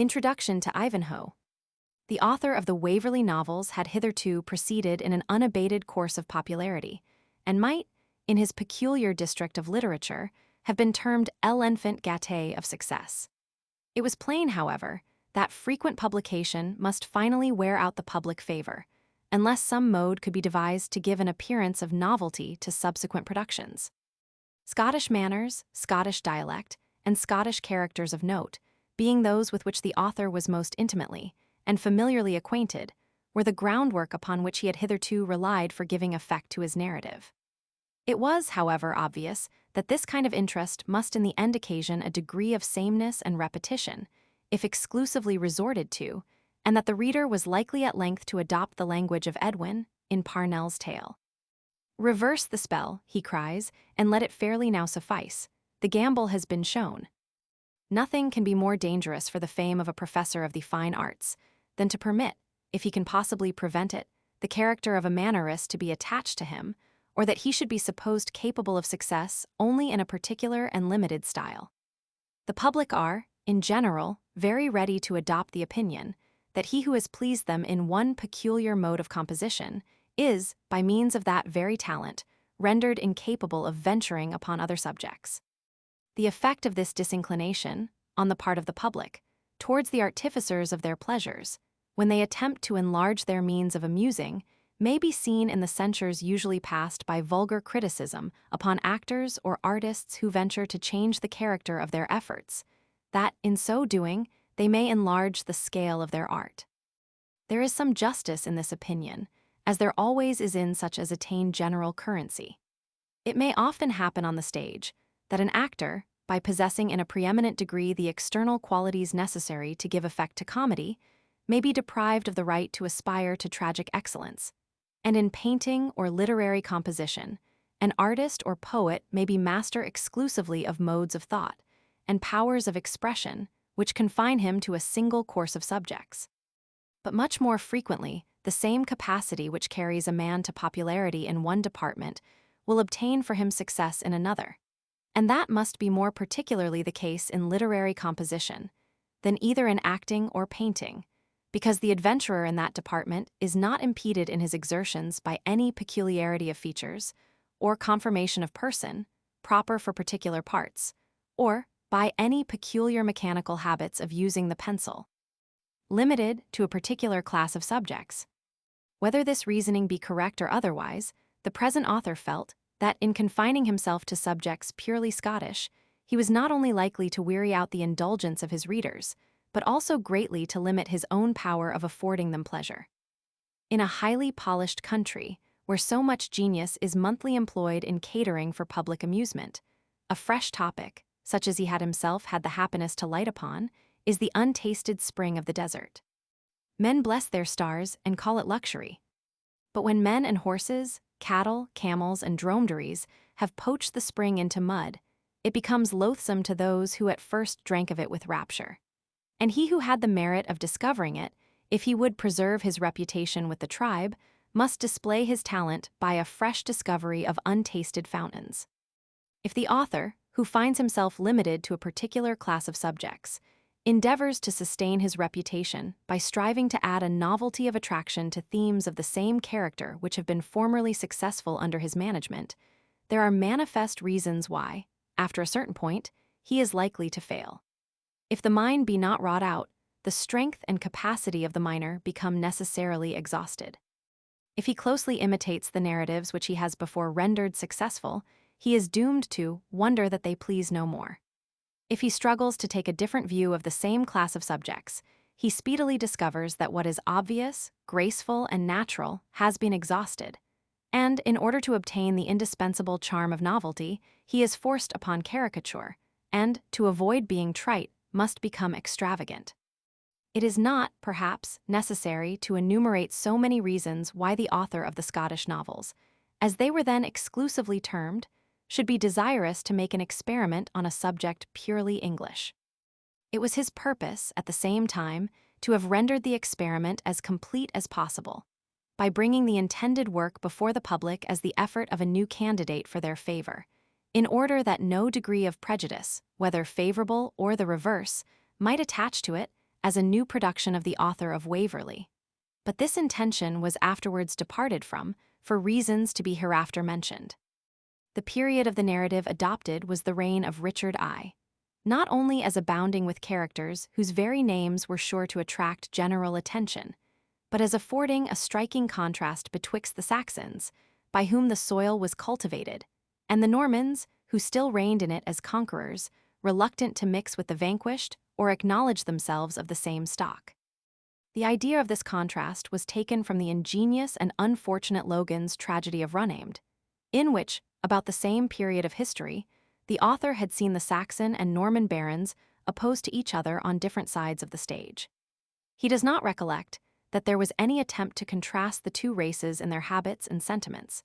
Introduction to Ivanhoe. The author of the Waverley novels had hitherto proceeded in an unabated course of popularity, and might, in his peculiar district of literature, have been termed l'enfant gâté of success. It was plain, however, that frequent publication must finally wear out the public favor, unless some mode could be devised to give an appearance of novelty to subsequent productions. Scottish manners, Scottish dialect, and Scottish characters of note, being those with which the author was most intimately and familiarly acquainted, were the groundwork upon which he had hitherto relied for giving effect to his narrative. It was, however, obvious that this kind of interest must in the end occasion a degree of sameness and repetition, if exclusively resorted to, and that the reader was likely at length to adopt the language of Edwin in Parnell's tale. "Reverse the spell," he cries, "and let it fairly now suffice. The gamble has been shown." Nothing can be more dangerous for the fame of a professor of the fine arts than to permit, if he can possibly prevent it, the character of a mannerist to be attached to him, or that he should be supposed capable of success only in a particular and limited style. The public are, in general, very ready to adopt the opinion that he who has pleased them in one peculiar mode of composition is, by means of that very talent, rendered incapable of venturing upon other subjects. The effect of this disinclination, on the part of the public, towards the artificers of their pleasures, when they attempt to enlarge their means of amusing, may be seen in the censures usually passed by vulgar criticism upon actors or artists who venture to change the character of their efforts, that, in so doing, they may enlarge the scale of their art. There is some justice in this opinion, as there always is in such as attain general currency. It may often happen on the stage that an actor, by possessing in a preeminent degree the external qualities necessary to give effect to comedy, may be deprived of the right to aspire to tragic excellence. And in painting or literary composition, an artist or poet may be master exclusively of modes of thought and powers of expression which confine him to a single course of subjects. But much more frequently, the same capacity which carries a man to popularity in one department will obtain for him success in another. And that must be more particularly the case in literary composition than either in acting or painting, because the adventurer in that department is not impeded in his exertions by any peculiarity of features or conformation of person proper for particular parts, or by any peculiar mechanical habits of using the pencil, limited to a particular class of subjects. Whether this reasoning be correct or otherwise, the present author felt that in confining himself to subjects purely Scottish, he was not only likely to weary out the indulgence of his readers, but also greatly to limit his own power of affording them pleasure. In a highly polished country, where so much genius is monthly employed in catering for public amusement, a fresh topic, such as he had himself had the happiness to light upon, is the untasted spring of the desert. Men bless their stars and call it luxury. But when men and horses, cattle, camels, and dromedaries have poached the spring into mud, it becomes loathsome to those who at first drank of it with rapture. And he who had the merit of discovering it, if he would preserve his reputation with the tribe, must display his talent by a fresh discovery of untasted fountains. If the author, who finds himself limited to a particular class of subjects, endeavors to sustain his reputation by striving to add a novelty of attraction to themes of the same character which have been formerly successful under his management, there are manifest reasons why, after a certain point, he is likely to fail. If the mine be not wrought out, the strength and capacity of the miner become necessarily exhausted. If he closely imitates the narratives which he has before rendered successful, he is doomed to wonder that they please no more. If he struggles to take a different view of the same class of subjects, he speedily discovers that what is obvious, graceful, and natural has been exhausted, and in order to obtain the indispensable charm of novelty, he is forced upon caricature, and, to avoid being trite, must become extravagant. It is not, perhaps, necessary to enumerate so many reasons why the author of the Scottish novels, as they were then exclusively termed, should be desirous to make an experiment on a subject purely English. It was his purpose, at the same time, to have rendered the experiment as complete as possible, by bringing the intended work before the public as the effort of a new candidate for their favor, in order that no degree of prejudice, whether favorable or the reverse, might attach to it as a new production of the author of Waverley. But this intention was afterwards departed from, for reasons to be hereafter mentioned. The period of the narrative adopted was the reign of Richard I, not only as abounding with characters whose very names were sure to attract general attention, but as affording a striking contrast betwixt the Saxons, by whom the soil was cultivated, and the Normans, who still reigned in it as conquerors, reluctant to mix with the vanquished or acknowledge themselves of the same stock. The idea of this contrast was taken from the ingenious and unfortunate Logan's tragedy of Runaimd, in which, about the same period of history, the author had seen the Saxon and Norman barons opposed to each other on different sides of the stage. He does not recollect that there was any attempt to contrast the two races in their habits and sentiments,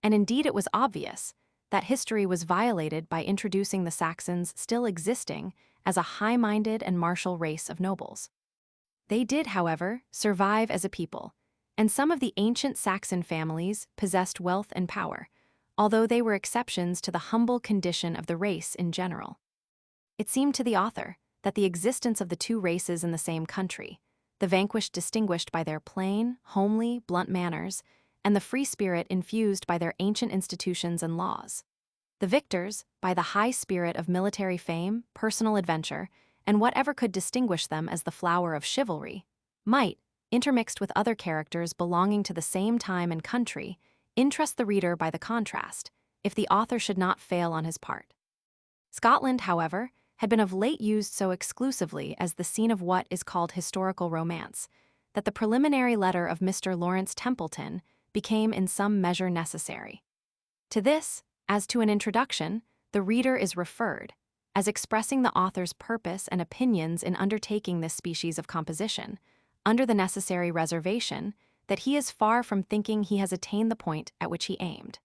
and indeed it was obvious that history was violated by introducing the Saxons still existing as a high-minded and martial race of nobles. They did, however, survive as a people, and some of the ancient Saxon families possessed wealth and power, although they were exceptions to the humble condition of the race in general. It seemed to the author that the existence of the two races in the same country, the vanquished distinguished by their plain, homely, blunt manners, and the free spirit infused by their ancient institutions and laws, the victors by the high spirit of military fame, personal adventure, and whatever could distinguish them as the flower of chivalry, might, intermixed with other characters belonging to the same time and country, interest the reader by the contrast, if the author should not fail on his part. Scotland, however, had been of late used so exclusively as the scene of what is called historical romance, that the preliminary letter of Mr. Lawrence Templeton became in some measure necessary. To this, as to an introduction, the reader is referred, as expressing the author's purpose and opinions in undertaking this species of composition, under the necessary reservation that he is far from thinking he has attained the point at which he aimed.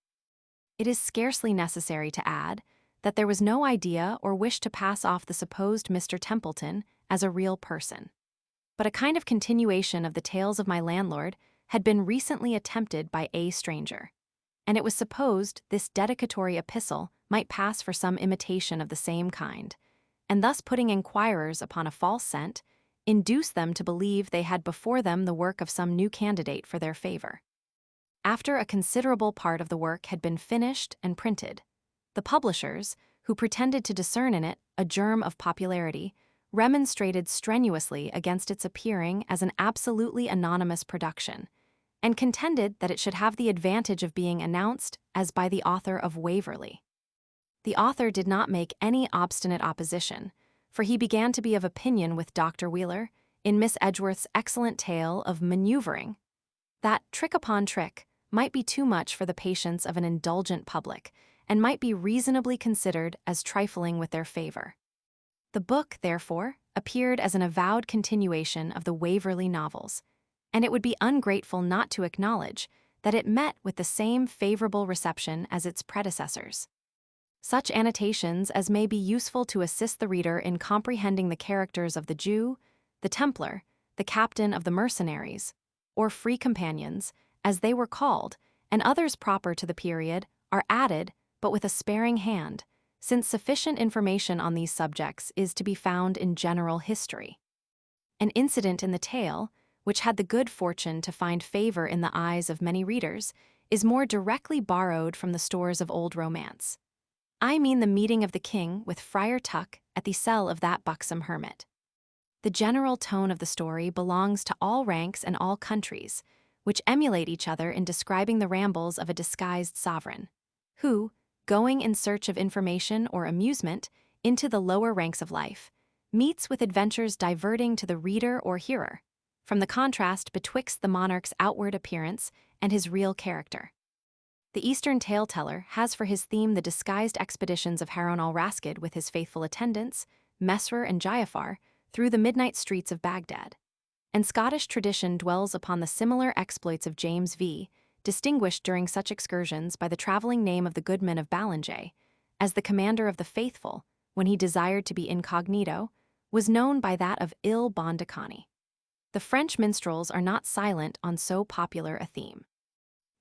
It is scarcely necessary to add that there was no idea or wish to pass off the supposed Mr. Templeton as a real person, but a kind of continuation of the tales of my landlord had been recently attempted by a stranger, and it was supposed this dedicatory epistle might pass for some imitation of the same kind, and thus putting inquirers upon a false scent, induce them to believe they had before them the work of some new candidate for their favor. After a considerable part of the work had been finished and printed, the publishers, who pretended to discern in it a germ of popularity, remonstrated strenuously against its appearing as an absolutely anonymous production, and contended that it should have the advantage of being announced as by the author of Waverley. The author did not make any obstinate opposition, for he began to be of opinion with Dr. Wheeler, in Miss Edgeworth's excellent tale of manoeuvring, that trick upon trick might be too much for the patience of an indulgent public, and might be reasonably considered as trifling with their favor. The book, therefore, appeared as an avowed continuation of the Waverley novels, and it would be ungrateful not to acknowledge that it met with the same favorable reception as its predecessors. Such annotations as may be useful to assist the reader in comprehending the characters of the Jew, the Templar, the captain of the mercenaries, or free companions, as they were called, and others proper to the period, are added, but with a sparing hand, since sufficient information on these subjects is to be found in general history. An incident in the tale, which had the good fortune to find favor in the eyes of many readers, is more directly borrowed from the stores of old romance. I mean the meeting of the king with Friar Tuck at the cell of that buxom hermit. The general tone of the story belongs to all ranks and all countries, which emulate each other in describing the rambles of a disguised sovereign, who, going in search of information or amusement into the lower ranks of life, meets with adventures diverting to the reader or hearer, from the contrast betwixt the monarch's outward appearance and his real character. The Eastern tale-teller has for his theme the disguised expeditions of Harun al-Raschid with his faithful attendants, Mesrer and Ja'afar, through the midnight streets of Baghdad. And Scottish tradition dwells upon the similar exploits of James V., distinguished during such excursions by the traveling name of the Goodman of Ballinger, as the commander of the faithful, when he desired to be incognito, was known by that of Il Bondicani. The French minstrels are not silent on so popular a theme.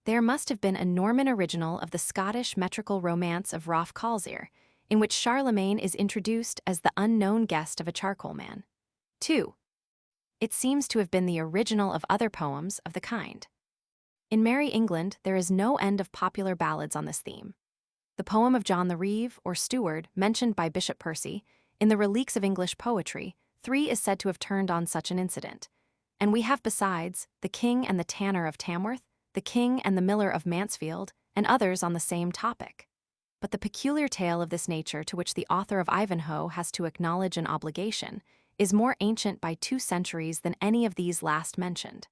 There must have been a Norman original of the Scottish metrical romance of Rolf Kalsir, in which Charlemagne is introduced as the unknown guest of a charcoal man. 2. it seems to have been the original of other poems of the kind. In Merry England, there is no end of popular ballads on this theme. The poem of John the Reeve, or Steward, mentioned by Bishop Percy, in the Reliques of English Poetry, 3 is said to have turned on such an incident. And we have besides, The King and the Tanner of Tamworth, The King and the Miller of Mansfield, and others on the same topic. But the peculiar tale of this nature to which the author of Ivanhoe has to acknowledge an obligation is more ancient by 2 centuries than any of these last mentioned.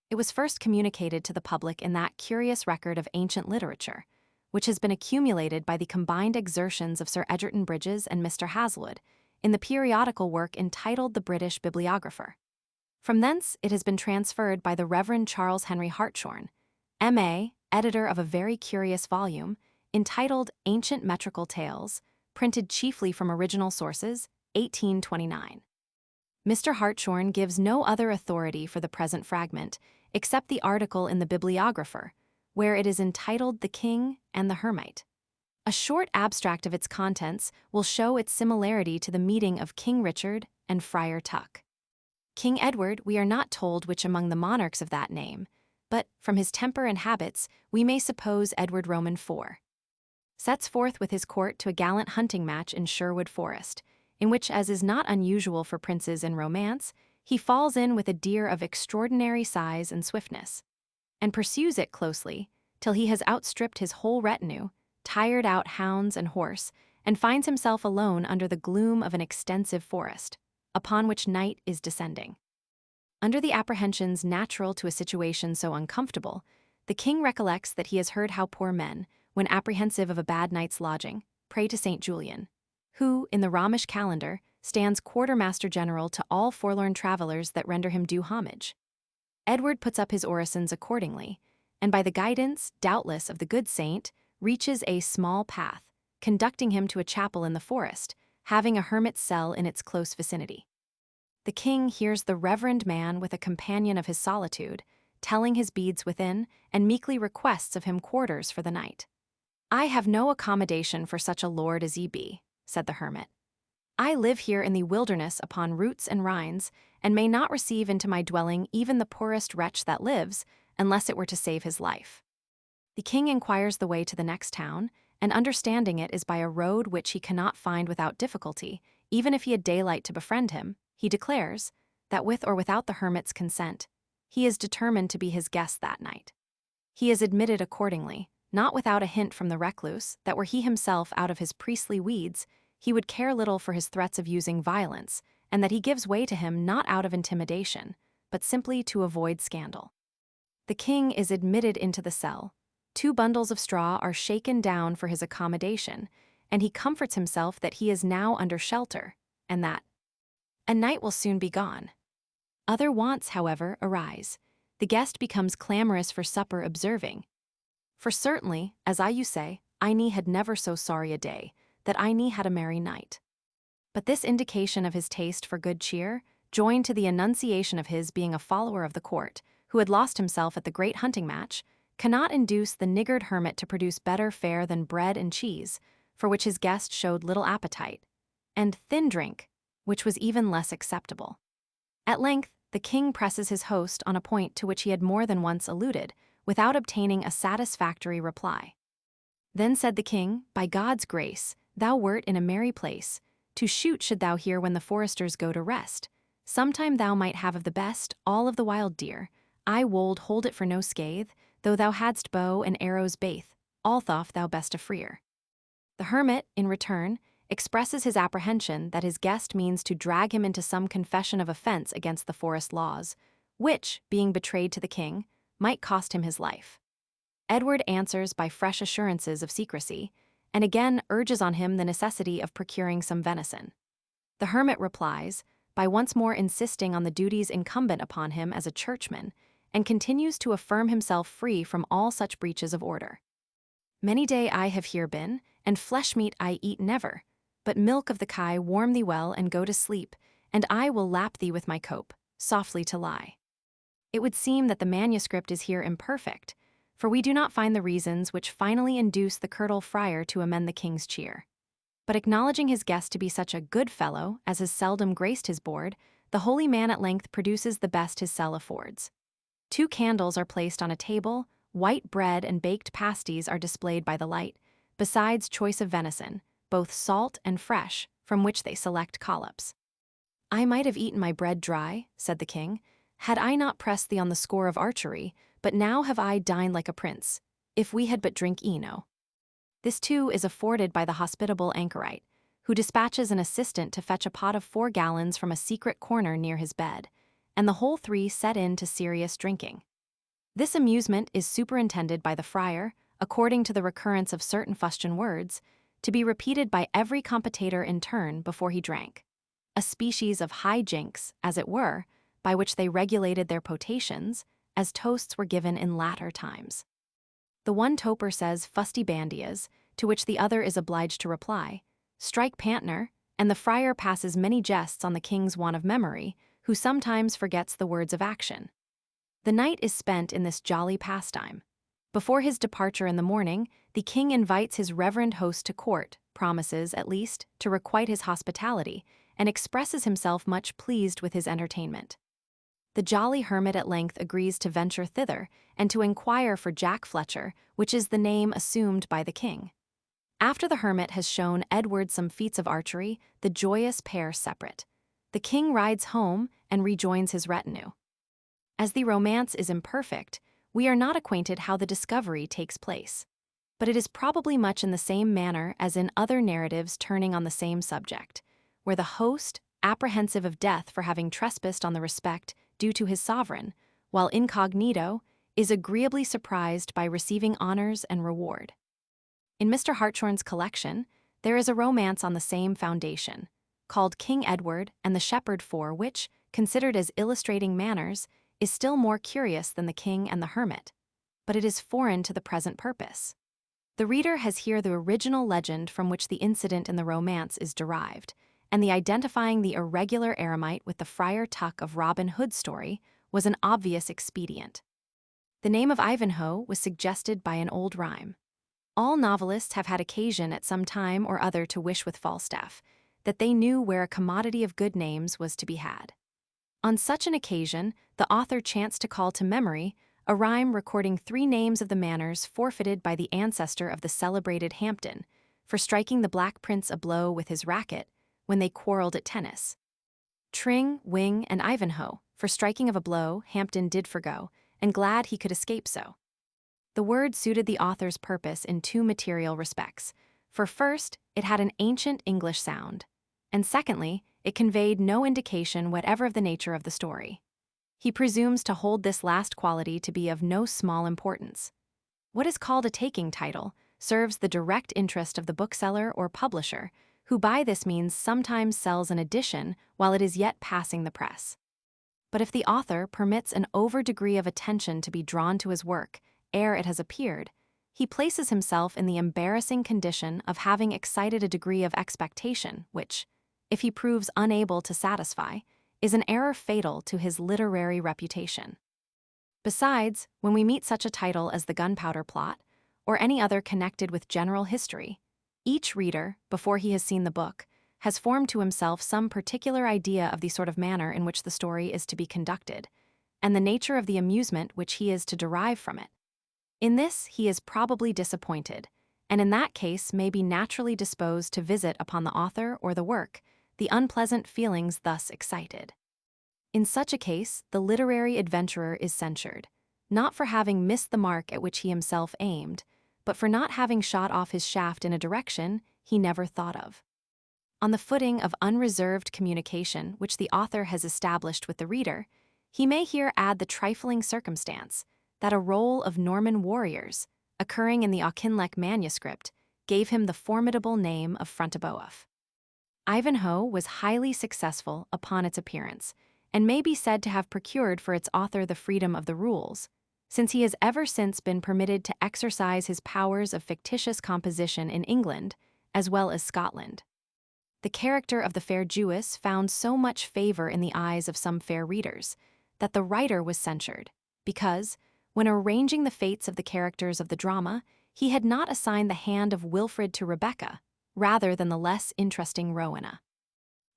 It was first communicated to the public in that curious record of ancient literature, which has been accumulated by the combined exertions of Sir Egerton Brydges and Mr. Hazlitt in the periodical work entitled The British Bibliographer. From thence it has been transferred by the Reverend Charles Henry Hartshorne, M.A., editor of a very curious volume, entitled Ancient Metrical Tales, printed chiefly from original sources, 1829. Mr. Hartshorne gives no other authority for the present fragment, except the article in the Bibliographer, where it is entitled The King and the Hermit. A short abstract of its contents will show its similarity to the meeting of King Richard and Friar Tuck. King Edward, we are not told which among the monarchs of that name, but, from his temper and habits, we may suppose Edward Roman IV. Sets forth with his court to a gallant hunting match in Sherwood Forest, in which, as is not unusual for princes in romance, he falls in with a deer of extraordinary size and swiftness, and pursues it closely till he has outstripped his whole retinue, tired out hounds and horse, and finds himself alone under the gloom of an extensive forest, upon which night is descending. Under the apprehensions natural to a situation so uncomfortable, the king recollects that he has heard how poor men, when apprehensive of a bad night's lodging, pray to St. Julian, who, in the Romish calendar, stands quartermaster-general to all forlorn travellers that render him due homage. Edward puts up his orisons accordingly, and by the guidance, doubtless, of the good saint, reaches a small path, conducting him to a chapel in the forest, having a hermit's cell in its close vicinity. The king hears the reverend man with a companion of his solitude, telling his beads within, and meekly requests of him quarters for the night. "I have no accommodation for such a lord as ye be," said the hermit. "I live here in the wilderness upon roots and rinds, and may not receive into my dwelling even the poorest wretch that lives, unless it were to save his life." The king inquires the way to the next town, and understanding it is by a road which he cannot find without difficulty, even if he had daylight to befriend him, he declares, that with or without the hermit's consent, he is determined to be his guest that night. He is admitted accordingly, not without a hint from the recluse that were he himself out of his priestly weeds, he would care little for his threats of using violence, and that he gives way to him not out of intimidation, but simply to avoid scandal. The king is admitted into the cell. 2 bundles of straw are shaken down for his accommodation, and he comforts himself that he is now under shelter, and that a night will soon be gone. Other wants, however, arise. The guest becomes clamorous for supper, observing, "For certainly, as you say, I had never so sorry a day, that I had a merry night." But this indication of his taste for good cheer, joined to the annunciation of his being a follower of the court, who had lost himself at the great hunting match, cannot induce the niggard hermit to produce better fare than bread and cheese, for which his guest showed little appetite, and thin drink, which was even less acceptable. At length, the king presses his host on a point to which he had more than once alluded, without obtaining a satisfactory reply. Then said the king, "By God's grace, thou wert in a merry place. To shoot should thou hear when the foresters go to rest. Sometime thou might have of the best, all of the wild deer. I wold hold it for no scathe, though thou hadst bow and arrows baith, all thof thou best a freer." The hermit, in return, expresses his apprehension that his guest means to drag him into some confession of offense against the forest laws, which, being betrayed to the king, might cost him his life. Edward answers by fresh assurances of secrecy, and again urges on him the necessity of procuring some venison. The hermit replies, by once more insisting on the duties incumbent upon him as a churchman, and continues to affirm himself free from all such breaches of order. "Many day I have here been, and flesh meat I eat never, but milk of the kye warm thee well and go to sleep, and I will lap thee with my cope, softly to lie." It would seem that the manuscript is here imperfect, for we do not find the reasons which finally induce the curtal friar to amend the king's cheer. But acknowledging his guest to be such a good fellow as has seldom graced his board, the holy man at length produces the best his cell affords. 2 candles are placed on a table, white bread and baked pasties are displayed by the light, besides choice of venison, both salt and fresh, from which they select collops. "I might have eaten my bread dry," said the king, "had I not pressed thee on the score of archery, but now have I dined like a prince, if we had but drink eno." This too is afforded by the hospitable anchorite, who dispatches an assistant to fetch a pot of 4 gallons from a secret corner near his bed, and the whole 3 set in to serious drinking. This amusement is superintended by the friar, according to the recurrence of certain fustian words, to be repeated by every competitor in turn before he drank, a species of high jinks, as it were, by which they regulated their potations, as toasts were given in latter times. The one toper says fusty bandias, to which the other is obliged to reply, "Strike pantner," and the friar passes many jests on the king's want of memory, who sometimes forgets the words of action. The night is spent in this jolly pastime. Before his departure in the morning, the king invites his reverend host to court, promises, at least, to requite his hospitality, and expresses himself much pleased with his entertainment. The jolly hermit at length agrees to venture thither, and to inquire for Jack Fletcher, which is the name assumed by the king. After the hermit has shown Edward some feats of archery, the joyous pair separate. The king rides home and rejoins his retinue. As the romance is imperfect, we are not acquainted how the discovery takes place, but it is probably much in the same manner as in other narratives turning on the same subject, where the host, apprehensive of death for having trespassed on the respect due to his sovereign, while incognito, is agreeably surprised by receiving honors and reward. In Mr. Hartshorne's collection, there is a romance on the same foundation, called King Edward and the Shepherd 4, which, considered as illustrating manners, is still more curious than the king and the hermit, but it is foreign to the present purpose. The reader has here the original legend from which the incident in the romance is derived, and the identifying the irregular eremite with the Friar Tuck of Robin Hood's story was an obvious expedient. The name of Ivanhoe was suggested by an old rhyme. All novelists have had occasion at some time or other to wish with Falstaff that they knew where a commodity of good names was to be had. On such an occasion, the author chanced to call to memory a rhyme recording 3 names of the manors forfeited by the ancestor of the celebrated Hampden for striking the Black Prince a blow with his racket when they quarreled at tennis. Tring, Wing, and Ivanhoe, for striking of a blow Hampden did forgo, and glad he could escape so. The word suited the author's purpose in 2 material respects, for first, it had an ancient English sound, and secondly, it conveyed no indication whatever of the nature of the story. He presumes to hold this last quality to be of no small importance. What is called a taking title serves the direct interest of the bookseller or publisher, who by this means sometimes sells an edition while it is yet passing the press. But if the author permits an over-degree of attention to be drawn to his work ere it has appeared, he places himself in the embarrassing condition of having excited a degree of expectation which, if he proves unable to satisfy, is an error fatal to his literary reputation. Besides, when we meet such a title as the Gunpowder Plot, or any other connected with general history, each reader, before he has seen the book, has formed to himself some particular idea of the sort of manner in which the story is to be conducted, and the nature of the amusement which he is to derive from it. In this he is probably disappointed, and in that case may be naturally disposed to visit upon the author or the work the unpleasant feelings thus excited. In such a case, the literary adventurer is censured, not for having missed the mark at which he himself aimed, but for not having shot off his shaft in a direction he never thought of. On the footing of unreserved communication which the author has established with the reader, he may here add the trifling circumstance that a roll of Norman warriors, occurring in the Auchinleck manuscript, gave him the formidable name of Fronteboeuf. Ivanhoe was highly successful upon its appearance, and may be said to have procured for its author the freedom of the rules, since he has ever since been permitted to exercise his powers of fictitious composition in England, as well as Scotland. The character of the fair Jewess found so much favor in the eyes of some fair readers, that the writer was censured, because, when arranging the fates of the characters of the drama, he had not assigned the hand of Wilfred to Rebecca, rather than the less interesting Rowena.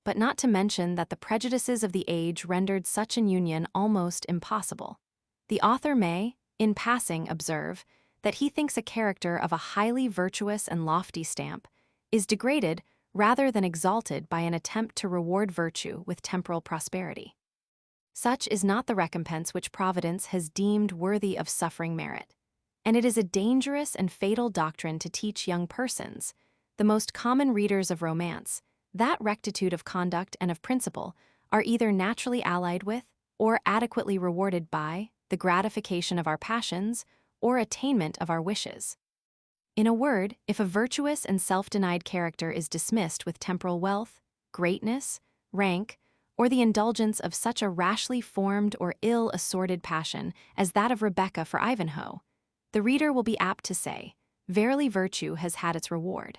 but not to mention that the prejudices of the age rendered such an union almost impossible. The author may, in passing, observe that he thinks a character of a highly virtuous and lofty stamp is degraded rather than exalted by an attempt to reward virtue with temporal prosperity. Such is not the recompense which Providence has deemed worthy of suffering merit, and it is a dangerous and fatal doctrine to teach young persons, the most common readers of romance, that rectitude of conduct and of principle are either naturally allied with, or adequately rewarded by, the gratification of our passions, or attainment of our wishes. In a word, if a virtuous and self-denied character is dismissed with temporal wealth, greatness, rank, or the indulgence of such a rashly formed or ill-assorted passion as that of Rebecca for Ivanhoe, the reader will be apt to say, "Verily virtue has had its reward."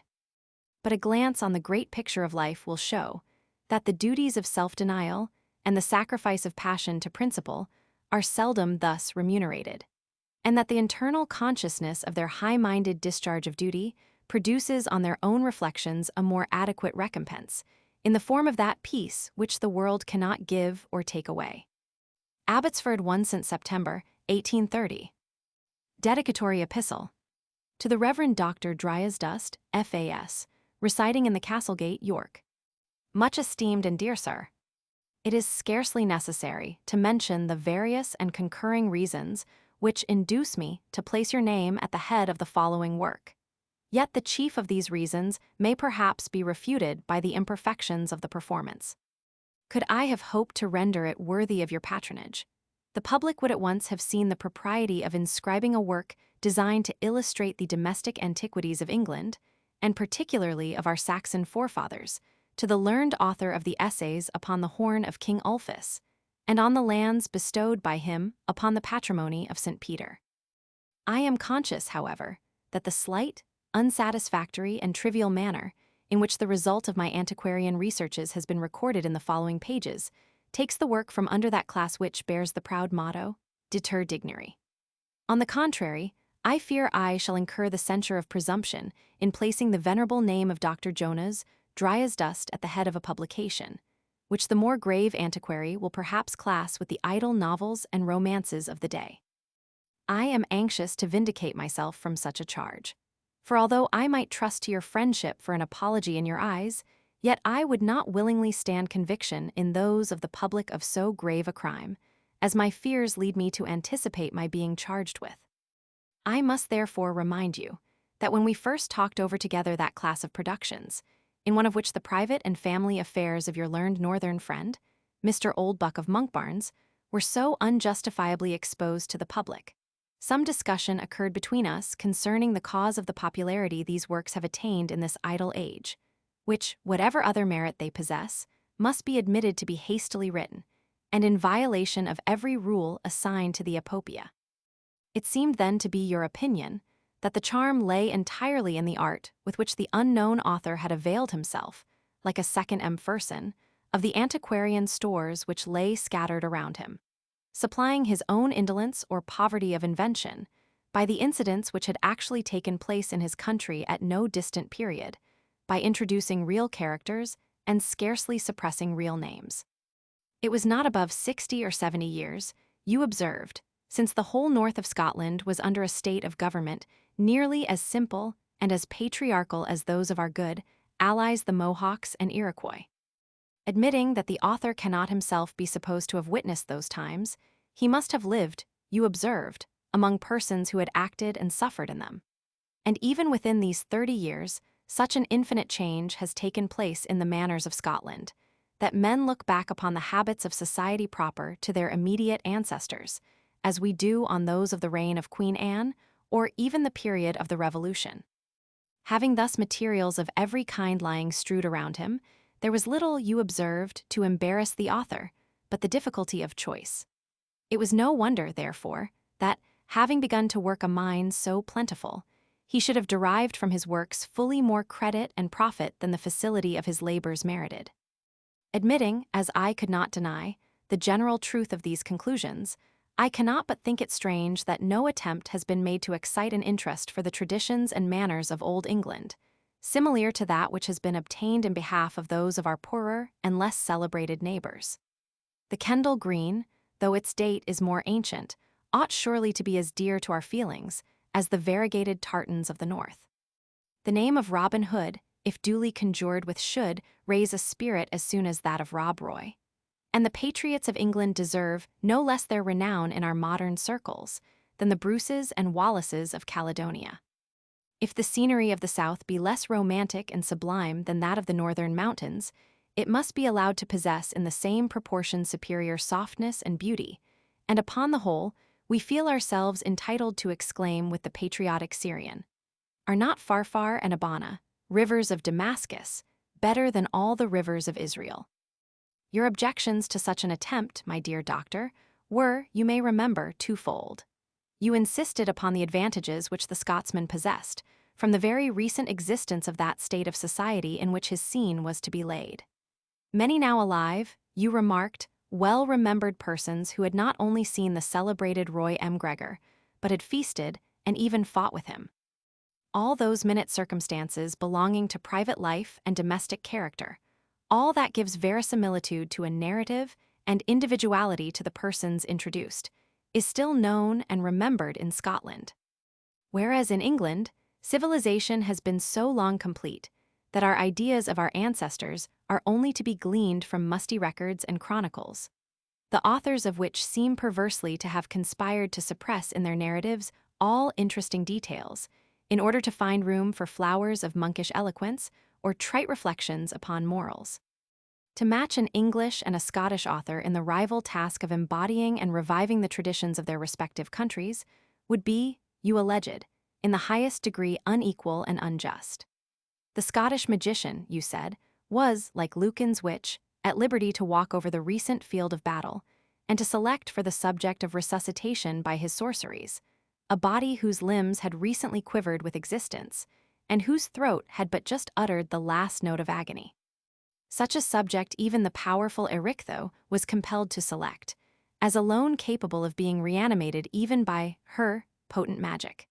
But a glance on the great picture of life will show that the duties of self-denial and the sacrifice of passion to principle are seldom thus remunerated, and that the internal consciousness of their high-minded discharge of duty produces on their own reflections a more adequate recompense, in the form of that peace which the world cannot give or take away. Abbotsford, 1 St. September, 1830. Dedicatory Epistle. To the Reverend Dr. Dryasdust, F.A.S., residing in the Castlegate, York. Much esteemed and dear Sir, it is scarcely necessary to mention the various and concurring reasons which induce me to place your name at the head of the following work. Yet the chief of these reasons may perhaps be refuted by the imperfections of the performance. Could I have hoped to render it worthy of your patronage, the public would at once have seen the propriety of inscribing a work designed to illustrate the domestic antiquities of England, and particularly of our Saxon forefathers, to the learned author of the Essays upon the Horn of King Ulfis, and on the lands bestowed by him upon the patrimony of St. Peter. I am conscious, however, that the slight, unsatisfactory, and trivial manner in which the result of my antiquarian researches has been recorded in the following pages takes the work from under that class which bears the proud motto, Deter dignary. On the contrary, I fear I shall incur the censure of presumption in placing the venerable name of Dr. Jonas Dryasdust at the head of a publication, which the more grave antiquary will perhaps class with the idle novels and romances of the day. I am anxious to vindicate myself from such a charge, for although I might trust to your friendship for an apology in your eyes, yet I would not willingly stand conviction in those of the public of so grave a crime, as my fears lead me to anticipate my being charged with. I must therefore remind you that when we first talked over together that class of productions, in one of which the private and family affairs of your learned northern friend, Mr. Oldbuck of Monkbarns, were so unjustifiably exposed to the public, some discussion occurred between us concerning the cause of the popularity these works have attained in this idle age, which, whatever other merit they possess, must be admitted to be hastily written, and in violation of every rule assigned to the epopea. It seemed then to be your opinion that the charm lay entirely in the art with which the unknown author had availed himself, like a second M'Pherson, of the antiquarian stores which lay scattered around him, supplying his own indolence or poverty of invention by the incidents which had actually taken place in his country at no distant period, by introducing real characters and scarcely suppressing real names. It was not above 60 or 70 years, you observed, since the whole north of Scotland was under a state of government nearly as simple and as patriarchal as those of our good allies the Mohawks and Iroquois. Admitting that the author cannot himself be supposed to have witnessed those times, he must have lived, you observed, among persons who had acted and suffered in them. And even within these 30 years, such an infinite change has taken place in the manners of Scotland, that men look back upon the habits of society proper to their immediate ancestors, as we do on those of the reign of Queen Anne, or even the period of the Revolution. Having thus materials of every kind lying strewed around him, there was little, you observed, to embarrass the author, but the difficulty of choice. It was no wonder, therefore, that, having begun to work a mine so plentiful, he should have derived from his works fully more credit and profit than the facility of his labors merited. Admitting, as I could not deny, the general truth of these conclusions, I cannot but think it strange that no attempt has been made to excite an interest for the traditions and manners of Old England, similar to that which has been obtained in behalf of those of our poorer and less celebrated neighbors. The Kendal Green, though its date is more ancient, ought surely to be as dear to our feelings as the variegated tartans of the north. The name of Robin Hood, if duly conjured with, should raise a spirit as soon as that of Rob Roy. And the patriots of England deserve no less their renown in our modern circles than the Bruces and Wallaces of Caledonia. If the scenery of the South be less romantic and sublime than that of the northern mountains, it must be allowed to possess in the same proportion superior softness and beauty, and upon the whole, we feel ourselves entitled to exclaim with the patriotic Syrian, "Are not Pharphar and Abana, rivers of Damascus, better than all the rivers of Israel?" Your objections to such an attempt, my dear doctor, were, you may remember, twofold. You insisted upon the advantages which the Scotsman possessed, from the very recent existence of that state of society in which his scene was to be laid. Many now alive, you remarked, well-remembered persons who had not only seen the celebrated Roy M. Gregor, but had feasted and even fought with him. All those minute circumstances belonging to private life and domestic character, all that gives verisimilitude to a narrative and individuality to the persons introduced, is still known and remembered in Scotland. Whereas in England, civilization has been so long complete that our ideas of our ancestors are only to be gleaned from musty records and chronicles, the authors of which seem perversely to have conspired to suppress in their narratives all interesting details, in order to find room for flowers of monkish eloquence or trite reflections upon morals. To match an English and a Scottish author in the rival task of embodying and reviving the traditions of their respective countries would be, you alleged, in the highest degree unequal and unjust. The Scottish magician, you said, was, like Lucan's witch, at liberty to walk over the recent field of battle, and to select for the subject of resuscitation by his sorceries a body whose limbs had recently quivered with existence, and whose throat had but just uttered the last note of agony. Such a subject even the powerful Erictho was compelled to select, as alone capable of being reanimated even by her potent magic.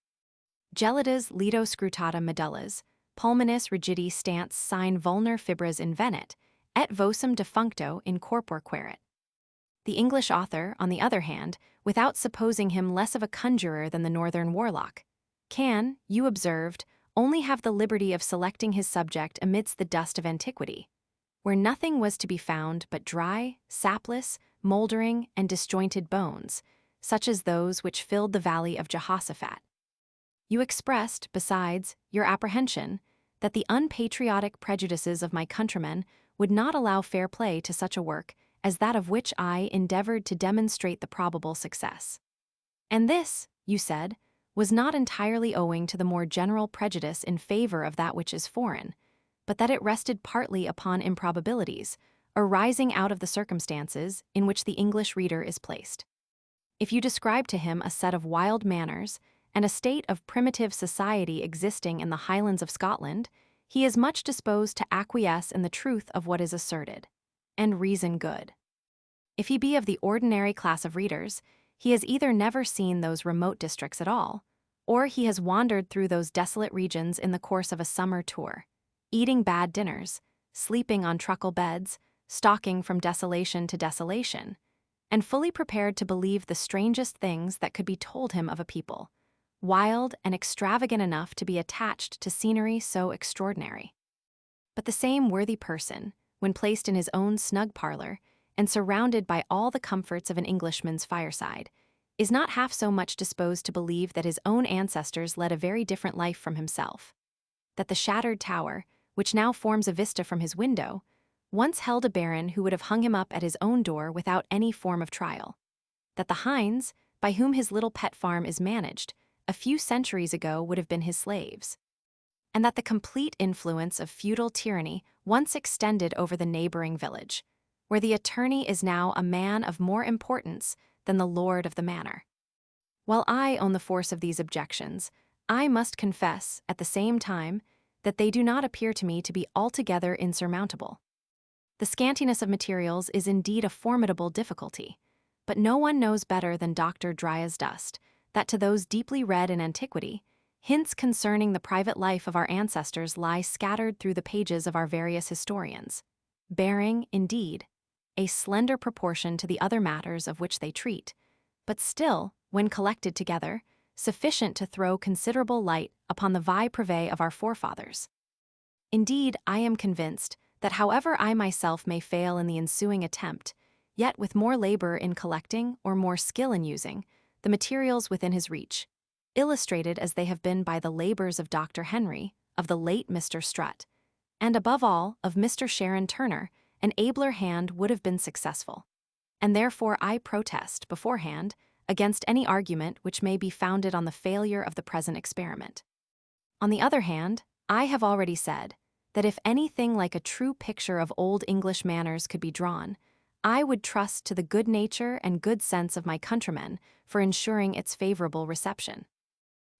Gelidas lido scrutata medullas, pulmonis rigidi stans sine vulner fibras invenet, et vocem defuncto in corpore querit. The English author, on the other hand, without supposing him less of a conjurer than the northern warlock, can, you observed, only have the liberty of selecting his subject amidst the dust of antiquity, where nothing was to be found but dry, sapless, mouldering, and disjointed bones, such as those which filled the valley of Jehoshaphat. You expressed, besides, your apprehension that the unpatriotic prejudices of my countrymen would not allow fair play to such a work as that of which I endeavored to demonstrate the probable success. And this, you said, was not entirely owing to the more general prejudice in favor of that which is foreign, but that it rested partly upon improbabilities, arising out of the circumstances in which the English reader is placed. If you describe to him a set of wild manners and a state of primitive society existing in the Highlands of Scotland, he is much disposed to acquiesce in the truth of what is asserted, and reason good. If he be of the ordinary class of readers, he has either never seen those remote districts at all, or he has wandered through those desolate regions in the course of a summer tour, eating bad dinners, sleeping on truckle beds, stalking from desolation to desolation, and fully prepared to believe the strangest things that could be told him of a people, wild and extravagant enough to be attached to scenery so extraordinary. But the same worthy person, when placed in his own snug parlor, and surrounded by all the comforts of an Englishman's fireside, is not half so much disposed to believe that his own ancestors led a very different life from himself, that the shattered tower, which now forms a vista from his window, once held a baron who would have hung him up at his own door without any form of trial, that the hinds, by whom his little pet farm is managed, a few centuries ago would have been his slaves, and that the complete influence of feudal tyranny once extended over the neighboring village, where the attorney is now a man of more importance than the lord of the manor. While I own the force of these objections, I must confess, at the same time, that they do not appear to me to be altogether insurmountable. The scantiness of materials is indeed a formidable difficulty, but no one knows better than Dr. Dryasdust that to those deeply read in antiquity, Hints concerning the private life of our ancestors lie scattered through the pages of our various historians, bearing, indeed, a slender proportion to the other matters of which they treat, but still, when collected together, sufficient to throw considerable light upon the vie privée of our forefathers. Indeed, I am convinced that however I myself may fail in the ensuing attempt, yet with more labor in collecting or more skill in using the materials within his reach, illustrated as they have been by the labors of Dr. Henry, of the late Mr. Strutt, and above all of Mr. Sharon Turner, an abler hand would have been successful. And therefore I protest beforehand against any argument which may be founded on the failure of the present experiment. On the other hand, I have already said that if anything like a true picture of old English manners could be drawn, I would trust to the good nature and good sense of my countrymen for ensuring its favorable reception.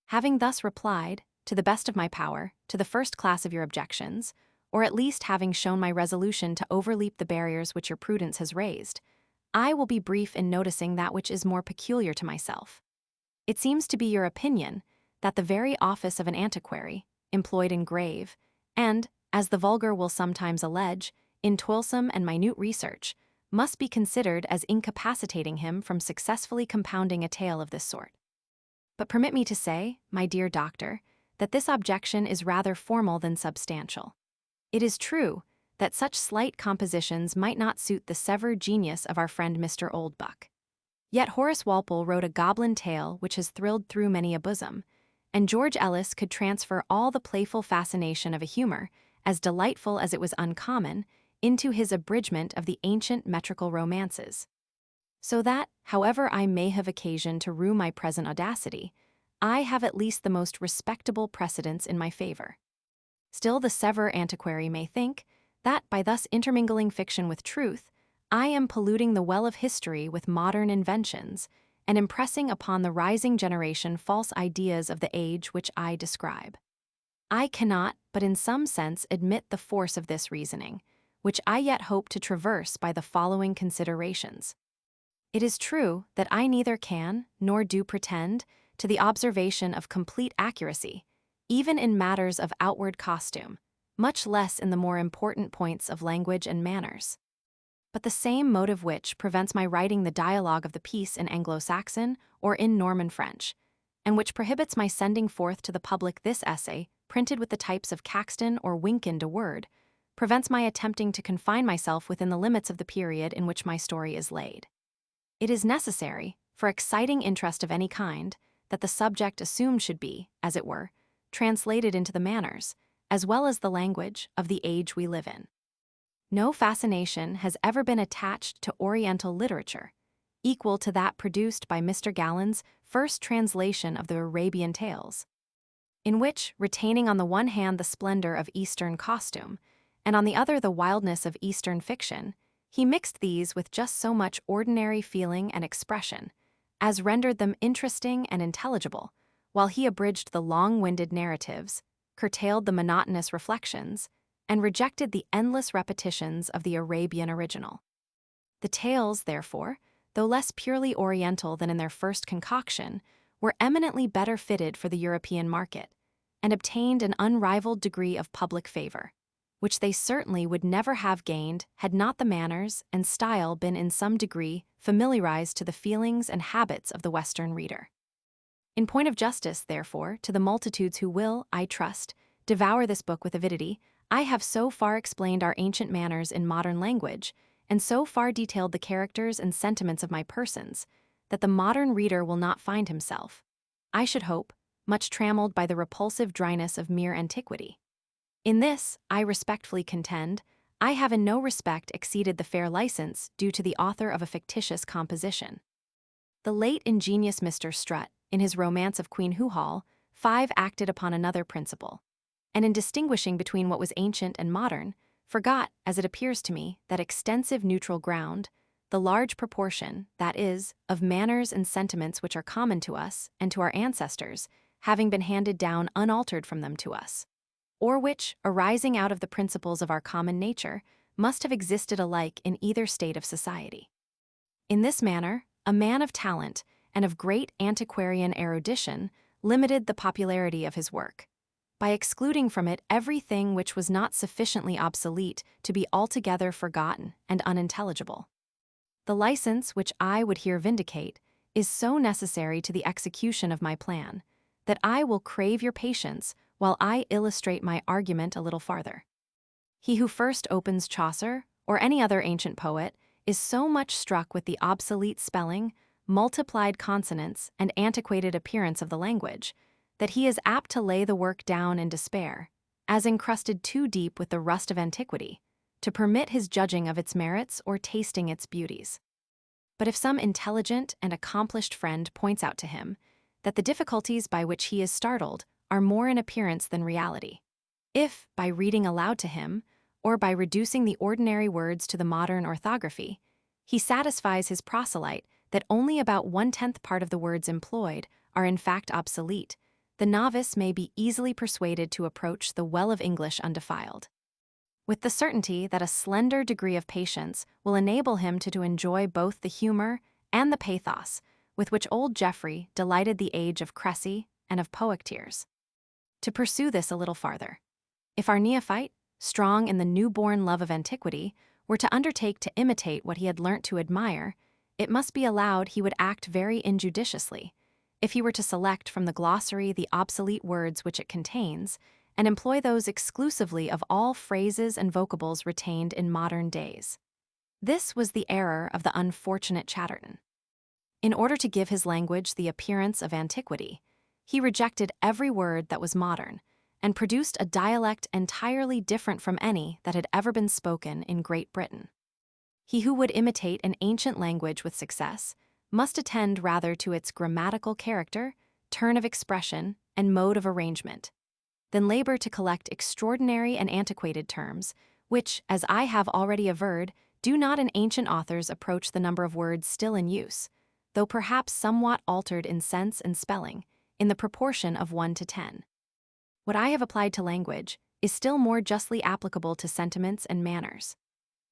Having thus replied, to the best of my power, to the first class of your objections, or at least having shown my resolution to overleap the barriers which your prudence has raised, I will be brief in noticing that which is more peculiar to myself. It seems to be your opinion that the very office of an antiquary, employed in grave, and, as the vulgar will sometimes allege, in toilsome and minute research, must be considered as incapacitating him from successfully compounding a tale of this sort. But permit me to say, my dear doctor, that this objection is rather formal than substantial. It is true that such slight compositions might not suit the severed genius of our friend Mr. Oldbuck. Yet Horace Walpole wrote a goblin tale which has thrilled through many a bosom, and George Ellis could transfer all the playful fascination of a humor, as delightful as it was uncommon, into his abridgment of the ancient metrical romances. So that, however I may have occasion to rue my present audacity, I have at least the most respectable precedents in my favor. Still the severer antiquary may think that, by thus intermingling fiction with truth, I am polluting the well of history with modern inventions, and impressing upon the rising generation false ideas of the age which I describe. I cannot, but in some sense, admit the force of this reasoning, which I yet hope to traverse by the following considerations. It is true that I neither can nor do pretend to the observation of complete accuracy, even in matters of outward costume, much less in the more important points of language and manners. But the same motive which prevents my writing the dialogue of the piece in Anglo-Saxon or in Norman French, and which prohibits my sending forth to the public this essay printed with the types of Caxton or Wynkin de Word, prevents my attempting to confine myself within the limits of the period in which my story is laid. It is necessary, for exciting interest of any kind, that the subject assumed should be, as it were, translated into the manners, as well as the language, of the age we live in. No fascination has ever been attached to Oriental literature, equal to that produced by Mr. Gallen's first translation of the Arabian Tales, in which, retaining on the one hand the splendor of Eastern costume, and on the other the wildness of Eastern fiction, he mixed these with just so much ordinary feeling and expression as rendered them interesting and intelligible, while he abridged the long-winded narratives, curtailed the monotonous reflections, and rejected the endless repetitions of the Arabian original. The tales, therefore, though less purely Oriental than in their first concoction, were eminently better fitted for the European market, and obtained an unrivaled degree of public favor, which they certainly would never have gained had not the manners and style been in some degree familiarized to the feelings and habits of the Western reader. In point of justice, therefore, to the multitudes who will, I trust, devour this book with avidity, I have so far explained our ancient manners in modern language, and so far detailed the characters and sentiments of my persons, that the modern reader will not find himself, I should hope, much trammeled by the repulsive dryness of mere antiquity. In this, I respectfully contend, I have in no respect exceeded the fair license due to the author of a fictitious composition. The late ingenious Mr. Strutt, in his romance of Queen Huhal, 5 acted upon another principle, and in distinguishing between what was ancient and modern, forgot, as it appears to me, that extensive neutral ground, the large proportion, that is, of manners and sentiments which are common to us and to our ancestors, having been handed down unaltered from them to us, or which, arising out of the principles of our common nature, must have existed alike in either state of society. In this manner, a man of talent and of great antiquarian erudition, limited the popularity of his work, by excluding from it everything which was not sufficiently obsolete to be altogether forgotten and unintelligible. The license which I would here vindicate is so necessary to the execution of my plan, that I will crave your patience while I illustrate my argument a little farther. He who first opens Chaucer, or any other ancient poet, is so much struck with the obsolete spelling, multiplied consonants, and antiquated appearance of the language, that he is apt to lay the work down in despair, as encrusted too deep with the rust of antiquity, to permit his judging of its merits or tasting its beauties. But if some intelligent and accomplished friend points out to him that the difficulties by which he is startled are more in appearance than reality, if, by reading aloud to him, or by reducing the ordinary words to the modern orthography, he satisfies his proselyte that only about 1/10 part of the words employed are in fact obsolete, the novice may be easily persuaded to approach the well of English undefiled, with the certainty that a slender degree of patience will enable him to enjoy both the humor and the pathos with which old Geoffrey delighted the age of Cressy and of Poictiers. To pursue this a little farther, if our neophyte, strong in the new-born love of antiquity, were to undertake to imitate what he had learnt to admire, it must be allowed he would act very injudiciously, if he were to select from the glossary the obsolete words which it contains, and employ those exclusively of all phrases and vocables retained in modern days. This was the error of the unfortunate Chatterton. In order to give his language the appearance of antiquity, he rejected every word that was modern, and produced a dialect entirely different from any that had ever been spoken in Great Britain. He who would imitate an ancient language with success must attend rather to its grammatical character, turn of expression, and mode of arrangement, than labor to collect extraordinary and antiquated terms, which, as I have already averred, do not in ancient authors approach the number of words still in use, though perhaps somewhat altered in sense and spelling, in the proportion of 1 to 10. What I have applied to language is still more justly applicable to sentiments and manners.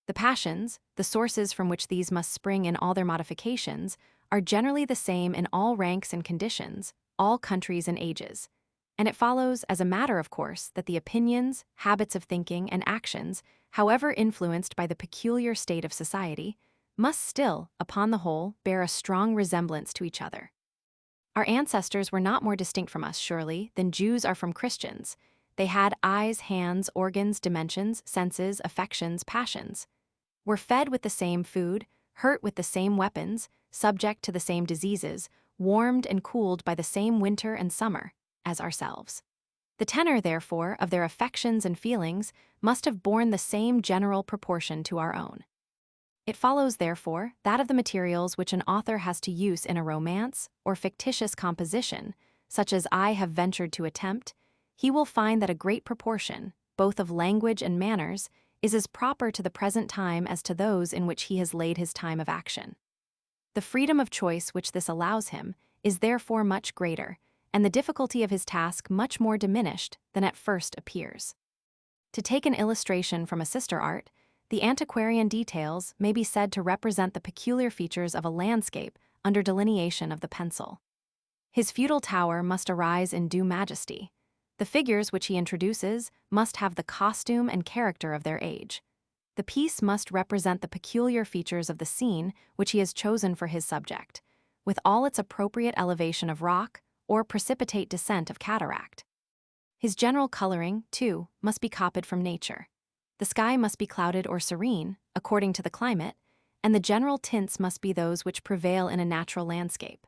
The passions, the sources from which these must spring in all their modifications, are generally the same in all ranks and conditions, all countries and ages, and it follows as a matter of course that the opinions, habits of thinking, and actions, however influenced by the peculiar state of society, must still, upon the whole, bear a strong resemblance to each other. Our ancestors were not more distinct from us, surely, than Jews are from Christians. They had eyes, hands, organs, dimensions, senses, affections, passions, were fed with the same food, hurt with the same weapons, subject to the same diseases, warmed and cooled by the same winter and summer, as ourselves. The tenor, therefore, of their affections and feelings must have borne the same general proportion to our own. It follows, therefore, that of the materials which an author has to use in a romance or fictitious composition, such as I have ventured to attempt, he will find that a great proportion, both of language and manners, is as proper to the present time as to those in which he has laid his time of action. The freedom of choice which this allows him is therefore much greater, and the difficulty of his task much more diminished than at first appears. To take an illustration from a sister art, the antiquarian details may be said to represent the peculiar features of a landscape under delineation of the pencil. His feudal tower must arise in due majesty. The figures which he introduces must have the costume and character of their age. The piece must represent the peculiar features of the scene which he has chosen for his subject, with all its appropriate elevation of rock or precipitate descent of cataract. His general coloring, too, must be copied from nature. The sky must be clouded or serene, according to the climate, and the general tints must be those which prevail in a natural landscape.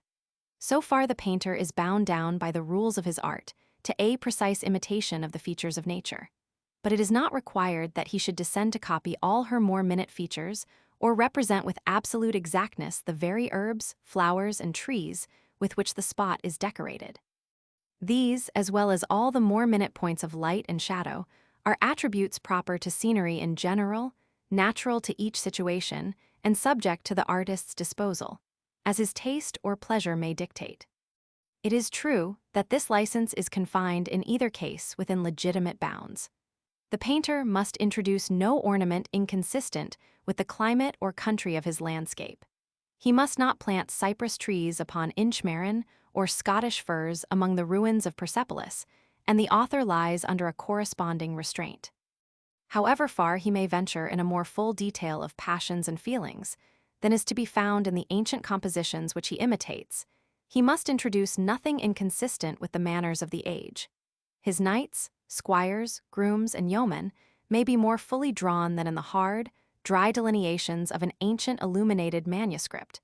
So far the painter is bound down by the rules of his art to a precise imitation of the features of nature, but it is not required that he should descend to copy all her more minute features or represent with absolute exactness the very herbs, flowers, and trees with which the spot is decorated. These, as well as all the more minute points of light and shadow, are attributes proper to scenery in general, natural to each situation, and subject to the artist's disposal, as his taste or pleasure may dictate. It is true that this license is confined in either case within legitimate bounds. The painter must introduce no ornament inconsistent with the climate or country of his landscape. He must not plant cypress trees upon Inchmarren or Scottish firs among the ruins of Persepolis, and the author lies under a corresponding restraint. However far he may venture in a more full detail of passions and feelings than is to be found in the ancient compositions which he imitates, he must introduce nothing inconsistent with the manners of the age. His knights, squires, grooms, and yeomen may be more fully drawn than in the hard, dry delineations of an ancient illuminated manuscript,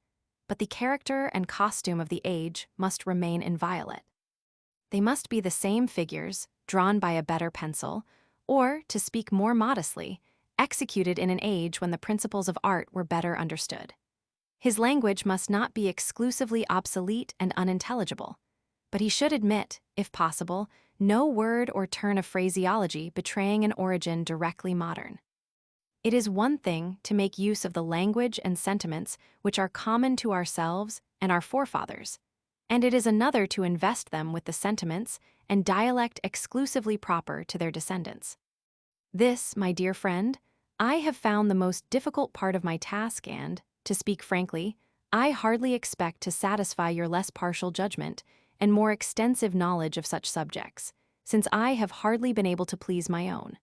but the character and costume of the age must remain inviolate. They must be the same figures, drawn by a better pencil, or, to speak more modestly, executed in an age when the principles of art were better understood. His language must not be exclusively obsolete and unintelligible, but he should admit, if possible, no word or turn of phraseology betraying an origin directly modern. It is one thing to make use of the language and sentiments which are common to ourselves and our forefathers, and it is another to invest them with the sentiments and dialect exclusively proper to their descendants. This, my dear friend, I have found the most difficult part of my task and, to speak frankly, I hardly expect to satisfy your less partial judgment and more extensive knowledge of such subjects, since I have hardly been able to please my own.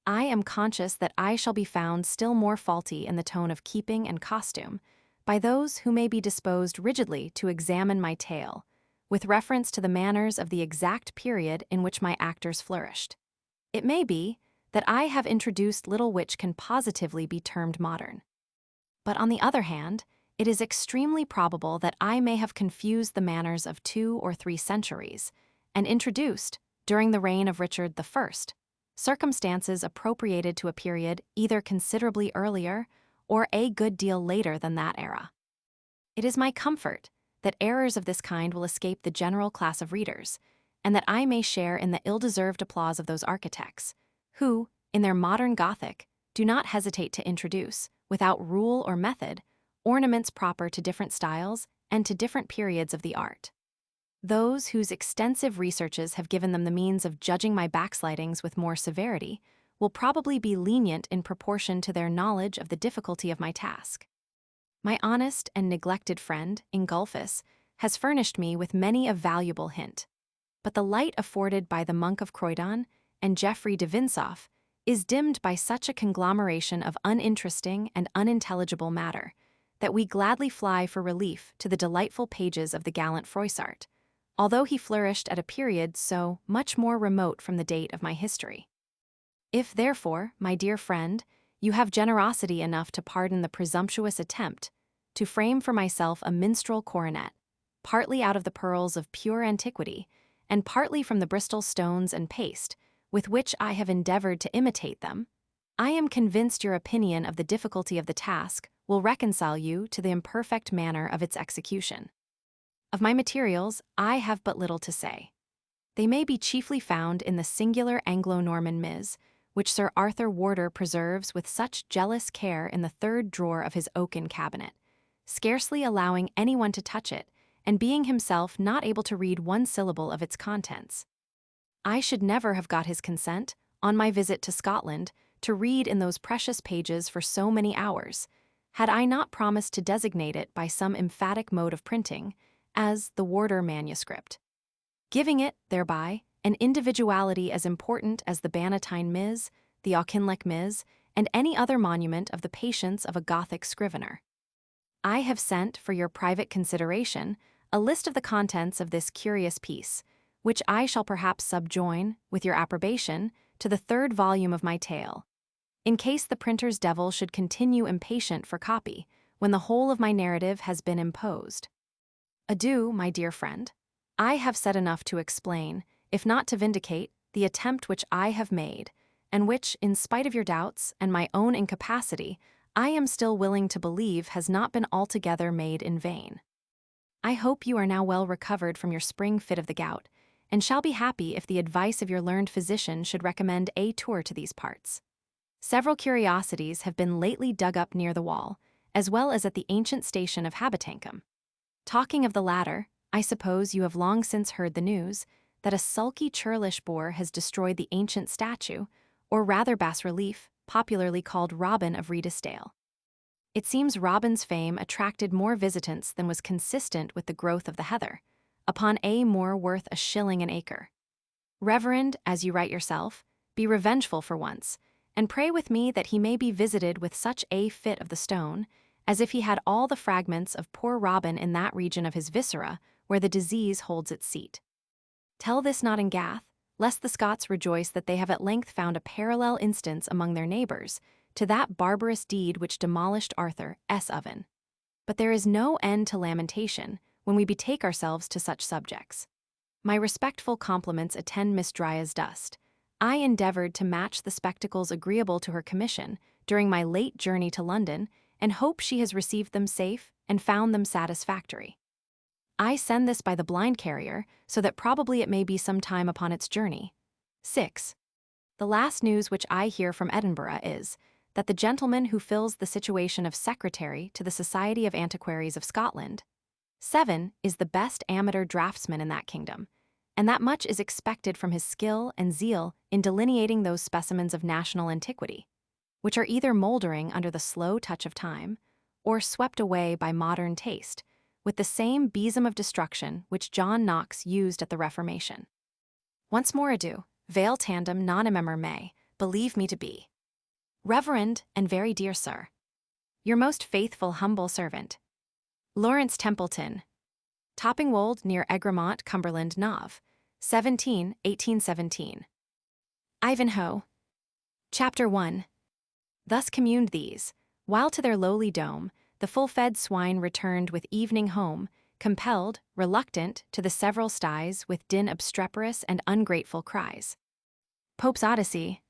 I am conscious that I shall be found still more faulty in the tone of keeping and costume by those who may be disposed rigidly to examine my tale, with reference to the manners of the exact period in which my actors flourished. It may be that I have introduced little which can positively be termed modern. But on the other hand, it is extremely probable that I may have confused the manners of 2 or 3 centuries, and introduced, during the reign of Richard I, circumstances appropriated to a period either considerably earlier or a good deal later than that era. It is my comfort that errors of this kind will escape the general class of readers, and that I may share in the ill-deserved applause of those architects, who, in their modern Gothic, do not hesitate to introduce, without rule or method, ornaments proper to different styles and to different periods of the art. Those whose extensive researches have given them the means of judging my backslidings with more severity will probably be lenient in proportion to their knowledge of the difficulty of my task. My honest and neglected friend, Ingulphus, has furnished me with many a valuable hint, but the light afforded by the Monk of Croydon and Geoffrey de Vinsauf is dimmed by such a conglomeration of uninteresting and unintelligible matter that we gladly fly for relief to the delightful pages of the gallant Froissart, although he flourished at a period so much more remote from the date of my history. If, therefore, my dear friend, you have generosity enough to pardon the presumptuous attempt to frame for myself a minstrel coronet, partly out of the pearls of pure antiquity, and partly from the Bristol stones and paste, with which I have endeavored to imitate them, I am convinced your opinion of the difficulty of the task will reconcile you to the imperfect manner of its execution. Of my materials, I have but little to say. They may be chiefly found in the singular Anglo-Norman Ms., which Sir Arthur Wardour preserves with such jealous care in the 3rd drawer of his oaken cabinet, scarcely allowing anyone to touch it, and being himself not able to read one syllable of its contents. I should never have got his consent, on my visit to Scotland, to read in those precious pages for so many hours, had I not promised to designate it by some emphatic mode of printing, as the Wardour manuscript, giving it, thereby, an individuality as important as the Bannatyne Ms., the Auchinleck Ms., and any other monument of the patience of a Gothic scrivener. I have sent, for your private consideration, a list of the contents of this curious piece, which I shall perhaps subjoin, with your approbation, to the 3rd volume of my tale, in case the printer's devil should continue impatient for copy, when the whole of my narrative has been imposed. Adieu, my dear friend. I have said enough to explain, if not to vindicate, the attempt which I have made, and which, in spite of your doubts and my own incapacity, I am still willing to believe has not been altogether made in vain. I hope you are now well recovered from your spring fit of the gout, and shall be happy if the advice of your learned physician should recommend a tour to these parts. Several curiosities have been lately dug up near the wall, as well as at the ancient station of Habitancum. Talking of the latter, I suppose you have long since heard the news that a sulky churlish boar has destroyed the ancient statue, or rather bas-relief, popularly called Robin of Redesdale. It seems Robin's fame attracted more visitants than was consistent with the growth of the heather, upon a moor worth a shilling an acre. Reverend, as you write yourself, be revengeful for once, and pray with me that he may be visited with such a fit of the stone, as if he had all the fragments of poor Robin in that region of his viscera where the disease holds its seat. Tell this not in Gath, lest the Scots rejoice that they have at length found a parallel instance among their neighbours to that barbarous deed which demolished Arthur's oven. But there is no end to lamentation when we betake ourselves to such subjects. My respectful compliments attend Miss Drya's dust. I endeavoured to match the spectacles agreeable to her commission during my late journey to London, and hope she has received them safe and found them satisfactory. I send this by the blind carrier, so that probably it may be some time upon its journey. 6. The last news which I hear from Edinburgh is, that the gentleman who fills the situation of secretary to the Society of Antiquaries of Scotland, 7, is the best amateur draftsman in that kingdom, and that much is expected from his skill and zeal in delineating those specimens of national antiquity, which are either mouldering under the slow touch of time, or swept away by modern taste, with the same besom of destruction which John Knox used at the Reformation. Once more adieu, veil tandem non ememor me, believe me to be, Reverend and very dear sir, your most faithful humble servant, Lawrence Templeton, Toppingwold near Egremont, Cumberland, Nov. 1817. Ivanhoe. Chapter 1. Thus communed these, while to their lowly dome the full-fed swine returned with evening home, compelled, reluctant, to the several styes with din obstreperous and ungrateful cries. Pope's Odyssey.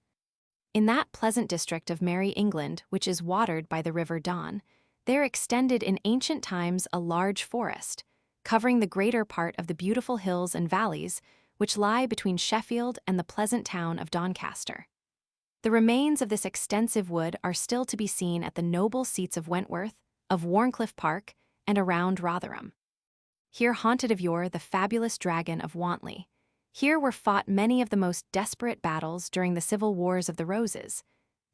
In that pleasant district of merry England which is watered by the river Don, there extended in ancient times a large forest, covering the greater part of the beautiful hills and valleys which lie between Sheffield and the pleasant town of Doncaster. The remains of this extensive wood are still to be seen at the noble seats of Wentworth, of Warncliffe Park, and around Rotherham. Here haunted of yore the fabulous dragon of Wantley. Here were fought many of the most desperate battles during the civil wars of the Roses,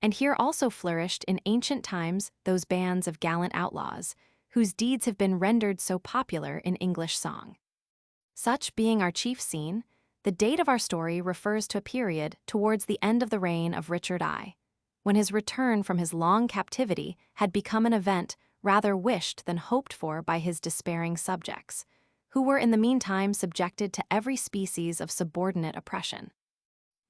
and here also flourished in ancient times those bands of gallant outlaws, whose deeds have been rendered so popular in English song. Such being our chief scene, the date of our story refers to a period towards the end of the reign of Richard I, when his return from his long captivity had become an event rather wished than hoped for by his despairing subjects, who were in the meantime subjected to every species of subordinate oppression.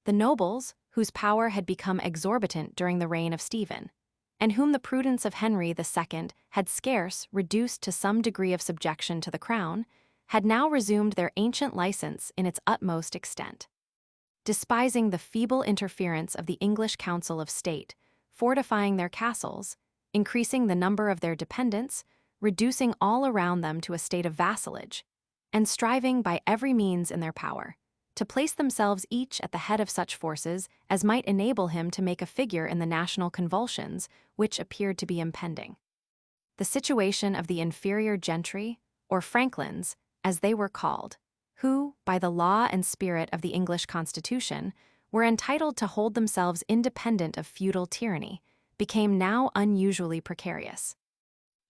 The nobles, whose power had become exorbitant during the reign of Stephen, and whom the prudence of Henry II had scarce reduced to some degree of subjection to the crown, had now resumed their ancient license in its utmost extent. Despising the feeble interference of the English Council of State, fortifying their castles, increasing the number of their dependents, reducing all around them to a state of vassalage, and striving by every means in their power to place themselves each at the head of such forces as might enable him to make a figure in the national convulsions which appeared to be impending. The situation of the inferior gentry, or franklins, as they were called, who, by the law and spirit of the English Constitution, were entitled to hold themselves independent of feudal tyranny, became now unusually precarious.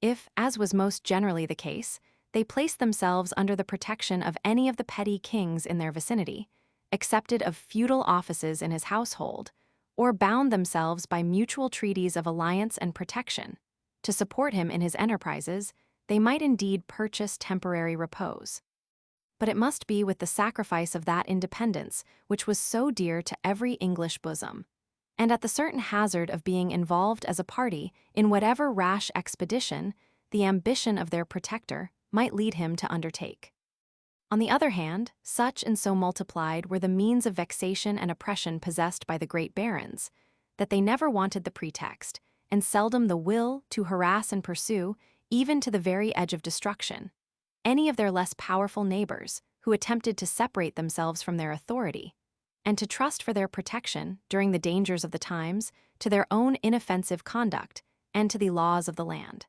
If, as was most generally the case, they placed themselves under the protection of any of the petty kings in their vicinity, accepted of feudal offices in his household, or bound themselves by mutual treaties of alliance and protection, to support him in his enterprises, they might indeed purchase temporary repose. But it must be with the sacrifice of that independence which was so dear to every English bosom, and at the certain hazard of being involved as a party in whatever rash expedition the ambition of their protector might lead him to undertake. On the other hand, such and so multiplied were the means of vexation and oppression possessed by the great barons, that they never wanted the pretext, and seldom the will, to harass and pursue, even to the very edge of destruction, any of their less powerful neighbors who attempted to separate themselves from their authority, and to trust for their protection, during the dangers of the times, to their own inoffensive conduct and to the laws of the land.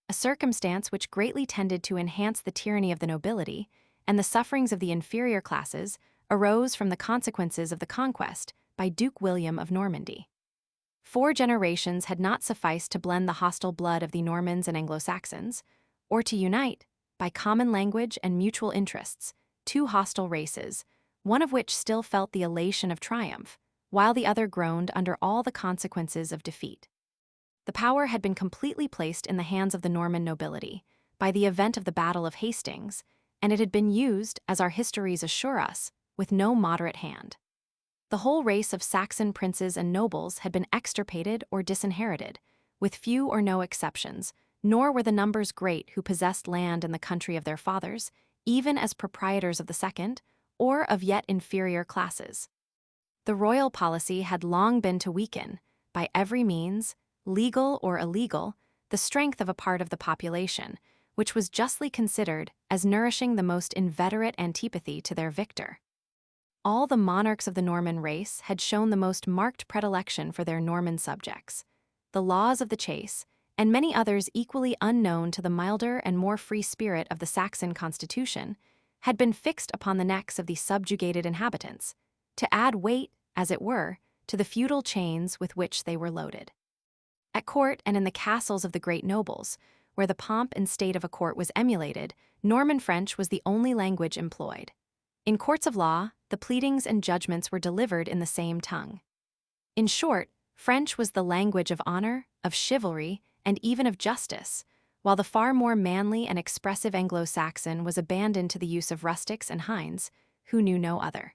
A circumstance which greatly tended to enhance the tyranny of the nobility and the sufferings of the inferior classes arose from the consequences of the conquest by Duke William of Normandy. 4 generations had not sufficed to blend the hostile blood of the Normans and Anglo-Saxons, or to unite, by common language and mutual interests, two hostile races, one of which still felt the elation of triumph, while the other groaned under all the consequences of defeat. The power had been completely placed in the hands of the Norman nobility by the event of the Battle of Hastings, and it had been used, as our histories assure us, with no moderate hand. The whole race of Saxon princes and nobles had been extirpated or disinherited, with few or no exceptions, nor were the numbers great who possessed land in the country of their fathers, even as proprietors of the second, or of yet inferior classes. The royal policy had long been to weaken, by every means, legal or illegal, the strength of a part of the population, which was justly considered as nourishing the most inveterate antipathy to their victor. All the monarchs of the Norman race had shown the most marked predilection for their Norman subjects. The laws of the chase, and many others equally unknown to the milder and more free spirit of the Saxon constitution, had been fixed upon the necks of the subjugated inhabitants, to add weight, as it were, to the feudal chains with which they were loaded. At court and in the castles of the great nobles, where the pomp and state of a court was emulated, Norman French was the only language employed. In courts of law, the pleadings and judgments were delivered in the same tongue. In short, French was the language of honor, of chivalry, and even of justice, while the far more manly and expressive Anglo-Saxon was abandoned to the use of rustics and hinds, who knew no other.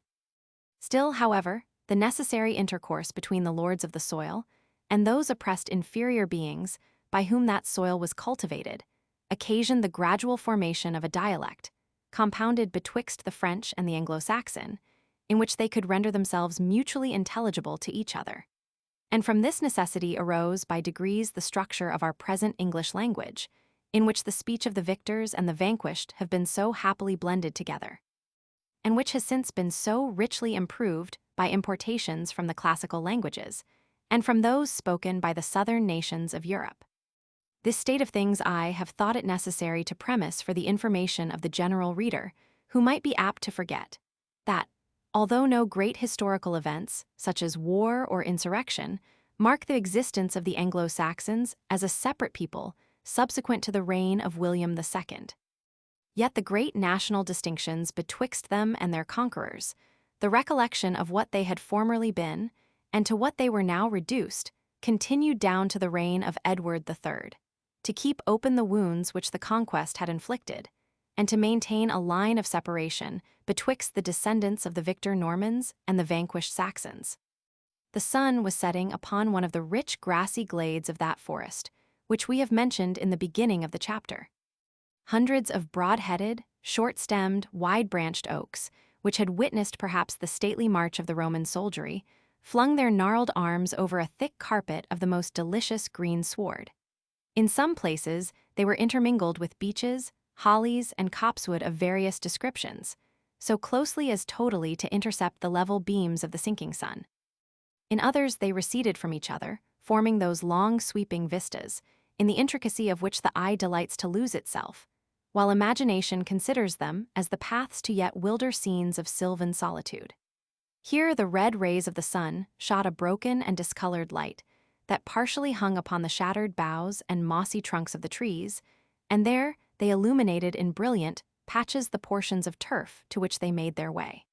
Still, however, the necessary intercourse between the lords of the soil and those oppressed inferior beings by whom that soil was cultivated occasioned the gradual formation of a dialect, compounded betwixt the French and the Anglo-Saxon, in which they could render themselves mutually intelligible to each other. And from this necessity arose by degrees the structure of our present English language, in which the speech of the victors and the vanquished have been so happily blended together, and which has since been so richly improved by importations from the classical languages, and from those spoken by the southern nations of Europe. This state of things I have thought it necessary to premise for the information of the general reader, who might be apt to forget, that, although no great historical events, such as war or insurrection, mark the existence of the Anglo-Saxons as a separate people subsequent to the reign of William II, yet the great national distinctions betwixt them and their conquerors, the recollection of what they had formerly been, and to what they were now reduced, continued down to the reign of Edward III, to keep open the wounds which the conquest had inflicted, and to maintain a line of separation betwixt the descendants of the victor Normans and the vanquished Saxons. The sun was setting upon one of the rich grassy glades of that forest, which we have mentioned in the beginning of the chapter. Hundreds of broad-headed, short-stemmed, wide-branched oaks, which had witnessed perhaps the stately march of the Roman soldiery, flung their gnarled arms over a thick carpet of the most delicious green sward. In some places, they were intermingled with beeches, hollies, and copsewood of various descriptions, so closely as totally to intercept the level beams of the sinking sun. In others they receded from each other, forming those long sweeping vistas, in the intricacy of which the eye delights to lose itself, while imagination considers them as the paths to yet wilder scenes of sylvan solitude. Here the red rays of the sun shot a broken and discolored light that partially hung upon the shattered boughs and mossy trunks of the trees, and there they illuminated in brilliant patches the portions of turf to which they made their way.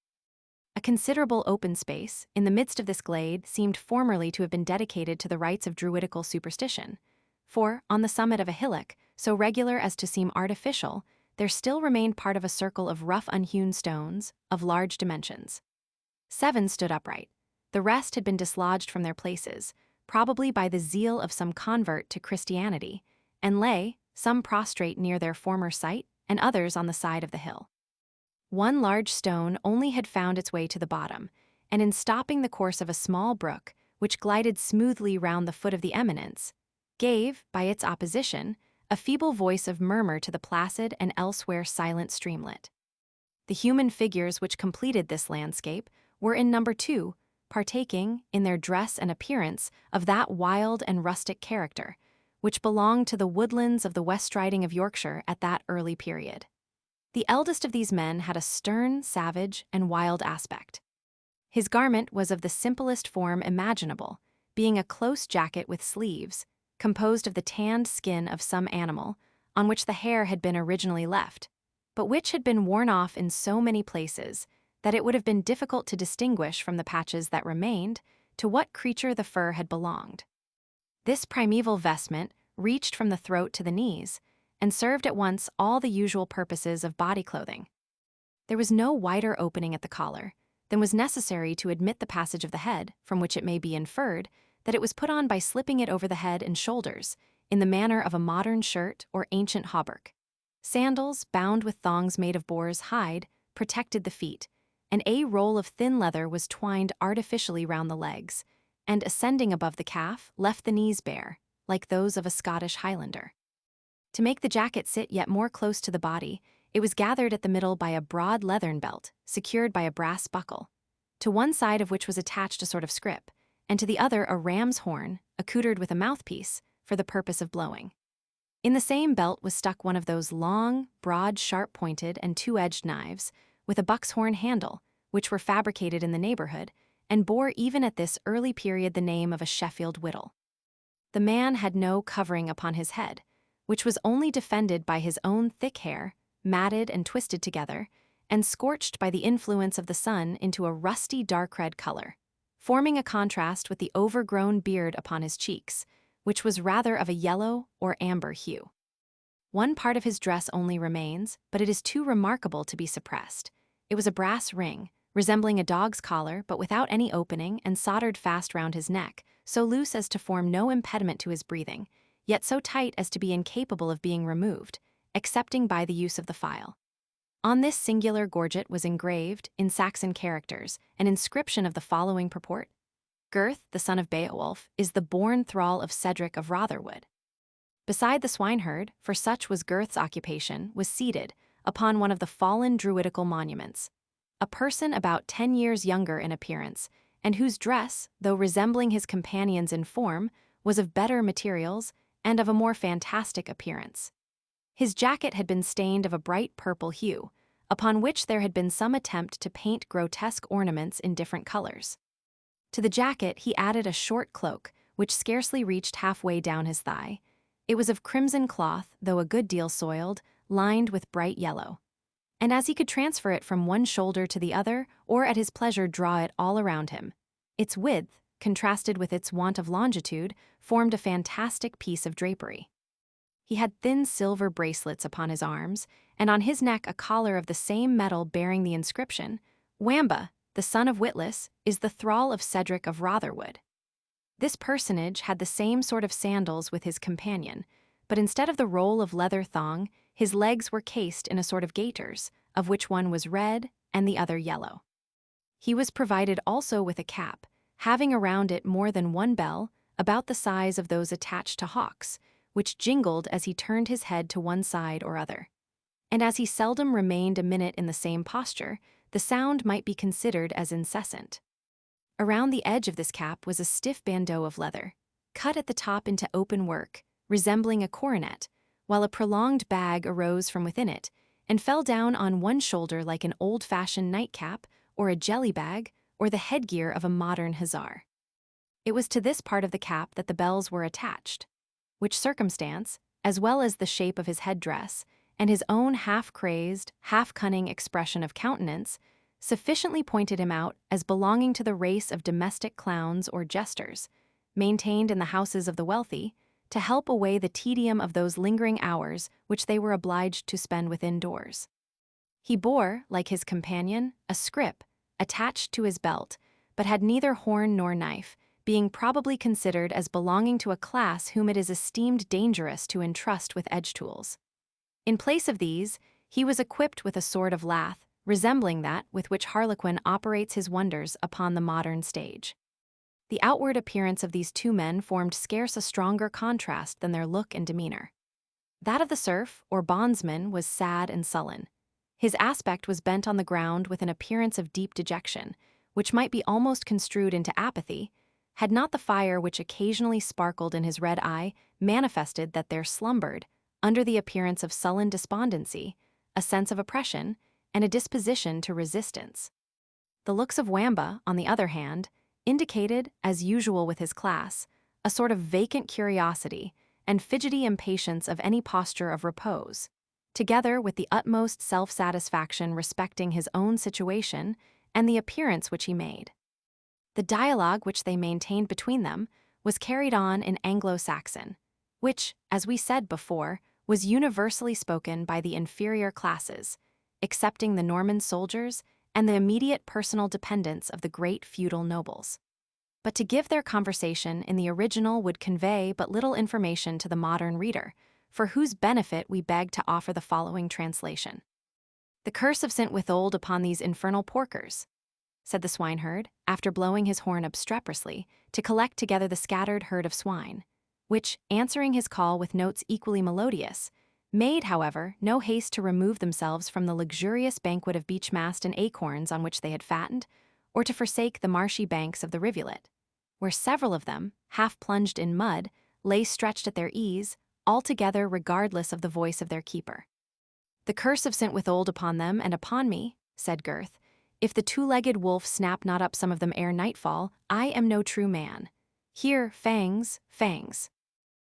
A considerable open space in the midst of this glade seemed formerly to have been dedicated to the rites of druidical superstition, for, on the summit of a hillock, so regular as to seem artificial, there still remained part of a circle of rough unhewn stones, of large dimensions. 7 stood upright. The rest had been dislodged from their places, probably by the zeal of some convert to Christianity, and lay, some prostrate near their former site, and others on the side of the hill. One large stone only had found its way to the bottom, and in stopping the course of a small brook, which glided smoothly round the foot of the eminence, gave, by its opposition, a feeble voice of murmur to the placid and elsewhere silent streamlet. The human figures which completed this landscape were in number 2, partaking, in their dress and appearance, of that wild and rustic character, which belonged to the woodlands of the West Riding of Yorkshire at that early period. The eldest of these men had a stern, savage, and wild aspect. His garment was of the simplest form imaginable, being a close jacket with sleeves, composed of the tanned skin of some animal, on which the hair had been originally left, but which had been worn off in so many places that it would have been difficult to distinguish from the patches that remained to what creature the fur had belonged. This primeval vestment reached from the throat to the knees and served at once all the usual purposes of body clothing. There was no wider opening at the collar than was necessary to admit the passage of the head, from which it may be inferred that it was put on by slipping it over the head and shoulders, in the manner of a modern shirt or ancient hauberk. Sandals, bound with thongs made of boar's hide, protected the feet, and a roll of thin leather was twined artificially round the legs, and ascending above the calf, left the knees bare, like those of a Scottish Highlander. To make the jacket sit yet more close to the body, it was gathered at the middle by a broad leathern belt, secured by a brass buckle, to one side of which was attached a sort of scrip, and to the other a ram's horn, accoutred with a mouthpiece, for the purpose of blowing. In the same belt was stuck one of those long, broad, sharp-pointed and two-edged knives, with a buck's horn handle, which were fabricated in the neighborhood, and bore even at this early period the name of a Sheffield whittle. The man had no covering upon his head, which was only defended by his own thick hair, matted and twisted together, and scorched by the influence of the sun into a rusty dark red color, forming a contrast with the overgrown beard upon his cheeks, which was rather of a yellow or amber hue. One part of his dress only remains, but it is too remarkable to be suppressed. It was a brass ring, resembling a dog's collar but without any opening and soldered fast round his neck, so loose as to form no impediment to his breathing, yet so tight as to be incapable of being removed, excepting by the use of the file. On this singular gorget was engraved, in Saxon characters, an inscription of the following purport: Gurth, the son of Beowulf, is the born thrall of Cedric of Rotherwood. Beside the swineherd, for such was Gurth's occupation, was seated, upon one of the fallen druidical monuments, a person about 10 years younger in appearance, and whose dress, though resembling his companions in form, was of better materials and of a more fantastic appearance. His jacket had been stained of a bright purple hue, upon which there had been some attempt to paint grotesque ornaments in different colors. To the jacket he added a short cloak, which scarcely reached halfway down his thigh. It was of crimson cloth, though a good deal soiled, lined with bright yellow. And as he could transfer it from one shoulder to the other, or at his pleasure draw it all around him, its width, contrasted with its want of longitude, formed a fantastic piece of drapery. He had thin silver bracelets upon his arms, and on his neck a collar of the same metal bearing the inscription, Wamba, the son of Witless, is the thrall of Cedric of Rotherwood. This personage had the same sort of sandals with his companion, but instead of the roll of leather thong, his legs were cased in a sort of gaiters, of which one was red and the other yellow. He was provided also with a cap, having around it more than one bell, about the size of those attached to hawks, which jingled as he turned his head to one side or other. And as he seldom remained a minute in the same posture, the sound might be considered as incessant. Around the edge of this cap was a stiff bandeau of leather, cut at the top into open work, resembling a coronet, while a prolonged bag arose from within it, and fell down on one shoulder like an old-fashioned nightcap, or a jelly bag, or the headgear of a modern hussar. It was to this part of the cap that the bells were attached, which circumstance, as well as the shape of his headdress, and his own half-crazed, half-cunning expression of countenance, sufficiently pointed him out as belonging to the race of domestic clowns or jesters, maintained in the houses of the wealthy, to help away the tedium of those lingering hours which they were obliged to spend within doors. He bore, like his companion, a scrip, attached to his belt, but had neither horn nor knife, being probably considered as belonging to a class whom it is esteemed dangerous to entrust with edge-tools. In place of these, he was equipped with a sword of lath, resembling that with which Harlequin operates his wonders upon the modern stage. The outward appearance of these two men formed scarce a stronger contrast than their look and demeanor. That of the serf, or bondsman, was sad and sullen. His aspect was bent on the ground with an appearance of deep dejection, which might be almost construed into apathy, had not the fire which occasionally sparkled in his red eye manifested that there slumbered, under the appearance of sullen despondency, a sense of oppression, and a disposition to resistance. The looks of Wamba, on the other hand, indicated, as usual with his class, a sort of vacant curiosity, and fidgety impatience of any posture of repose, together with the utmost self-satisfaction respecting his own situation and the appearance which he made. The dialogue which they maintained between them was carried on in Anglo-Saxon, which, as we said before, was universally spoken by the inferior classes, excepting the Norman soldiers and the immediate personal dependents of the great feudal nobles. But to give their conversation in the original would convey but little information to the modern reader, for whose benefit we beg to offer the following translation. "The curse of St. Withold upon these infernal porkers," said the swineherd, after blowing his horn obstreperously to collect together the scattered herd of swine, which, answering his call with notes equally melodious, made, however, no haste to remove themselves from the luxurious banquet of beechmast and acorns on which they had fattened, or to forsake the marshy banks of the rivulet, where several of them, half plunged in mud, lay stretched at their ease, altogether regardless of the voice of their keeper. "The curse of St. Withold upon them and upon me," said Gurth. "If the two-legged wolf snap not up some of them ere nightfall, I am no true man. Here, fangs, fangs."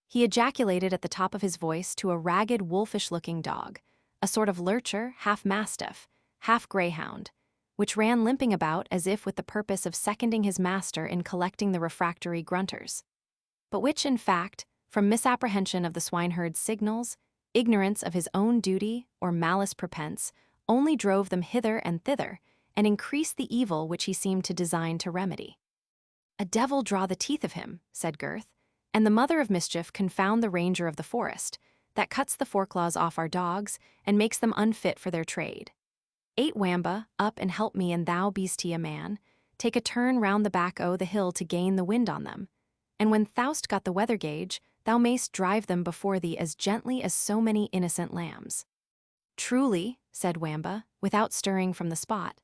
He ejaculated at the top of his voice to a ragged, wolfish-looking dog, a sort of lurcher, half-mastiff, half-greyhound, which ran limping about as if with the purpose of seconding his master in collecting the refractory grunters, but which, in fact, from misapprehension of the swineherd's signals, ignorance of his own duty, or malice prepense, only drove them hither and thither, and increased the evil which he seemed to design to remedy. "A devil draw the teeth of him," said Gurth, "and the mother of mischief confound the ranger of the forest, that cuts the foreclaws off our dogs, and makes them unfit for their trade. 8 Wamba, up and help me, and thou be'st a man, take a turn round the back o' the hill to gain the wind on them, and when thou'st got the weather gauge, thou mayst drive them before thee as gently as so many innocent lambs." "Truly," said Wamba, without stirring from the spot,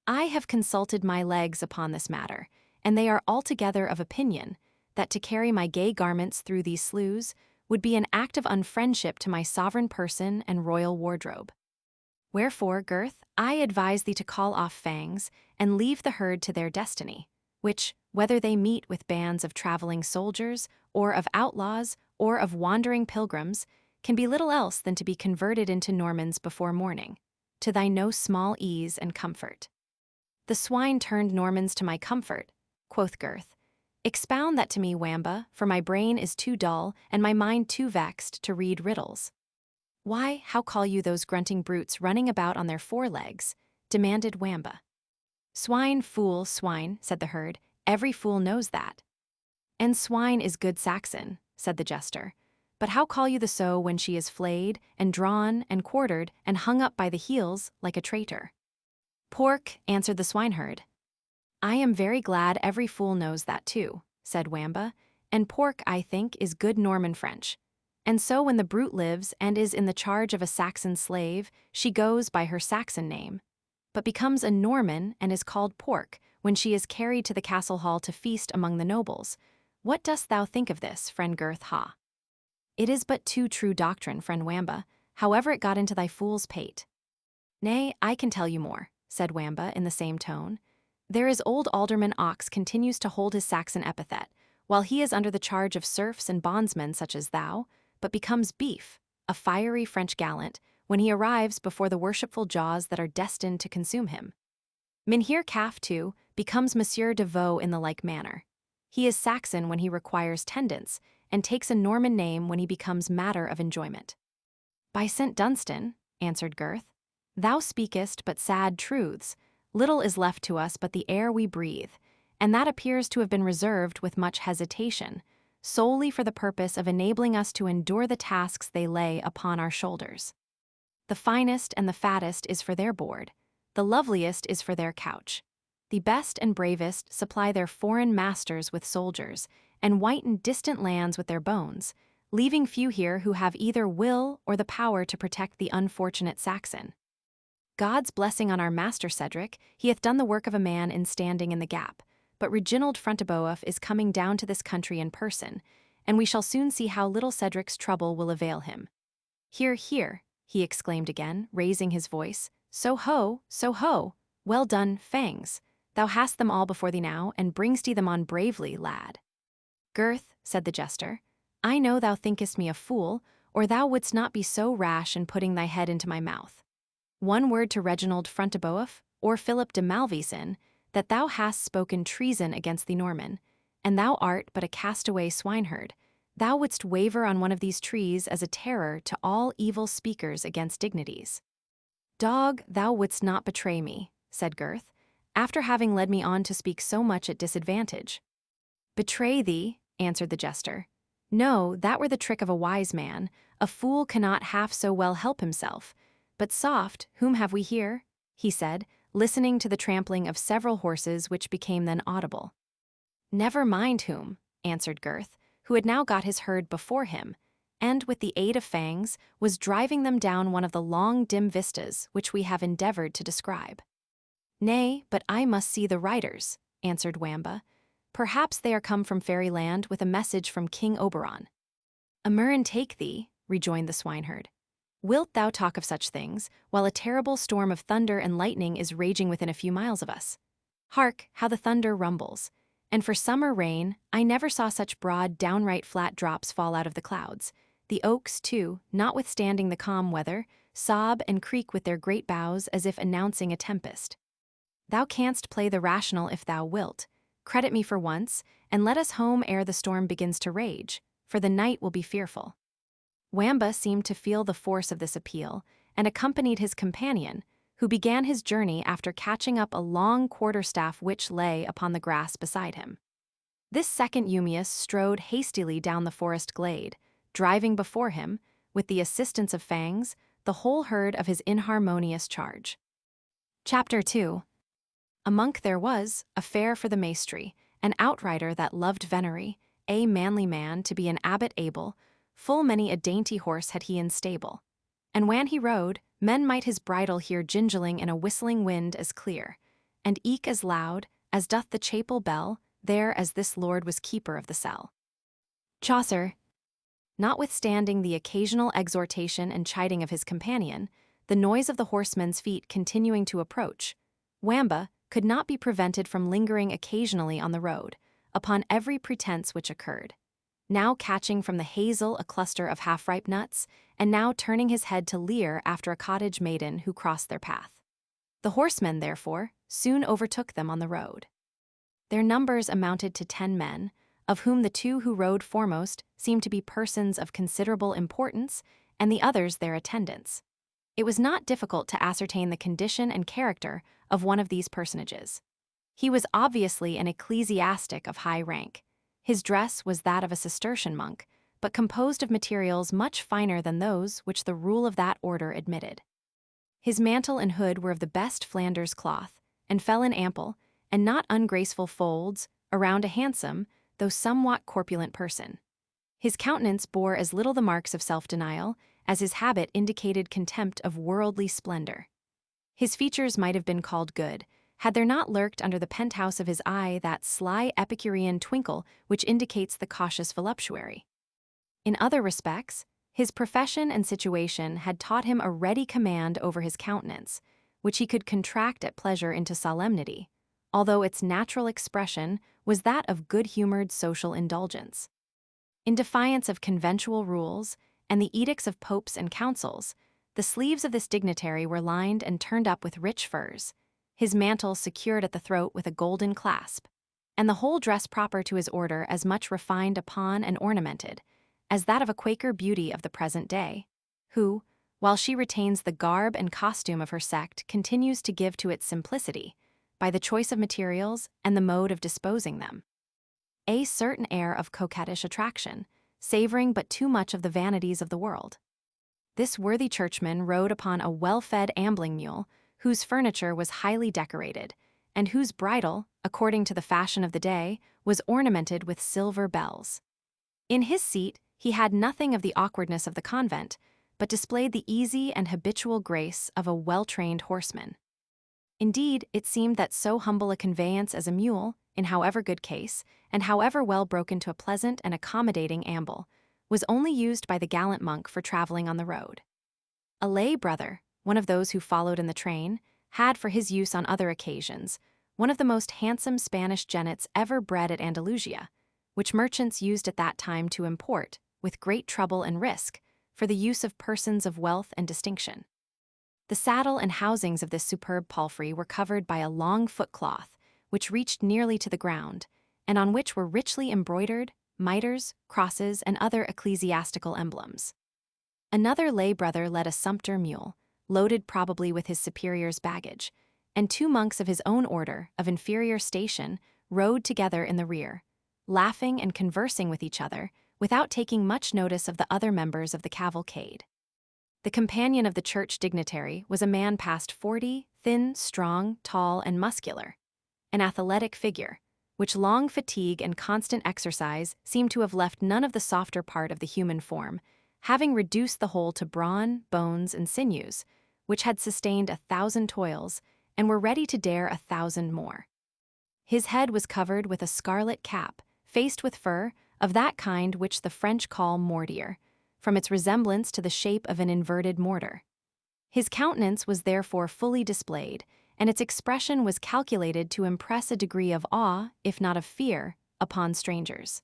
"I have consulted my legs upon this matter, and they are altogether of opinion that to carry my gay garments through these sloughs would be an act of unfriendship to my sovereign person and royal wardrobe. Wherefore, Gurth, I advise thee to call off fangs and leave the herd to their destiny, which, whether they meet with bands of traveling soldiers, or of outlaws, or of wandering pilgrims, can be little else than to be converted into Normans before morning, to thy no small ease and comfort." "The swine turned Normans to my comfort," quoth Gurth. "Expound that to me, Wamba, for my brain is too dull and my mind too vexed to read riddles." "Why, how call you those grunting brutes running about on their 4 legs?" demanded Wamba. "Swine, fool, swine," said the herd. "Every fool knows that." "And swine is good Saxon," said the jester. "But how call you the sow when she is flayed, and drawn, and quartered, and hung up by the heels, like a traitor?" "Pork," answered the swineherd. "I am very glad every fool knows that too," said Wamba, "and pork, I think, is good Norman French. And so when the brute lives and is in the charge of a Saxon slave, she goes by her Saxon name, but becomes a Norman and is called pork when she is carried to the castle hall to feast among the nobles. What dost thou think of this, friend Gurth, ha?" "It is but too true doctrine, friend Wamba, however it got into thy fool's pate." "Nay, I can tell you more," said Wamba in the same tone. "There is old Alderman Ox continues to hold his Saxon epithet, while he is under the charge of serfs and bondsmen such as thou, but becomes beef, a fiery French gallant, when he arrives before the worshipful jaws that are destined to consume him. Mynheer Calf, too, becomes Monsieur de Vaux in the like manner. He is Saxon when he requires tendance, and takes a Norman name when he becomes matter of enjoyment." "By St. Dunstan," answered Gurth, "thou speakest but sad truths. Little is left to us but the air we breathe, and that appears to have been reserved with much hesitation, solely for the purpose of enabling us to endure the tasks they lay upon our shoulders. The finest and the fattest is for their board, the loveliest is for their couch. The best and bravest supply their foreign masters with soldiers, and whiten distant lands with their bones, leaving few here who have either will or the power to protect the unfortunate Saxon. God's blessing on our master Cedric, he hath done the work of a man in standing in the gap, but Reginald Front-de-Bœuf is coming down to this country in person, and we shall soon see how little Cedric's trouble will avail him. Hear, hear," he exclaimed again, raising his voice. So ho, well done, Fangs. Thou hast them all before thee now, and bring'st thee them on bravely, lad." "Gurth," said the jester, I know thou thinkest me a fool, or thou wouldst not be so rash in putting thy head into my mouth. One word to Reginald Front-de-Bœuf, or Philip de Malvoisin, that thou hast spoken treason against the Norman, and thou art but a castaway swineherd, thou wouldst waver on one of these trees as a terror to all evil speakers against dignities. Dog, thou wouldst not betray me, said Gurth, after having led me on to speak so much at disadvantage. Betray thee, answered the jester. No, that were the trick of a wise man. A fool cannot half so well help himself. But soft, whom have we here? He said, listening to the trampling of several horses which became then audible. Never mind whom, answered Gurth, who had now got his herd before him, and with the aid of fangs was driving them down one of the long dim vistas which we have endeavored to describe. Nay, but I must see the riders, answered Wamba. Perhaps they are come from fairyland with a message from King Oberon. A murrain take thee, rejoined the swineherd. Wilt thou talk of such things, while a terrible storm of thunder and lightning is raging within a few miles of us? Hark, how the thunder rumbles. And for summer rain, I never saw such broad, downright flat drops fall out of the clouds. The oaks, too, notwithstanding the calm weather, sob and creak with their great boughs as if announcing a tempest. Thou canst play the rational if thou wilt. Credit me for once, and let us home ere the storm begins to rage, for the night will be fearful. Wamba seemed to feel the force of this appeal, and accompanied his companion, who began his journey after catching up a long quarterstaff which lay upon the grass beside him. This second Eumaeus strode hastily down the forest glade, driving before him, with the assistance of fangs, the whole herd of his inharmonious charge. Chapter 2. A monk there was, a fair for the maestry, an outrider that loved venery, a manly man to be an abbot able, full many a dainty horse had he in stable. And when he rode, men might his bridle hear gingling in a whistling wind as clear, and eke as loud, as doth the chapel bell, there as this lord was keeper of the cell. Chaucer. Notwithstanding the occasional exhortation and chiding of his companion, the noise of the horsemen's feet continuing to approach, Wamba could not be prevented from lingering occasionally on the road, upon every pretence which occurred, now catching from the hazel a cluster of half-ripe nuts, and now turning his head to leer after a cottage maiden who crossed their path. The horsemen, therefore, soon overtook them on the road. Their numbers amounted to 10 men, of whom the 2 who rode foremost seemed to be persons of considerable importance, and the others their attendants. It was not difficult to ascertain the condition and character of one of these personages. He was obviously an ecclesiastic of high rank. His dress was that of a Cistercian monk, but composed of materials much finer than those which the rule of that order admitted. His mantle and hood were of the best Flanders cloth, and fell in ample, and not ungraceful folds, around a handsome, though somewhat corpulent person. His countenance bore as little the marks of self-denial as his habit indicated contempt of worldly splendor. His features might have been called good, had there not lurked under the penthouse of his eye that sly Epicurean twinkle which indicates the cautious voluptuary. In other respects, his profession and situation had taught him a ready command over his countenance, which he could contract at pleasure into solemnity, although its natural expression was that of good-humored social indulgence. In defiance of conventual rules and the edicts of popes and councils, the sleeves of this dignitary were lined and turned up with rich furs, his mantle secured at the throat with a golden clasp, and the whole dress proper to his order as much refined upon and ornamented as that of a Quaker beauty of the present day, who, while she retains the garb and costume of her sect, continues to give to its simplicity, by the choice of materials and the mode of disposing them, a certain air of coquettish attraction, savoring but too much of the vanities of the world. This worthy churchman rode upon a well-fed ambling mule, whose furniture was highly decorated, and whose bridle, according to the fashion of the day, was ornamented with silver bells. In his seat, he had nothing of the awkwardness of the convent, but displayed the easy and habitual grace of a well-trained horseman. Indeed, it seemed that so humble a conveyance as a mule, in however good case, and however well broken to a pleasant and accommodating amble, was only used by the gallant monk for traveling on the road. A lay brother, one of those who followed in the train, had for his use on other occasions one of the most handsome Spanish jennets ever bred at Andalusia, which merchants used at that time to import, with great trouble and risk, for the use of persons of wealth and distinction. The saddle and housings of this superb palfrey were covered by a long footcloth, which reached nearly to the ground, and on which were richly embroidered mitres, crosses, and other ecclesiastical emblems. Another lay brother led a sumpter mule, loaded probably with his superior's baggage, and 2 monks of his own order, of inferior station, rode together in the rear, laughing and conversing with each other, without taking much notice of the other members of the cavalcade. The companion of the church dignitary was a man past 40, thin, strong, tall, and muscular, an athletic figure, which long fatigue and constant exercise seemed to have left none of the softer part of the human form, having reduced the whole to brawn, bones, and sinews, which had sustained 1,000 toils, and were ready to dare 1,000 more. His head was covered with a scarlet cap, faced with fur, of that kind which the French call mortier, from its resemblance to the shape of an inverted mortar. His countenance was therefore fully displayed, and its expression was calculated to impress a degree of awe, if not of fear, upon strangers.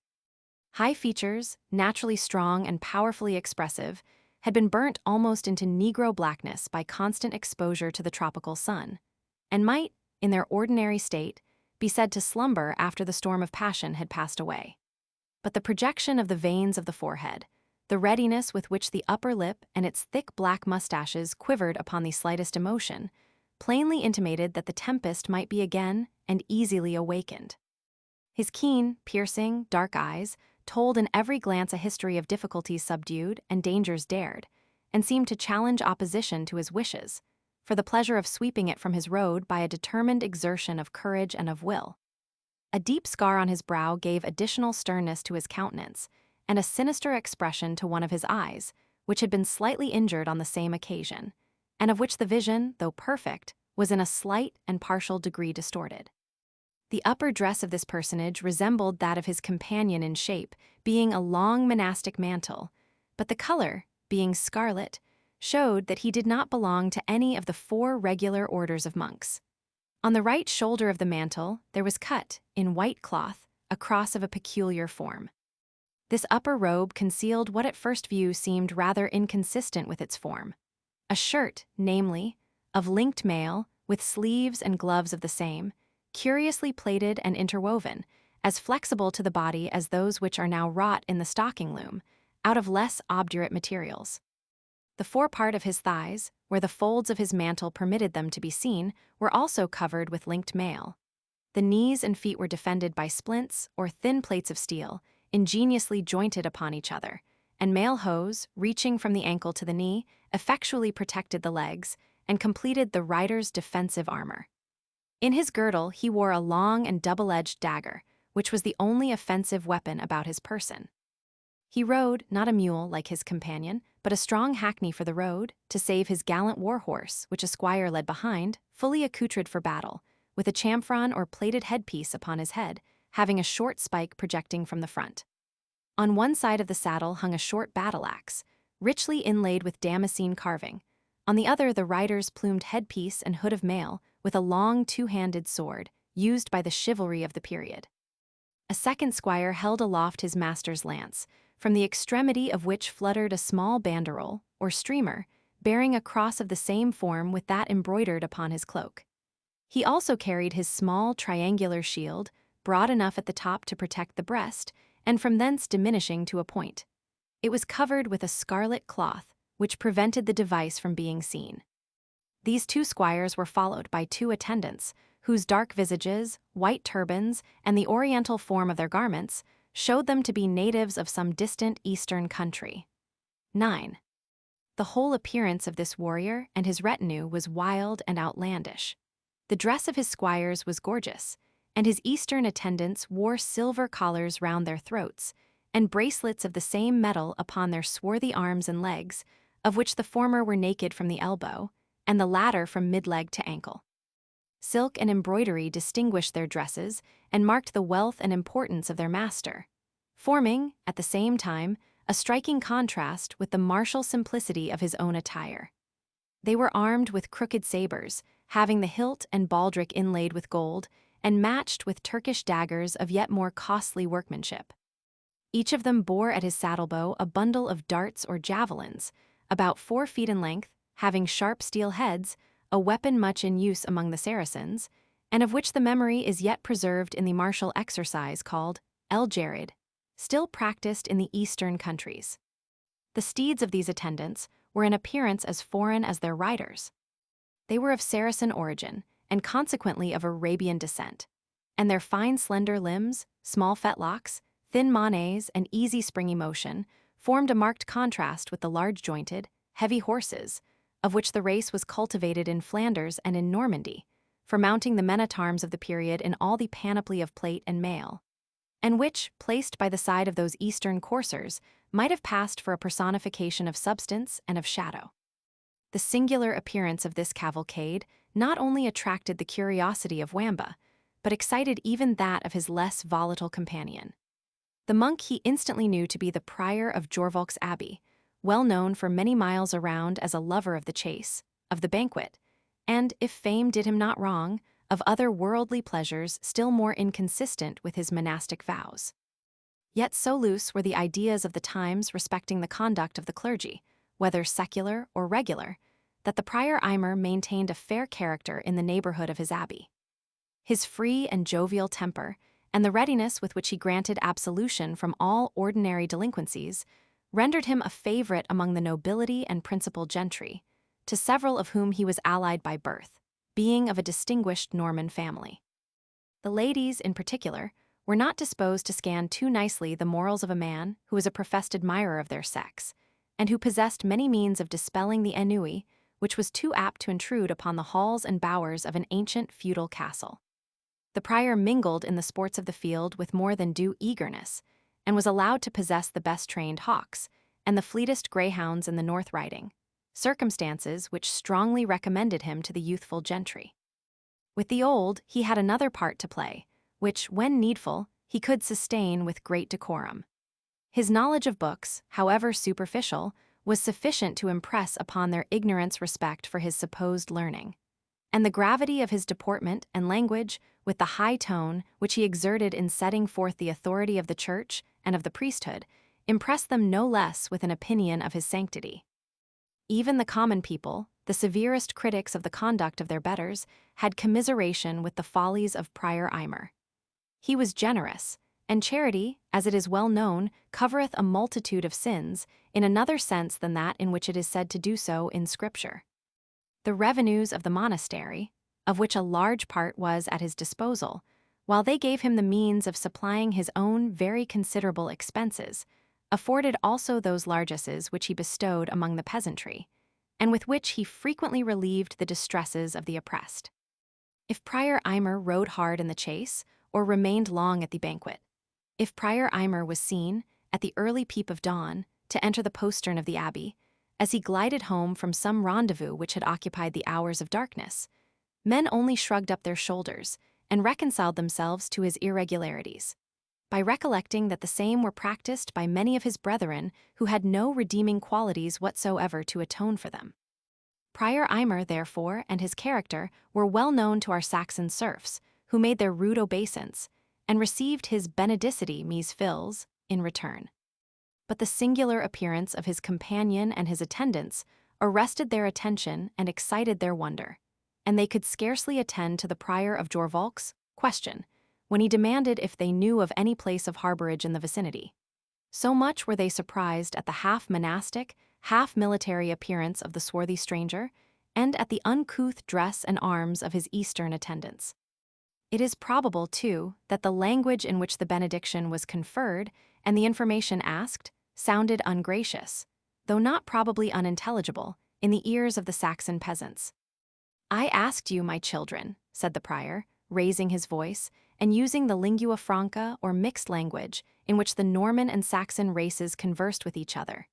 High features, naturally strong and powerfully expressive, had been burnt almost into negro blackness by constant exposure to the tropical sun, and might, in their ordinary state, be said to slumber after the storm of passion had passed away. But the projection of the veins of the forehead, the readiness with which the upper lip and its thick black mustaches quivered upon the slightest emotion, plainly intimated that the tempest might be again and easily awakened. His keen, piercing, dark eyes told in every glance a history of difficulties subdued and dangers dared, and seemed to challenge opposition to his wishes, for the pleasure of sweeping it from his road by a determined exertion of courage and of will. A deep scar on his brow gave additional sternness to his countenance, and a sinister expression to one of his eyes, which had been slightly injured on the same occasion, and of which the vision, though perfect, was in a slight and partial degree distorted. The upper dress of this personage resembled that of his companion in shape, being a long monastic mantle, but the color, being scarlet, showed that he did not belong to any of the 4 regular orders of monks. On the right shoulder of the mantle there was cut, in white cloth, a cross of a peculiar form. This upper robe concealed what at first view seemed rather inconsistent with its form. A shirt, namely, of linked mail, with sleeves and gloves of the same, curiously plaited and interwoven, as flexible to the body as those which are now wrought in the stocking loom, out of less obdurate materials. The forepart of his thighs, where the folds of his mantle permitted them to be seen, were also covered with linked mail. The knees and feet were defended by splints or thin plates of steel, ingeniously jointed upon each other, and mail hose, reaching from the ankle to the knee, effectually protected the legs and completed the rider's defensive armor. In his girdle he wore a long and double-edged dagger, which was the only offensive weapon about his person. He rode, not a mule like his companion, but a strong hackney for the road, to save his gallant war-horse, which a squire led behind, fully accoutred for battle, with a chamfron or plated headpiece upon his head, having a short spike projecting from the front. On one side of the saddle hung a short battle-axe, richly inlaid with damascene carving. On the other the rider's plumed headpiece and hood of mail, with a long 2-handed sword, used by the chivalry of the period. A second squire held aloft his master's lance, from the extremity of which fluttered a small banderole, or streamer, bearing a cross of the same form with that embroidered upon his cloak. He also carried his small triangular shield, broad enough at the top to protect the breast, and from thence diminishing to a point. It was covered with a scarlet cloth, which prevented the device from being seen. These 2 squires were followed by 2 attendants, whose dark visages, white turbans, and the oriental form of their garments showed them to be natives of some distant eastern country. 9. The whole appearance of this warrior and his retinue was wild and outlandish. The dress of his squires was gorgeous, and his eastern attendants wore silver collars round their throats, and bracelets of the same metal upon their swarthy arms and legs, of which the former were naked from the elbow, and the latter from mid-leg to ankle. Silk and embroidery distinguished their dresses and marked the wealth and importance of their master, forming, at the same time, a striking contrast with the martial simplicity of his own attire. They were armed with crooked sabers, having the hilt and baldric inlaid with gold, and matched with Turkish daggers of yet more costly workmanship. Each of them bore at his saddlebow a bundle of darts or javelins, about 4 feet in length, having sharp steel heads, a weapon much in use among the Saracens, and of which the memory is yet preserved in the martial exercise called el-Jarid, still practiced in the eastern countries. The steeds of these attendants were in appearance as foreign as their riders. They were of Saracen origin, and consequently of Arabian descent, and their fine slender limbs, small fetlocks, thin manes, and easy springy motion formed a marked contrast with the large-jointed, heavy horses, of which the race was cultivated in Flanders and in Normandy, for mounting the men-at-arms of the period in all the panoply of plate and mail, and which, placed by the side of those eastern coursers, might have passed for a personification of substance and of shadow. The singular appearance of this cavalcade not only attracted the curiosity of Wamba, but excited even that of his less volatile companion. The monk he instantly knew to be the prior of Jorvolk's Abbey, well known for many miles around as a lover of the chase, of the banquet, and, if fame did him not wrong, of other worldly pleasures still more inconsistent with his monastic vows. Yet so loose were the ideas of the times respecting the conduct of the clergy, whether secular or regular, that the prior Aymer maintained a fair character in the neighborhood of his abbey. His free and jovial temper, and the readiness with which he granted absolution from all ordinary delinquencies, rendered him a favorite among the nobility and principal gentry, to several of whom he was allied by birth, being of a distinguished Norman family. The ladies, in particular, were not disposed to scan too nicely the morals of a man who was a professed admirer of their sex, and who possessed many means of dispelling the ennui which was too apt to intrude upon the halls and bowers of an ancient feudal castle. The prior mingled in the sports of the field with more than due eagerness, and was allowed to possess the best-trained hawks and the fleetest greyhounds in the North Riding, circumstances which strongly recommended him to the youthful gentry. With the old, he had another part to play, which, when needful, he could sustain with great decorum. His knowledge of books, however superficial, was sufficient to impress upon their ignorance respect for his supposed learning, and the gravity of his deportment and language, with the high tone which he exerted in setting forth the authority of the Church and of the priesthood, impressed them no less with an opinion of his sanctity. Even the common people, the severest critics of the conduct of their betters, had commiseration with the follies of Prior Aymer. He was generous, and charity, as it is well known, covereth a multitude of sins, in another sense than that in which it is said to do so in Scripture. The revenues of the monastery, of which a large part was at his disposal, while they gave him the means of supplying his own very considerable expenses, afforded also those largesses which he bestowed among the peasantry, and with which he frequently relieved the distresses of the oppressed. If Prior Aymer rode hard in the chase, or remained long at the banquet, if Prior Aymer was seen, at the early peep of dawn, to enter the postern of the abbey, as he glided home from some rendezvous which had occupied the hours of darkness, men only shrugged up their shoulders and reconciled themselves to his irregularities, by recollecting that the same were practiced by many of his brethren who had no redeeming qualities whatsoever to atone for them. Prior Aymer, therefore, and his character were well known to our Saxon serfs, who made their rude obeisance, and received his benedicite mise fils in return. But the singular appearance of his companion and his attendants arrested their attention and excited their wonder, and they could scarcely attend to the prior of Jorvolk's question, when he demanded if they knew of any place of harborage in the vicinity. So much were they surprised at the half-monastic, half-military appearance of the swarthy stranger, and at the uncouth dress and arms of his eastern attendants. It is probable, too, that the language in which the benediction was conferred and the information asked sounded ungracious, though not probably unintelligible, in the ears of the Saxon peasants. "I asked you, my children," said the prior, raising his voice, and using the lingua franca or mixed language in which the Norman and Saxon races conversed with each other,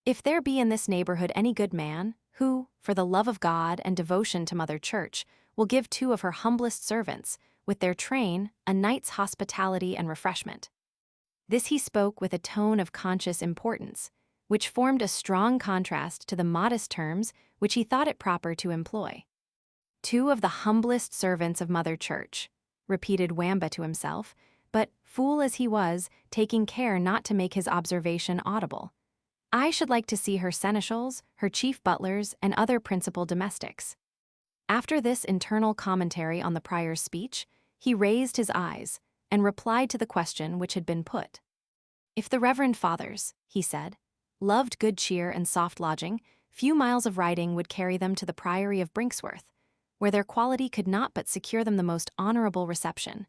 "if there be in this neighborhood any good man, who, for the love of God and devotion to Mother Church, will give 2 of her humblest servants, with their train, a night's hospitality and refreshment." This he spoke with a tone of conscious importance, which formed a strong contrast to the modest terms which he thought it proper to employ. 2 of the humblest servants of Mother Church," repeated Wamba to himself, but, fool as he was, taking care not to make his observation audible. I should like to see her seneschals, her chief butlers, and other principal domestics. After this internal commentary on the prior's speech, he raised his eyes and replied to the question which had been put. If the reverend fathers, he said, loved good cheer and soft lodging, few miles of riding would carry them to the priory of Brinksworth, where their quality could not but secure them the most honorable reception,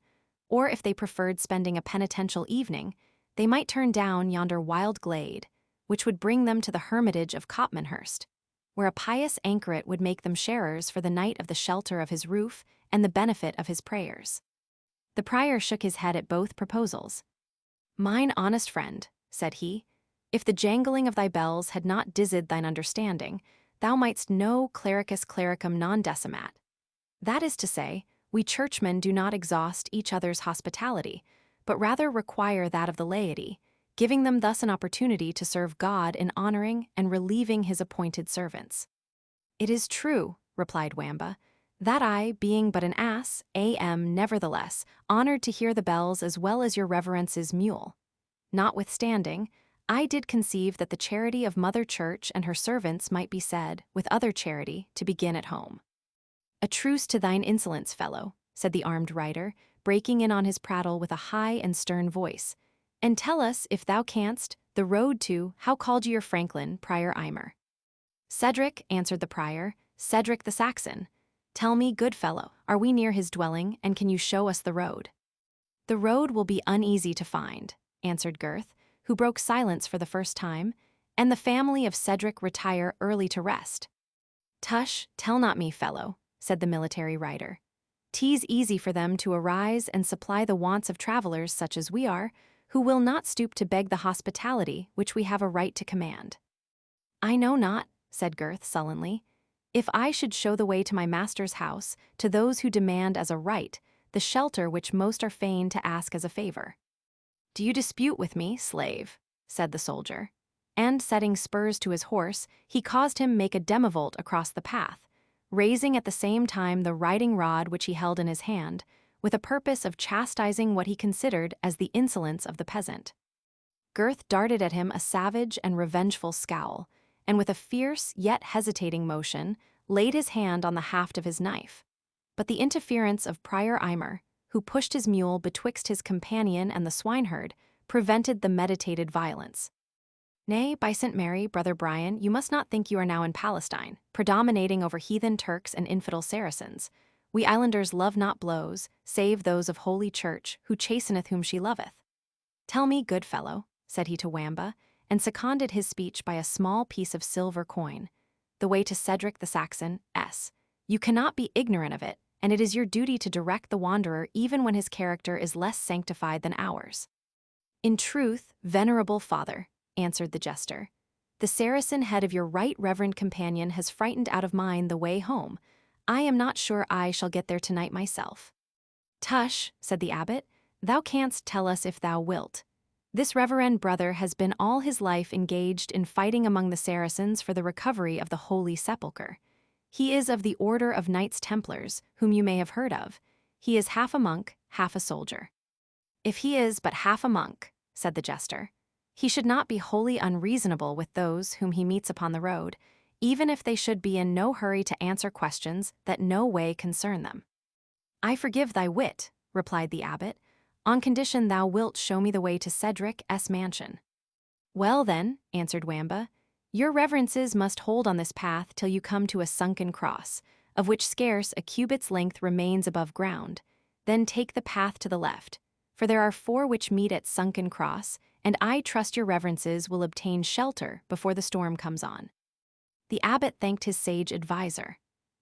or if they preferred spending a penitential evening, they might turn down yonder wild glade, which would bring them to the hermitage of Copmanhurst, where a pious anchoret would make them sharers for the night of the shelter of his roof and the benefit of his prayers. The prior shook his head at both proposals. Mine honest friend, said he, if the jangling of thy bells had not dizzed thine understanding, thou mightst know clericus clericum non decimat. That is to say, we churchmen do not exhaust each other's hospitality, but rather require that of the laity, giving them thus an opportunity to serve God in honoring and relieving his appointed servants. It is true, replied Wamba, that I, being but an ass, am nevertheless honored to hear the bells as well as your reverence's mule. Notwithstanding, I did conceive that the charity of Mother Church and her servants might be said, with other charity, to begin at home. A truce to thine insolence, fellow, said the armed rider, breaking in on his prattle with a high and stern voice, and tell us, if thou canst, the road to, how called you your franklin, Prior Aymer? Cedric, answered the prior, Cedric the Saxon. Tell me, good fellow, are we near his dwelling, and can you show us the road? The road will be uneasy to find, answered Gurth, who broke silence for the first time, and the family of Cedric retire early to rest. Tush, tell not me, fellow, said the military rider. 'Tis easy for them to arise and supply the wants of travelers such as we are, who will not stoop to beg the hospitality which we have a right to command. I know not, said Gurth sullenly, if I should show the way to my master's house, to those who demand as a right the shelter which most are fain to ask as a favor. Do you dispute with me, slave? Said the soldier. And setting spurs to his horse, he caused him make a demivolt across the path, raising at the same time the riding rod which he held in his hand, with a purpose of chastising what he considered as the insolence of the peasant. Gurth darted at him a savage and revengeful scowl, and with a fierce yet hesitating motion, laid his hand on the haft of his knife. But the interference of Prior Aymer, who pushed his mule betwixt his companion and the swineherd, prevented the meditated violence. Nay, by St. Mary, Brother Brian, you must not think you are now in Palestine, predominating over heathen Turks and infidel Saracens. We islanders love not blows, save those of Holy Church, who chasteneth whom she loveth. Tell me, good fellow, said he to Wamba, and seconded his speech by a small piece of silver coin, the way to Cedric the Saxon, S. You cannot be ignorant of it, and it is your duty to direct the wanderer even when his character is less sanctified than ours. In truth, venerable father, answered the jester, the Saracen head of your right reverend companion has frightened out of mine the way home. I am not sure I shall get there tonight myself. Tush, said the abbot, thou canst tell us if thou wilt. This reverend brother has been all his life engaged in fighting among the Saracens for the recovery of the Holy Sepulchre. He is of the order of Knights Templars, whom you may have heard of. He is half a monk, half a soldier. If he is but half a monk, said the jester, he should not be wholly unreasonable with those whom he meets upon the road, even if they should be in no hurry to answer questions that no way concern them. I forgive thy wit, replied the abbot, on condition thou wilt show me the way to Cedric's mansion. Well then, answered Wamba, your reverences must hold on this path till you come to a sunken cross, of which scarce a cubit's length remains above ground. Then take the path to the left, for there are 4 which meet at Sunken Cross, and I trust your reverences will obtain shelter before the storm comes on. The abbot thanked his sage adviser,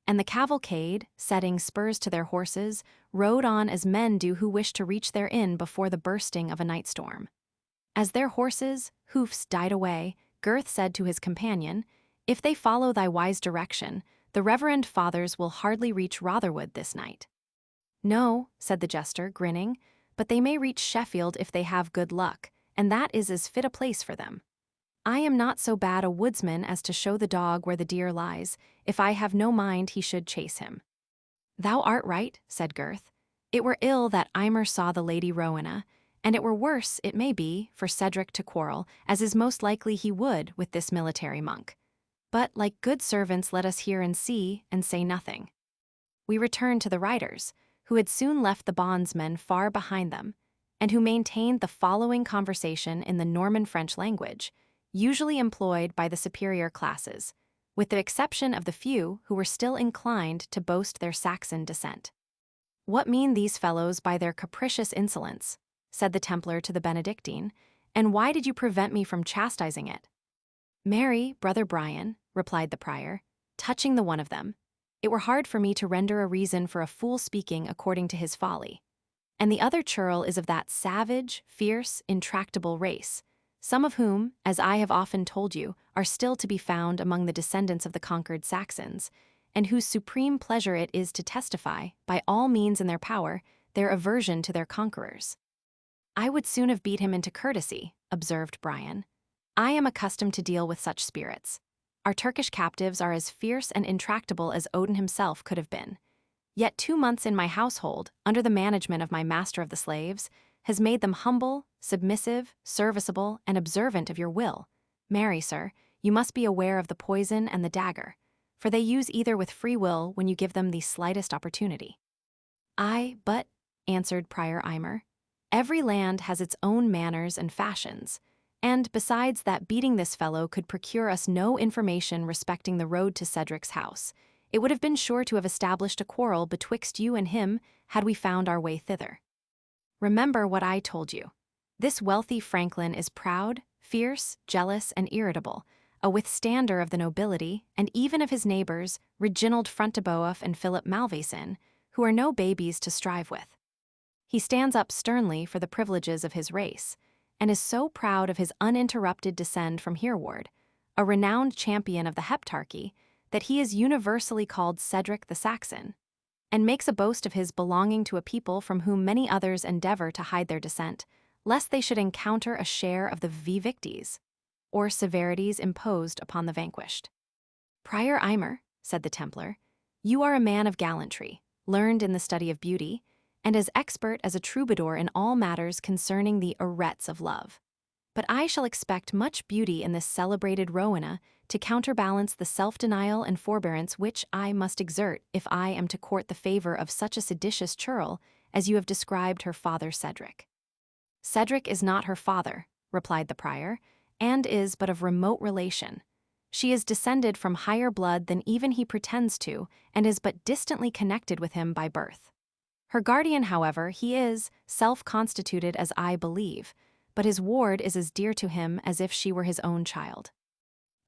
and the cavalcade, setting spurs to their horses, rode on as men do who wish to reach their inn before the bursting of a night storm. As their horses' hoofs died away, Gurth said to his companion, if they follow thy wise direction, the reverend fathers will hardly reach Rotherwood this night. No, said the jester, grinning, but they may reach Sheffield if they have good luck, and that is as fit a place for them. I am not so bad a woodsman as to show the dog where the deer lies, if I have no mind he should chase him. Thou art right, said Gurth. It were ill that Aymer saw the Lady Rowena, And it were worse, it may be, for Cedric to quarrel, as is most likely he would with this military monk. But, like good servants, let us hear and see, and say nothing. We return to the riders, who had soon left the bondsmen far behind them, and who maintained the following conversation in the Norman French language, usually employed by the superior classes, with the exception of the few who were still inclined to boast their Saxon descent. "What mean these fellows by their capricious insolence?" said the Templar to the Benedictine, "and why did you prevent me from chastising it?" "Marry, brother Brian," replied the prior, touching the one of them, "it were hard for me to render a reason for a fool speaking according to his folly. And the other churl is of that savage, fierce, intractable race, some of whom, as I have often told you, are still to be found among the descendants of the conquered Saxons, and whose supreme pleasure it is to testify, by all means in their power, their aversion to their conquerors." "I would soon have beat him into courtesy," observed Brian. "I am accustomed to deal with such spirits. Our Turkish captives are as fierce and intractable as Odin himself could have been. Yet 2 months in my household, under the management of my master of the slaves, has made them humble, submissive, serviceable, and observant of your will. Marry, sir, you must be aware of the poison and the dagger, for they use either with free will when you give them the slightest opportunity." "Aye, but," answered Prior Eimer, "every land has its own manners and fashions, and besides that beating this fellow could procure us no information respecting the road to Cedric's house, it would have been sure to have established a quarrel betwixt you and him had we found our way thither. Remember what I told you. This wealthy franklin is proud, fierce, jealous, and irritable, a withstander of the nobility, and even of his neighbors, Reginald Fruntiboeuf and Philip Malvaison, who are no babies to strive with. He stands up sternly for the privileges of his race, and is so proud of his uninterrupted descent from Hereward, a renowned champion of the Heptarchy, that he is universally called Cedric the Saxon, and makes a boast of his belonging to a people from whom many others endeavor to hide their descent, lest they should encounter a share of the victis, or severities imposed upon the vanquished. "Prior Eimer," said the Templar, "you are a man of gallantry, learned in the study of beauty, and as expert as a troubadour in all matters concerning the arrets of love. But I shall expect much beauty in this celebrated Rowena to counterbalance the self-denial and forbearance which I must exert if I am to court the favor of such a seditious churl as you have described her father Cedric." "Cedric is not her father," replied the prior, "and is but of remote relation. She is descended from higher blood than even he pretends to, and is but distantly connected with him by birth. Her guardian, however, he is, self-constituted as I believe, but his ward is as dear to him as if she were his own child.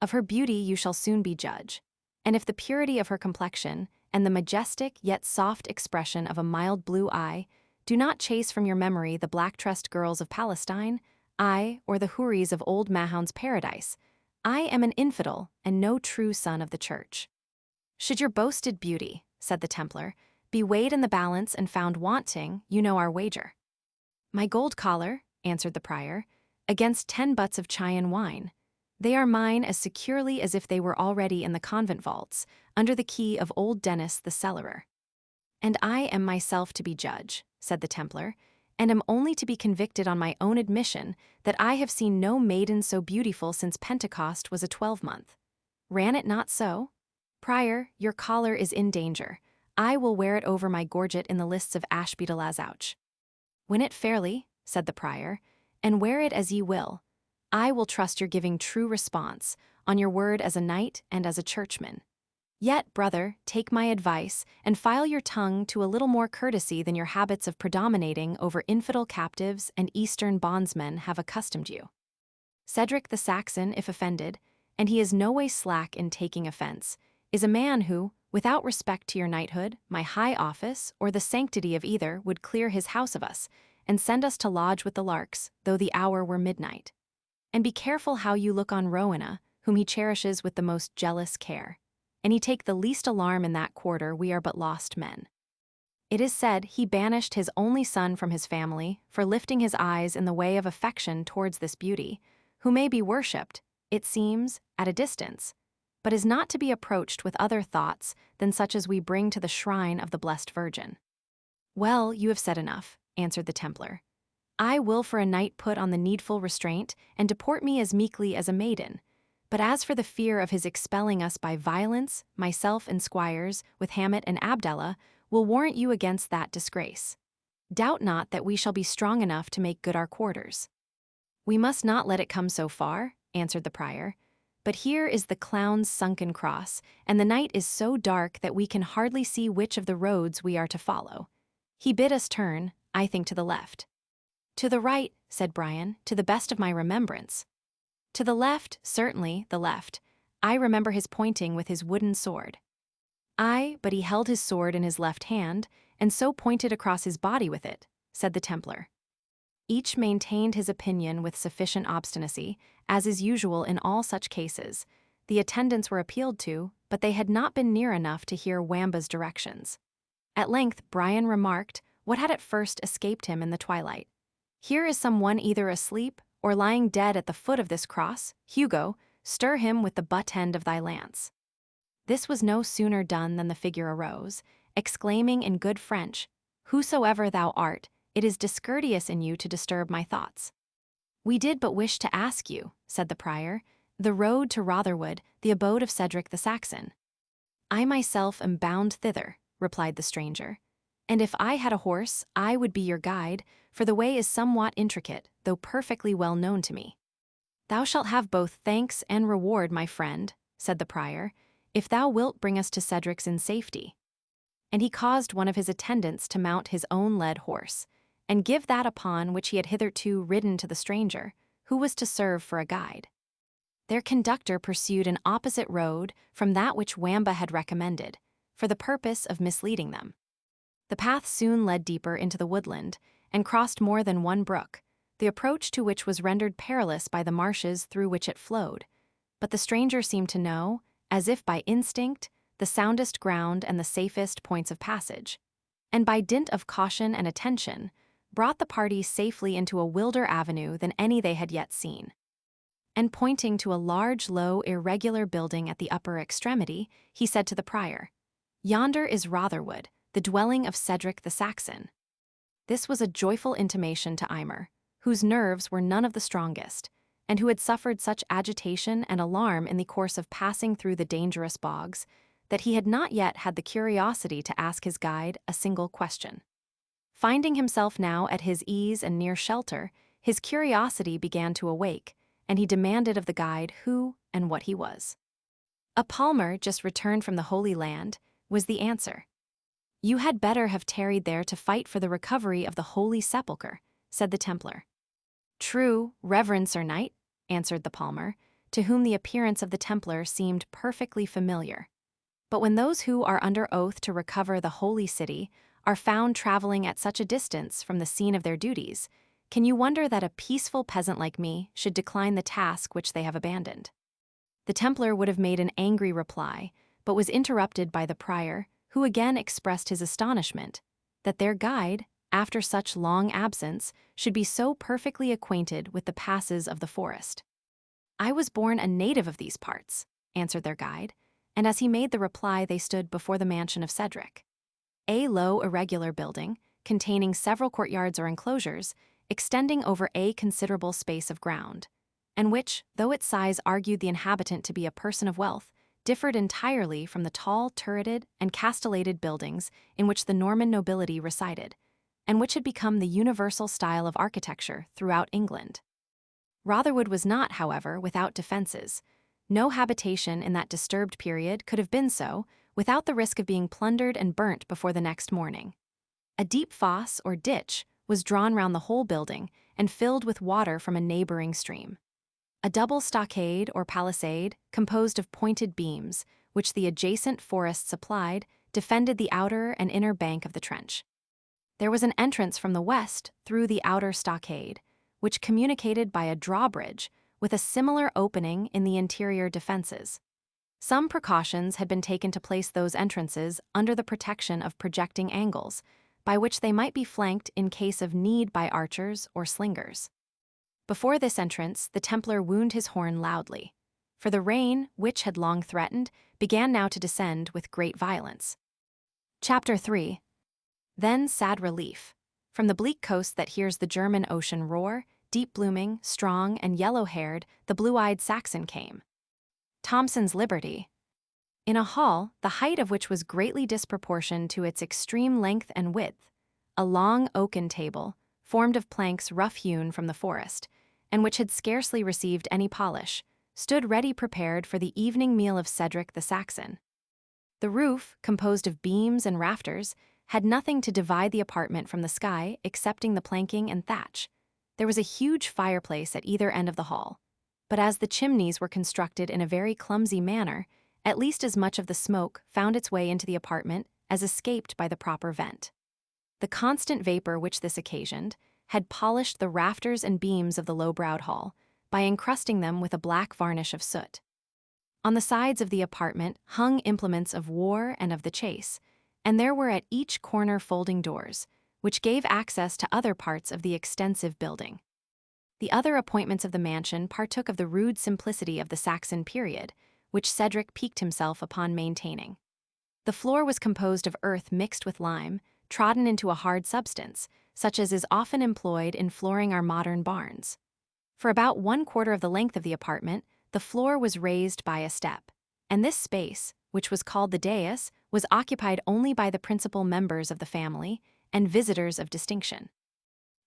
Of her beauty you shall soon be judge, and if the purity of her complexion, and the majestic yet soft expression of a mild blue eye, do not chase from your memory the black-tressed girls of Palestine, or the houris of old Mahound's paradise, I am an infidel and no true son of the church. Should your boasted beauty," said the Templar, "be weighed in the balance and found wanting, you know our wager." "My gold collar," answered the prior, "against 10 butts of Chian wine. They are mine as securely as if they were already in the convent vaults, under the key of old Dennis the cellarer." "And I am myself to be judge," said the Templar, "and am only to be convicted on my own admission that I have seen no maiden so beautiful since Pentecost was a 12-month. Ran it not so? Prior, your collar is in danger. I will wear it over my gorget in the lists of Ashby de la Zouch." "Win it fairly," said the prior, "and wear it as ye will. I will trust your giving true response, on your word as a knight and as a churchman. Yet, brother, take my advice, and file your tongue to a little more courtesy than your habits of predominating over infidel captives and Eastern bondsmen have accustomed you. Cedric the Saxon, if offended, and he is no way slack in taking offense, is a man who, without respect to your knighthood, my high office, or the sanctity of either, would clear his house of us, and send us to lodge with the larks, though the hour were midnight. And be careful how you look on Rowena, whom he cherishes with the most jealous care. And he take the least alarm in that quarter, we are but lost men. It is said he banished his only son from his family for lifting his eyes in the way of affection towards this beauty, who may be worshipped, it seems, at a distance, but is not to be approached with other thoughts than such as we bring to the shrine of the Blessed Virgin." "Well, you have said enough," answered the Templar. I will for a night put on the needful restraint, and deport me as meekly as a maiden. But as for the fear of his expelling us by violence, myself and squires, with Hamet and Abdallah, will warrant you against that disgrace. Doubt not that we shall be strong enough to make good our quarters. We must not let it come so far, answered the prior. But here is the clown's sunken cross, and the night is so dark that we can hardly see which of the roads we are to follow. He bid us turn, I think, to the left. To the right, said Brian, to the best of my remembrance. To the left, certainly, the left. I remember his pointing with his wooden sword. Aye, but he held his sword in his left hand, and so pointed across his body with it, said the Templar. Each maintained his opinion with sufficient obstinacy, as is usual in all such cases. The attendants were appealed to, but they had not been near enough to hear Wamba's directions. At length Brian remarked what had at first escaped him in the twilight. Here is some one either asleep or lying dead at the foot of this cross. Hugo, stir him with the butt end of thy lance. This was no sooner done than the figure arose, exclaiming in good French, Whosoever thou art, it is discourteous in you to disturb my thoughts. We did but wish to ask you, said the prior, the road to Rotherwood, the abode of Cedric the Saxon. I myself am bound thither, replied the stranger. And if I had a horse, I would be your guide, for the way is somewhat intricate, though perfectly well known to me. Thou shalt have both thanks and reward, my friend, said the prior, if thou wilt bring us to Cedric's in safety. And he caused one of his attendants to mount his own led horse, and give that upon which he had hitherto ridden to the stranger, who was to serve for a guide. Their conductor pursued an opposite road from that which Wamba had recommended, for the purpose of misleading them. The path soon led deeper into the woodland, and crossed more than one brook, the approach to which was rendered perilous by the marshes through which it flowed. But the stranger seemed to know, as if by instinct, the soundest ground and the safest points of passage, and by dint of caution and attention, brought the party safely into a wilder avenue than any they had yet seen. And pointing to a large, low, irregular building at the upper extremity, he said to the prior, Yonder is Rotherwood, the dwelling of Cedric the Saxon. This was a joyful intimation to Aymer, whose nerves were none of the strongest, and who had suffered such agitation and alarm in the course of passing through the dangerous bogs, that he had not yet had the curiosity to ask his guide a single question. Finding himself now at his ease and near shelter, his curiosity began to awake, and he demanded of the guide who and what he was. A palmer just returned from the Holy Land, was the answer. You had better have tarried there to fight for the recovery of the Holy Sepulchre, said the Templar. True, reverend Sir Knight, answered the palmer, to whom the appearance of the Templar seemed perfectly familiar. But when those who are under oath to recover the holy city are found traveling at such a distance from the scene of their duties, can you wonder that a peaceful peasant like me should decline the task which they have abandoned? The Templar would have made an angry reply, but was interrupted by the prior, who again expressed his astonishment that their guide, after such long absence, should be so perfectly acquainted with the passes of the forest. I was born a native of these parts, answered their guide, and as he made the reply they stood before the mansion of Cedric. A low, irregular building, containing several courtyards or enclosures, extending over a considerable space of ground, and which, though its size argued the inhabitant to be a person of wealth, differed entirely from the tall, turreted, and castellated buildings in which the Norman nobility resided, and which had become the universal style of architecture throughout England. Rotherwood was not, however, without defenses. No habitation in that disturbed period could have been so without the risk of being plundered and burnt before the next morning. A deep fosse, or ditch, was drawn round the whole building and filled with water from a neighboring stream. A double stockade or palisade, composed of pointed beams, which the adjacent forest supplied, defended the outer and inner bank of the trench. There was an entrance from the west through the outer stockade, which communicated by a drawbridge with a similar opening in the interior defenses. Some precautions had been taken to place those entrances under the protection of projecting angles, by which they might be flanked in case of need by archers or slingers. Before this entrance, the Templar wound his horn loudly, for the rain, which had long threatened, began now to descend with great violence. Chapter 3. Then sad relief, From the bleak coast that hears the German Ocean roar, deep-blooming, strong, and yellow-haired, the blue-eyed Saxon came. Thomson's Liberty. In a hall, the height of which was greatly disproportioned to its extreme length and width, a long oaken table, formed of planks rough-hewn from the forest, and which had scarcely received any polish, stood ready prepared for the evening meal of Cedric the Saxon. The roof, composed of beams and rafters, had nothing to divide the apartment from the sky excepting the planking and thatch. There was a huge fireplace at either end of the hall, but as the chimneys were constructed in a very clumsy manner, at least as much of the smoke found its way into the apartment as escaped by the proper vent. The constant vapor which this occasioned had polished the rafters and beams of the low-browed hall by encrusting them with a black varnish of soot. On the sides of the apartment hung implements of war and of the chase, and there were at each corner folding doors, which gave access to other parts of the extensive building. The other appointments of the mansion partook of the rude simplicity of the Saxon period, which Cedric piqued himself upon maintaining. The floor was composed of earth mixed with lime, trodden into a hard substance, such as is often employed in flooring our modern barns. For about 1/4 of the length of the apartment, the floor was raised by a step, and this space, which was called the dais, was occupied only by the principal members of the family and visitors of distinction.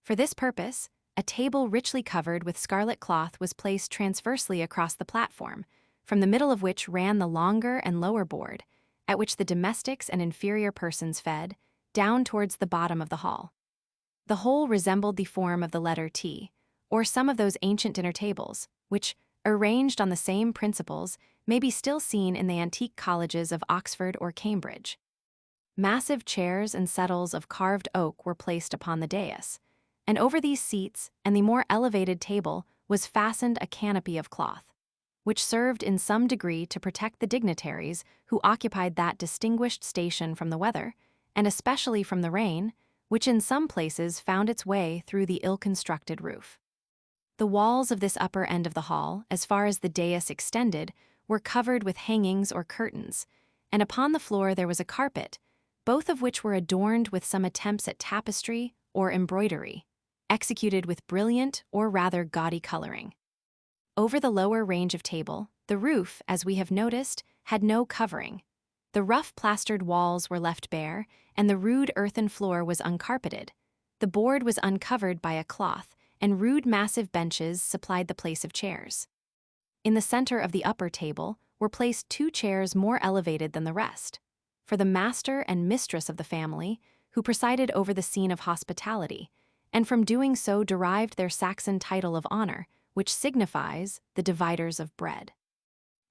For this purpose, a table richly covered with scarlet cloth was placed transversely across the platform, from the middle of which ran the longer and lower board, at which the domestics and inferior persons fed, down towards the bottom of the hall. The whole resembled the form of the letter T, or some of those ancient dinner tables, which, arranged on the same principles, may be still seen in the antique colleges of Oxford or Cambridge. Massive chairs and settles of carved oak were placed upon the dais, and over these seats and the more elevated table was fastened a canopy of cloth, which served in some degree to protect the dignitaries who occupied that distinguished station from the weather, and especially from the rain, which in some places found its way through the ill-constructed roof. The walls of this upper end of the hall, as far as the dais extended, were covered with hangings or curtains, and upon the floor there was a carpet, both of which were adorned with some attempts at tapestry or embroidery, executed with brilliant or rather gaudy coloring. Over the lower range of table, the roof, as we have noticed, had no covering. The rough plastered walls were left bare, and the rude earthen floor was uncarpeted. The board was uncovered by a cloth, and rude massive benches supplied the place of chairs. In the center of the upper table were placed 2 chairs more elevated than the rest, for the master and mistress of the family, who presided over the scene of hospitality, and from doing so derived their Saxon title of honor, which signifies the dividers of bread.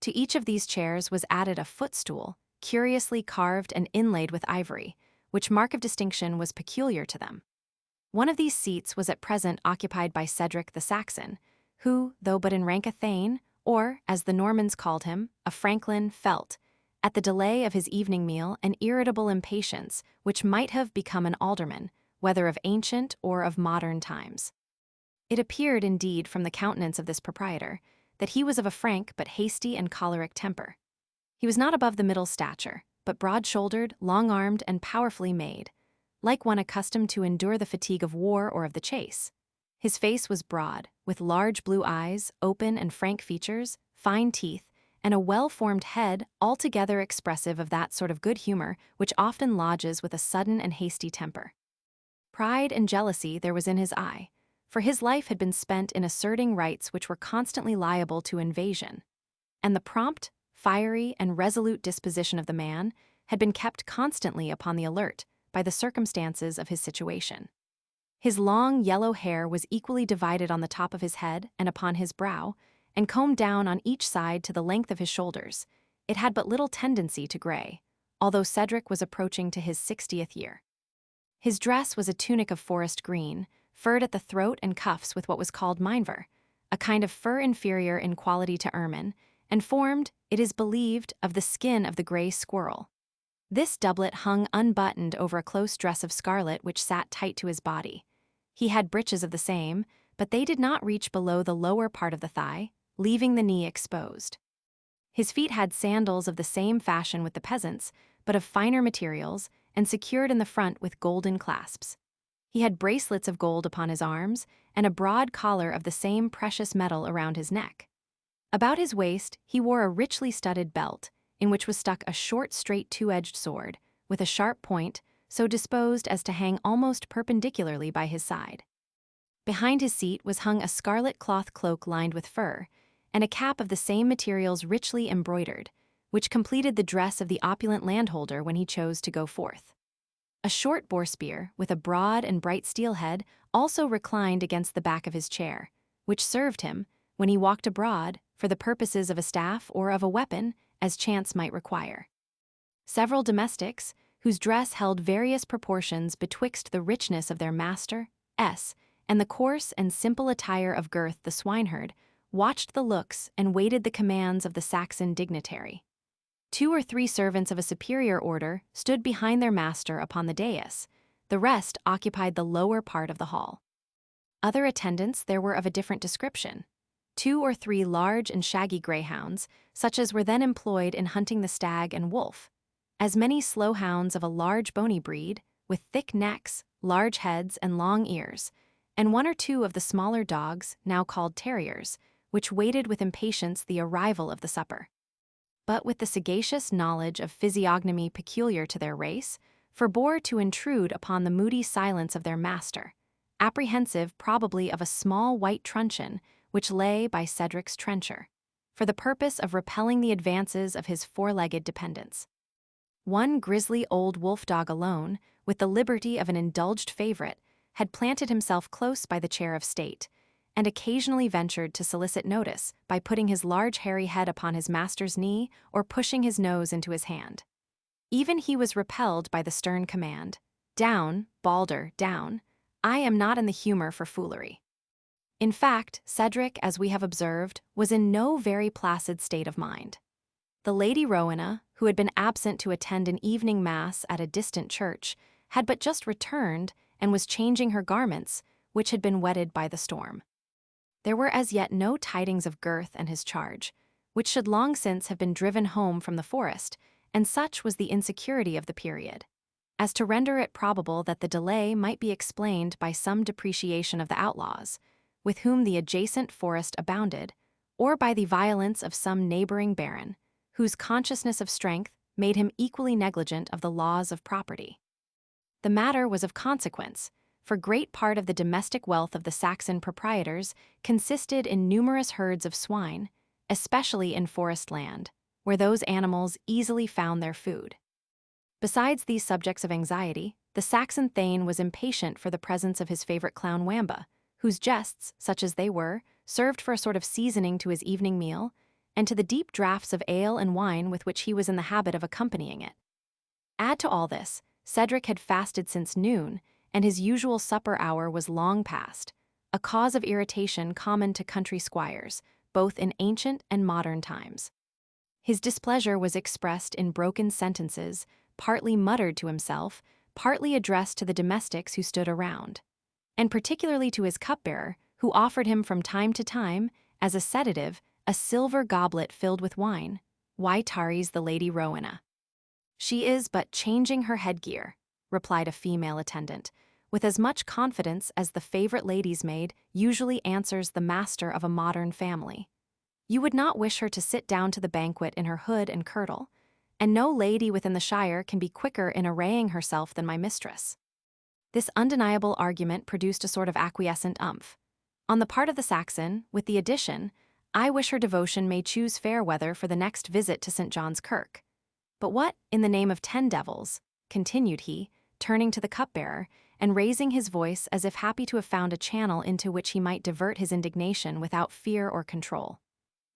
To each of these chairs was added a footstool, curiously carved and inlaid with ivory, which mark of distinction was peculiar to them. One of these seats was at present occupied by Cedric the Saxon, who, though but in rank a thane, or, as the Normans called him, a franklin, felt, at the delay of his evening meal, an irritable impatience which might have become an alderman, whether of ancient or of modern times. It appeared, indeed, from the countenance of this proprietor, that he was of a frank but hasty and choleric temper. He was not above the middle stature, but broad-shouldered, long-armed, and powerfully made, like one accustomed to endure the fatigue of war or of the chase. His face was broad, with large blue eyes, open and frank features, fine teeth, and a well-formed head altogether expressive of that sort of good humor which often lodges with a sudden and hasty temper. Pride and jealousy there was in his eye, for his life had been spent in asserting rights which were constantly liable to invasion, and the prompt, fiery, and resolute disposition of the man had been kept constantly upon the alert by the circumstances of his situation. His long yellow hair was equally divided on the top of his head and upon his brow, and combed down on each side to the length of his shoulders. It had but little tendency to gray, although Cedric was approaching to his 60th year. His dress was a tunic of forest green, furred at the throat and cuffs with what was called minever, a kind of fur inferior in quality to ermine, and formed, it is believed, of the skin of the gray squirrel. This doublet hung unbuttoned over a close dress of scarlet which sat tight to his body. He had breeches of the same, but they did not reach below the lower part of the thigh, leaving the knee exposed. His feet had sandals of the same fashion with the peasants', but of finer materials, and secured in the front with golden clasps. He had bracelets of gold upon his arms, and a broad collar of the same precious metal around his neck. About his waist he wore a richly studded belt, in which was stuck a short, straight two-edged sword, with a sharp point, so disposed as to hang almost perpendicularly by his side. Behind his seat was hung a scarlet cloth cloak lined with fur, and a cap of the same materials richly embroidered, which completed the dress of the opulent landholder when he chose to go forth. A short boar spear, with a broad and bright steel head, also reclined against the back of his chair, which served him, when he walked abroad, for the purposes of a staff or of a weapon, as chance might require. Several domestics, whose dress held various proportions betwixt the richness of their master, and the coarse and simple attire of Gurth the swineherd, watched the looks and waited the commands of the Saxon dignitary. 2 or 3 servants of a superior order stood behind their master upon the dais, the rest occupied the lower part of the hall. Other attendants there were of a different description. 2 or 3 large and shaggy greyhounds, such as were then employed in hunting the stag and wolf, as many slow hounds of a large bony breed, with thick necks, large heads, and long ears, and 1 or 2 of the smaller dogs, now called terriers, which waited with impatience the arrival of the supper. But with the sagacious knowledge of physiognomy peculiar to their race, forbore to intrude upon the moody silence of their master, apprehensive probably of a small white truncheon which lay by Cedric's trencher, for the purpose of repelling the advances of his 4-legged dependents. One grisly old wolf-dog alone, with the liberty of an indulged favorite, had planted himself close by the chair of state, and occasionally ventured to solicit notice by putting his large hairy head upon his master's knee or pushing his nose into his hand. Even he was repelled by the stern command, "Down, Balder, down. I am not in the humor for foolery." In fact, Cedric, as we have observed, was in no very placid state of mind. The Lady Rowena, who had been absent to attend an evening mass at a distant church, had but just returned and was changing her garments, which had been wetted by the storm. There were as yet no tidings of Gurth and his charge, which should long since have been driven home from the forest, and such was the insecurity of the period, as to render it probable that the delay might be explained by some depreciation of the outlaws, with whom the adjacent forest abounded, or by the violence of some neighboring baron, whose consciousness of strength made him equally negligent of the laws of property. The matter was of consequence, for great part of the domestic wealth of the Saxon proprietors consisted in numerous herds of swine, especially in forest land, where those animals easily found their food. Besides these subjects of anxiety, the Saxon thane was impatient for the presence of his favorite clown Wamba, whose jests, such as they were, served for a sort of seasoning to his evening meal, and to the deep draughts of ale and wine with which he was in the habit of accompanying it. Add to all this, Cedric had fasted since noon, and his usual supper hour was long past, a cause of irritation common to country squires, both in ancient and modern times. His displeasure was expressed in broken sentences, partly muttered to himself, partly addressed to the domestics who stood around, and particularly to his cupbearer, who offered him from time to time, as a sedative, a silver goblet filled with wine. "Why tarries the Lady Rowena?" "She is but changing her headgear," replied a female attendant, with as much confidence as the favorite lady's maid usually answers the master of a modern family. "You would not wish her to sit down to the banquet in her hood and kirtle, and no lady within the shire can be quicker in arraying herself than my mistress." This undeniable argument produced a sort of acquiescent umph on the part of the Saxon, with the addition, "I wish her devotion may choose fair weather for the next visit to St. John's Kirk. But what, in the name of 10 devils," continued he, turning to the cupbearer, and raising his voice as if happy to have found a channel into which he might divert his indignation without fear or control,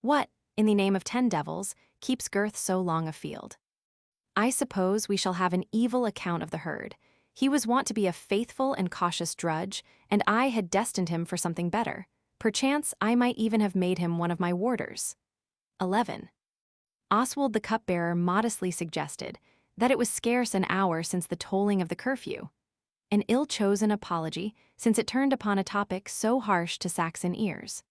"what, in the name of 10 devils, keeps Gurth so long afield? I suppose we shall have an evil account of the herd. He was wont to be a faithful and cautious drudge, and I had destined him for something better. Perchance I might even have made him one of my warders." 11. Oswald the cupbearer modestly suggested that it was scarce an hour since the tolling of the curfew, an ill-chosen apology, since it turned upon a topic so harsh to Saxon ears.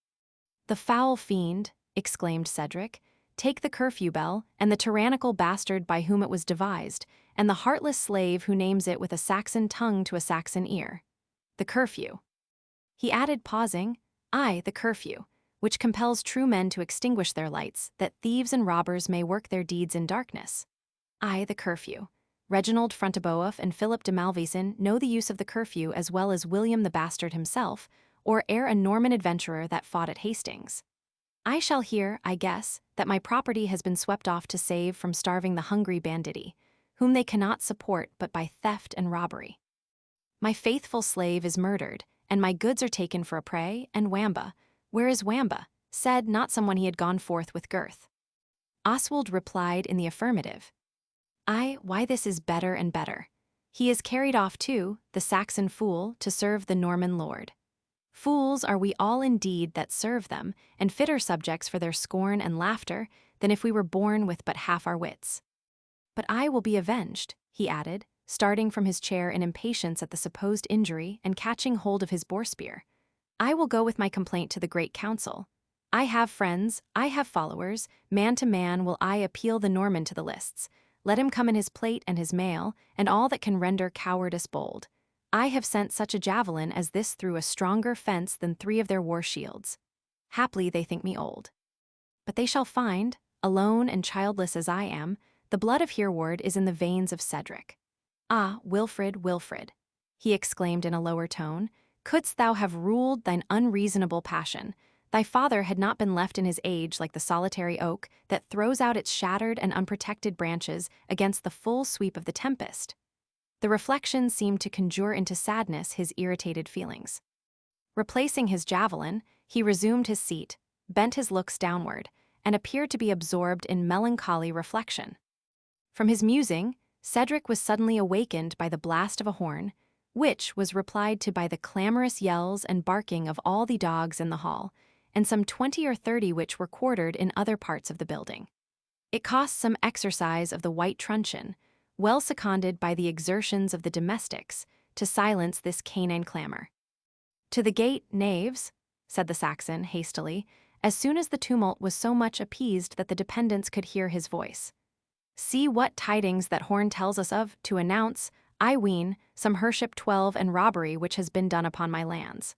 "The foul fiend," exclaimed Cedric, "take the curfew bell, and the tyrannical bastard by whom it was devised, and the heartless slave who names it with a Saxon tongue to a Saxon ear. The curfew. He added, pausing, "Aye, the curfew, which compels true men to extinguish their lights, that thieves and robbers may work their deeds in darkness." Aye, the curfew. Reginald Front-de-Bœuf and Philip de Malvoisin know the use of the curfew as well as William the Bastard himself, or ere a Norman adventurer that fought at Hastings. I shall hear, I guess, that my property has been swept off to save from starving the hungry banditti, whom they cannot support but by theft and robbery. My faithful slave is murdered, and my goods are taken for a prey, and Wamba, where is Wamba? Said not someone he had gone forth with Gurth. Oswald replied in the affirmative. Aye, why this is better and better. He is carried off too, the Saxon fool, to serve the Norman lord. Fools are we all indeed that serve them, and fitter subjects for their scorn and laughter than if we were born with but half our wits. But I will be avenged, he added, starting from his chair in impatience at the supposed injury and catching hold of his boar-spear. I will go with my complaint to the great council. I have friends, I have followers, man to man will I appeal the Norman to the lists. Let him come in his plate and his mail, and all that can render cowardice bold. I have sent such a javelin as this through a stronger fence than 3 of their war shields. Haply they think me old. But they shall find, alone and childless as I am, the blood of Hereward is in the veins of Cedric. Ah, Wilfred, Wilfred, he exclaimed in a lower tone, couldst thou have ruled thine unreasonable passion, thy father had not been left in his age like the solitary oak that throws out its shattered and unprotected branches against the full sweep of the tempest. The reflection seemed to conjure into sadness his irritated feelings. Replacing his javelin, he resumed his seat, bent his looks downward, and appeared to be absorbed in melancholy reflection. From his musing, Cedric was suddenly awakened by the blast of a horn, which was replied to by the clamorous yells and barking of all the dogs in the hall, and some 20 or 30 which were quartered in other parts of the building. It cost some exercise of the white truncheon, well seconded by the exertions of the domestics, to silence this canine clamor. "To the gate, knaves," said the Saxon hastily, as soon as the tumult was so much appeased that the dependents could hear his voice. "See what tidings that horn tells us of, to announce, I ween, some hership 12 and robbery which has been done upon my lands."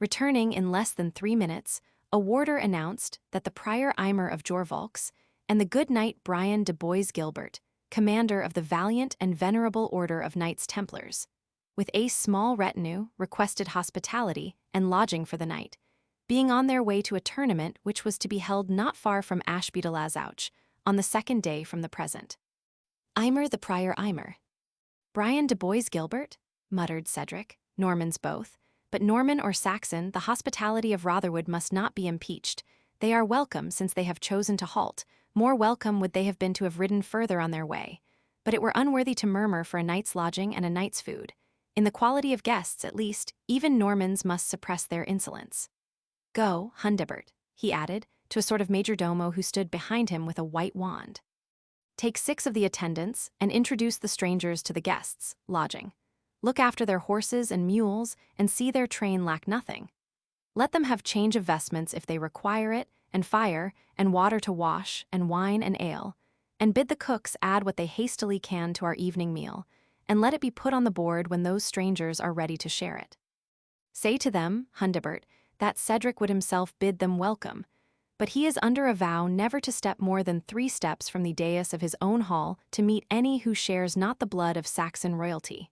Returning in less than 3 minutes, a warder announced that the Prior Aymer of Jorvolks and the good knight Brian de Bois Gilbert, commander of the valiant and venerable order of Knights Templars, with a small retinue, requested hospitality and lodging for the night, being on their way to a tournament which was to be held not far from Ashby de la Zouch, on the 2nd day from the present. Aymer the Prior Aymer. Brian de Bois Gilbert, muttered Cedric, Normans both, but Norman or Saxon, the hospitality of Rotherwood must not be impeached. They are welcome since they have chosen to halt. More welcome would they have been to have ridden further on their way. But it were unworthy to murmur for a night's lodging and a night's food. In the quality of guests, at least, even Normans must suppress their insolence. Go, Hundebert, he added, to a sort of majordomo who stood behind him with a white wand. Take 6 of the attendants, and introduce the strangers to the guests' lodging. Look after their horses and mules, and see their train lack nothing. Let them have change of vestments if they require it, and fire, and water to wash, and wine and ale, and bid the cooks add what they hastily can to our evening meal, and let it be put on the board when those strangers are ready to share it. Say to them, Hundebert, that Cedric would himself bid them welcome, but he is under a vow never to step more than 3 steps from the dais of his own hall to meet any who shares not the blood of Saxon royalty.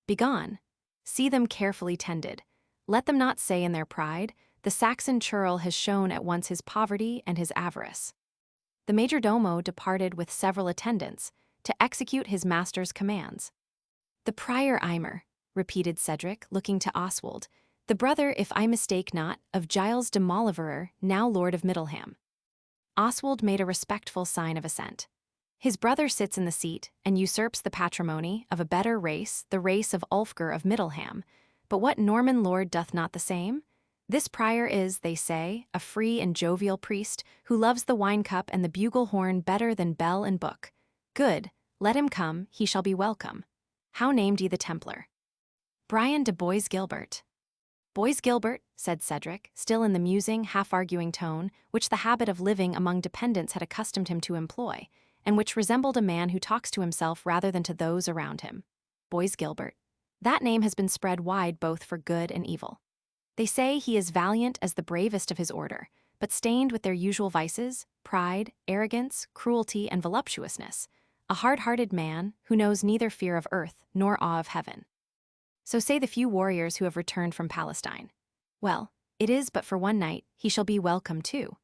Begone. See them carefully tended. Let them not say in their pride, the Saxon churl has shown at once his poverty and his avarice. The majordomo departed with several attendants, to execute his master's commands. The Prior Aymer, repeated Cedric, looking to Oswald, the brother, if I mistake not, of Giles de Mauleverer, now Lord of Middleham. Oswald made a respectful sign of assent. His brother sits in the seat, and usurps the patrimony of a better race, the race of Ulfgar of Middleham. But what Norman lord doth not the same? This prior is, they say, a free and jovial priest, who loves the wine-cup and the bugle-horn better than bell and book. Good, let him come, he shall be welcome. How named ye the Templar? Brian de Bois Gilbert. Bois Gilbert, said Cedric, still in the musing, half-arguing tone, which the habit of living among dependents had accustomed him to employ, and which resembled a man who talks to himself rather than to those around him. Bois Gilbert. That name has been spread wide both for good and evil. They say he is valiant as the bravest of his order, but stained with their usual vices, pride, arrogance, cruelty, and voluptuousness, a hard-hearted man who knows neither fear of earth nor awe of heaven. So say the few warriors who have returned from Palestine. Well, it is but for one night, he shall be welcome too.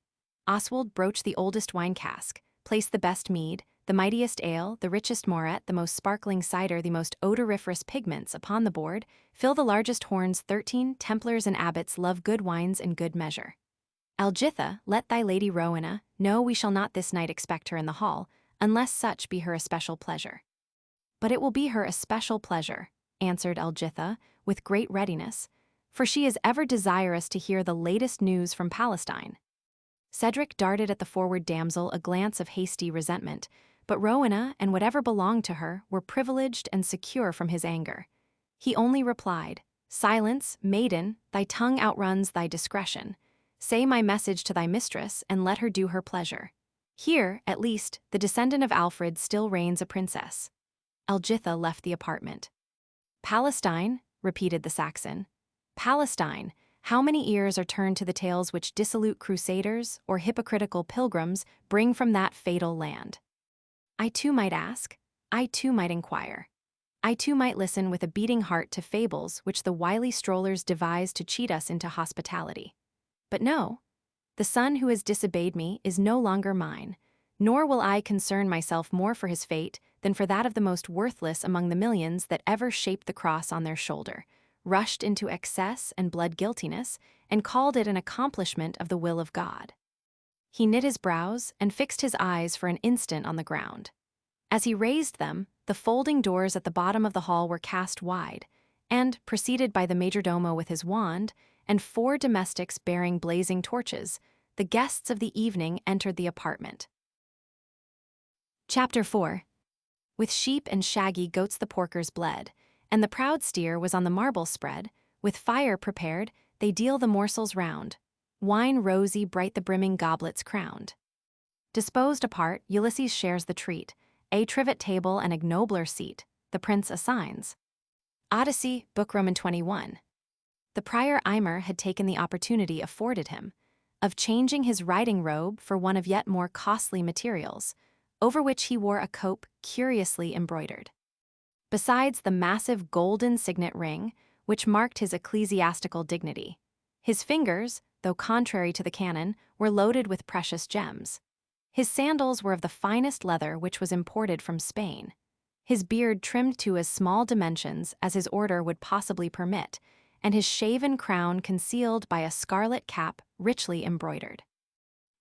Oswald broached the oldest wine cask, placed the best mead, the mightiest ale, the richest moret, the most sparkling cider, the most odoriferous pigments upon the board, fill the largest horns. 13 Templars and abbots love good wines in good measure. Algitha, let thy lady Rowena know we shall not this night expect her in the hall, unless such be her especial pleasure. But it will be her especial pleasure, answered Algitha, with great readiness, for she is ever desirous to hear the latest news from Palestine. Cedric darted at the forward damsel a glance of hasty resentment, but Rowena and whatever belonged to her were privileged and secure from his anger. He only replied, "Silence, maiden, thy tongue outruns thy discretion. Say my message to thy mistress, and let her do her pleasure. Here, at least, the descendant of Alfred still reigns a princess." Algitha left the apartment. "Palestine," repeated the Saxon. "Palestine, how many ears are turned to the tales which dissolute crusaders or hypocritical pilgrims bring from that fatal land? I too might ask, I too might inquire. I too might listen with a beating heart to fables which the wily strollers devise to cheat us into hospitality. But no, the son who has disobeyed me is no longer mine, nor will I concern myself more for his fate than for that of the most worthless among the millions that ever shaped the cross on their shoulder, rushed into excess and blood-guiltiness, and called it an accomplishment of the will of God." He knit his brows and fixed his eyes for an instant on the ground. As he raised them, the folding doors at the bottom of the hall were cast wide, and, preceded by the majordomo with his wand, and 4 domestics bearing blazing torches, the guests of the evening entered the apartment. Chapter 4. With sheep and shaggy goats the porkers bled, and the proud steer was on the marble spread. With fire prepared, they deal the morsels round. Wine rosy bright the brimming goblets crowned. Disposed apart, Ulysses shares the treat. A trivet table and a nobler seat, the prince assigns. Odyssey, Book Roman 21. The prior Eimer had taken the opportunity afforded him of changing his riding robe for one of yet more costly materials, over which he wore a cope curiously embroidered. Besides the massive golden signet ring, which marked his ecclesiastical dignity, his fingers, though contrary to the canon, were loaded with precious gems. His sandals were of the finest leather which was imported from Spain. His beard trimmed to as small dimensions as his order would possibly permit, and his shaven crown concealed by a scarlet cap richly embroidered.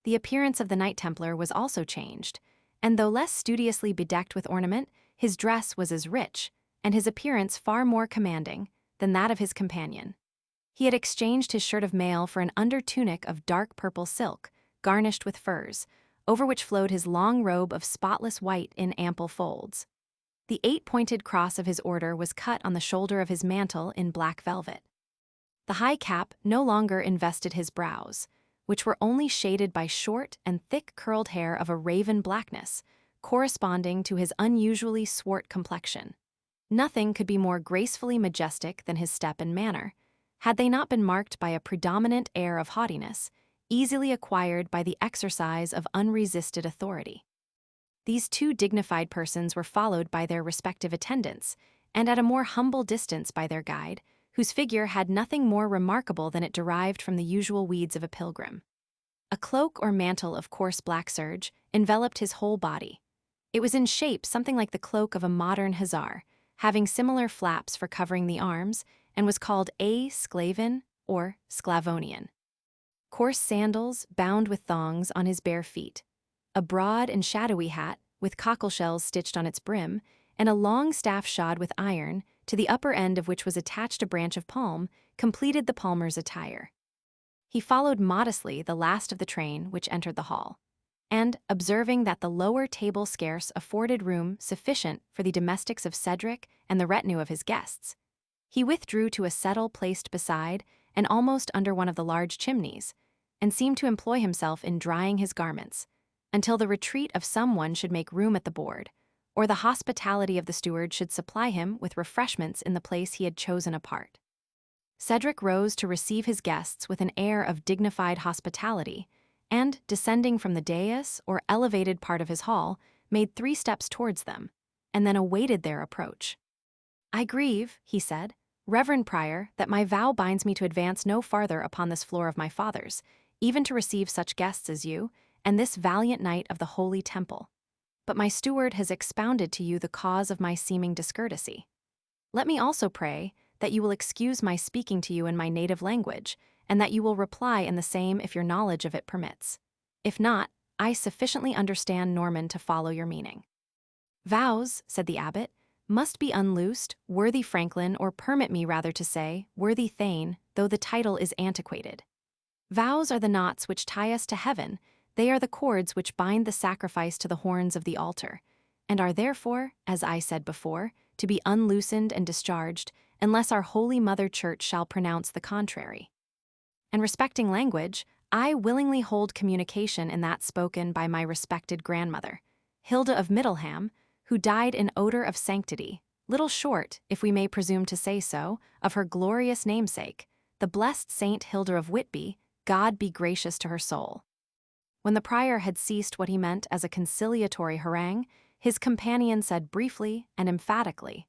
The appearance of the Knight Templar was also changed, and though less studiously bedecked with ornament, his dress was as rich, and his appearance far more commanding, than that of his companion. He had exchanged his shirt of mail for an under-tunic of dark purple silk, garnished with furs, over which flowed his long robe of spotless white in ample folds. The 8-pointed cross of his order was cut on the shoulder of his mantle in black velvet. The high cap no longer invested his brows, which were only shaded by short and thick curled hair of a raven blackness, corresponding to his unusually swart complexion. Nothing could be more gracefully majestic than his step and manner, had they not been marked by a predominant air of haughtiness, easily acquired by the exercise of unresisted authority. These 2 dignified persons were followed by their respective attendants, and at a more humble distance by their guide, whose figure had nothing more remarkable than it derived from the usual weeds of a pilgrim. A cloak or mantle of coarse black serge enveloped his whole body. It was in shape something like the cloak of a modern hussar, having similar flaps for covering the arms, and was called a sclaven or sclavonian. Coarse sandals bound with thongs on his bare feet, a broad and shadowy hat with cockleshells stitched on its brim, and a long staff shod with iron, to the upper end of which was attached a branch of palm, completed the palmer's attire. He followed modestly the last of the train which entered the hall, and, observing that the lower table scarce afforded room sufficient for the domestics of Cedric and the retinue of his guests, he withdrew to a settle placed beside and almost under one of the large chimneys, and seemed to employ himself in drying his garments, until the retreat of some one should make room at the board, or the hospitality of the steward should supply him with refreshments in the place he had chosen apart. Cedric rose to receive his guests with an air of dignified hospitality, and, descending from the dais or elevated part of his hall, made 3 steps towards them, and then awaited their approach. "I grieve," he said, "Reverend Prior, that my vow binds me to advance no farther upon this floor of my fathers, even to receive such guests as you, and this valiant knight of the holy temple. But my steward has expounded to you the cause of my seeming discourtesy. Let me also pray that you will excuse my speaking to you in my native language, and that you will reply in the same if your knowledge of it permits. If not, I sufficiently understand Norman to follow your meaning." "Vows," said the abbot, "must be unloosed, worthy Franklin, or permit me rather to say, worthy Thane, though the title is antiquated. Vows are the knots which tie us to heaven, they are the cords which bind the sacrifice to the horns of the altar, and are therefore, as I said before, to be unloosened and discharged, unless our holy Mother Church shall pronounce the contrary. And respecting language, I willingly hold communication in that spoken by my respected grandmother, Hilda of Middleham, who died in odor of sanctity, little short, if we may presume to say so, of her glorious namesake, the blessed Saint Hilda of Whitby, God be gracious to her soul." When the prior had ceased what he meant as a conciliatory harangue, his companion said briefly and emphatically,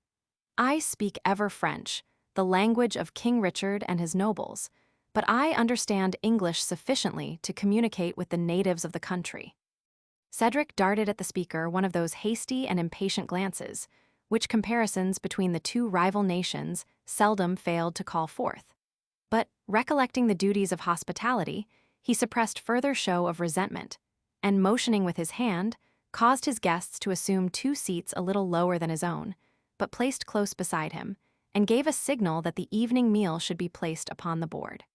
"I speak ever French, the language of King Richard and his nobles, but I understand English sufficiently to communicate with the natives of the country." Cedric darted at the speaker one of those hasty and impatient glances, which comparisons between the 2 rival nations seldom failed to call forth. But, recollecting the duties of hospitality, he suppressed further show of resentment, and motioning with his hand, caused his guests to assume 2 seats a little lower than his own, but placed close beside him, and gave a signal that the evening meal should be placed upon the board.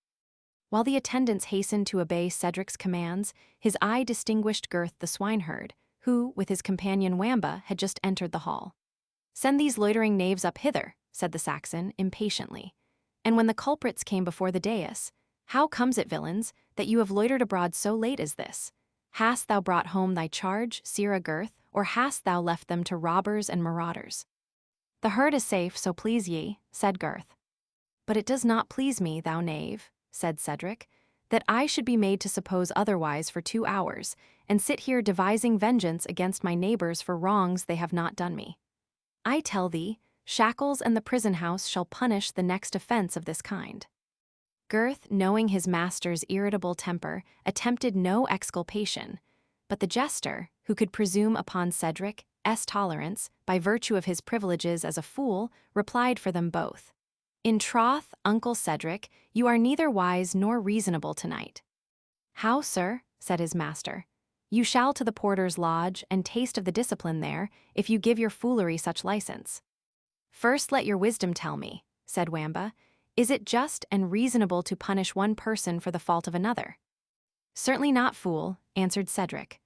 While the attendants hastened to obey Cedric's commands, his eye distinguished Gurth the swineherd, who, with his companion Wamba, had just entered the hall. "Send these loitering knaves up hither," said the Saxon, impatiently. And when the culprits came before the dais, "How comes it, villains, that you have loitered abroad so late as this? Hast thou brought home thy charge, Sirrah Gurth, or hast thou left them to robbers and marauders?" "The herd is safe, so please ye," said Gurth. "But it does not please me, thou knave," said Cedric, "that I should be made to suppose otherwise for 2 hours, and sit here devising vengeance against my neighbors for wrongs they have not done me. I tell thee, shackles and the prison house shall punish the next offense of this kind." Gurth, knowing his master's irritable temper, attempted no exculpation, but the jester, who could presume upon Cedric's tolerance by virtue of his privileges as a fool, replied for them both. "In troth, Uncle Cedric, you are neither wise nor reasonable tonight." "How, sir?" said his master. "You shall to the porter's lodge and taste of the discipline there, if you give your foolery such license." "First let your wisdom tell me," said Wamba, "is it just and reasonable to punish one person for the fault of another?" "Certainly not, fool," answered Cedric.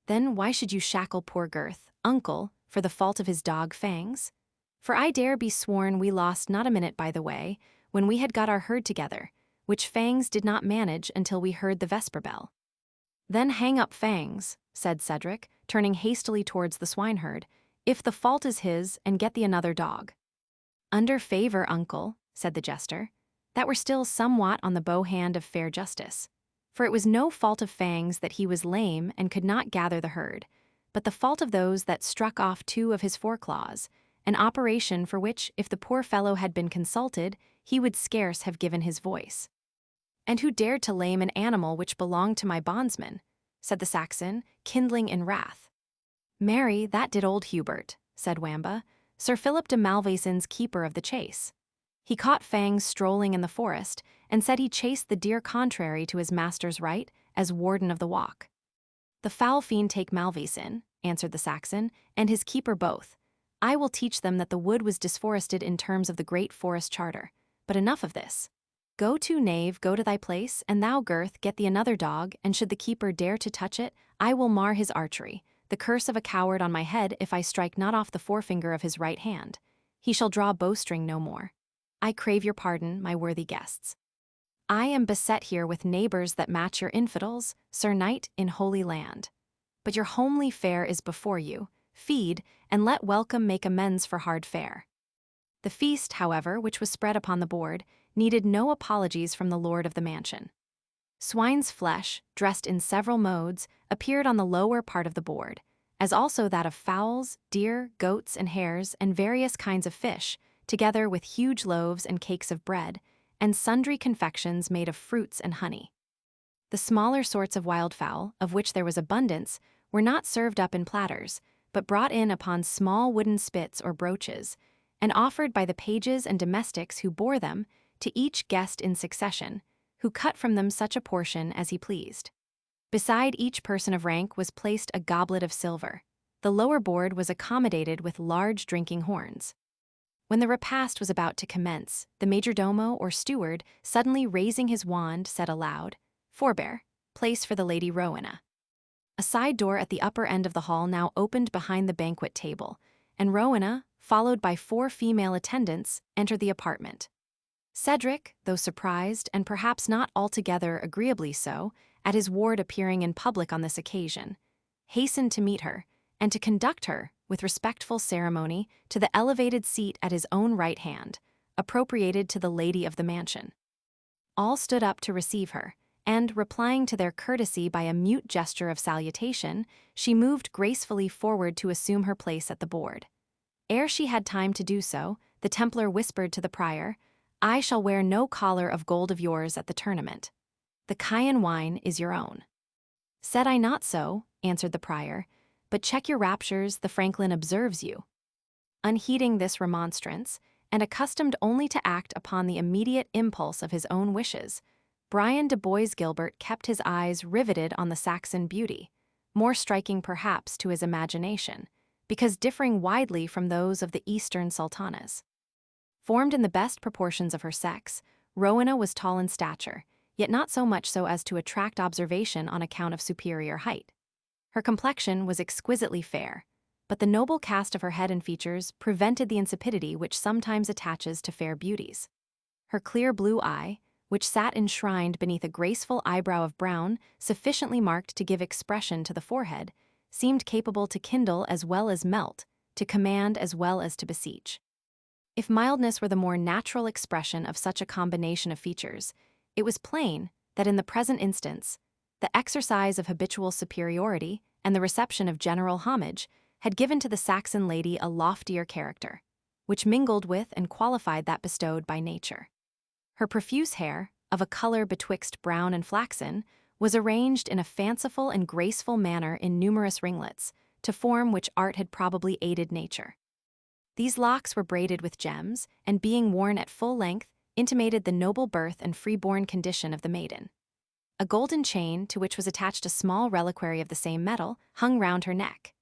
"Then why should you shackle poor Gurth, uncle, for the fault of his dog Fangs? For I dare be sworn we lost not a minute by the way, when we had got our herd together, which Fangs did not manage until we heard the vesper bell." "Then hang up Fangs," said Cedric, turning hastily towards the swineherd, "if the fault is his, and get thee another dog." "Under favour, uncle," said the jester, "that were still somewhat on the bow hand of fair justice. For it was no fault of Fangs that he was lame and could not gather the herd, but the fault of those that struck off 2 of his foreclaws, an operation for which, if the poor fellow had been consulted, he would scarce have given his voice." "And who dared to lame an animal which belonged to my bondsman?" said the Saxon, kindling in wrath. "Marry, that did old Hubert," said Wamba, "Sir Philip de Malvoisin's keeper of the chase. He caught Fangs strolling in the forest, and said he chased the deer contrary to his master's right, as warden of the walk." "The foul fiend take Malvoisin," answered the Saxon, "and his keeper both. I will teach them that the wood was disforested in terms of the great forest charter. But enough of this. Go to, knave, go to thy place, and thou, Gurth, get thee another dog, and should the keeper dare to touch it, I will mar his archery, the curse of a coward on my head if I strike not off the forefinger of his right hand. He shall draw bowstring no more. I crave your pardon, my worthy guests. I am beset here with neighbors that match your infidels, Sir Knight, in Holy Land. But your homely fare is before you, feed, and let welcome make amends for hard fare. The feast, however, which was spread upon the board, needed no apologies from the lord of the mansion. Swine's flesh, dressed in several modes, appeared on the lower part of the board, as also that of fowls, deer, goats, and hares, and various kinds of fish, together with huge loaves and cakes of bread, and sundry confections made of fruits and honey. The smaller sorts of wildfowl, of which there was abundance, were not served up in platters, but brought in upon small wooden spits or broaches, and offered by the pages and domestics who bore them to each guest in succession, who cut from them such a portion as he pleased. Beside each person of rank was placed a goblet of silver. The lower board was accommodated with large drinking horns. When the repast was about to commence, the majordomo or steward, suddenly raising his wand, said aloud, "Forbear, place for the Lady Rowena." A side door at the upper end of the hall now opened behind the banquet table, and Rowena, followed by 4 female attendants, entered the apartment. Cedric, though surprised, and perhaps not altogether agreeably so, at his ward appearing in public on this occasion, hastened to meet her, and to conduct her, with respectful ceremony, to the elevated seat at his own right hand, appropriated to the lady of the mansion. All stood up to receive her, and, replying to their courtesy by a mute gesture of salutation, she moved gracefully forward to assume her place at the board. Ere she had time to do so, the Templar whispered to the prior, "I shall wear no collar of gold of yours at the tournament. The Chian wine is your own." "Said I not so," answered the prior, "but check your raptures, the franklin observes you." Unheeding this remonstrance, and accustomed only to act upon the immediate impulse of his own wishes, Brian de Bois-Guilbert kept his eyes riveted on the Saxon beauty, more striking perhaps to his imagination, because differing widely from those of the Eastern sultanas. Formed in the best proportions of her sex, Rowena was tall in stature, yet not so much so as to attract observation on account of superior height. Her complexion was exquisitely fair, but the noble cast of her head and features prevented the insipidity which sometimes attaches to fair beauties. Her clear blue eye, which sat enshrined beneath a graceful eyebrow of brown sufficiently marked to give expression to the forehead, seemed capable to kindle as well as melt, to command as well as to beseech. If mildness were the more natural expression of such a combination of features, it was plain that in the present instance, the exercise of habitual superiority and the reception of general homage had given to the Saxon lady a loftier character, which mingled with and qualified that bestowed by nature. Her profuse hair, of a color betwixt brown and flaxen, was arranged in a fanciful and graceful manner in numerous ringlets, to form which art had probably aided nature. These locks were braided with gems, and being worn at full length, intimated the noble birth and free-born condition of the maiden. A golden chain, to which was attached a small reliquary of the same metal, hung round her neck.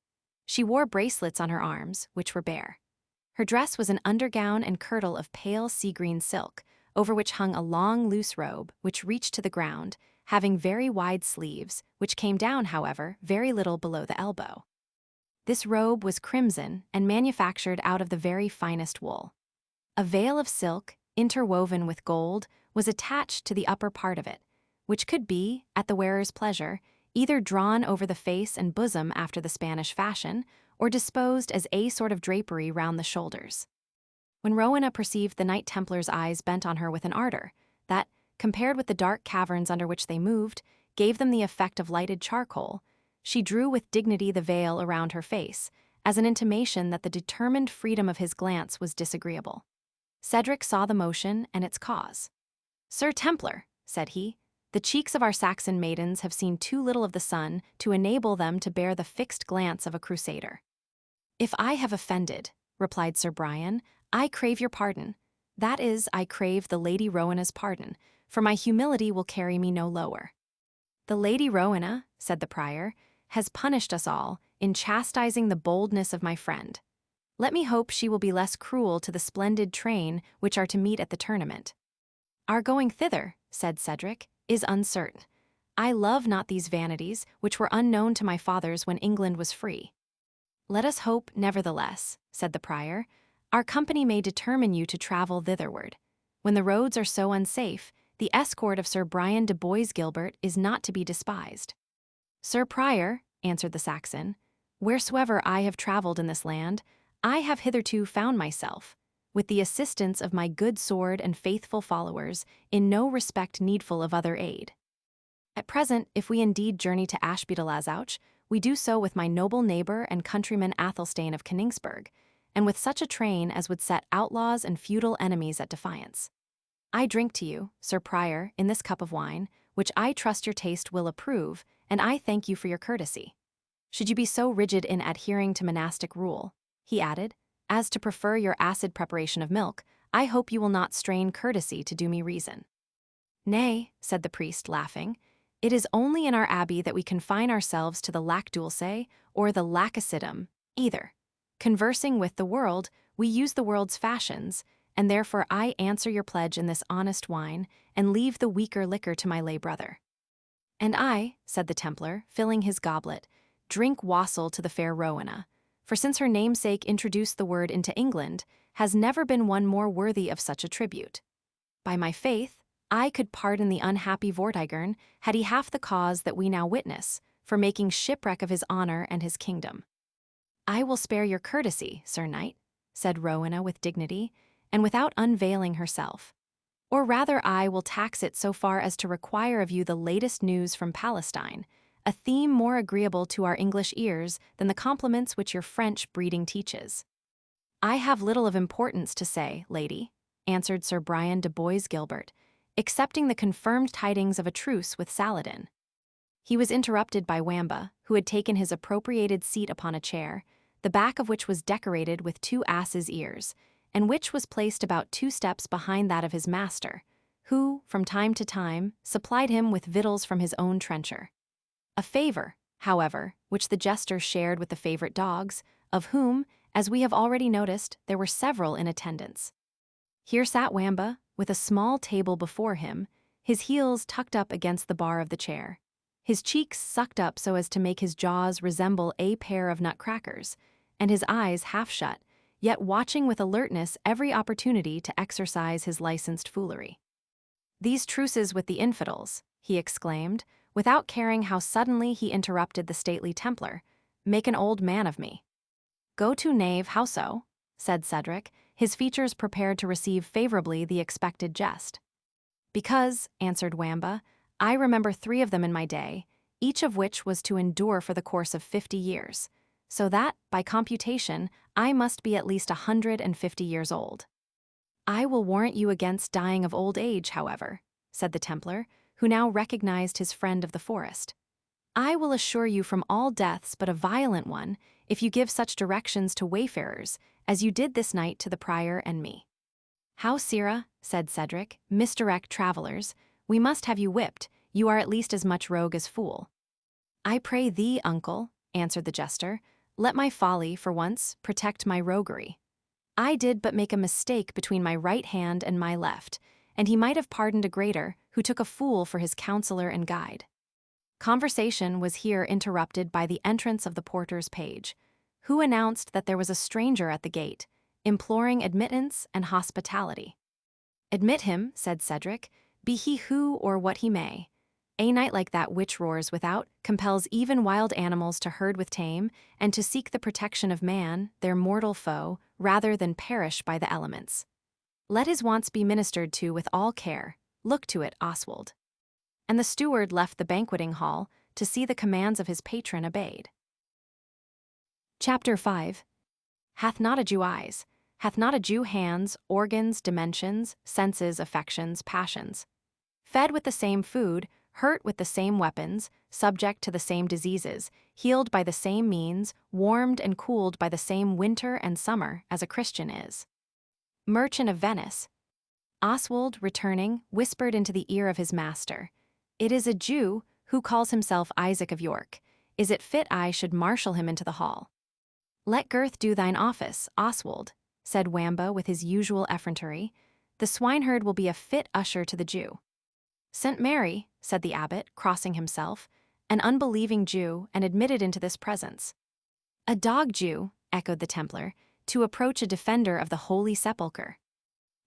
She wore bracelets on her arms, which were bare. Her dress was an undergown and kirtle of pale sea-green silk, over which hung a long, loose robe, which reached to the ground, having very wide sleeves, which came down, however, very little below the elbow. This robe was crimson and manufactured out of the very finest wool. A veil of silk, interwoven with gold, was attached to the upper part of it, which could be, at the wearer's pleasure, either drawn over the face and bosom after the Spanish fashion, or disposed as a sort of drapery round the shoulders. When Rowena perceived the Knight Templar's eyes bent on her with an ardor that, compared with the dark caverns under which they moved, gave them the effect of lighted charcoal, she drew with dignity the veil around her face, as an intimation that the determined freedom of his glance was disagreeable. Cedric saw the motion and its cause. "Sir Templar," said he, "the cheeks of our Saxon maidens have seen too little of the sun to enable them to bear the fixed glance of a crusader." "If I have offended," replied Sir Brian, "I crave your pardon. That is, I crave the Lady Rowena's pardon, for my humility will carry me no lower." "The Lady Rowena," said the prior, "has punished us all in chastising the boldness of my friend. Let me hope she will be less cruel to the splendid train which are to meet at the tournament." "Our going thither," said Cedric, "is uncertain. I love not these vanities, which were unknown to my fathers when England was free." "Let us hope, nevertheless," said the prior, "our company may determine you to travel thitherward. When the roads are so unsafe, the escort of Sir Brian de Bois-Guilbert is not to be despised." "Sir Prior," answered the Saxon, Wheresoever I have traveled in this land, I have hitherto found myself, with the assistance of my good sword and faithful followers, in no respect needful of other aid. At present, if we indeed journey to Ashby-de-Lazouch, we do so with my noble neighbour and countryman Athelstane of Koningsberg, and with such a train as would set outlaws and feudal enemies at defiance. I drink to you, Sir Prior, in this cup of wine, which I trust your taste will approve, and I thank you for your courtesy. Should you be so rigid in adhering to monastic rule," he added, "as to prefer your acid preparation of milk, I hope you will not strain courtesy to do me reason." "Nay," said the priest, laughing, "it is only in our abbey that we confine ourselves to the lac dulce or the lac acidum, either. Conversing with the world, we use the world's fashions, and therefore I answer your pledge in this honest wine, and leave the weaker liquor to my lay brother." "And I," said the Templar, filling his goblet, "drink wassail to the fair Rowena, for since her namesake introduced the word into England, has never been one more worthy of such a tribute. By my faith, I could pardon the unhappy Vortigern, had he half the cause that we now witness, for making shipwreck of his honour and his kingdom." "I will spare your courtesy, Sir Knight," said Rowena with dignity, and without unveiling herself. "Or rather I will tax it so far as to require of you the latest news from Palestine, a theme more agreeable to our English ears than the compliments which your French breeding teaches." "I have little of importance to say, lady," answered Sir Brian de Bois-Guilbert, "excepting the confirmed tidings of a truce with Saladin." He was interrupted by Wamba, who had taken his appropriated seat upon a chair, the back of which was decorated with 2 asses' ears, and which was placed about 2 steps behind that of his master, who, from time to time, supplied him with victuals from his own trencher. A favour, however, which the jester shared with the favourite dogs, of whom, as we have already noticed, there were several in attendance. Here sat Wamba, with a small table before him, his heels tucked up against the bar of the chair, his cheeks sucked up so as to make his jaws resemble a pair of nutcrackers, and his eyes half shut, yet watching with alertness every opportunity to exercise his licensed foolery. "These truces with the infidels," he exclaimed, without caring how suddenly he interrupted the stately Templar, "make an old man of me." "Go to, knave, how so?" said Cedric, his features prepared to receive favourably the expected jest. "Because," answered Wamba, "I remember 3 of them in my day, each of which was to endure for the course of 50 years, so that, by computation, I must be at least 150 years old." "I will warrant you against dying of old age, however," said the Templar, who now recognized his friend of the forest. "I will assure you from all deaths but a violent one, if you give such directions to wayfarers, as you did this night to the Prior and me." "How, sirrah," said Cedric, "misdirect travellers, we must have you whipped, you are at least as much rogue as fool." "I pray thee, uncle," answered the jester, "let my folly, for once, protect my roguery. I did but make a mistake between my right hand and my left, and he might have pardoned a greater, who took a fool for his counselor and guide." Conversation was here interrupted by the entrance of the porter's page, who announced that there was a stranger at the gate, imploring admittance and hospitality. "Admit him," said Cedric, "be he who or what he may. A night like that which roars without compels even wild animals to herd with tame, and to seek the protection of man, their mortal foe, rather than perish by the elements. Let his wants be ministered to with all care. Look to it, Oswald." And the steward left the banqueting hall to see the commands of his patron obeyed. Chapter 5. Hath not a Jew eyes? Hath not a Jew hands, organs, dimensions, senses, affections, passions? Fed with the same food, hurt with the same weapons, subject to the same diseases, healed by the same means, warmed and cooled by the same winter and summer as a Christian is. Merchant of Venice. Oswald, returning, whispered into the ear of his master, "It is a Jew, who calls himself Isaac of York. Is it fit I should marshal him into the hall?" "Let Gurth do thine office, Oswald," said Wamba with his usual effrontery. "The swineherd will be a fit usher to the Jew." "St. Mary," said the abbot, crossing himself, "an unbelieving Jew, and admitted into this presence." "A dog Jew," echoed the Templar, "to approach a defender of the Holy Sepulchre."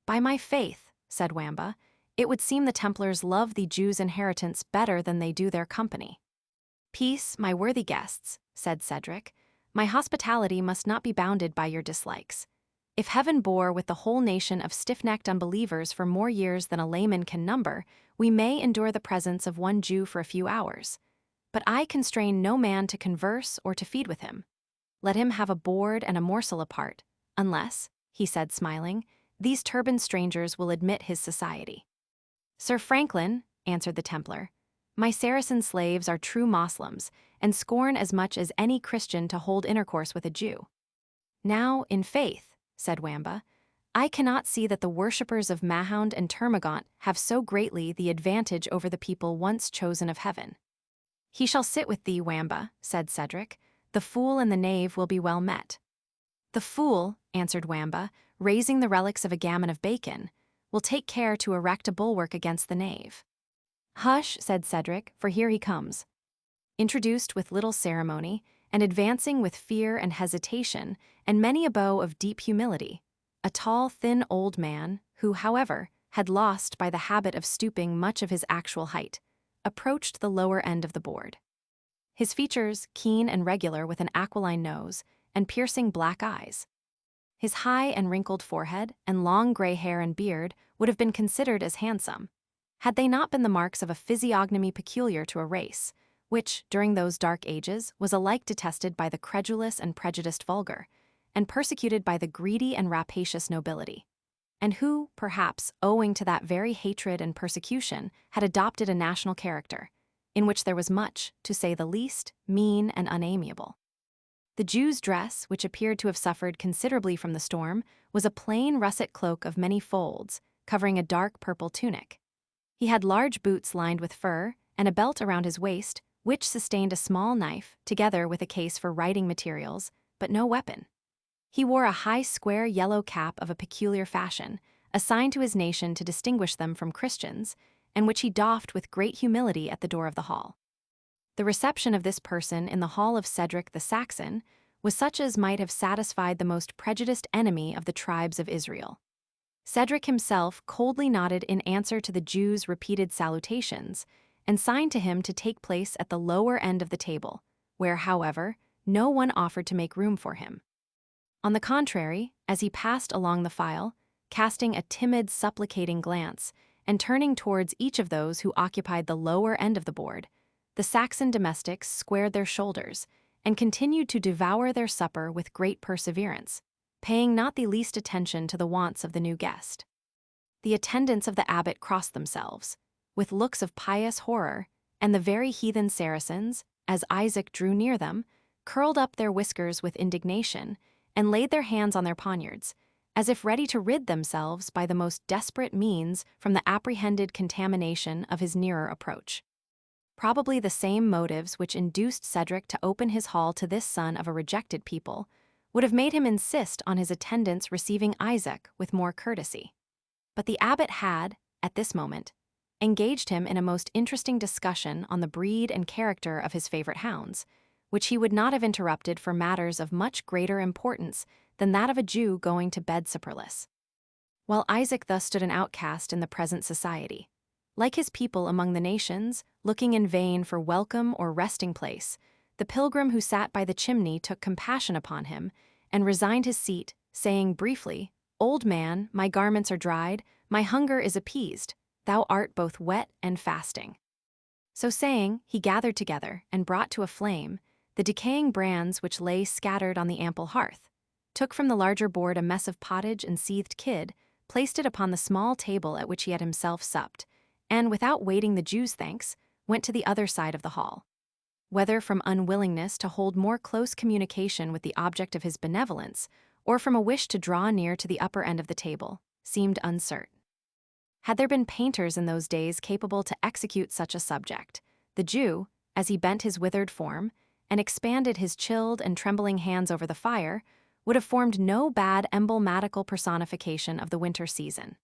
"By my faith," said Wamba, "it would seem the Templars love the Jew's inheritance better than they do their company." "Peace, my worthy guests," said Cedric. My hospitality must not be bounded by your dislikes. If heaven bore with the whole nation of stiff-necked unbelievers for more years than a layman can number, we may endure the presence of one Jew for a few hours. But I constrain no man to converse or to feed with him. Let him have a board and a morsel apart, unless, he said smiling, these turbaned strangers will admit his society. Sir Franklin, answered the Templar, my Saracen slaves are true Moslems, and scorn as much as any Christian to hold intercourse with a Jew. Now, in faith, said Wamba, I cannot see that the worshippers of Mahound and Termagant have so greatly the advantage over the people once chosen of heaven. He shall sit with thee, Wamba, said Cedric. The fool and the knave will be well met. The fool, answered Wamba, raising the relics of a gammon of bacon, will take care to erect a bulwark against the knave. Hush, said Cedric, for here he comes. Introduced with little ceremony, and advancing with fear and hesitation, and many a bow of deep humility, a tall, thin old man, who, however, had lost by the habit of stooping much of his actual height, approached the lower end of the board. His features, keen and regular with an aquiline nose, and piercing black eyes. His high and wrinkled forehead and long gray hair and beard would have been considered as handsome, had they not been the marks of a physiognomy peculiar to a race, which, during those dark ages, was alike detested by the credulous and prejudiced vulgar, and persecuted by the greedy and rapacious nobility, and who, perhaps, owing to that very hatred and persecution, had adopted a national character, in which there was much, to say the least, mean and unamiable. The Jew's dress, which appeared to have suffered considerably from the storm, was a plain russet cloak of many folds, covering a dark purple tunic. He had large boots lined with fur, and a belt around his waist, which sustained a small knife, together with a case for writing materials, but no weapon. He wore a high square yellow cap of a peculiar fashion, assigned to his nation to distinguish them from Christians, and which he doffed with great humility at the door of the hall. The reception of this person in the hall of Cedric the Saxon was such as might have satisfied the most prejudiced enemy of the tribes of Israel. Cedric himself coldly nodded in answer to the Jew's repeated salutations, and signed to him to take place at the lower end of the table, where, however, no one offered to make room for him. On the contrary, as he passed along the file, casting a timid, supplicating glance, and turning towards each of those who occupied the lower end of the board, the Saxon domestics squared their shoulders and continued to devour their supper with great perseverance, paying not the least attention to the wants of the new guest. The attendants of the abbot crossed themselves, with looks of pious horror, and the very heathen Saracens, as Isaac drew near them, curled up their whiskers with indignation and laid their hands on their poniards, as if ready to rid themselves by the most desperate means from the apprehended contamination of his nearer approach. Probably the same motives which induced Cedric to open his hall to this son of a rejected people would have made him insist on his attendants receiving Isaac with more courtesy. But the abbot had, at this moment, engaged him in a most interesting discussion on the breed and character of his favorite hounds, which he would not have interrupted for matters of much greater importance than that of a Jew going to bed supperless. While Isaac thus stood an outcast in the present society, like his people among the nations, looking in vain for welcome or resting place, the pilgrim who sat by the chimney took compassion upon him and resigned his seat, saying briefly, "Old man, my garments are dried, my hunger is appeased, thou art both wet and fasting." So saying, he gathered together and brought to a flame the decaying brands which lay scattered on the ample hearth, took from the larger board a mess of pottage and seethed kid, placed it upon the small table at which he had himself supped, and, without waiting the Jew's thanks, went to the other side of the hall. Whether from unwillingness to hold more close communication with the object of his benevolence, or from a wish to draw near to the upper end of the table, seemed uncertain. Had there been painters in those days capable to execute such a subject, the Jew, as he bent his withered form, and expanded his chilled and trembling hands over the fire, would have formed no bad emblematical personification of the winter season.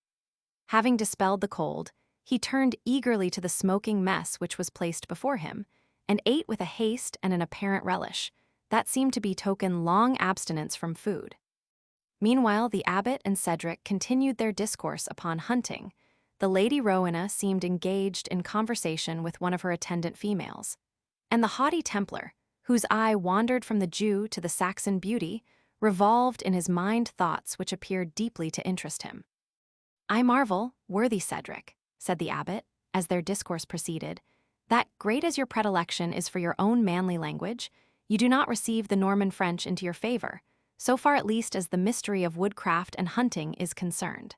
Having dispelled the cold, he turned eagerly to the smoking mess which was placed before him, and ate with a haste and an apparent relish that seemed to betoken long abstinence from food. Meanwhile the abbot and Cedric continued their discourse upon hunting. The Lady Rowena seemed engaged in conversation with one of her attendant females, and the haughty Templar, whose eye wandered from the Jew to the Saxon beauty, revolved in his mind thoughts which appeared deeply to interest him. "I marvel, worthy Cedric," said the abbot, as their discourse proceeded, "that great as your predilection is for your own manly language, you do not receive the Norman French into your favor, so far at least as the mystery of woodcraft and hunting is concerned.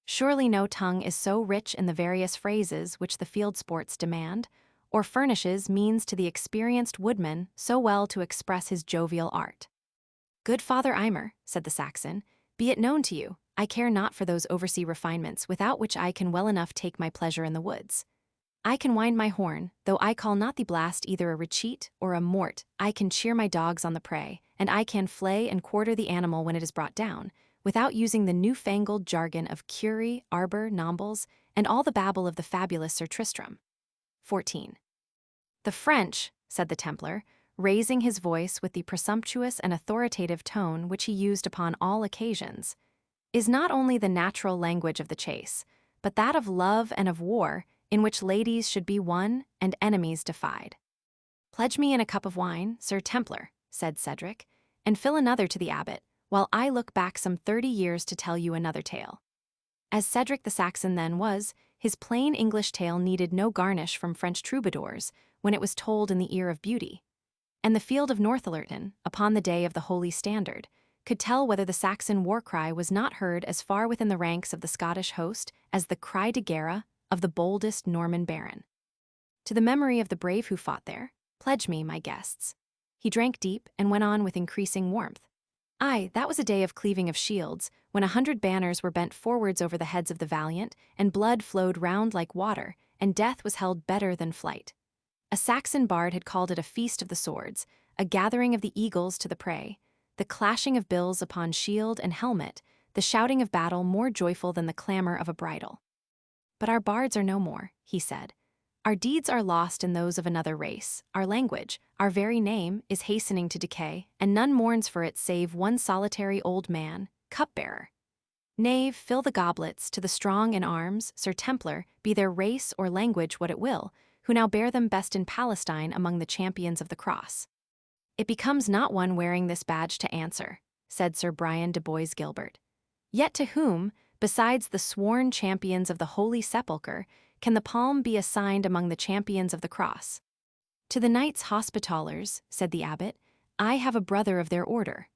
Surely no tongue is so rich in the various phrases which the field sports demand, or furnishes means to the experienced woodman so well to express his jovial art." "Good Father Eimer," said the Saxon, "be it known to you, I care not for those oversea refinements without which I can well enough take my pleasure in the woods. I can wind my horn, though I call not the blast either a retreat or a mort. I can cheer my dogs on the prey, and I can flay and quarter the animal when it is brought down, without using the new-fangled jargon of curie, arbor, nombles, and all the babble of the fabulous Sir Tristram." 14. "The French," said the Templar, raising his voice with the presumptuous and authoritative tone which he used upon all occasions, "is not only the natural language of the chase, but that of love and of war, in which ladies should be won and enemies defied." "Pledge me in a cup of wine, Sir Templar," said Cedric, "and fill another to the abbot, while I look back some 30 years to tell you another tale." As Cedric the Saxon then was, his plain English tale needed no garnish from French troubadours when it was told in the ear of beauty. And the field of Northallerton, upon the day of the Holy Standard, could tell whether the Saxon war-cry was not heard as far within the ranks of the Scottish host as the cry de guerre of the boldest Norman baron. "To the memory of the brave who fought there, pledge me, my guests." He drank deep and went on with increasing warmth. "Aye, that was a day of cleaving of shields, when 100 banners were bent forwards over the heads of the valiant, and blood flowed round like water, and death was held better than flight. A Saxon bard had called it a feast of the swords, a gathering of the eagles to the prey, the clashing of bills upon shield and helmet, the shouting of battle more joyful than the clamor of a bridle. But our bards are no more," he said. "Our deeds are lost in those of another race, our language, our very name, is hastening to decay, and none mourns for it save one solitary old man, cupbearer. Knave, fill the goblets to the strong in arms, Sir Templar, be their race or language what it will, who now bear them best in Palestine among the champions of the cross." "It becomes not one wearing this badge to answer," said Sir Brian de Bois Gilbert. "Yet to whom, besides the sworn champions of the Holy Sepulchre, can the palm be assigned among the champions of the cross?" "To the Knights Hospitallers," said the abbot. "I have a brother of their order."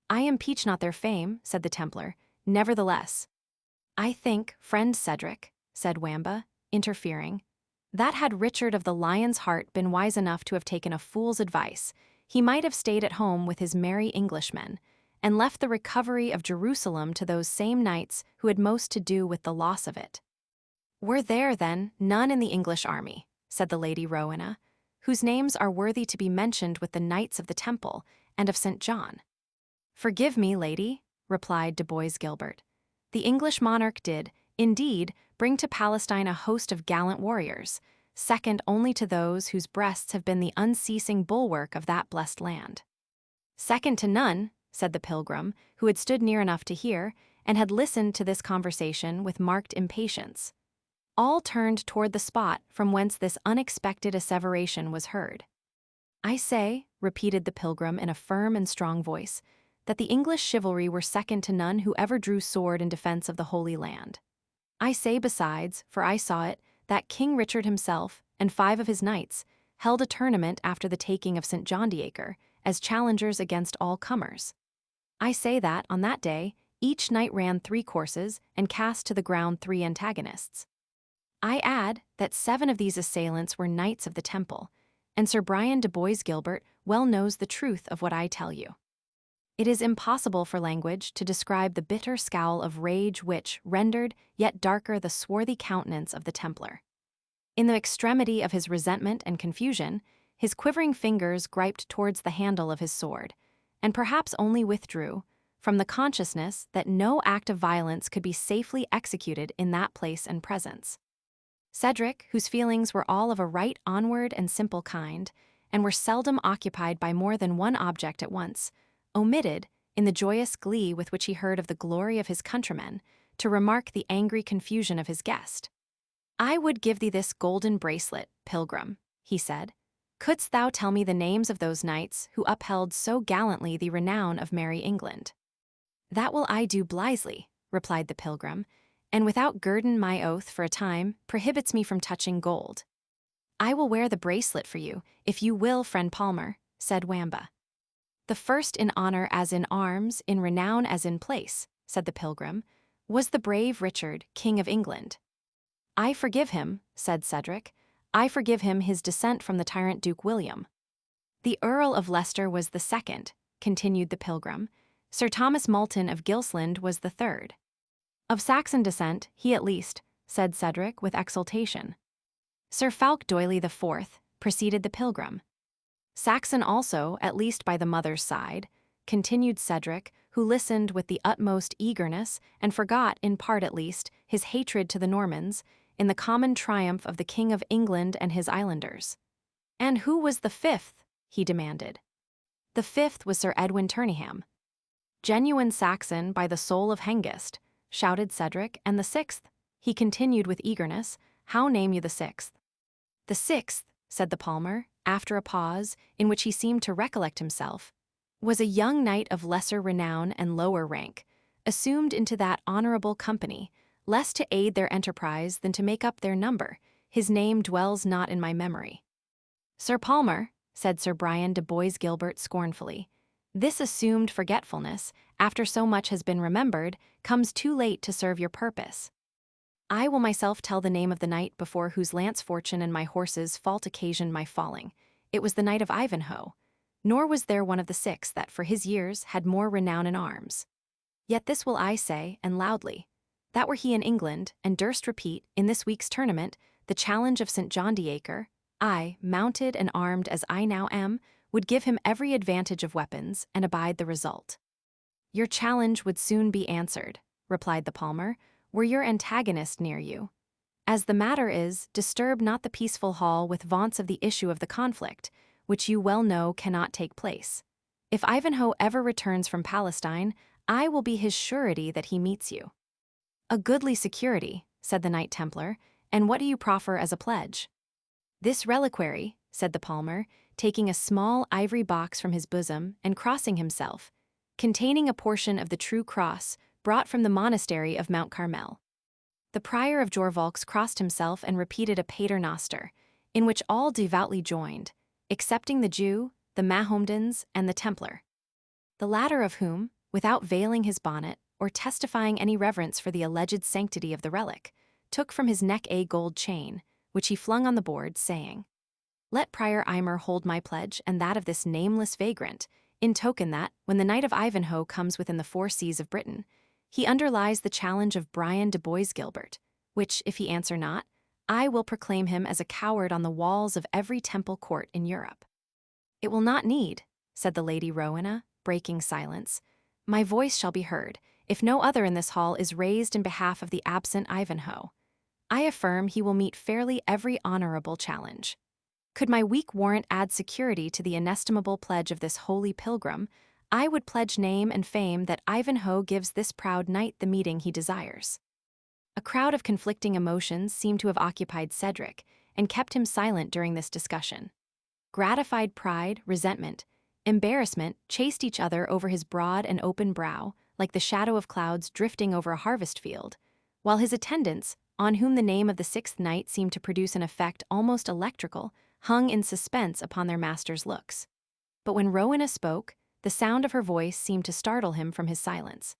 "I impeach not their fame," said the Templar. "Nevertheless—" "I think, friend Cedric," said Wamba, interfering, "that had Richard of the Lion's Heart been wise enough to have taken a fool's advice, he might have stayed at home with his merry Englishmen, and left the recovery of Jerusalem to those same knights who had most to do with the loss of it." "Were there, then, none in the English army," said the Lady Rowena, "whose names are worthy to be mentioned with the Knights of the Temple and of St. John?" "Forgive me, lady," replied de Bois Gilbert. "The English monarch did, indeed, bring to Palestine a host of gallant warriors, second only to those whose breasts have been the unceasing bulwark of that blessed land." "Second to none," said the pilgrim, who had stood near enough to hear, and had listened to this conversation with marked impatience. All turned toward the spot from whence this unexpected asseveration was heard. "I say," repeated the pilgrim in a firm and strong voice, "that the English chivalry were second to none who ever drew sword in defense of the Holy Land. I say besides, for I saw it, that King Richard himself, and 5 of his knights, held a tournament after the taking of St. John d'Acre, as challengers against all comers. I say that, on that day, each knight ran 3 courses and cast to the ground 3 antagonists. I add that 7 of these assailants were knights of the Temple, and Sir Brian de Bois Gilbert well knows the truth of what I tell you. It is impossible for language to describe the bitter scowl of rage which rendered yet darker the swarthy countenance of the Templar. In the extremity of his resentment and confusion, his quivering fingers griped towards the handle of his sword, and perhaps only withdrew, from the consciousness that no act of violence could be safely executed in that place and presence. Cedric, whose feelings were all of a right onward and simple kind, and were seldom occupied by more than one object at once, omitted, in the joyous glee with which he heard of the glory of his countrymen, to remark the angry confusion of his guest. "I would give thee this golden bracelet, pilgrim," he said, Couldst thou tell me the names of those knights who upheld so gallantly the renown of merry England? That will I do blithely, replied the pilgrim, and without guerdon my oath for a time prohibits me from touching gold. I will wear the bracelet for you, if you will, friend Palmer, said Wamba. The first in honor as in arms, in renown as in place, said the pilgrim, was the brave Richard, King of England. I forgive him, said Cedric, I forgive him his descent from the tyrant Duke William. The Earl of Leicester was the second, continued the pilgrim. Sir Thomas Multon of Gilsland was the third. Of Saxon descent, he at least, said Cedric with exultation. Sir Falk Doyley the fourth, preceded the pilgrim. Saxon also, at least by the mother's side, continued Cedric, who listened with the utmost eagerness and forgot, in part at least, his hatred to the Normans, in the common triumph of the King of England and his islanders. And who was the fifth? He demanded. The fifth was Sir Edwin Turneham. Genuine Saxon by the soul of Hengist, shouted Cedric, and the sixth, he continued with eagerness, how name you the sixth? The sixth, said the palmer, after a pause, in which he seemed to recollect himself, was a young knight of lesser renown and lower rank, assumed into that honorable company, less to aid their enterprise than to make up their number. His name dwells not in my memory. Sir Palmer, said Sir Brian de Bois Gilbert scornfully, this assumed forgetfulness, after so much has been remembered, comes too late to serve your purpose. I will myself tell the name of the knight before whose lance fortune and my horse's fault occasioned my falling. It was the knight of Ivanhoe, nor was there one of the six that for his years had more renown in arms. Yet this will I say, and loudly, that were he in England, and durst repeat, in this week's tournament, the challenge of St. John d'Acre, I, mounted and armed as I now am, would give him every advantage of weapons, and abide the result. Your challenge would soon be answered, replied the palmer, were your antagonist near you. As the matter is, disturb not the peaceful hall with vaunts of the issue of the conflict, which you well know cannot take place. If Ivanhoe ever returns from Palestine, I will be his surety that he meets you. A goodly security, said the Knight Templar, and what do you proffer as a pledge? This reliquary, said the palmer, taking a small ivory box from his bosom and crossing himself, containing a portion of the true cross brought from the monastery of Mount Carmel. The prior of Jorvolks crossed himself and repeated a pater noster, in which all devoutly joined, excepting the Jew, the Mahomedans, and the Templar. The latter of whom, without veiling his bonnet or testifying any reverence for the alleged sanctity of the relic, took from his neck a gold chain, which he flung on the board, saying, Let Prior Aymer hold my pledge and that of this nameless vagrant, in token that, when the Knight of Ivanhoe comes within the 4 seas of Britain, he underlies the challenge of Brian de Bois Gilbert, which, if he answer not, I will proclaim him as a coward on the walls of every temple court in Europe. It will not need, said the Lady Rowena, breaking silence. My voice shall be heard, if no other in this hall is raised in behalf of the absent Ivanhoe. I affirm he will meet fairly every honorable challenge. Could my weak warrant add security to the inestimable pledge of this holy pilgrim, I would pledge name and fame that Ivanhoe gives this proud knight the meeting he desires. A crowd of conflicting emotions seemed to have occupied Cedric, and kept him silent during this discussion. Gratified pride, resentment, embarrassment chased each other over his broad and open brow, like the shadow of clouds drifting over a harvest field, while his attendants, on whom the name of the 6th knight seemed to produce an effect almost electrical, hung in suspense upon their master's looks. But when Rowena spoke, the sound of her voice seemed to startle him from his silence.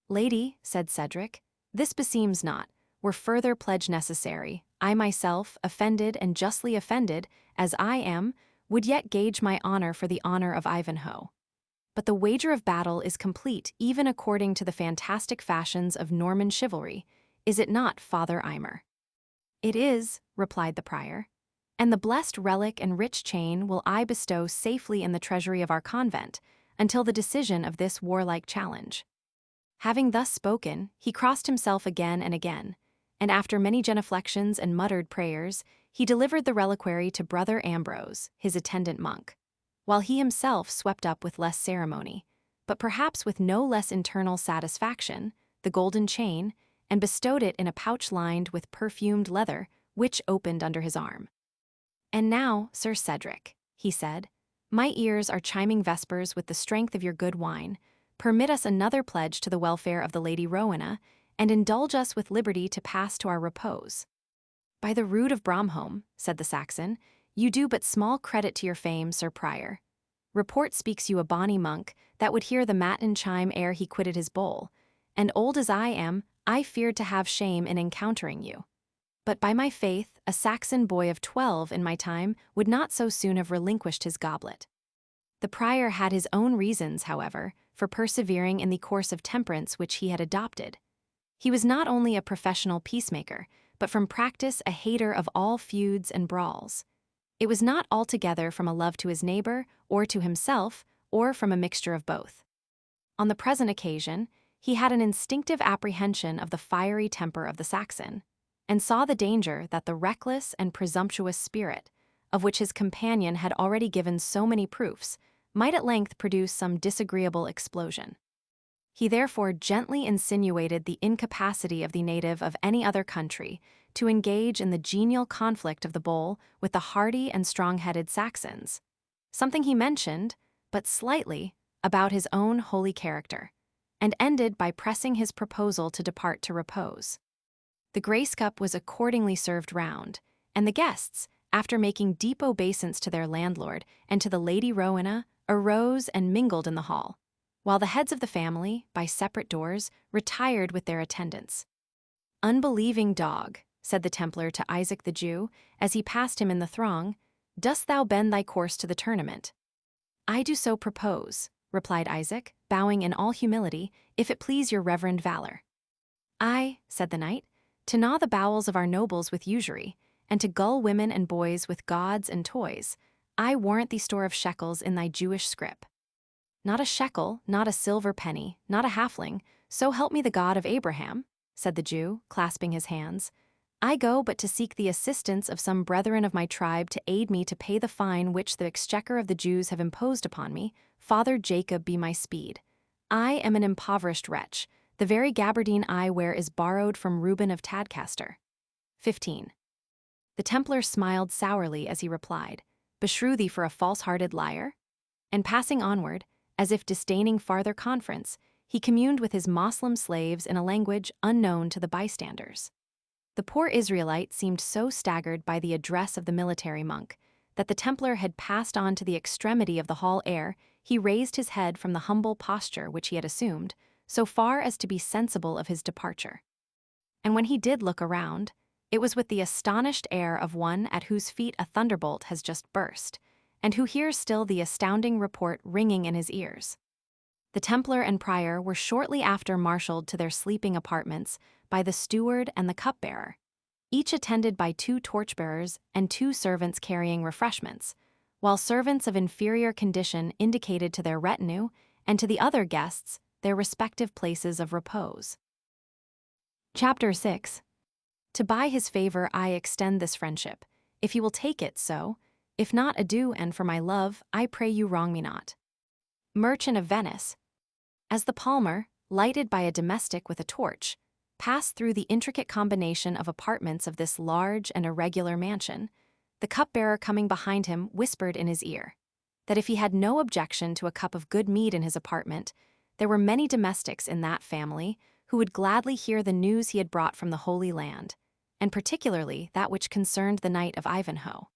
Lady, said Cedric, this beseems not. Were further pledge necessary, I myself, offended and justly offended, as I am, would yet gauge my honor for the honor of Ivanhoe. But the wager of battle is complete even according to the fantastic fashions of Norman chivalry, is it not, Father Aymer? It is, replied the prior, and the blessed relic and rich chain will I bestow safely in the treasury of our convent, until the decision of this warlike challenge. Having thus spoken, he crossed himself again and again, and after many genuflections and muttered prayers, he delivered the reliquary to Brother Ambrose, his attendant monk, while he himself swept up with less ceremony, but perhaps with no less internal satisfaction, the golden chain, and bestowed it in a pouch lined with perfumed leather, which opened under his arm. "And now, Sir Cedric," he said, "my ears are chiming vespers with the strength of your good wine. Permit us another pledge to the welfare of the Lady Rowena, and indulge us with liberty to pass to our repose." "By the rood of Bromholm," said the Saxon, "you do but small credit to your fame, Sir Prior. Report speaks you a bonny monk that would hear the matin chime ere he quitted his bowl, and old as I am, I feared to have shame in encountering you. But by my faith, a Saxon boy of 12 in my time would not so soon have relinquished his goblet." The prior had his own reasons, however, for persevering in the course of temperance which he had adopted. He was not only a professional peacemaker, but from practice a hater of all feuds and brawls. It was not altogether from a love to his neighbor or to himself, or from a mixture of both. On the present occasion, he had an instinctive apprehension of the fiery temper of the Saxon, and saw the danger that the reckless and presumptuous spirit, of which his companion had already given so many proofs, might at length produce some disagreeable explosion. He therefore gently insinuated the incapacity of the native of any other country to engage in the genial conflict of the bowl with the hardy and strong-headed Saxons, something he mentioned, but slightly, about his own holy character, and ended by pressing his proposal to depart to repose. The grace cup was accordingly served round, and the guests, after making deep obeisance to their landlord and to the Lady Rowena, arose and mingled in the hall, while the heads of the family, by separate doors, retired with their attendants. "Unbelieving dog," said the Templar to Isaac the Jew, as he passed him in the throng, "dost thou bend thy course to the tournament?" "I do so propose," replied Isaac, bowing in all humility, "if it please your reverend valor." "Ay," said the knight, "to gnaw the bowels of our nobles with usury, and to gull women and boys with gauds and toys, I warrant thee store of shekels in thy Jewish scrip." "Not a shekel, not a silver penny, not a halfling, so help me the God of Abraham," said the Jew, clasping his hands. "I go but to seek the assistance of some brethren of my tribe to aid me to pay the fine which the exchequer of the Jews have imposed upon me. Father Jacob be my speed. I am an impoverished wretch. The very gabardine I wear is borrowed from Reuben of Tadcaster." 15. The Templar smiled sourly as he replied, "Beshrew thee for a false-hearted liar?" And passing onward, as if disdaining farther conference, he communed with his Moslem slaves in a language unknown to the bystanders. The poor Israelite seemed so staggered by the address of the military monk that the Templar had passed on to the extremity of the hall ere he raised his head from the humble posture which he had assumed, so far as to be sensible of his departure. And when he did look around, it was with the astonished air of one at whose feet a thunderbolt has just burst, and who hears still the astounding report ringing in his ears. The Templar and Prior were shortly after marshaled to their sleeping apartments by the steward and the cupbearer, each attended by 2 torchbearers and 2 servants carrying refreshments, while servants of inferior condition indicated to their retinue and to the other guests their respective places of repose. Chapter 6. To buy his favor I extend this friendship. If he will take it, so. If not, adieu, and for my love, I pray you wrong me not. Merchant of Venice. As the palmer, lighted by a domestic with a torch, passed through the intricate combination of apartments of this large and irregular mansion, the cupbearer coming behind him whispered in his ear that if he had no objection to a cup of good mead in his apartment, there were many domestics in that family who would gladly hear the news he had brought from the Holy Land, and particularly that which concerned the Knight of Ivanhoe.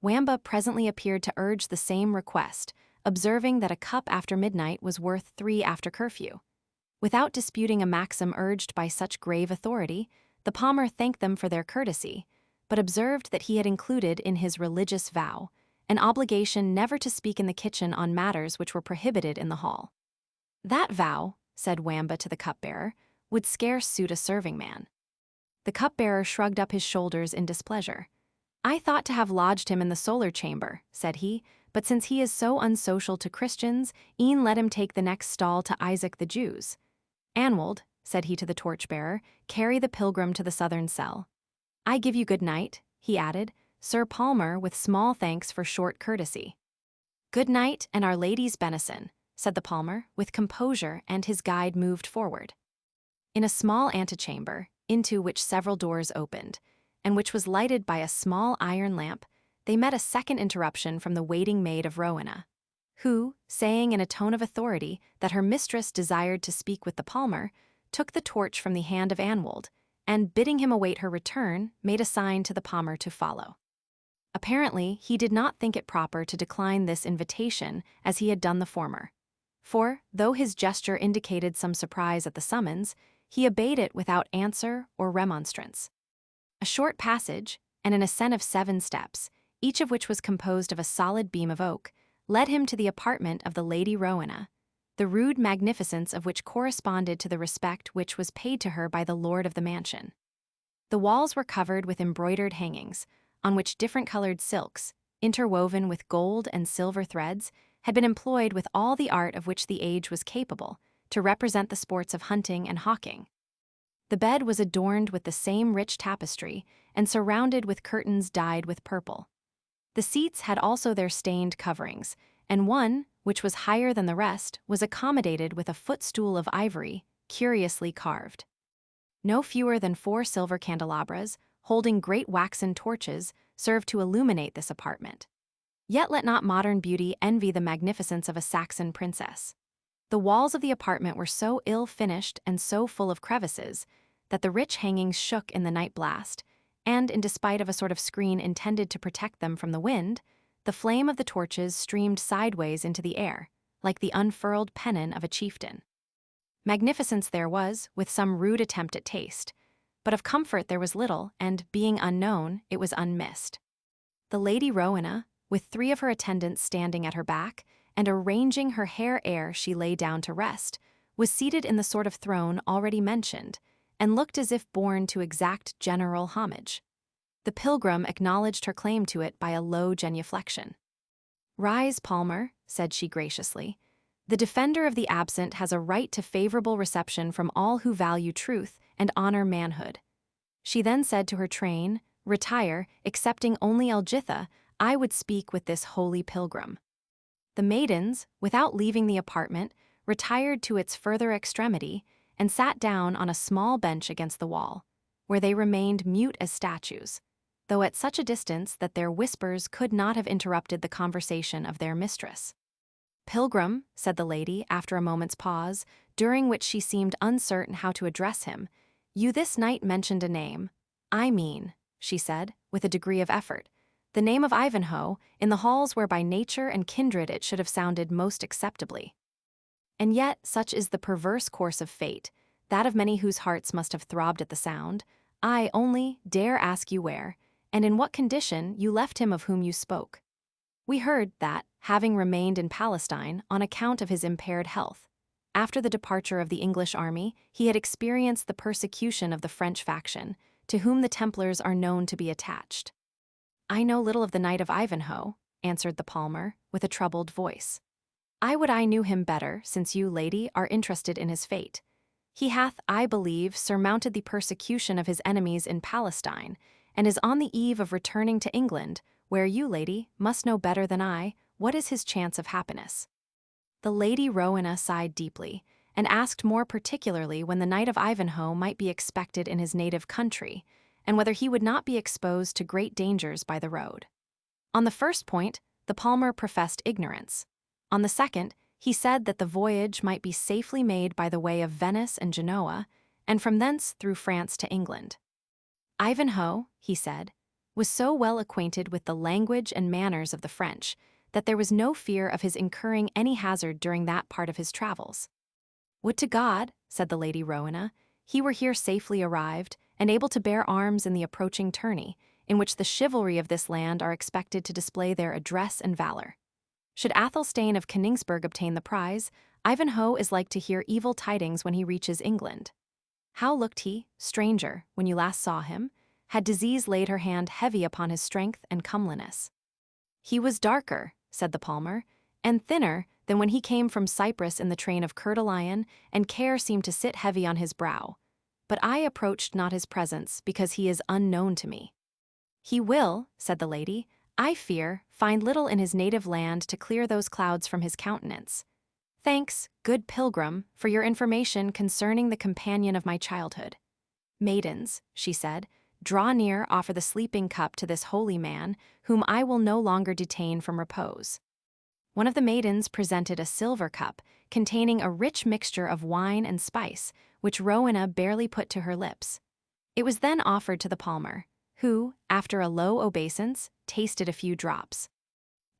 Wamba presently appeared to urge the same request, observing that a cup after midnight was worth 3 after curfew. Without disputing a maxim urged by such grave authority, the palmer thanked them for their courtesy, but observed that he had included in his religious vow an obligation never to speak in the kitchen on matters which were prohibited in the hall. "That vow," said Wamba to the cupbearer, "would scarce suit a serving man." The cupbearer shrugged up his shoulders in displeasure. "I thought to have lodged him in the solar chamber," said he, "but since he is so unsocial to Christians, e'en let him take the next stall to Isaac the Jews. Anwold," said he to the torchbearer, "carry the pilgrim to the southern cell. I give you good night," he added, "Sir Palmer, with small thanks for short courtesy." "Good night, and Our Lady's benison," said the palmer, with composure, and his guide moved forward. In a small antechamber, into which several doors opened, and which was lighted by a small iron lamp, they met a second interruption from the waiting maid of Rowena, who, saying in a tone of authority that her mistress desired to speak with the palmer, took the torch from the hand of Anwold, and, bidding him await her return, made a sign to the palmer to follow. Apparently, he did not think it proper to decline this invitation as he had done the former, for, though his gesture indicated some surprise at the summons, he obeyed it without answer or remonstrance. A short passage, and an ascent of 7 steps, each of which was composed of a solid beam of oak, led him to the apartment of the Lady Rowena, the rude magnificence of which corresponded to the respect which was paid to her by the lord of the mansion. The walls were covered with embroidered hangings, on which different-colored silks, interwoven with gold and silver threads, had been employed with all the art of which the age was capable, to represent the sports of hunting and hawking. The bed was adorned with the same rich tapestry, and surrounded with curtains dyed with purple. The seats had also their stained coverings, and one, which was higher than the rest, was accommodated with a footstool of ivory, curiously carved. No fewer than 4 silver candelabras, holding great waxen torches, served to illuminate this apartment. Yet let not modern beauty envy the magnificence of a Saxon princess. The walls of the apartment were so ill-finished and so full of crevices that the rich hangings shook in the night blast, and, in despite of a sort of screen intended to protect them from the wind, the flame of the torches streamed sideways into the air, like the unfurled pennon of a chieftain. Magnificence there was, with some rude attempt at taste, but of comfort there was little, and, being unknown, it was unmissed. The Lady Rowena, with 3 of her attendants standing at her back, and arranging her hair ere she lay down to rest, was seated in the sort of throne already mentioned, and looked as if born to exact general homage. The pilgrim acknowledged her claim to it by a low genuflection. "Rise, Palmer," said she graciously. "The defender of the absent has a right to favorable reception from all who value truth and honor manhood." She then said to her train, "Retire, excepting only Elgitha, I would speak with this holy pilgrim." The maidens, without leaving the apartment, retired to its further extremity, and sat down on a small bench against the wall, where they remained mute as statues, though at such a distance that their whispers could not have interrupted the conversation of their mistress. "Pilgrim," said the lady, after a moment's pause, during which she seemed uncertain how to address him, "you this night mentioned a name. I mean," she said, with a degree of effort, "the name of Ivanhoe, in the halls where by nature and kindred it should have sounded most acceptably. And yet, such is the perverse course of fate, that of many whose hearts must have throbbed at the sound, I only dare ask you where, and in what condition, you left him of whom you spoke. We heard that, having remained in Palestine on account of his impaired health, after the departure of the English army, he had experienced the persecution of the French faction, to whom the Templars are known to be attached." "I know little of the Knight of Ivanhoe," answered the palmer, with a troubled voice. "I would I knew him better, since you, lady, are interested in his fate. He hath, I believe, surmounted the persecution of his enemies in Palestine, and is on the eve of returning to England, where you, lady, must know better than I what is his chance of happiness." The Lady Rowena sighed deeply, and asked more particularly when the Knight of Ivanhoe might be expected in his native country, and whether he would not be exposed to great dangers by the road. On the first point, the palmer professed ignorance. On the second, he said that the voyage might be safely made by the way of Venice and Genoa, and from thence through France to England. Ivanhoe, he said, was so well acquainted with the language and manners of the French that there was no fear of his incurring any hazard during that part of his travels. "Would to God," said the Lady Rowena, "he were here safely arrived, and able to bear arms in the approaching tourney, in which the chivalry of this land are expected to display their address and valor. Should Athelstane of Königsberg obtain the prize, Ivanhoe is like to hear evil tidings when he reaches England. How looked he, stranger, when you last saw him? Had disease laid her hand heavy upon his strength and comeliness?" "He was darker," said the palmer, "and thinner than when he came from Cyprus in the train of Coeur de Lion, and care seemed to sit heavy on his brow. But I approached not his presence, because he is unknown to me." "He will," said the lady, "I fear, find little in his native land to clear those clouds from his countenance. Thanks, good pilgrim, for your information concerning the companion of my childhood. Maidens," she said, Draw near, offer the sleeping cup to this holy man, whom I will no longer detain from repose." One of the maidens presented a silver cup containing a rich mixture of wine and spice, which Rowena barely put to her lips. It was then offered to the palmer, who, after a low obeisance, tasted a few drops.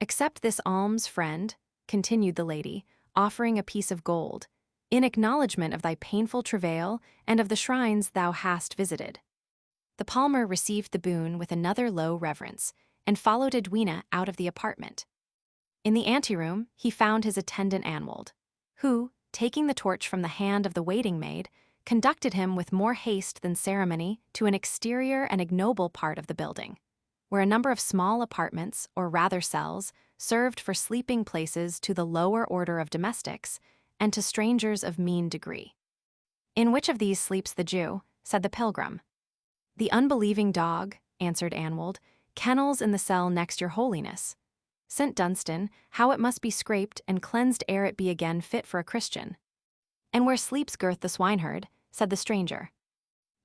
"Accept this alms, friend," continued the lady, offering a piece of gold, "in acknowledgment of thy painful travail and of the shrines thou hast visited." The palmer received the boon with another low reverence, and followed Edwina out of the apartment. In the anteroom, he found his attendant Anwold, who, taking the torch from the hand of the waiting maid, conducted him with more haste than ceremony to an exterior and ignoble part of the building, where a number of small apartments, or rather cells, served for sleeping places to the lower order of domestics and to strangers of mean degree. "In which of these sleeps the Jew?" said the pilgrim. "The unbelieving dog," answered Anwold, "kennels in the cell next your holiness. St. Dunstan, how it must be scraped and cleansed ere it be again fit for a Christian." "And where sleeps Gurth the swineherd?" said the stranger.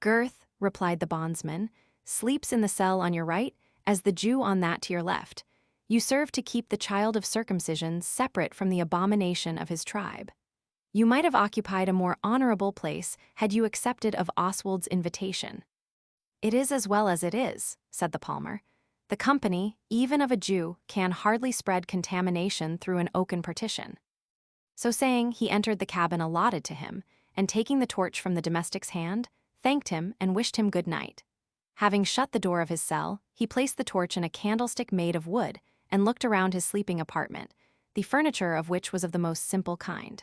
"Gurth," replied the bondsman, "sleeps in the cell on your right, as the Jew on that to your left. You serve to keep the child of circumcision separate from the abomination of his tribe. You might have occupied a more honorable place had you accepted of Oswald's invitation." "It is as well as it is," said the palmer. "The company, even of a Jew, can hardly spread contamination through an oaken partition." So saying, he entered the cabin allotted to him, and taking the torch from the domestic's hand, thanked him and wished him good night. Having shut the door of his cell, he placed the torch in a candlestick made of wood and looked around his sleeping apartment, the furniture of which was of the most simple kind.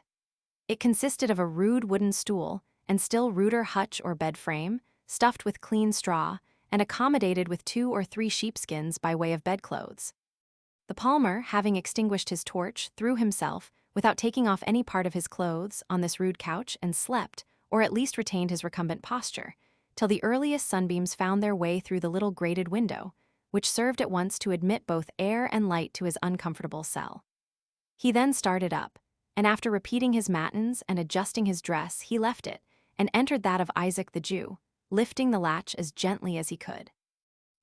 It consisted of a rude wooden stool and still ruder hutch or bed frame, stuffed with clean straw, and accommodated with 2 or 3 sheepskins by way of bedclothes. The palmer, having extinguished his torch, threw himself, without taking off any part of his clothes, on this rude couch and slept, or at least retained his recumbent posture, till the earliest sunbeams found their way through the little grated window, which served at once to admit both air and light to his uncomfortable cell. He then started up, and after repeating his matins and adjusting his dress, he left it, and entered that of Isaac the Jew, lifting the latch as gently as he could.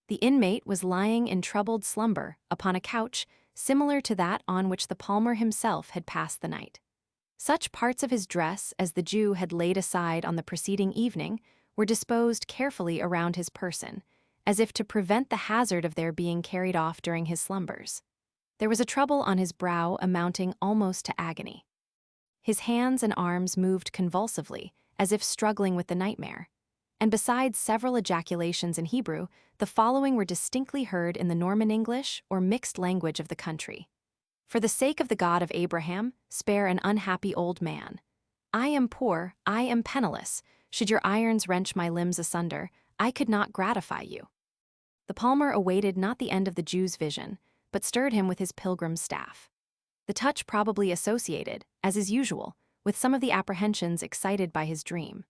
The inmate was lying in troubled slumber upon a couch similar to that on which the palmer himself had passed the night. Such parts of his dress as the Jew had laid aside on the preceding evening were disposed carefully around his person, as if to prevent the hazard of their being carried off during his slumbers. There was a trouble on his brow amounting almost to agony. His hands and arms moved convulsively, as if struggling with the nightmare, and besides several ejaculations in Hebrew, the following were distinctly heard in the Norman English or mixed language of the country. "For the sake of the God of Abraham, spare an unhappy old man. I am poor, I am penniless. Should your irons wrench my limbs asunder, I could not gratify you." The palmer awaited not the end of the Jew's vision, but stirred him with his pilgrim's staff. The touch probably associated, as is usual, with some of the apprehensions excited by his dream.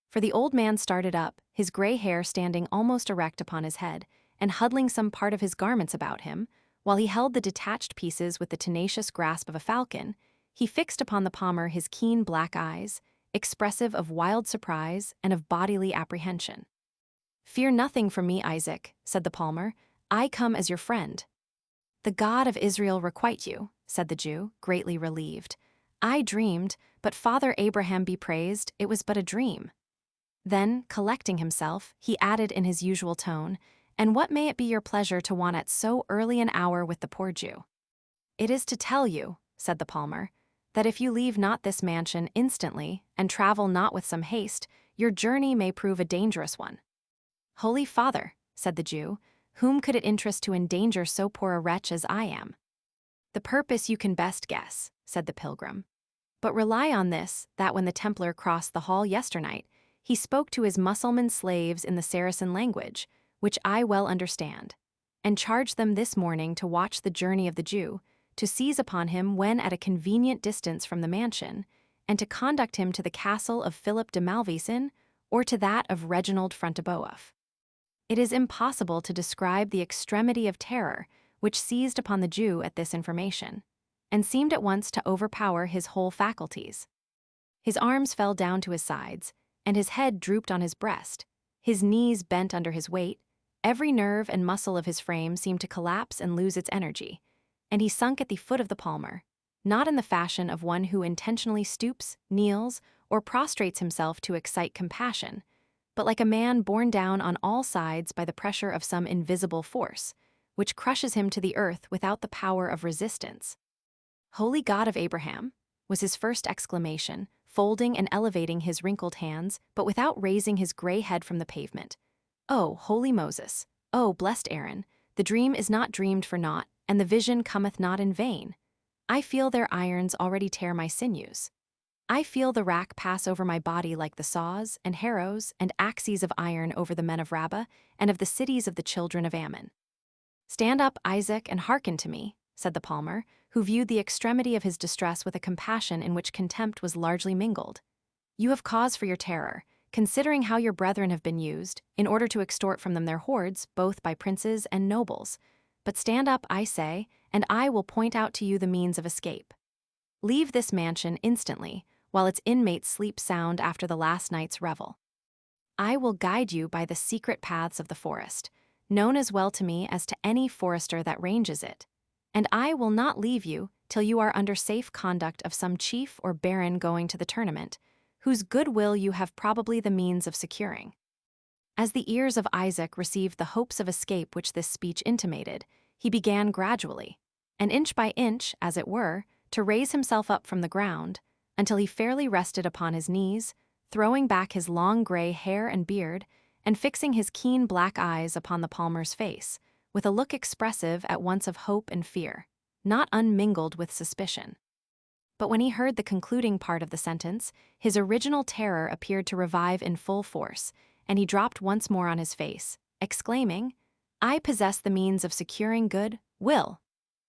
For the old man started up, his gray hair standing almost erect upon his head, and huddling some part of his garments about him, while he held the detached pieces with the tenacious grasp of a falcon. He fixed upon the palmer his keen black eyes, expressive of wild surprise and of bodily apprehension. "Fear nothing from me, Isaac," said the palmer. "I come as your friend." "The God of Israel requite you," said the Jew, greatly relieved. "I dreamed, but Father Abraham be praised, it was but a dream." Then, collecting himself, he added in his usual tone, "And what may it be your pleasure to want at so early an hour with the poor Jew?" "It is to tell you," said the palmer, "that if you leave not this mansion instantly, and travel not with some haste, your journey may prove a dangerous one." "Holy Father," said the Jew, "whom could it interest to endanger so poor a wretch as I am?" "The purpose you can best guess," said the pilgrim. "But rely on this, that when the Templar crossed the hall yesternight, he spoke to his Mussulman slaves in the Saracen language, which I well understand, and charged them this morning to watch the journey of the Jew, to seize upon him when at a convenient distance from the mansion, and to conduct him to the castle of Philip de Malvoisin or to that of Reginald Front-de-Bœuf. It is impossible to describe the extremity of terror which seized upon the Jew at this information, and seemed at once to overpower his whole faculties. His arms fell down to his sides, and his head drooped on his breast. His knees bent under his weight, every nerve and muscle of his frame seemed to collapse and lose its energy, and he sunk at the foot of the palmer, not in the fashion of one who intentionally stoops, kneels, or prostrates himself to excite compassion, but like a man borne down on all sides by the pressure of some invisible force, which crushes him to the earth without the power of resistance. "Holy God of Abraham," was his first exclamation, folding and elevating his wrinkled hands, but without raising his gray head from the pavement. "Oh, holy Moses! Oh, blessed Aaron! The dream is not dreamed for naught, and the vision cometh not in vain. I feel their irons already tear my sinews. I feel the rack pass over my body like the saws, and harrows, and axes of iron over the men of Rabbah, and of the cities of the children of Ammon. Stand up, Isaac, and hearken to me," said the palmer, who viewed the extremity of his distress with a compassion in which contempt was largely mingled. "You have cause for your terror, considering how your brethren have been used, in order to extort from them their hoards, both by princes and nobles. But stand up, I say, and I will point out to you the means of escape. Leave this mansion instantly, while its inmates sleep sound after the last night's revel. I will guide you by the secret paths of the forest, known as well to me as to any forester that ranges it, and I will not leave you till you are under safe conduct of some chief or baron going to the tournament, whose goodwill you have probably the means of securing." As the ears of Isaac received the hopes of escape which this speech intimated, he began gradually, and inch by inch, as it were, to raise himself up from the ground, until he fairly rested upon his knees, throwing back his long gray hair and beard, and fixing his keen black eyes upon the palmer's face, with a look expressive at once of hope and fear, not unmingled with suspicion. But when he heard the concluding part of the sentence, his original terror appeared to revive in full force, and he dropped once more on his face, exclaiming, "I possess the means of securing good will.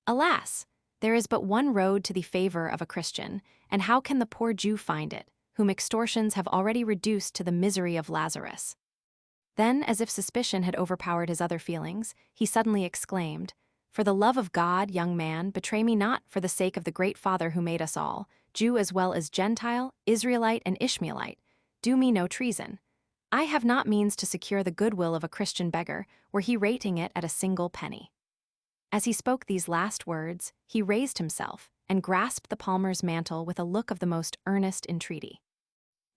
Alas! There is but one road to the favor of a Christian, and how can the poor Jew find it, whom extortions have already reduced to the misery of Lazarus?" Then, as if suspicion had overpowered his other feelings, he suddenly exclaimed, "For the love of God, young man, betray me not for the sake of the great Father who made us all, Jew as well as Gentile, Israelite and Ishmaelite. Do me no treason. I have not means to secure the goodwill of a Christian beggar, were he rating it at a single penny." As he spoke these last words, he raised himself and grasped the palmer's mantle with a look of the most earnest entreaty.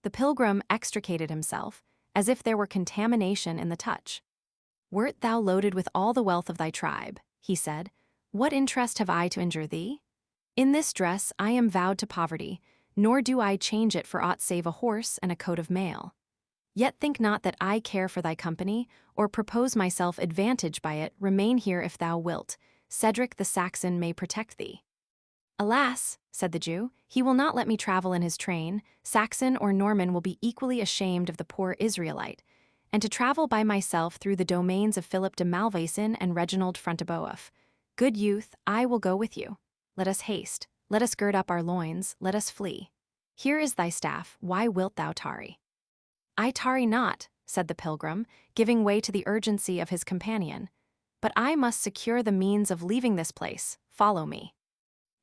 The pilgrim extricated himself, as if there were contamination in the touch. "Wert thou loaded with all the wealth of thy tribe," he said, "what interest have I to injure thee? In this dress I am vowed to poverty, nor do I change it for aught save a horse and a coat of mail. Yet think not that I care for thy company, or propose myself advantage by it. Remain here if thou wilt. Cedric the Saxon may protect thee." "Alas," said the Jew, "he will not let me travel in his train. Saxon or Norman will be equally ashamed of the poor Israelite, and to travel by myself through the domains of Philip de Malvoisin and Reginald Front-de-Bœuf. Good youth, I will go with you. Let us haste, let us gird up our loins, let us flee. Here is thy staff, why wilt thou tarry?" "I tarry not," said the pilgrim, giving way to the urgency of his companion, "but I must secure the means of leaving this place. Follow me."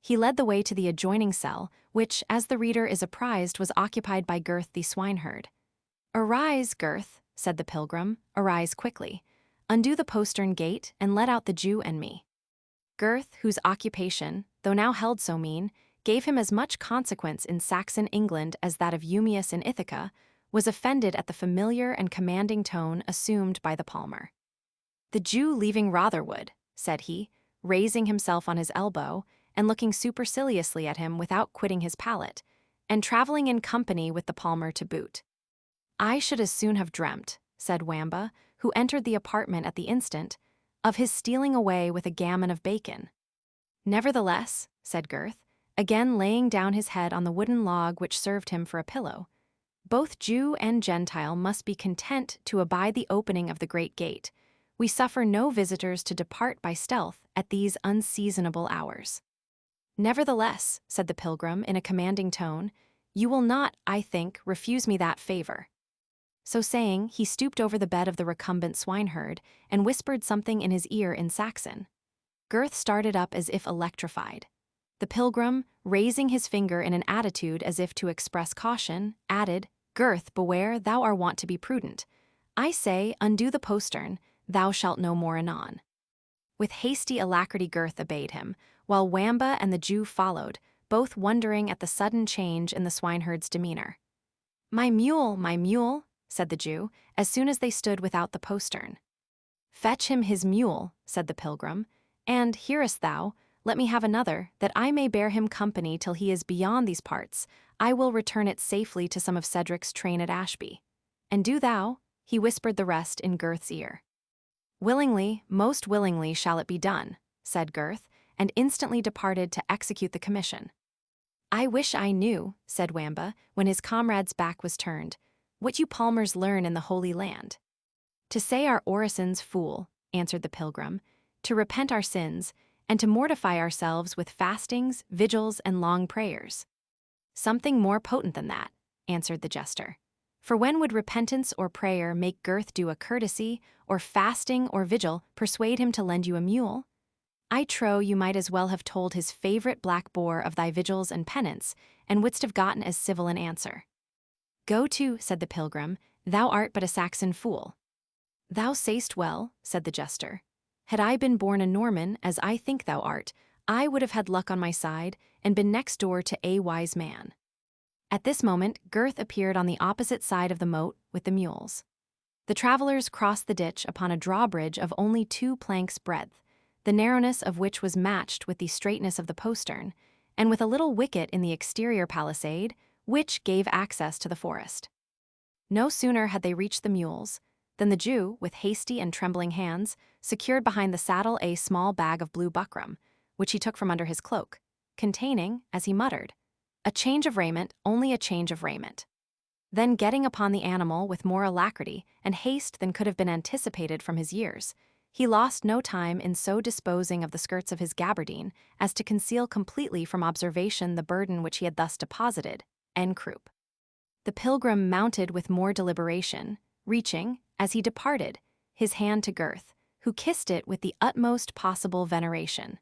He led the way to the adjoining cell, which, as the reader is apprised, was occupied by Gurth the swineherd. "Arise, Gurth," said the pilgrim, "arise quickly. Undo the postern gate, and let out the Jew and me." Gurth, whose occupation, though now held so mean, gave him as much consequence in Saxon England as that of Eumaeus in Ithaca, was offended at the familiar and commanding tone assumed by the palmer. "The Jew leaving Rotherwood," said he, raising himself on his elbow, and looking superciliously at him without quitting his pallet, and traveling in company with the palmer to boot. "I should as soon have dreamt," said Wamba, who entered the apartment at the instant, "of his stealing away with a gammon of bacon." "Nevertheless," said Gurth, again laying down his head on the wooden log which served him for a pillow, "both Jew and Gentile must be content to abide the opening of the great gate. We suffer no visitors to depart by stealth at these unseasonable hours." "Nevertheless," said the pilgrim in a commanding tone, "you will not, I think, refuse me that favor." So saying, he stooped over the bed of the recumbent swineherd and whispered something in his ear in Saxon. Gurth started up as if electrified. The pilgrim, raising his finger in an attitude as if to express caution, added, "Gurth, beware, thou art wont to be prudent. I say, undo the postern, thou shalt no more anon. With hasty alacrity Gurth obeyed him, while Wamba and the Jew followed, both wondering at the sudden change in the swineherd's demeanor. My mule, said the Jew, as soon as they stood without the postern. Fetch him his mule, said the pilgrim, and, hearest thou, let me have another, that I may bear him company till he is beyond these parts. I will return it safely to some of Cedric's train at Ashby. And do thou, he whispered the rest in Gurth's ear. Willingly, most willingly shall it be done, said Gurth, and instantly departed to execute the commission. I wish I knew, said Wamba, when his comrade's back was turned, what you palmers learn in the Holy Land. To say our orisons fool, answered the pilgrim, to repent our sins, and to mortify ourselves with fastings, vigils, and long prayers. Something more potent than that, answered the jester. For when would repentance or prayer make Gurth do a courtesy, or fasting or vigil persuade him to lend you a mule? I trow you might as well have told his favorite black boar of thy vigils and penance, and wouldst have gotten as civil an answer. Go to, said the pilgrim, thou art but a Saxon fool. Thou say'st well, said the jester. Had I been born a Norman, as I think thou art, I would have had luck on my side, and been next door to a wise man. At this moment, Gurth appeared on the opposite side of the moat with the mules. The travelers crossed the ditch upon a drawbridge of only 2 planks' breadth, the narrowness of which was matched with the straightness of the postern, and with a little wicket in the exterior palisade, which gave access to the forest. No sooner had they reached the mules than the Jew, with hasty and trembling hands, secured behind the saddle a small bag of blue buckram, which he took from under his cloak, containing, as he muttered, a change of raiment, only a change of raiment. Then getting upon the animal with more alacrity and haste than could have been anticipated from his years, he lost no time in so disposing of the skirts of his gabardine as to conceal completely from observation the burden which he had thus deposited, en croupe. The pilgrim mounted with more deliberation, reaching, as he departed, his hand to Gurth, who kissed it with the utmost possible veneration.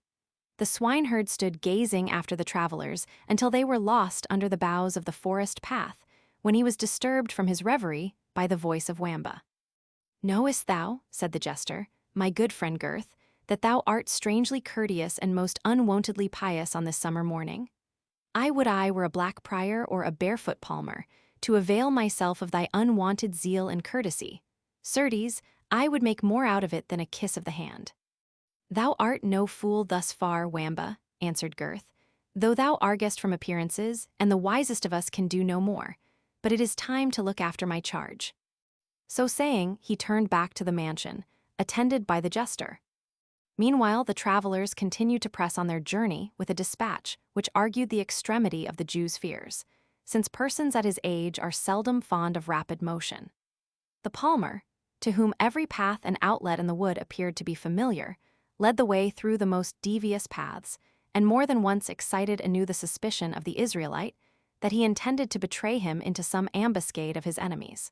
The swineherd stood gazing after the travelers until they were lost under the boughs of the forest path, when he was disturbed from his reverie by the voice of Wamba. Knowest thou, said the jester, my good friend Gurth, that thou art strangely courteous and most unwontedly pious on this summer morning? I would I were a black prior or a barefoot palmer, to avail myself of thy unwonted zeal and courtesy. Certes, I would make more out of it than a kiss of the hand. Thou art no fool thus far, Wamba, answered Gurth, though thou arguest from appearances, and the wisest of us can do no more, but it is time to look after my charge. So saying, he turned back to the mansion, attended by the jester. Meanwhile, the travelers continued to press on their journey with a dispatch which argued the extremity of the Jew's fears, since persons at his age are seldom fond of rapid motion. The palmer, to whom every path and outlet in the wood appeared to be familiar, led the way through the most devious paths, and more than once excited anew the suspicion of the Israelite that he intended to betray him into some ambuscade of his enemies.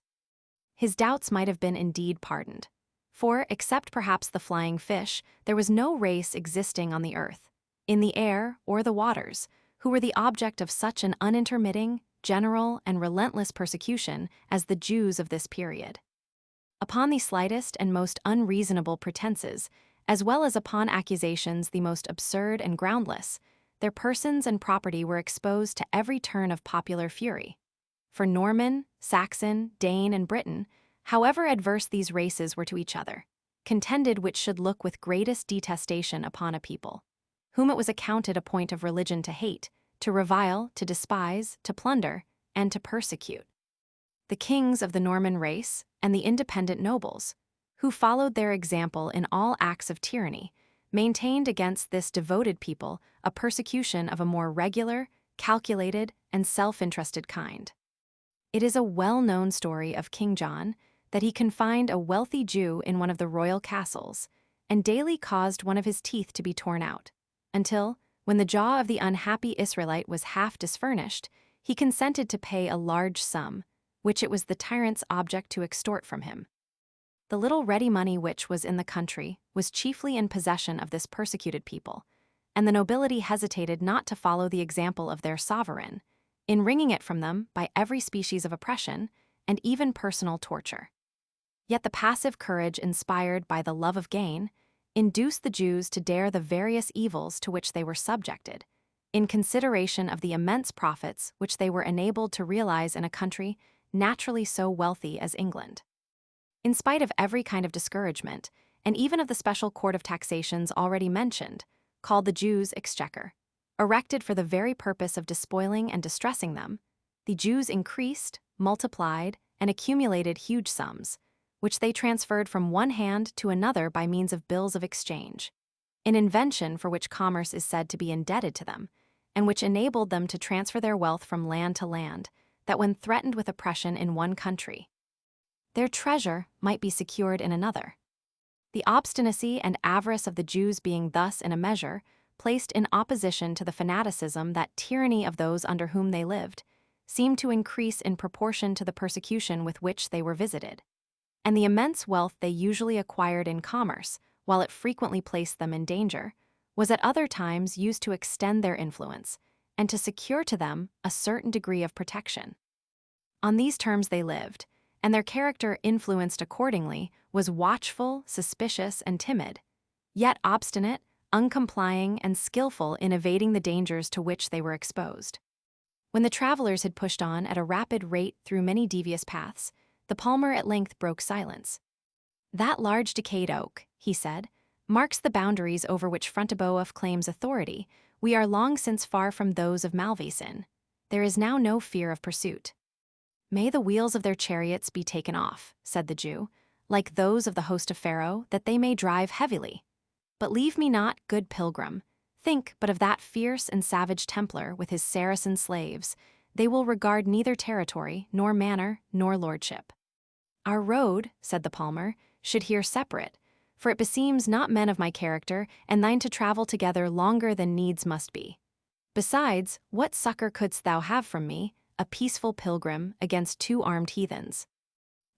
His doubts might have been indeed pardoned, for, except perhaps the flying fish, there was no race existing on the earth, in the air or the waters, who were the object of such an unintermitting, general, and relentless persecution as the Jews of this period. Upon the slightest and most unreasonable pretenses, as well as upon accusations the most absurd and groundless, their persons and property were exposed to every turn of popular fury. For Norman, Saxon, Dane, and Briton, however adverse these races were to each other, contended which should look with greatest detestation upon a people, whom it was accounted a point of religion to hate, to revile, to despise, to plunder, and to persecute. The kings of the Norman race, and the independent nobles, who followed their example in all acts of tyranny, maintained against this devoted people a persecution of a more regular, calculated, and self-interested kind. It is a well-known story of King John that he confined a wealthy Jew in one of the royal castles, and daily caused one of his teeth to be torn out, until, when the jaw of the unhappy Israelite was half disfurnished, he consented to pay a large sum, which it was the tyrant's object to extort from him. The little ready money which was in the country was chiefly in possession of this persecuted people, and the nobility hesitated not to follow the example of their sovereign, in wringing it from them by every species of oppression and even personal torture. Yet the passive courage inspired by the love of gain induced the Jews to dare the various evils to which they were subjected, in consideration of the immense profits which they were enabled to realize in a country naturally so wealthy as England. In spite of every kind of discouragement, and even of the special court of taxations already mentioned, called the Jews' exchequer, erected for the very purpose of despoiling and distressing them, the Jews increased, multiplied, and accumulated huge sums, which they transferred from one hand to another by means of bills of exchange, an invention for which commerce is said to be indebted to them, and which enabled them to transfer their wealth from land to land, that when threatened with oppression in one country, their treasure might be secured in another. The obstinacy and avarice of the Jews being thus, in a measure, placed in opposition to the fanaticism, that tyranny of those under whom they lived, seemed to increase in proportion to the persecution with which they were visited. And the immense wealth they usually acquired in commerce, while it frequently placed them in danger, was at other times used to extend their influence, and to secure to them a certain degree of protection. On these terms they lived, and their character, influenced accordingly, was watchful, suspicious, and timid, yet obstinate, uncomplying, and skillful in evading the dangers to which they were exposed. When the travelers had pushed on at a rapid rate through many devious paths, the palmer at length broke silence. "That large decayed oak," he said, "marks the boundaries over which Fronteboeuf claims authority. We are long since far from those of Malvoisin. There is now no fear of pursuit." "May the wheels of their chariots be taken off," said the Jew, "like those of the host of Pharaoh, that they may drive heavily. But leave me not, good pilgrim. Think but of that fierce and savage Templar with his Saracen slaves. They will regard neither territory, nor manor, nor lordship." "Our road," said the palmer, "should here separate, for it beseems not men of my character and thine to travel together longer than needs must be. Besides, what succor couldst thou have from me, a peaceful pilgrim, against two armed heathens?"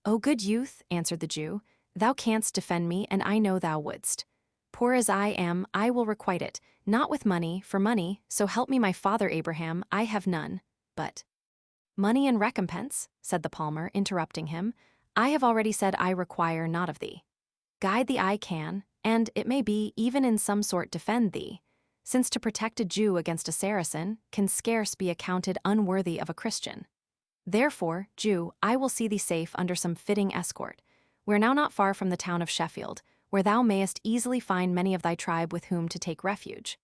"O good youth," answered the Jew, "thou canst defend me, and I know thou wouldst. Poor as I am, I will requite it, not with money, for money, so help me my father Abraham, I have none, but—" "Money and recompense," said the palmer, interrupting him, "I have already said I require not of thee. Guide thee I can, and, it may be, even in some sort defend thee, since to protect a Jew against a Saracen can scarce be accounted unworthy of a Christian. Therefore, Jew, I will see thee safe under some fitting escort. We are now not far from the town of Sheffield, where thou mayest easily find many of thy tribe with whom to take refuge."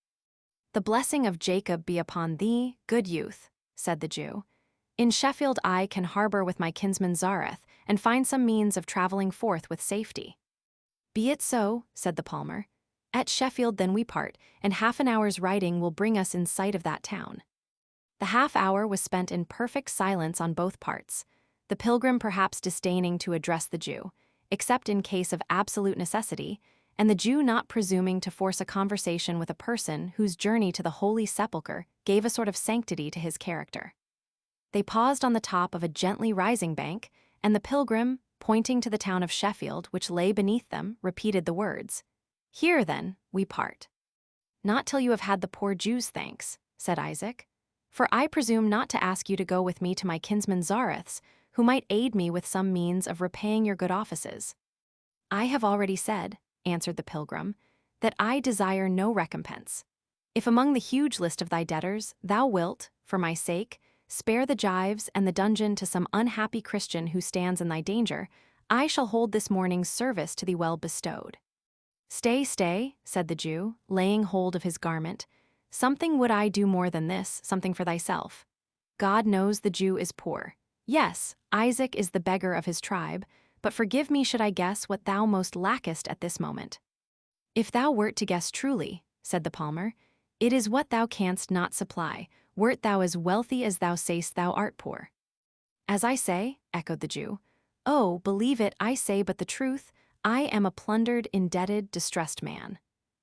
"The blessing of Jacob be upon thee, good youth," said the Jew. "In Sheffield I can harbor with my kinsman Zareth, and find some means of traveling forth with safety." "Be it so," said the palmer. "At Sheffield then we part, and half an hour's riding will bring us in sight of that town." The half-hour was spent in perfect silence on both parts, the pilgrim perhaps disdaining to address the Jew, except in case of absolute necessity, and the Jew not presuming to force a conversation with a person whose journey to the Holy Sepulchre gave a sort of sanctity to his character. They paused on the top of a gently rising bank, and the pilgrim, pointing to the town of Sheffield which lay beneath them, repeated the words, "Here, then, we part." "Not till you have had the poor Jew's thanks," said Isaac, "for I presume not to ask you to go with me to my kinsman Zareth's, who might aid me with some means of repaying your good offices." "I have already said," answered the pilgrim, "that I desire no recompense. If among the huge list of thy debtors thou wilt, for my sake, spare the gyves and the dungeon to some unhappy Christian who stands in thy danger, I shall hold this morning's service to thee well bestowed." "Stay, stay," said the Jew, laying hold of his garment. "Something would I do more than this, something for thyself. God knows the Jew is poor. Yes, Isaac is the beggar of his tribe, but forgive me should I guess what thou most lackest at this moment." "If thou wert to guess truly," said the palmer, "it is what thou canst not supply, wert thou as wealthy as thou sayst thou art poor." "As I say," echoed the Jew. "Oh, believe it, I say but the truth. I am a plundered, indebted, distressed man.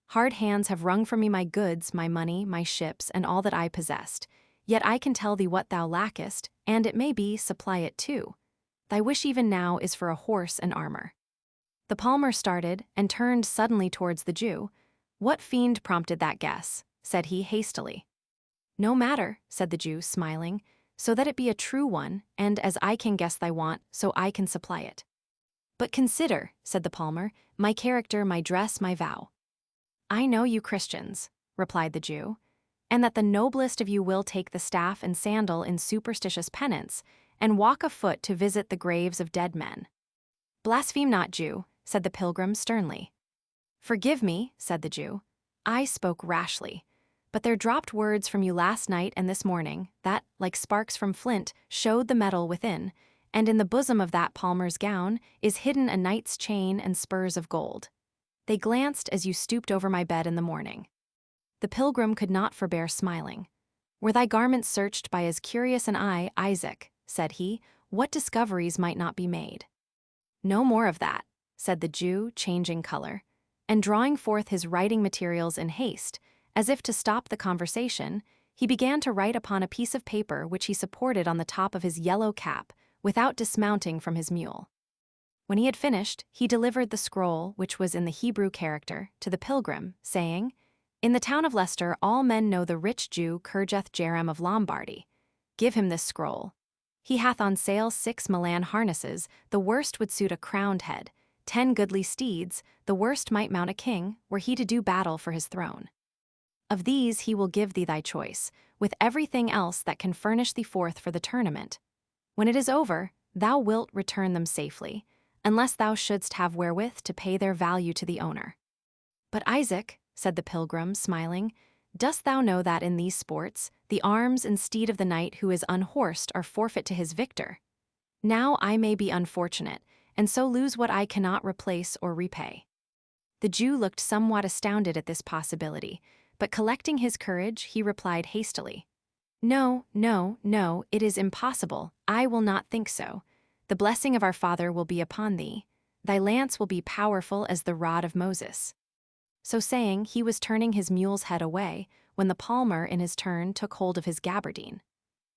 Hard hands have wrung from me my goods, my money, my ships, and all that I possessed. Yet I can tell thee what thou lackest, and it may be, supply it too. Thy wish even now is for a horse and armor." The palmer started and turned suddenly towards the Jew. "What fiend prompted that guess?" said he hastily. "No matter," said the Jew, smiling, "so that it be a true one, and as I can guess thy want, so I can supply it. "But consider," said the palmer, "my character, my dress, my vow." "I know you Christians," replied the Jew, "and that the noblest of you will take the staff and sandal in superstitious penance, and walk afoot to visit the graves of dead men." "Blaspheme not, Jew," said the pilgrim sternly. "Forgive me," said the Jew, "I spoke rashly. But there dropped words from you last night and this morning that, like sparks from flint, showed the metal within, and in the bosom of that palmer's gown is hidden a knight's chain and spurs of gold. They glanced as you stooped over my bed in the morning." The pilgrim could not forbear smiling. "Were thy garments searched by as curious an eye, Isaac," said he, "what discoveries might not be made?" "No more of that," said the Jew, changing color, and drawing forth his writing materials in haste, as if to stop the conversation, he began to write upon a piece of paper which he supported on the top of his yellow cap, without dismounting from his mule. When he had finished, he delivered the scroll, which was in the Hebrew character, to the pilgrim, saying, "In the town of Leicester all men know the rich Jew Cedric Jerem of Lombardy. Give him this scroll. He hath on sale 6 Milan harnesses, the worst would suit a crowned head, 10 goodly steeds, the worst might mount a king, were he to do battle for his throne. Of these he will give thee thy choice, with everything else that can furnish thee forth for the tournament. When it is over, thou wilt return them safely, unless thou shouldst have wherewith to pay their value to the owner." "But Isaac," said the pilgrim, smiling, "dost thou know that in these sports, the arms and steed of the knight who is unhorsed are forfeit to his victor? Now I may be unfortunate, and so lose what I cannot replace or repay." The Jew looked somewhat astounded at this possibility, but collecting his courage, he replied hastily, "No, no, no, it is impossible, I will not think so. The blessing of our Father will be upon thee. Thy lance will be powerful as the rod of Moses." So saying, he was turning his mule's head away, when the palmer in his turn took hold of his gaberdine.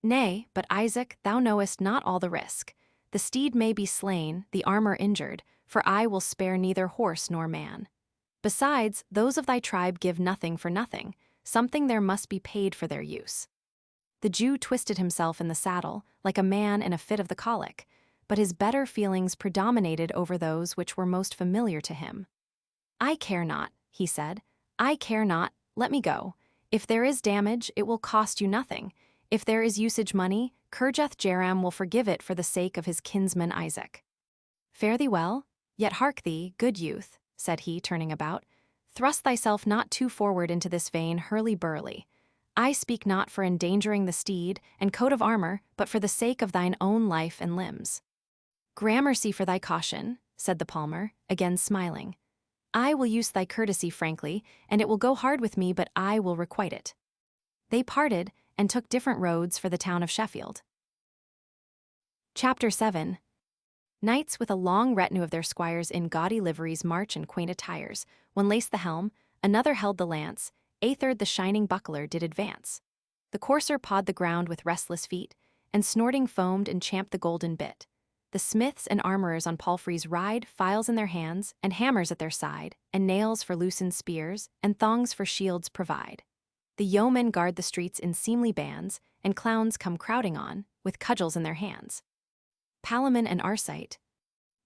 "Nay, but Isaac, thou knowest not all the risk. The steed may be slain, the armor injured, for I will spare neither horse nor man. Besides, those of thy tribe give nothing for nothing, something there must be paid for their use." The Jew twisted himself in the saddle, like a man in a fit of the colic, but his better feelings predominated over those which were most familiar to him. "I care not," he said, "I care not, let me go. If there is damage, it will cost you nothing. If there is usage money, Cedric Jerem will forgive it for the sake of his kinsman Isaac. Fare thee well, yet hark thee, good youth," said he, turning about, "thrust thyself not too forward into this vain hurly-burly. I speak not for endangering the steed and coat of armor, but for the sake of thine own life and limbs." "Gramercy for thy caution," said the palmer, again smiling. "I will use thy courtesy frankly, and it will go hard with me, but I will requite it." They parted, and took different roads for the town of Sheffield. Chapter 7. Knights with a long retinue of their squires in gaudy liveries march in quaint attires. One laced the helm, another held the lance, a third the shining buckler did advance. The courser pawed the ground with restless feet, and snorting foamed and champed the golden bit. The smiths and armorers on palfreys ride, files in their hands, and hammers at their side, and nails for loosened spears, and thongs for shields provide. The yeomen guard the streets in seemly bands, and clowns come crowding on, with cudgels in their hands. Palamon and Arcite.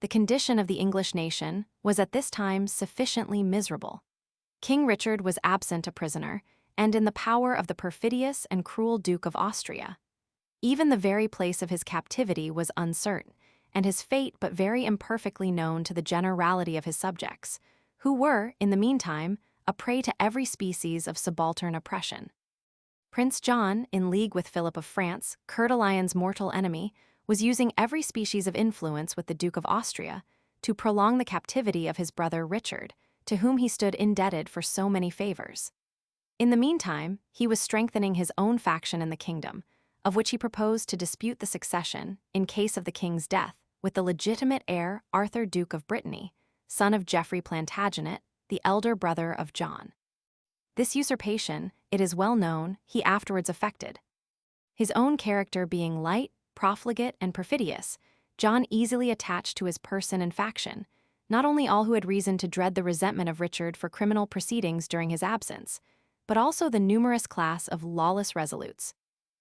The condition of the English nation was at this time sufficiently miserable. King Richard was absent a prisoner, and in the power of the perfidious and cruel Duke of Austria. Even the very place of his captivity was uncertain, and his fate but very imperfectly known to the generality of his subjects, who were, in the meantime, a prey to every species of subaltern oppression. Prince John, in league with Philip of France, Coeur de Lion's mortal enemy, was using every species of influence with the Duke of Austria to prolong the captivity of his brother Richard, to whom he stood indebted for so many favors. In the meantime, he was strengthening his own faction in the kingdom, of which he proposed to dispute the succession, in case of the king's death, with the legitimate heir Arthur Duke of Brittany, son of Geoffrey Plantagenet, the elder brother of John. This usurpation, it is well known, he afterwards effected. His own character being light, profligate, and perfidious, John easily attached to his person and faction, not only all who had reason to dread the resentment of Richard for criminal proceedings during his absence, but also the numerous class of lawless resolutes,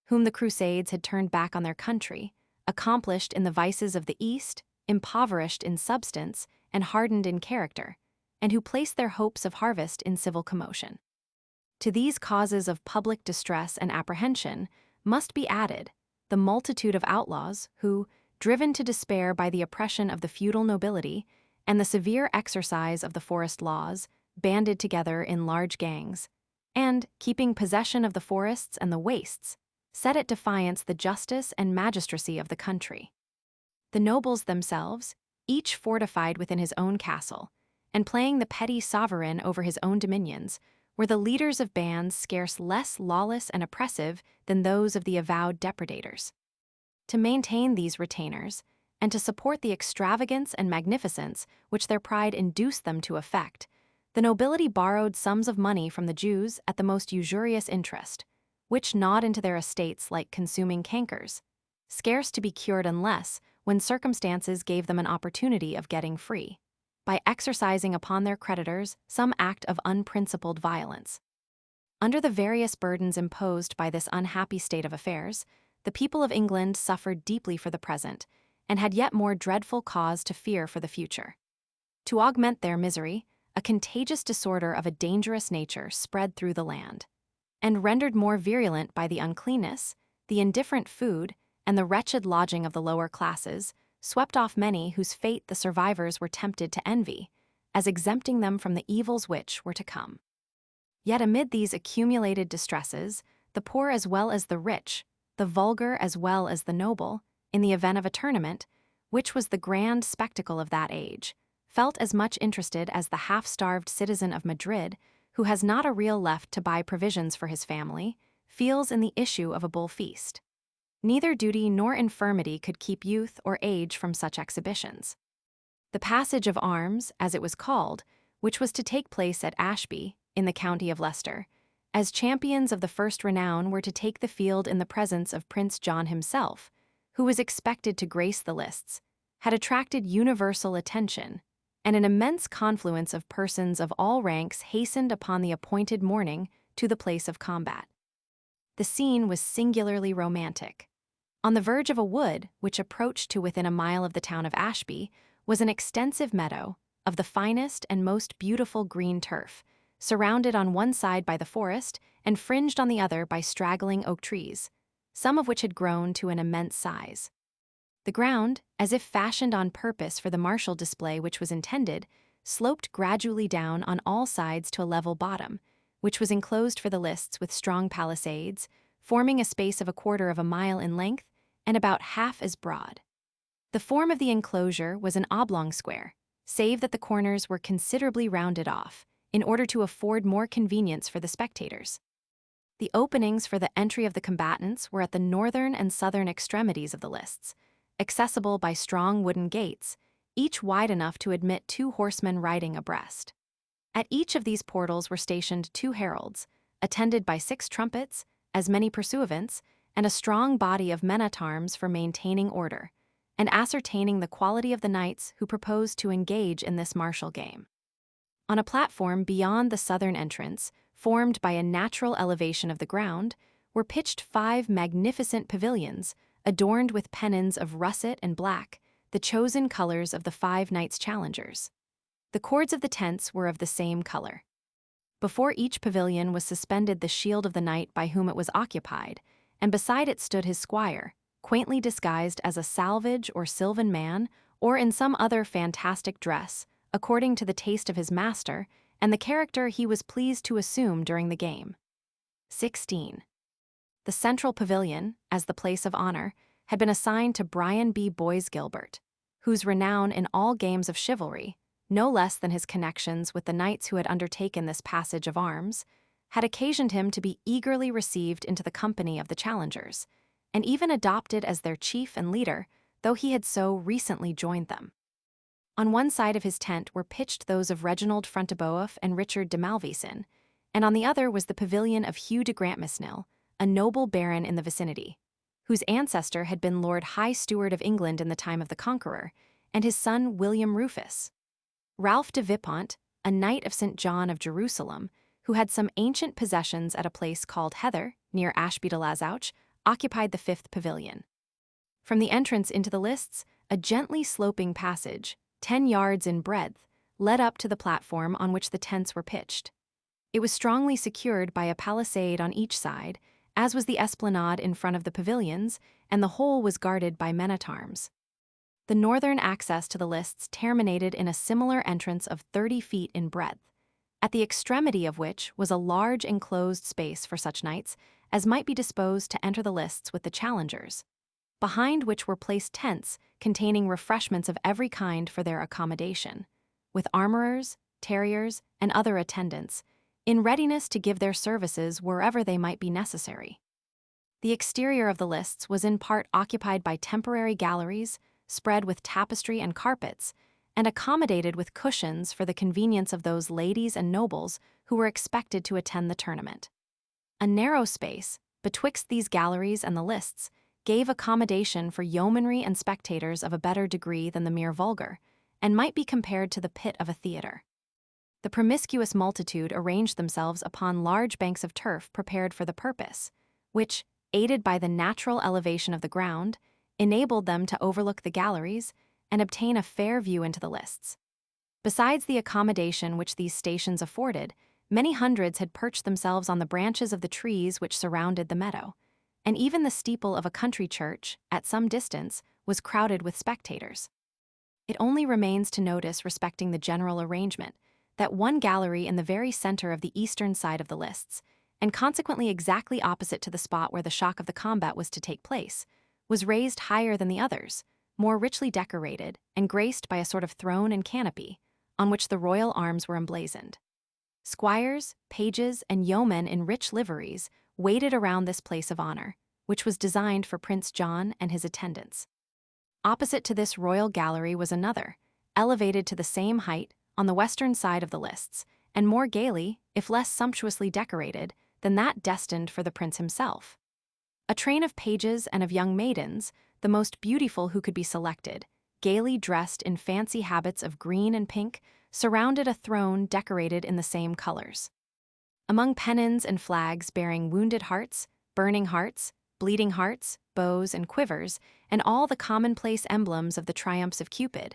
whom the Crusades had turned back on their country, accomplished in the vices of the East impoverished in substance and hardened in character, and who placed their hopes of harvest in civil commotion. To these causes of public distress and apprehension must be added the multitude of outlaws who, driven to despair by the oppression of the feudal nobility and the severe exercise of the forest laws, banded together in large gangs, and, keeping possession of the forests and the wastes, set at defiance the justice and magistracy of the country. The nobles themselves, each fortified within his own castle, and playing the petty sovereign over his own dominions, were the leaders of bands scarce less lawless and oppressive than those of the avowed depredators. To maintain these retainers, and to support the extravagance and magnificence which their pride induced them to affect, the nobility borrowed sums of money from the Jews at the most usurious interest, which gnawed into their estates like consuming cankers, scarce to be cured unless, when circumstances gave them an opportunity of getting free, by exercising upon their creditors some act of unprincipled violence. Under the various burdens imposed by this unhappy state of affairs, the people of England suffered deeply for the present, and had yet more dreadful cause to fear for the future. To augment their misery, a contagious disorder of a dangerous nature spread through the land, and rendered more virulent by the uncleanness, the indifferent food, and the wretched lodging of the lower classes, swept off many whose fate the survivors were tempted to envy, as exempting them from the evils which were to come. Yet amid these accumulated distresses, the poor as well as the rich, the vulgar as well as the noble, in the event of a tournament, which was the grand spectacle of that age, felt as much interested as the half-starved citizen of Madrid, who has not a real left to buy provisions for his family, feels in the issue of a bull feast. Neither duty nor infirmity could keep youth or age from such exhibitions. The passage of arms, as it was called, which was to take place at Ashby, in the county of Leicester, as champions of the first renown were to take the field in the presence of Prince John himself, who was expected to grace the lists, had attracted universal attention, and an immense confluence of persons of all ranks hastened upon the appointed morning to the place of combat. The scene was singularly romantic. On the verge of a wood, which approached to within a mile of the town of Ashby, was an extensive meadow of the finest and most beautiful green turf, surrounded on one side by the forest and fringed on the other by straggling oak trees, some of which had grown to an immense size. The ground, as if fashioned on purpose for the martial display which was intended, sloped gradually down on all sides to a level bottom, which was enclosed for the lists with strong palisades, forming a space of 1/4 of a mile in length and about half as broad. The form of the enclosure was an oblong square, save that the corners were considerably rounded off, in order to afford more convenience for the spectators. The openings for the entry of the combatants were at the northern and southern extremities of the lists, accessible by strong wooden gates, each wide enough to admit 2 horsemen riding abreast. At each of these portals were stationed 2 heralds, attended by 6 trumpets, as many pursuivants, and a strong body of men-at-arms for maintaining order, and ascertaining the quality of the knights who proposed to engage in this martial game. On a platform beyond the southern entrance, formed by a natural elevation of the ground, were pitched 5 magnificent pavilions, adorned with pennons of russet and black, the chosen colors of the 5 knights challengers. The cords of the tents were of the same color. Before each pavilion was suspended the shield of the knight by whom it was occupied, and beside it stood his squire, quaintly disguised as a salvage or sylvan man, or in some other fantastic dress, according to the taste of his master and the character he was pleased to assume during the game. 16. The central pavilion, as the place of honor, had been assigned to Brian B. Boys Gilbert, whose renown in all games of chivalry, no less than his connections with the knights who had undertaken this passage of arms, had occasioned him to be eagerly received into the company of the challengers, and even adopted as their chief and leader, though he had so recently joined them. On one side of his tent were pitched those of Reginald Front-de-Bœuf and Richard de Malvoisin, and on the other was the pavilion of Hugh de Grantmesnil, a noble baron in the vicinity, whose ancestor had been Lord High Steward of England in the time of the Conqueror, and his son William Rufus. Ralph de Vipont, a knight of St. John of Jerusalem, who had some ancient possessions at a place called Heather, near Ashby de la Zouch, occupied the 5th pavilion. From the entrance into the lists, a gently sloping passage, 10 yards in breadth, led up to the platform on which the tents were pitched. It was strongly secured by a palisade on each side, as was the esplanade in front of the pavilions, and the whole was guarded by men-at-arms. The northern access to the lists terminated in a similar entrance of 30 feet in breadth, at the extremity of which was a large enclosed space for such knights as might be disposed to enter the lists with the challengers, behind which were placed tents containing refreshments of every kind for their accommodation, with armorers, terriers, and other attendants, in readiness to give their services wherever they might be necessary. The exterior of the lists was in part occupied by temporary galleries, spread with tapestry and carpets, and accommodated with cushions for the convenience of those ladies and nobles who were expected to attend the tournament. A narrow space, betwixt these galleries and the lists, gave accommodation for yeomanry and spectators of a better degree than the mere vulgar, and might be compared to the pit of a theatre. The promiscuous multitude arranged themselves upon large banks of turf prepared for the purpose, which, aided by the natural elevation of the ground, enabled them to overlook the galleries and obtain a fair view into the lists. Besides the accommodation which these stations afforded, many hundreds had perched themselves on the branches of the trees which surrounded the meadow, and even the steeple of a country church, at some distance, was crowded with spectators. It only remains to notice respecting the general arrangement that one gallery in the very center of the eastern side of the lists, and consequently exactly opposite to the spot where the shock of the combat was to take place, was raised higher than the others, more richly decorated, and graced by a sort of throne and canopy, on which the royal arms were emblazoned. Squires, pages, and yeomen in rich liveries waited around this place of honor, which was designed for Prince John and his attendants. Opposite to this royal gallery was another, elevated to the same height, on the western side of the lists, and more gaily, if less sumptuously decorated, than that destined for the prince himself. A train of pages and of young maidens, the most beautiful who could be selected, gaily dressed in fancy habits of green and pink, surrounded a throne decorated in the same colors. Among pennons and flags bearing wounded hearts, burning hearts, bleeding hearts, bows, and quivers, and all the commonplace emblems of the triumphs of Cupid,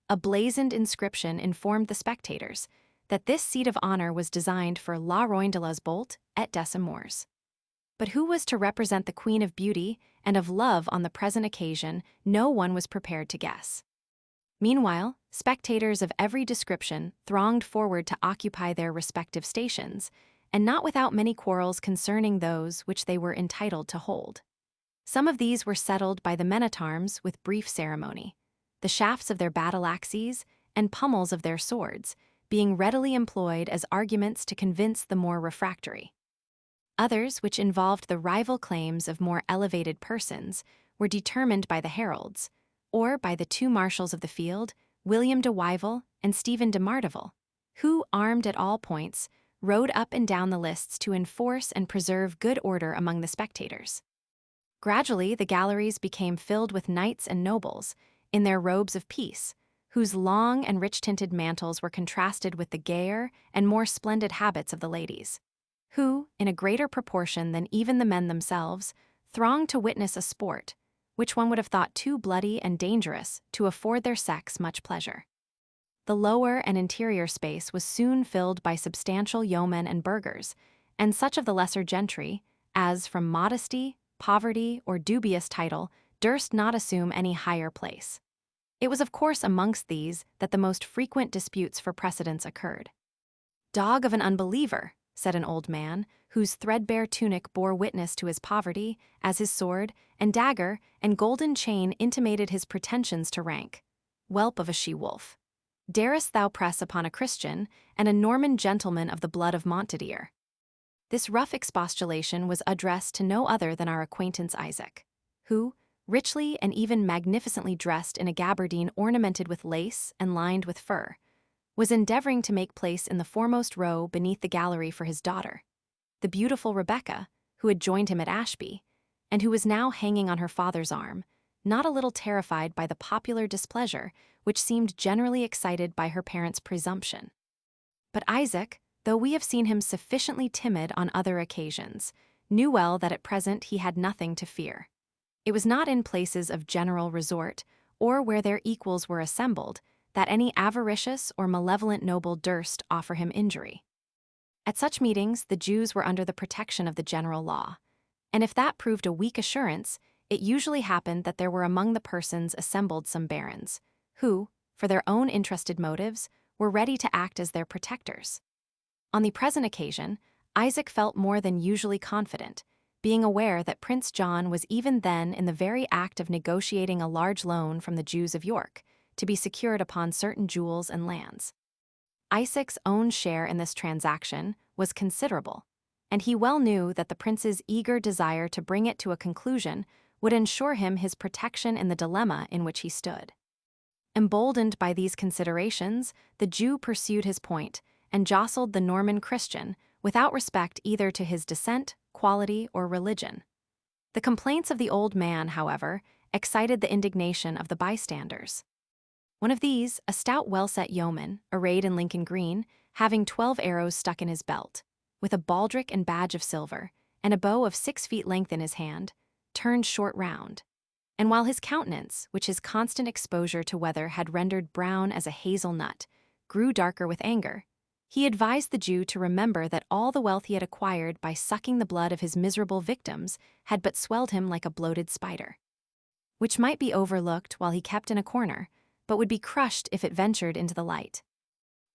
a blazoned inscription informed the spectators that this seat of honor was designed for La Roine de las Bolt et des Amours. But who was to represent the Queen of Beauty and of Love on the present occasion, no one was prepared to guess. Meanwhile, spectators of every description thronged forward to occupy their respective stations, and not without many quarrels concerning those which they were entitled to hold. Some of these were settled by the men-at-arms with brief ceremony, the shafts of their battle-axes and pummels of their swords being readily employed as arguments to convince the more refractory. Others, which involved the rival claims of more elevated persons, were determined by the heralds, or by the two marshals of the field, William de Wyville and Stephen de Marteville, who, armed at all points, rode up and down the lists to enforce and preserve good order among the spectators. Gradually, the galleries became filled with knights and nobles, in their robes of peace, whose long and rich-tinted mantles were contrasted with the gayer and more splendid habits of the ladies, who, in a greater proportion than even the men themselves, thronged to witness a sport, which one would have thought too bloody and dangerous to afford their sex much pleasure. The lower and interior space was soon filled by substantial yeomen and burghers, and such of the lesser gentry as, from modesty, poverty, or dubious title, durst not assume any higher place. It was of course amongst these that the most frequent disputes for precedence occurred. "Dog of an unbeliever," said an old man, whose threadbare tunic bore witness to his poverty, as his sword, and dagger, and golden chain intimated his pretensions to rank. "Whelp of a she-wolf, darest thou press upon a Christian, and a Norman gentleman of the blood of Montdidier?" This rough expostulation was addressed to no other than our acquaintance Isaac, who, richly and even magnificently dressed in a gabardine ornamented with lace and lined with fur, was endeavoring to make place in the foremost row beneath the gallery for his daughter, the beautiful Rebecca, who had joined him at Ashby, and who was now hanging on her father's arm, not a little terrified by the popular displeasure which seemed generally excited by her parents' presumption. But Isaac, though we have seen him sufficiently timid on other occasions, knew well that at present he had nothing to fear. It was not in places of general resort, or where their equals were assembled, that any avaricious or malevolent noble durst offer him injury. At such meetings, the Jews were under the protection of the general law, and if that proved a weak assurance, it usually happened that there were among the persons assembled some barons, who, for their own interested motives, were ready to act as their protectors. On the present occasion, Isaac felt more than usually confident, being aware that Prince John was even then in the very act of negotiating a large loan from the Jews of York, to be secured upon certain jewels and lands. Isaac's own share in this transaction was considerable, and he well knew that the prince's eager desire to bring it to a conclusion would ensure him his protection in the dilemma in which he stood. Emboldened by these considerations, the Jew pursued his point and jostled the Norman Christian without respect either to his descent, quality, or religion. The complaints of the old man, however, excited the indignation of the bystanders. One of these, a stout well-set yeoman, arrayed in Lincoln green, having 12 arrows stuck in his belt, with a baldric and badge of silver, and a bow of 6 feet length in his hand, turned short round, and while his countenance, which his constant exposure to weather had rendered brown as a hazel nut, grew darker with anger, he advised the Jew to remember that all the wealth he had acquired by sucking the blood of his miserable victims had but swelled him like a bloated spider, which might be overlooked while he kept in a corner, but would be crushed if it ventured into the light.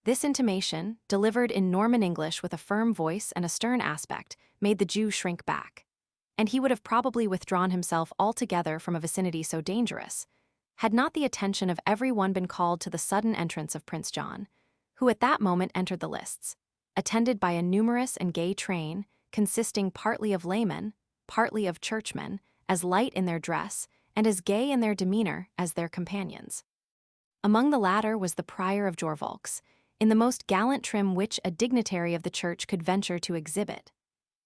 This intimation, delivered in Norman English with a firm voice and a stern aspect, made the Jew shrink back, and he would have probably withdrawn himself altogether from a vicinity so dangerous, had not the attention of every one been called to the sudden entrance of Prince John, who at that moment entered the lists, attended by a numerous and gay train, consisting partly of laymen, partly of churchmen, as light in their dress, and as gay in their demeanor as their companions. Among the latter was the prior of Jorvolks, in the most gallant trim which a dignitary of the church could venture to exhibit.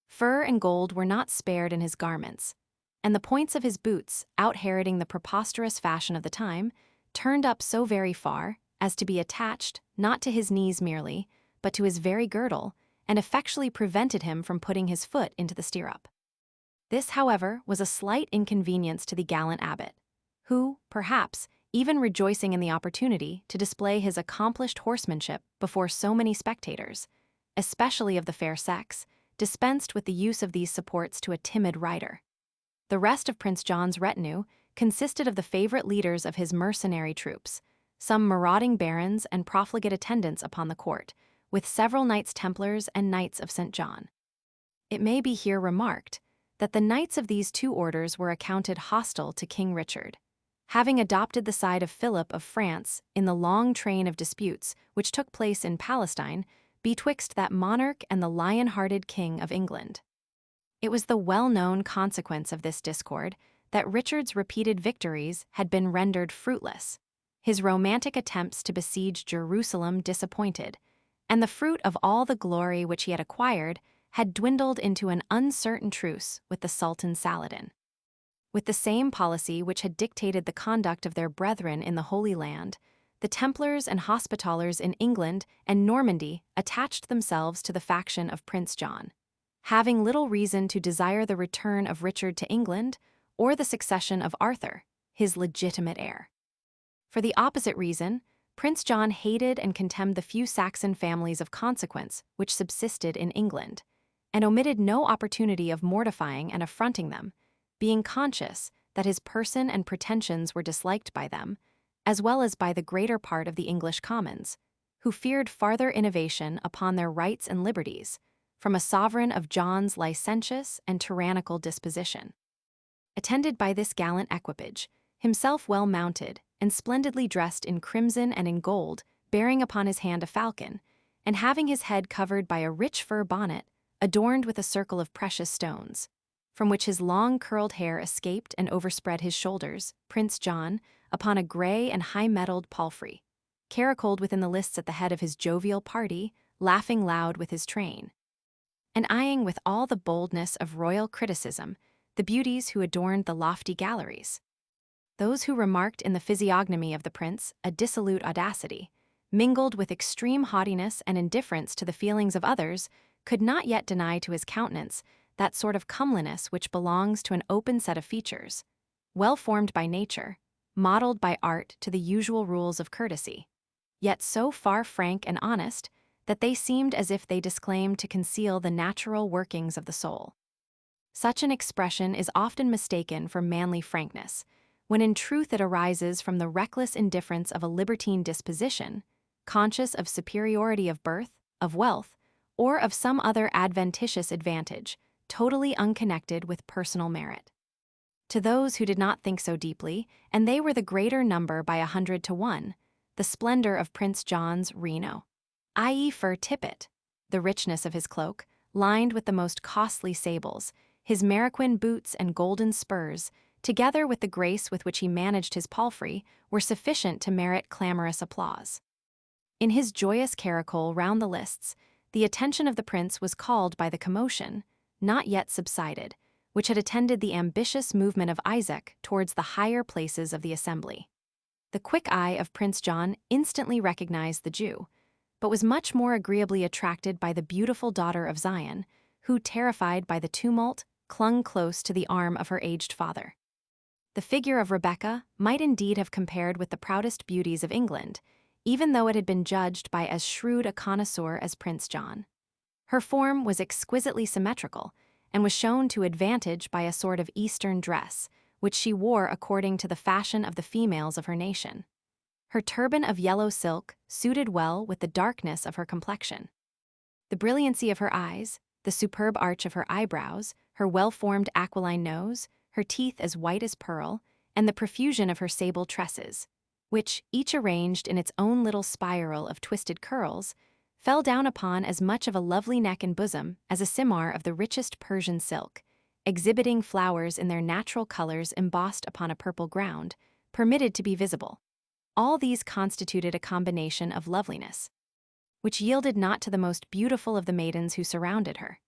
Fur and gold were not spared in his garments, and the points of his boots, out-heralding the preposterous fashion of the time, turned up so very far as to be attached, not to his knees merely, but to his very girdle, and effectually prevented him from putting his foot into the stirrup. This, however, was a slight inconvenience to the gallant abbot, who, perhaps, even rejoicing in the opportunity to display his accomplished horsemanship before so many spectators, especially of the fair sex, dispensed with the use of these supports to a timid rider. The rest of Prince John's retinue consisted of the favorite leaders of his mercenary troops, some marauding barons and profligate attendants upon the court, with several Knights Templars and Knights of St. John. It may be here remarked that the knights of these two orders were accounted hostile to King Richard, having adopted the side of Philip of France in the long train of disputes which took place in Palestine betwixt that monarch and the lion-hearted King of England. It was the well-known consequence of this discord that Richard's repeated victories had been rendered fruitless, his romantic attempts to besiege Jerusalem disappointed, and the fruit of all the glory which he had acquired had dwindled into an uncertain truce with the Sultan Saladin. With the same policy which had dictated the conduct of their brethren in the Holy Land, the Templars and Hospitallers in England and Normandy attached themselves to the faction of Prince John, having little reason to desire the return of Richard to England or the succession of Arthur, his legitimate heir. For the opposite reason, Prince John hated and contemned the few Saxon families of consequence which subsisted in England, and omitted no opportunity of mortifying and affronting them, being conscious that his person and pretensions were disliked by them, as well as by the greater part of the English commons, who feared farther innovation upon their rights and liberties from a sovereign of John's licentious and tyrannical disposition. Attended by this gallant equipage, himself well mounted and splendidly dressed in crimson and in gold, bearing upon his hand a falcon, and having his head covered by a rich fur bonnet adorned with a circle of precious stones, from which his long curled hair escaped and overspread his shoulders, Prince John, upon a grey and high-mettled palfrey, caracoled within the lists at the head of his jovial party, laughing loud with his train, and eyeing with all the boldness of royal criticism the beauties who adorned the lofty galleries. Those who remarked in the physiognomy of the prince a dissolute audacity, mingled with extreme haughtiness and indifference to the feelings of others, could not yet deny to his countenance that sort of comeliness which belongs to an open set of features, well formed by nature, modeled by art to the usual rules of courtesy, yet so far frank and honest that they seemed as if they disclaimed to conceal the natural workings of the soul. Such an expression is often mistaken for manly frankness, when in truth it arises from the reckless indifference of a libertine disposition, conscious of superiority of birth, of wealth, or of some other adventitious advantage, totally unconnected with personal merit. To those who did not think so deeply, and they were the greater number by 100 to 1, the splendor of Prince John's Reno, i.e. fur tippet, the richness of his cloak, lined with the most costly sables, his Mariquin boots and golden spurs, together with the grace with which he managed his palfrey, were sufficient to merit clamorous applause. In his joyous caracole round the lists, the attention of the prince was called by the commotion, not yet subsided, which had attended the ambitious movement of Isaac towards the higher places of the assembly. The quick eye of Prince John instantly recognized the Jew, but was much more agreeably attracted by the beautiful daughter of Zion, who, terrified by the tumult, clung close to the arm of her aged father. The figure of Rebecca might indeed have compared with the proudest beauties of England, even though it had been judged by as shrewd a connoisseur as Prince John. Her form was exquisitely symmetrical, and was shown to advantage by a sort of Eastern dress, which she wore according to the fashion of the females of her nation. Her turban of yellow silk suited well with the darkness of her complexion. The brilliancy of her eyes, the superb arch of her eyebrows, her well-formed aquiline nose, her teeth as white as pearl, and the profusion of her sable tresses, which, each arranged in its own little spiral of twisted curls, fell down upon as much of a lovely neck and bosom as a simar of the richest Persian silk, exhibiting flowers in their natural colors embossed upon a purple ground, permitted to be visible. All these constituted a combination of loveliness, which yielded not to the most beautiful of the maidens who surrounded her.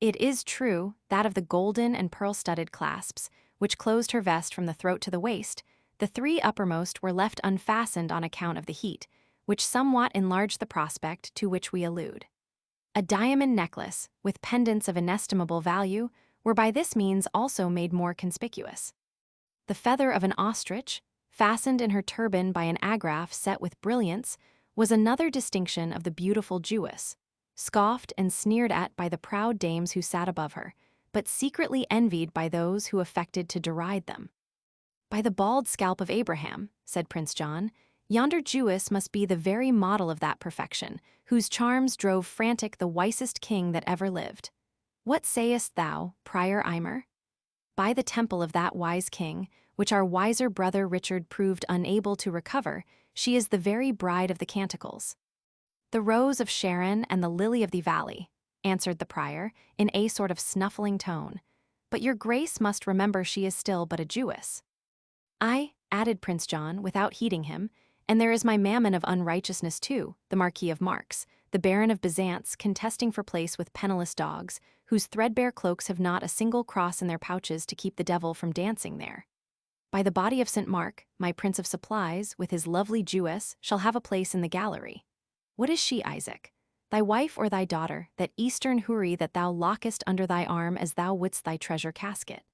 It is true that of the golden and pearl-studded clasps, which closed her vest from the throat to the waist, the three uppermost were left unfastened on account of the heat, which somewhat enlarged the prospect to which we allude. A diamond necklace, with pendants of inestimable value, were by this means also made more conspicuous. The feather of an ostrich, fastened in her turban by an agraffe set with brilliants, was another distinction of the beautiful Jewess, scoffed and sneered at by the proud dames who sat above her, but secretly envied by those who affected to deride them. "By the bald scalp of Abraham," said Prince John, "yonder Jewess must be the very model of that perfection, whose charms drove frantic the wisest king that ever lived. What sayest thou, Prior Aymer? By the temple of that wise king, which our wiser brother Richard proved unable to recover, she is the very bride of the canticles." "The rose of Sharon and the lily of the valley," answered the prior, in a sort of snuffling tone. "But your grace must remember she is still but a Jewess." "Aye," added Prince John, without heeding him, "and there is my mammon of unrighteousness too, the Marquis of Marks, the Baron of Byzance, contesting for place with penniless dogs, whose threadbare cloaks have not a single cross in their pouches to keep the devil from dancing there. By the body of St. Mark, my Prince of Supplies, with his lovely Jewess, shall have a place in the gallery. What is she, Isaac? Thy wife or thy daughter, that Eastern houri that thou lockest under thy arm as thou wouldst thy treasure casket?"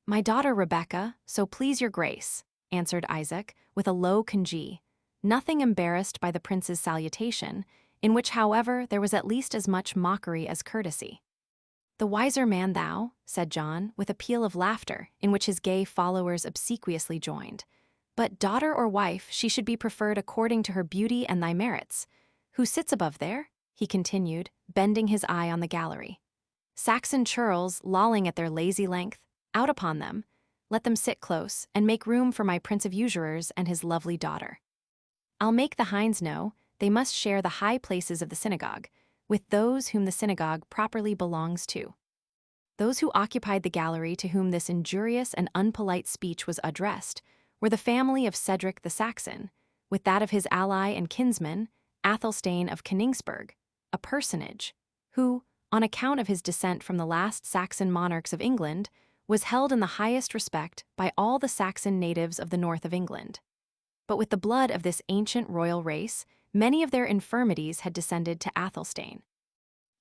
"My daughter Rebecca, so please your grace," answered Isaac, with a low congee, nothing embarrassed by the prince's salutation, in which, however, there was at least as much mockery as courtesy. "The wiser man thou," said John, with a peal of laughter, in which his gay followers obsequiously joined. "But daughter or wife, she should be preferred according to her beauty and thy merits. Who sits above there?" he continued, bending his eye on the gallery. "Saxon churls, lolling at their lazy length, out upon them. Let them sit close, and make room for my Prince of Usurers and his lovely daughter. I'll make the hinds know they must share the high places of the synagogue, with those whom the synagogue properly belongs to." Those who occupied the gallery to whom this injurious and unpolite speech was addressed were the family of Cedric the Saxon, with that of his ally and kinsman, Athelstane of Koningsberg, a personage who, on account of his descent from the last Saxon monarchs of England, was held in the highest respect by all the Saxon natives of the north of England. But with the blood of this ancient royal race, many of their infirmities had descended to Athelstane.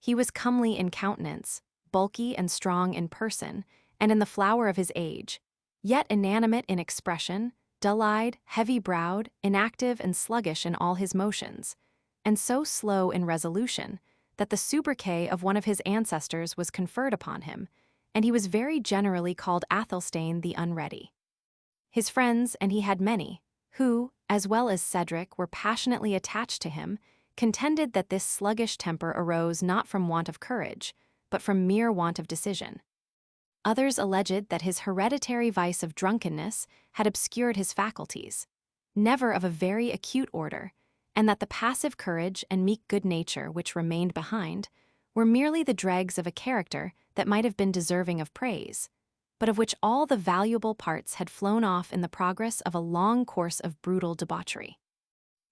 He was comely in countenance, bulky and strong in person, and in the flower of his age, yet inanimate in expression, dull-eyed, heavy-browed, inactive and sluggish in all his motions, and so slow in resolution that the sobriquet of one of his ancestors was conferred upon him, and he was very generally called Athelstane the Unready. His friends, and he had many, who, as well as Cedric, were passionately attached to him, contended that this sluggish temper arose not from want of courage, but from mere want of decision. Others alleged that his hereditary vice of drunkenness had obscured his faculties, never of a very acute order, and that the passive courage and meek good nature which remained behind were merely the dregs of a character that might have been deserving of praise, but of which all the valuable parts had flown off in the progress of a long course of brutal debauchery.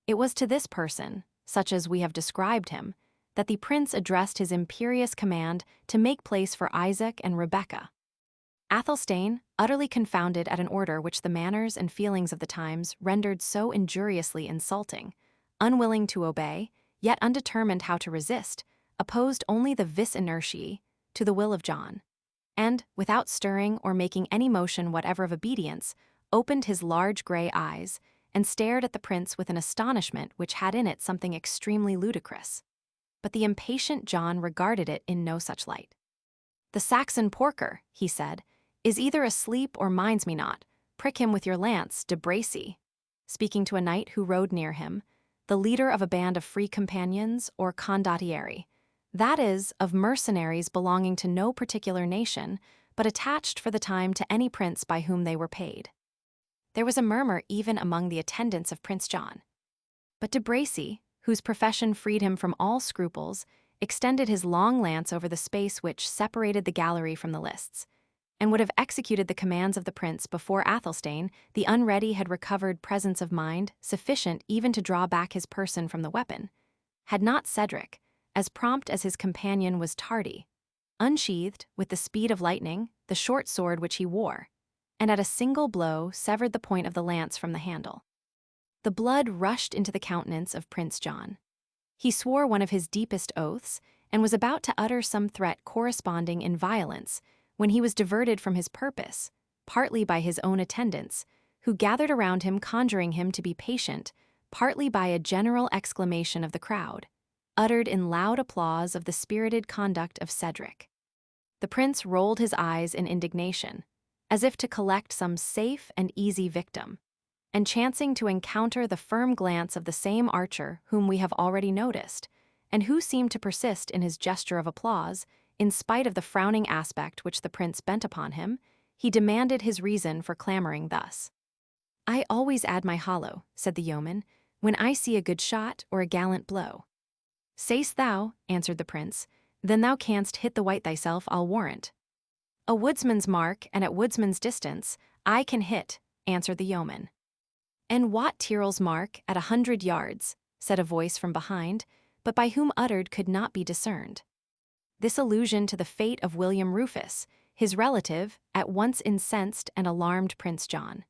It was to this person, such as we have described him, that the prince addressed his imperious command to make place for Isaac and Rebekah. Athelstane, utterly confounded at an order which the manners and feelings of the times rendered so injuriously insulting, unwilling to obey, yet undetermined how to resist, opposed only the vis inertiae to the will of John, and, without stirring or making any motion whatever of obedience, opened his large gray eyes and stared at the prince with an astonishment which had in it something extremely ludicrous. But the impatient John regarded it in no such light. "The Saxon porker," he said, "is either asleep or minds me not. Prick him with your lance, de Bracy," speaking to a knight who rode near him, the leader of a band of free companions or condottieri, that is, of mercenaries belonging to no particular nation, but attached for the time to any prince by whom they were paid. There was a murmur even among the attendants of Prince John. But de Bracy, whose profession freed him from all scruples, extended his long lance over the space which separated the gallery from the lists, and would have executed the commands of the prince before Athelstane, the Unready, had recovered presence of mind sufficient even to draw back his person from the weapon, had not Cedric, as prompt as his companion was tardy, unsheathed, with the speed of lightning, the short sword which he wore, and at a single blow severed the point of the lance from the handle. The blood rushed into the countenance of Prince John. He swore one of his deepest oaths, and was about to utter some threat corresponding in violence, when he was diverted from his purpose, partly by his own attendants, who gathered around him conjuring him to be patient, partly by a general exclamation of the crowd, uttered in loud applause of the spirited conduct of Cedric. The prince rolled his eyes in indignation, as if to collect some safe and easy victim, and chancing to encounter the firm glance of the same archer whom we have already noticed, and who seemed to persist in his gesture of applause, in spite of the frowning aspect which the prince bent upon him, he demanded his reason for clamoring thus. "I always add my hollow," said the yeoman, "when I see a good shot or a gallant blow." "Say'st thou," answered the prince, "then thou canst hit the white thyself, I'll warrant." "A woodsman's mark, and at woodsman's distance, I can hit," answered the yeoman. "And Wat Tyrrell's mark at 100 yards," said a voice from behind, but by whom uttered could not be discerned. This allusion to the fate of William Rufus, his relative, at once incensed and alarmed Prince John.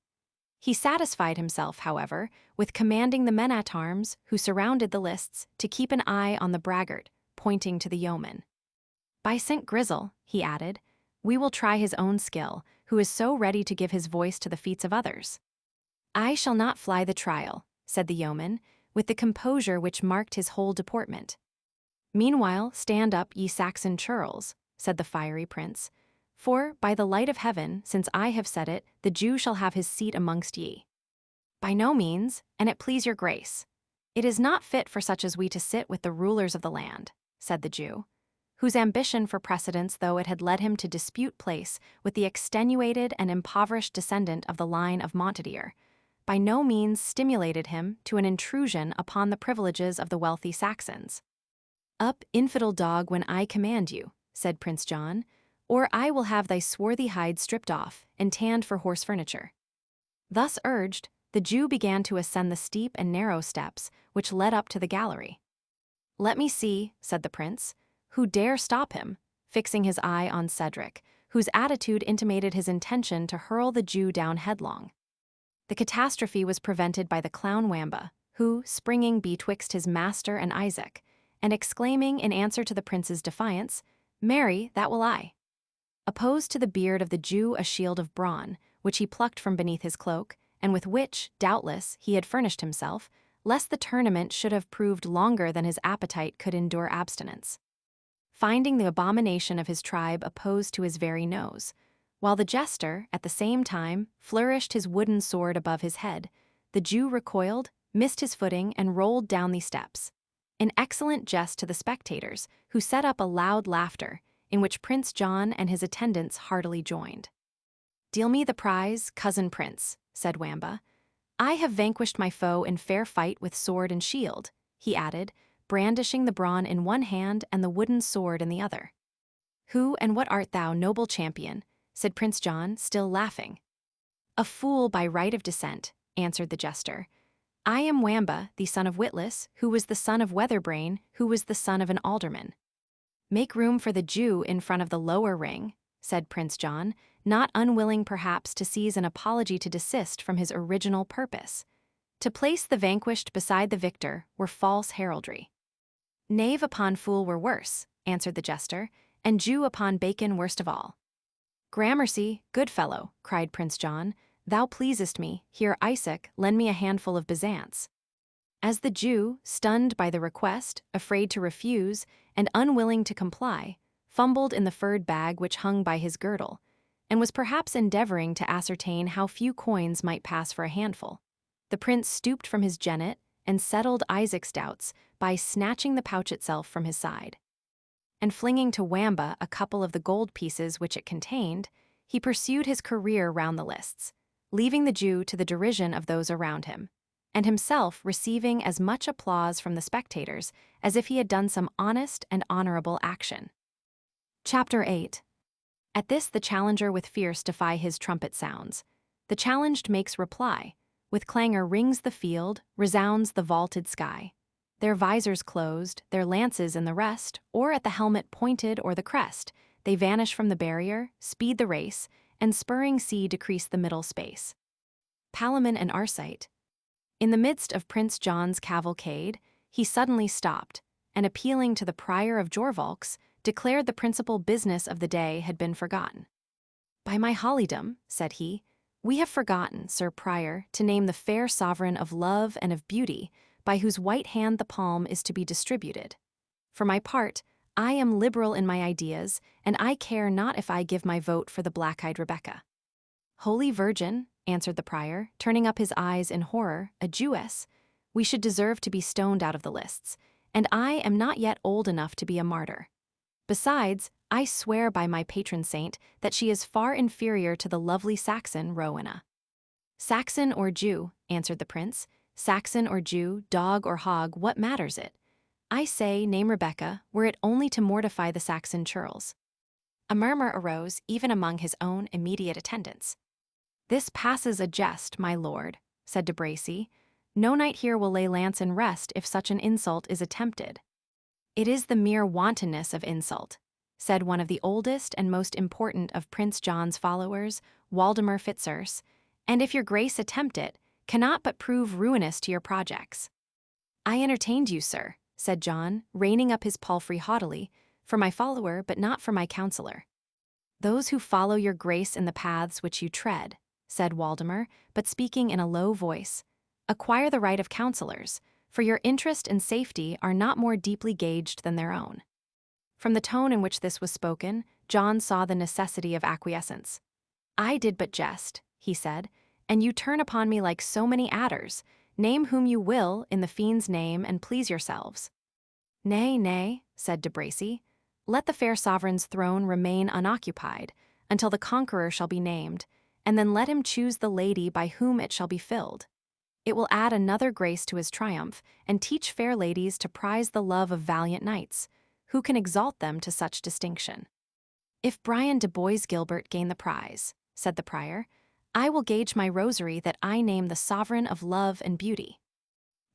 He satisfied himself, however, with commanding the men-at-arms who surrounded the lists to keep an eye on the braggart, pointing to the yeoman. "By St. Grizzle," he added, "we will try his own skill, who is so ready to give his voice to the feats of others." "I shall not fly the trial," said the yeoman, with the composure which marked his whole deportment. "Meanwhile, stand up, ye Saxon churls," said the fiery prince, "for, by the light of heaven, since I have said it, the Jew shall have his seat amongst ye." "By no means, an it please your grace. It is not fit for such as we to sit with the rulers of the land," said the Jew, whose ambition for precedence, though it had led him to dispute place with the extenuated and impoverished descendant of the line of Montdidier, by no means stimulated him to an intrusion upon the privileges of the wealthy Saxons. "Up, infidel dog, when I command you," said Prince John, "or I will have thy swarthy hide stripped off and tanned for horse furniture." Thus urged, the Jew began to ascend the steep and narrow steps which led up to the gallery. "Let me see," said the prince, "who dare stop him," fixing his eye on Cedric, whose attitude intimated his intention to hurl the Jew down headlong. The catastrophe was prevented by the clown Wamba, who, springing betwixt his master and Isaac, and exclaiming in answer to the prince's defiance, "Marry, that will I," opposed to the beard of the Jew a shield of brawn, which he plucked from beneath his cloak, and with which, doubtless, he had furnished himself, lest the tournament should have proved longer than his appetite could endure abstinence. Finding the abomination of his tribe opposed to his very nose, while the jester, at the same time, flourished his wooden sword above his head, the Jew recoiled, missed his footing, and rolled down the steps. An excellent jest to the spectators, who set up a loud laughter, in which Prince John and his attendants heartily joined. "Deal me the prize, cousin prince," said Wamba. "I have vanquished my foe in fair fight with sword and shield," he added, brandishing the brawn in one hand and the wooden sword in the other. "Who and what art thou, noble champion?" said Prince John, still laughing. "A fool by right of descent," answered the jester. "I am Wamba, the son of Witless, who was the son of Weatherbrain, who was the son of an alderman." "Make room for the Jew in front of the lower ring," said Prince John, not unwilling perhaps to seize an apology to desist from his original purpose. To place the vanquished beside the victor were false heraldry. "Knave upon fool were worse," answered the jester, "and Jew upon bacon worst of all." "Gramercy, good fellow," cried Prince John, "thou pleasest me. Here, Isaac, lend me a handful of Byzance." As the Jew, stunned by the request, afraid to refuse, and unwilling to comply, fumbled in the furred bag which hung by his girdle, and was perhaps endeavoring to ascertain how few coins might pass for a handful, the prince stooped from his jennet and settled Isaac's doubts by snatching the pouch itself from his side. And flinging to Wamba a couple of the gold pieces which it contained, he pursued his career round the lists, leaving the Jew to the derision of those around him, and himself receiving as much applause from the spectators as if he had done some honest and honorable action. Chapter 8. At this the challenger with fierce defy his trumpet sounds. The challenged makes reply. With clangor rings the field, resounds the vaulted sky. Their visors closed, their lances in the rest, or at the helmet pointed or the crest, they vanish from the barrier, speed the race, and spurring sea decrease the middle space. Palamon and Arcite. In the midst of Prince John's cavalcade, he suddenly stopped, and appealing to the prior of Jorvolks, declared the principal business of the day had been forgotten. "By my holidom," said he, "we have forgotten, Sir Prior, to name the fair sovereign of love and of beauty, by whose white hand the palm is to be distributed. For my part, I am liberal in my ideas, and I care not if I give my vote for the black-eyed Rebecca." "Holy Virgin," answered the prior, turning up his eyes in horror, "a Jewess, we should deserve to be stoned out of the lists, and I am not yet old enough to be a martyr. Besides, I swear by my patron saint that she is far inferior to the lovely Saxon, Rowena." "Saxon or Jew," answered the prince, "Saxon or Jew, dog or hog, what matters it? I say, name Rebecca, were it only to mortify the Saxon churls." A murmur arose even among his own immediate attendants. "This passes a jest, my lord," said de Bracy. "No knight here will lay lance in rest if such an insult is attempted." "It is the mere wantonness of insult," said one of the oldest and most important of Prince John's followers, Waldemar Fitzurse, "and if your grace attempt it, cannot but prove ruinous to your projects." "I entertained you, sir," said John, reining up his palfrey haughtily, "for my follower, but not for my counselor." "Those who follow your grace in the paths which you tread," said Waldemar, but speaking in a low voice, "acquire the right of counselors, for your interest and safety are not more deeply gauged than their own." From the tone in which this was spoken, John saw the necessity of acquiescence. "I did but jest," he said, "and you turn upon me like so many adders. Name whom you will, in the fiend's name, and please yourselves." "Nay, nay," said de Bracy, "let the fair sovereign's throne remain unoccupied, until the conqueror shall be named, and then let him choose the lady by whom it shall be filled. It will add another grace to his triumph, and teach fair ladies to prize the love of valiant knights, who can exalt them to such distinction." "If Brian de Bois Gilbert gain the prize," said the prior, "I will gage my rosary that I name the sovereign of love and beauty."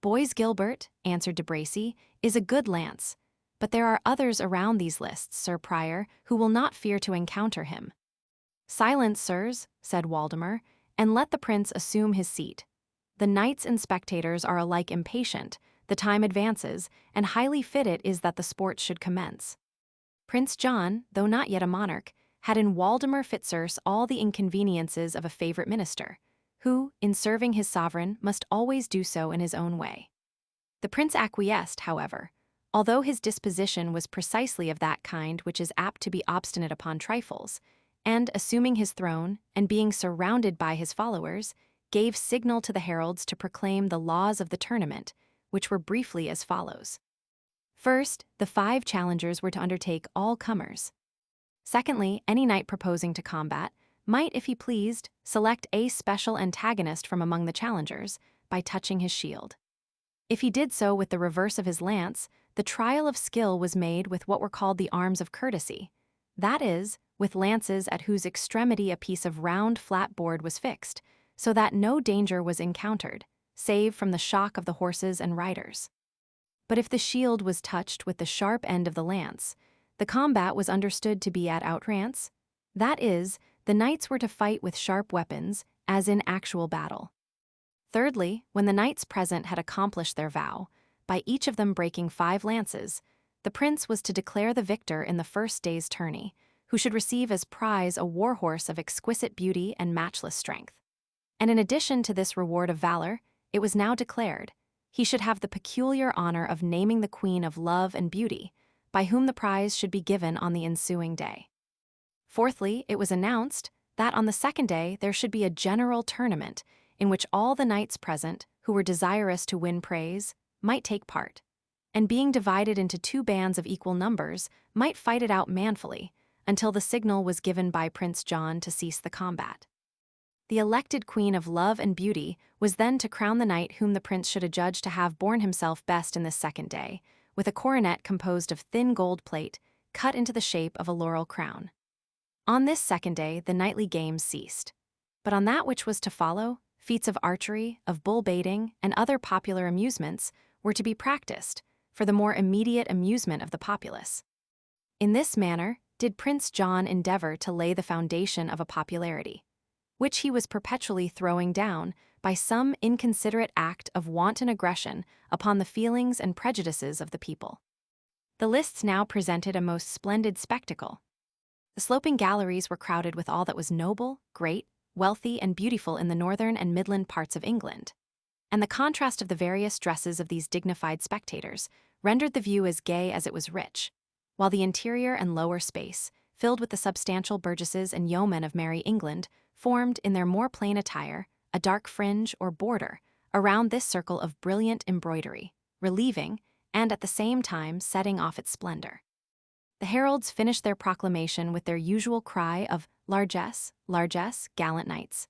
"Bois Gilbert," answered de Bracy, "is a good lance, but there are others around these lists, Sir Prior, who will not fear to encounter him." "Silence, sirs," said Waldemar, "and let the prince assume his seat. The knights and spectators are alike impatient, the time advances, and highly fit it is that the sports should commence." Prince John, though not yet a monarch, had in Waldemar Fitzurse all the inconveniences of a favorite minister, who, in serving his sovereign, must always do so in his own way. The prince acquiesced, however, although his disposition was precisely of that kind which is apt to be obstinate upon trifles, and, assuming his throne, and being surrounded by his followers, gave signal to the heralds to proclaim the laws of the tournament, which were briefly as follows. First, the 5 challengers were to undertake all comers. Secondly, any knight proposing to combat might, if he pleased, select a special antagonist from among the challengers by touching his shield. If he did so with the reverse of his lance, the trial of skill was made with what were called the arms of courtesy, that is, with lances at whose extremity a piece of round flat board was fixed, so that no danger was encountered, save from the shock of the horses and riders. But if the shield was touched with the sharp end of the lance, the combat was understood to be at outrance, that is, the knights were to fight with sharp weapons, as in actual battle. Thirdly, when the knights present had accomplished their vow, by each of them breaking 5 lances, the prince was to declare the victor in the first day's tourney, who should receive as prize a war horse of exquisite beauty and matchless strength. And in addition to this reward of valor, it was now declared, he should have the peculiar honor of naming the Queen of Love and Beauty, by whom the prize should be given on the ensuing day. Fourthly, it was announced that on the second day there should be a general tournament in which all the knights present, who were desirous to win praise, might take part, and being divided into 2 bands of equal numbers, might fight it out manfully, until the signal was given by Prince John to cease the combat. The elected Queen of Love and Beauty was then to crown the knight whom the prince should adjudge to have borne himself best in this second day, with a coronet composed of thin gold plate, cut into the shape of a laurel crown. On this second day the knightly games ceased, but on that which was to follow, feats of archery, of bull baiting, and other popular amusements were to be practiced, for the more immediate amusement of the populace. In this manner did Prince John endeavor to lay the foundation of a popularity, which he was perpetually throwing down by some inconsiderate act of wanton aggression upon the feelings and prejudices of the people. The lists now presented a most splendid spectacle. The sloping galleries were crowded with all that was noble, great, wealthy, and beautiful in the northern and midland parts of England, and the contrast of the various dresses of these dignified spectators rendered the view as gay as it was rich, while the interior and lower space, filled with the substantial burgesses and yeomen of merry England, formed, in their more plain attire, a dark fringe or border around this circle of brilliant embroidery, relieving, and at the same time setting off its splendor. The heralds finished their proclamation with their usual cry of largesse, largesse, gallant knights,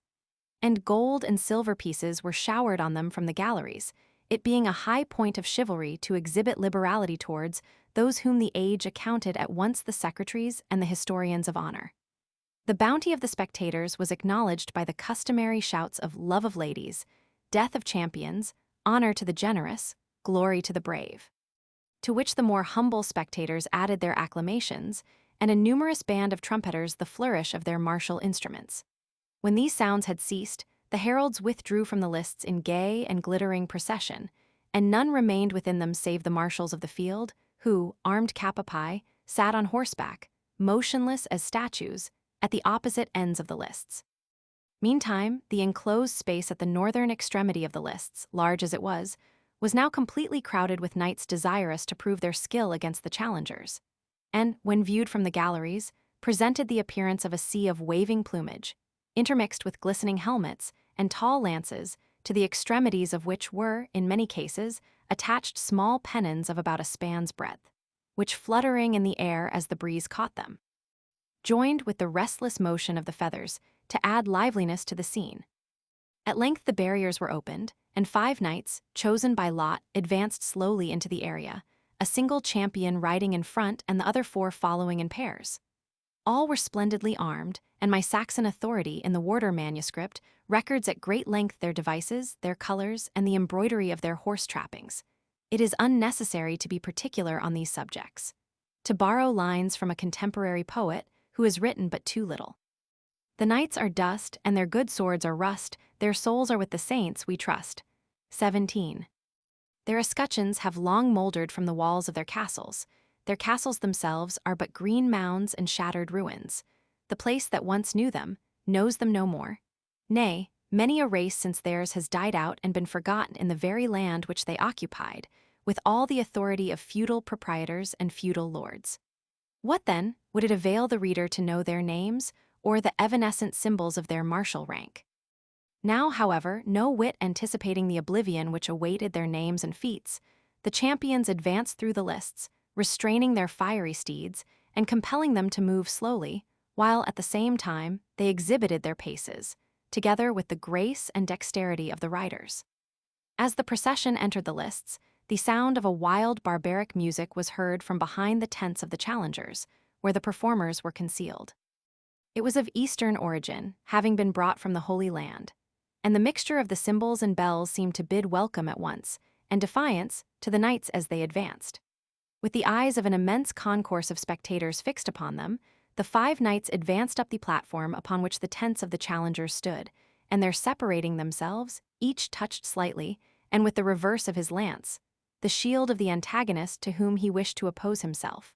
and gold and silver pieces were showered on them from the galleries, it being a high point of chivalry to exhibit liberality towards those whom the age accounted at once the secretaries and the historians of honor. The bounty of the spectators was acknowledged by the customary shouts of love of ladies, death of champions, honor to the generous, glory to the brave, to which the more humble spectators added their acclamations, and a numerous band of trumpeters the flourish of their martial instruments. When these sounds had ceased, the heralds withdrew from the lists in gay and glittering procession, and none remained within them save the marshals of the field, who, armed cap a pie, sat on horseback, motionless as statues, at the opposite ends of the lists. Meantime, the enclosed space at the northern extremity of the lists, large as it was now completely crowded with knights desirous to prove their skill against the challengers, and, when viewed from the galleries, presented the appearance of a sea of waving plumage, intermixed with glistening helmets and tall lances, to the extremities of which were, in many cases, attached small pennons of about a span's breadth, which fluttering in the air as the breeze caught them, joined with the restless motion of the feathers to add liveliness to the scene. At length the barriers were opened, and 5 knights, chosen by lot, advanced slowly into the area, a single champion riding in front and the other 4 following in pairs. All were splendidly armed, and my Saxon authority in the Warder manuscript records at great length their devices, their colors, and the embroidery of their horse trappings. It is unnecessary to be particular on these subjects. To borrow lines from a contemporary poet who has written but too little. The knights are dust, and their good swords are rust, their souls are with the saints, we trust. 17. Their escutcheons have long mouldered from the walls of their castles themselves are but green mounds and shattered ruins. The place that once knew them, knows them no more. Nay, many a race since theirs has died out and been forgotten in the very land which they occupied, with all the authority of feudal proprietors and feudal lords. What, then, would it avail the reader to know their names, or the evanescent symbols of their martial rank? Now, however, no whit anticipating the oblivion which awaited their names and feats, the champions advanced through the lists, restraining their fiery steeds and compelling them to move slowly, while at the same time they exhibited their paces, together with the grace and dexterity of the riders. As the procession entered the lists, the sound of a wild barbaric music was heard from behind the tents of the challengers, where the performers were concealed. It was of Eastern origin, having been brought from the Holy Land, and the mixture of the cymbals and bells seemed to bid welcome at once, and defiance, to the knights as they advanced. With the eyes of an immense concourse of spectators fixed upon them, the 5 knights advanced up the platform upon which the tents of the challengers stood, and there separating themselves, each touched slightly, and with the reverse of his lance, the shield of the antagonist to whom he wished to oppose himself.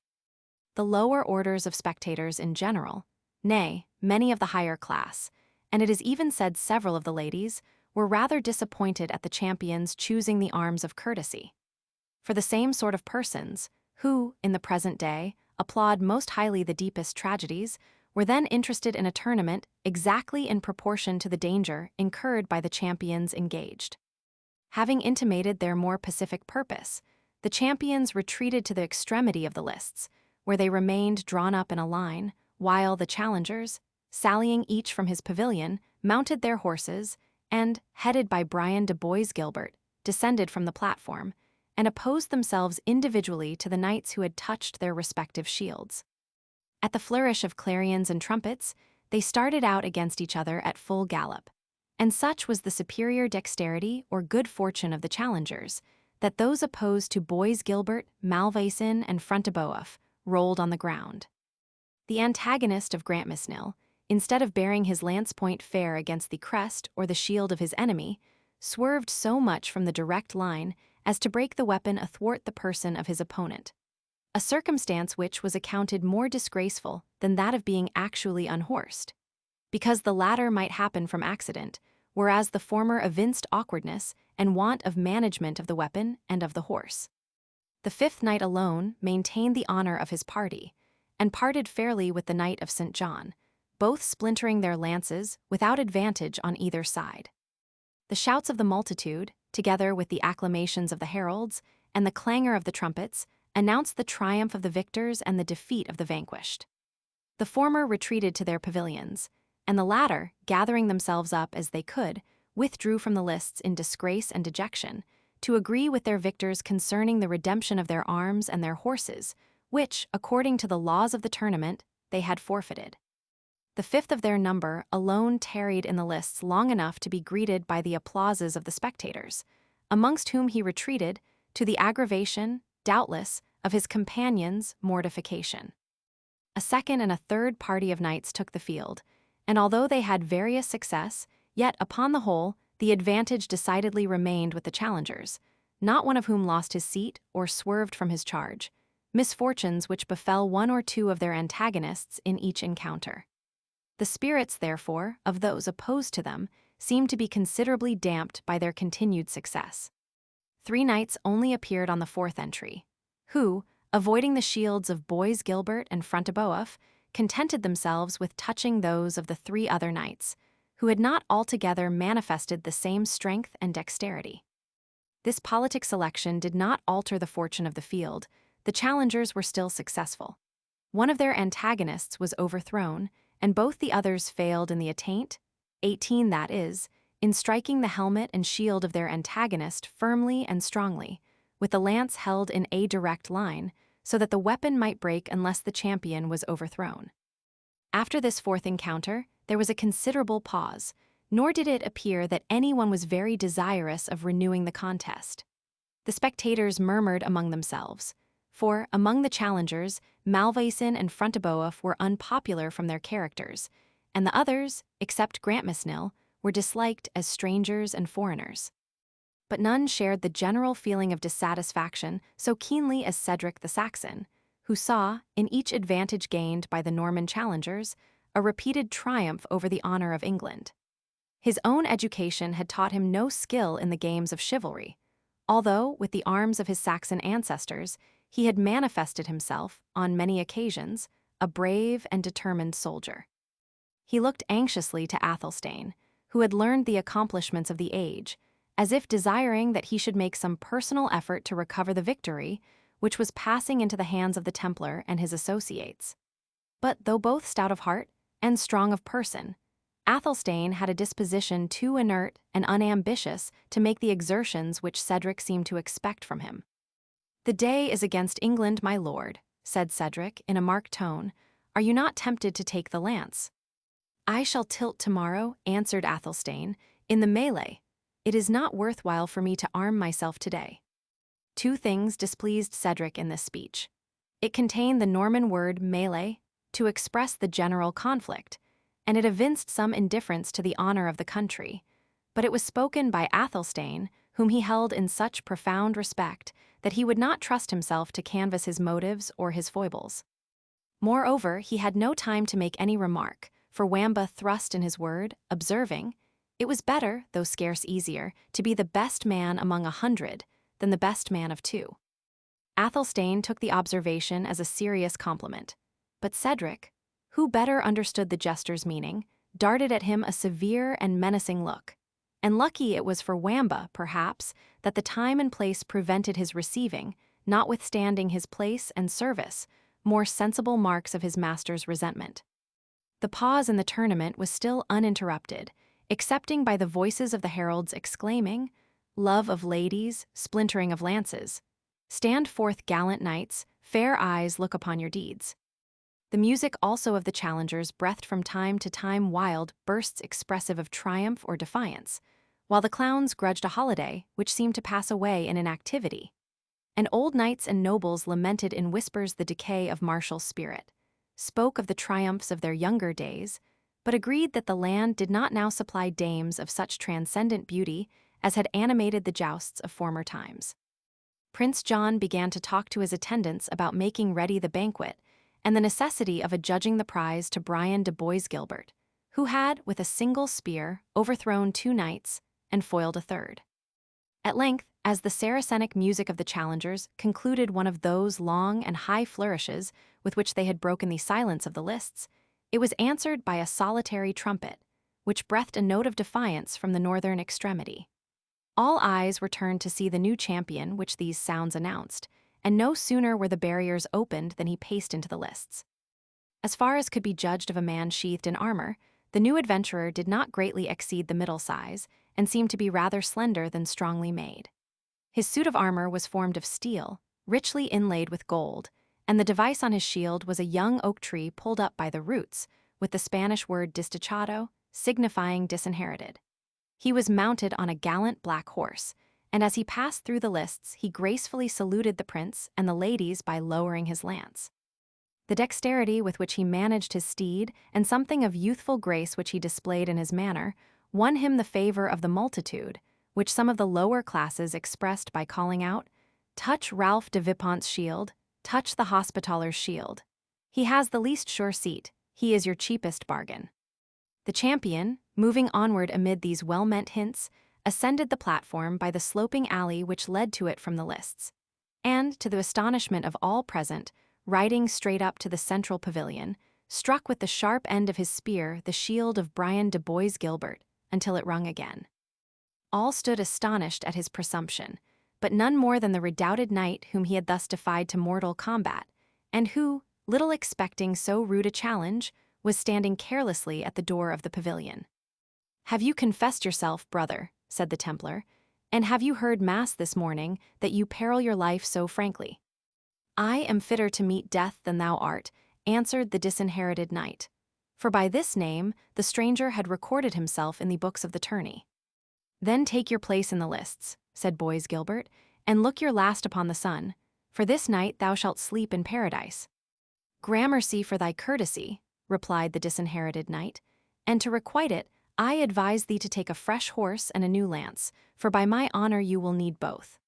The lower orders of spectators in general, nay, many of the higher class, and it is even said several of the ladies, were rather disappointed at the champions choosing the arms of courtesy. For the same sort of persons, who, in the present day, applaud most highly the deepest tragedies, were then interested in a tournament exactly in proportion to the danger incurred by the champions engaged. Having intimated their more pacific purpose, the champions retreated to the extremity of the lists, where they remained drawn up in a line, while the challengers, sallying each from his pavilion, mounted their horses, and, headed by Brian de Bois-Guilbert, descended from the platform, and opposed themselves individually to the knights who had touched their respective shields. At the flourish of clarions and trumpets, they started out against each other at full gallop, and such was the superior dexterity or good fortune of the challengers, that those opposed to Bois-Guilbert, Malvoisin, and Frontebeuf rolled on the ground. The antagonist of Grantmesnil, instead of bearing his lance point fair against the crest or the shield of his enemy, swerved so much from the direct line as to break the weapon athwart the person of his opponent, a circumstance which was accounted more disgraceful than that of being actually unhorsed, because the latter might happen from accident, whereas the former evinced awkwardness and want of management of the weapon and of the horse. The 5th knight alone maintained the honor of his party, and parted fairly with the Knight of St. John, both splintering their lances without advantage on either side. The shouts of the multitude, together with the acclamations of the heralds and the clangor of the trumpets, announced the triumph of the victors and the defeat of the vanquished. The former retreated to their pavilions, and the latter, gathering themselves up as they could, withdrew from the lists in disgrace and dejection, to agree with their victors concerning the redemption of their arms and their horses, which, according to the laws of the tournament, they had forfeited. The 5th of their number alone tarried in the lists long enough to be greeted by the applauses of the spectators, amongst whom he retreated, to the aggravation, doubtless, of his companions' mortification. A second and a third party of knights took the field, and although they had various success, yet, upon the whole, the advantage decidedly remained with the challengers, not one of whom lost his seat or swerved from his charge, misfortunes which befell one or two of their antagonists in each encounter. The spirits, therefore, of those opposed to them seemed to be considerably damped by their continued success. 3 knights only appeared on the 4th entry, who, avoiding the shields of Bois-Guilbert and Frontebeuf, contented themselves with touching those of the 3 other knights, who had not altogether manifested the same strength and dexterity. This politic selection did not alter the fortune of the field. The challengers were still successful. One of their antagonists was overthrown, and both the others failed in the attaint, 18 that is, in striking the helmet and shield of their antagonist firmly and strongly, with the lance held in a direct line, so that the weapon might break unless the champion was overthrown. After this 4th encounter, there was a considerable pause, nor did it appear that anyone was very desirous of renewing the contest. The spectators murmured among themselves, for, among the challengers, Malvoisin and Frontebeuf were unpopular from their characters, and the others, except Grantmesnil, were disliked as strangers and foreigners. But none shared the general feeling of dissatisfaction so keenly as Cedric the Saxon, who saw, in each advantage gained by the Norman challengers, a repeated triumph over the honor of England. His own education had taught him no skill in the games of chivalry, although, with the arms of his Saxon ancestors, he had manifested himself, on many occasions, a brave and determined soldier. He looked anxiously to Athelstane, who had learned the accomplishments of the age, as if desiring that he should make some personal effort to recover the victory which was passing into the hands of the Templar and his associates. But though both stout of heart and strong of person, Athelstane had a disposition too inert and unambitious to make the exertions which Cedric seemed to expect from him. "The day is against England, my lord," said Cedric in a marked tone. "Are you not tempted to take the lance?" "I shall tilt tomorrow," answered Athelstane, "in the melee. It is not worthwhile for me to arm myself today." Two things displeased Cedric in this speech. It contained the Norman word melee, to express the general conflict, and it evinced some indifference to the honor of the country, but it was spoken by Athelstane, whom he held in such profound respect that he would not trust himself to canvass his motives or his foibles. Moreover, he had no time to make any remark, for Wamba thrust in his word, observing, "It was better, though scarce easier, to be the best man among 100 than the best man of 2. Athelstane took the observation as a serious compliment, but Cedric, who better understood the jester's meaning, darted at him a severe and menacing look. And lucky it was for Wamba, perhaps, that the time and place prevented his receiving, notwithstanding his place and service, more sensible marks of his master's resentment. The pause in the tournament was still uninterrupted, excepting by the voices of the heralds exclaiming, "Love of ladies, splintering of lances. Stand forth, gallant knights, fair eyes look upon your deeds." The music also of the challengers breathed from time to time wild bursts expressive of triumph or defiance, while the clowns grudged a holiday which seemed to pass away in inactivity. And old knights and nobles lamented in whispers the decay of martial spirit, spoke of the triumphs of their younger days, but agreed that the land did not now supply dames of such transcendent beauty as had animated the jousts of former times. Prince John began to talk to his attendants about making ready the banquet, and the necessity of adjudging the prize to Brian de Bois-Guilbert, who had, with a single spear, overthrown 2 knights and foiled a 3rd. At length, as the Saracenic music of the challengers concluded one of those long and high flourishes with which they had broken the silence of the lists, it was answered by a solitary trumpet, which breathed a note of defiance from the northern extremity. All eyes were turned to see the new champion which these sounds announced, and no sooner were the barriers opened than he paced into the lists. As far as could be judged of a man sheathed in armor, the new adventurer did not greatly exceed the middle size, and seemed to be rather slender than strongly made. His suit of armor was formed of steel, richly inlaid with gold, and the device on his shield was a young oak tree pulled up by the roots, with the Spanish word distachado, signifying disinherited. He was mounted on a gallant black horse, and as he passed through the lists he gracefully saluted the prince and the ladies by lowering his lance. The dexterity with which he managed his steed, and something of youthful grace which he displayed in his manner, won him the favor of the multitude, which some of the lower classes expressed by calling out, "Touch Ralph de Vipont's shield, touch the Hospitaller's shield. He has the least sure seat, he is your cheapest bargain." The champion, moving onward amid these well-meant hints, ascended the platform by the sloping alley which led to it from the lists, and, to the astonishment of all present, riding straight up to the central pavilion, struck with the sharp end of his spear the shield of Brian de Bois-Guilbert, until it rung again. All stood astonished at his presumption, but none more than the redoubted knight whom he had thus defied to mortal combat, and who, little expecting so rude a challenge, was standing carelessly at the door of the pavilion. "Have you confessed yourself, brother," said the Templar, "and have you heard mass this morning, that you peril your life so frankly?" "I am fitter to meet death than thou art," answered the disinherited knight, for by this name the stranger had recorded himself in the books of the tourney. "Then take your place in the lists," said Bois-Guilbert, "and look your last upon the sun, for this night thou shalt sleep in paradise." "Gramercy for thy courtesy," replied the disinherited knight, "and to requite it, I advise thee to take a fresh horse and a new lance, for by my honor you will need both."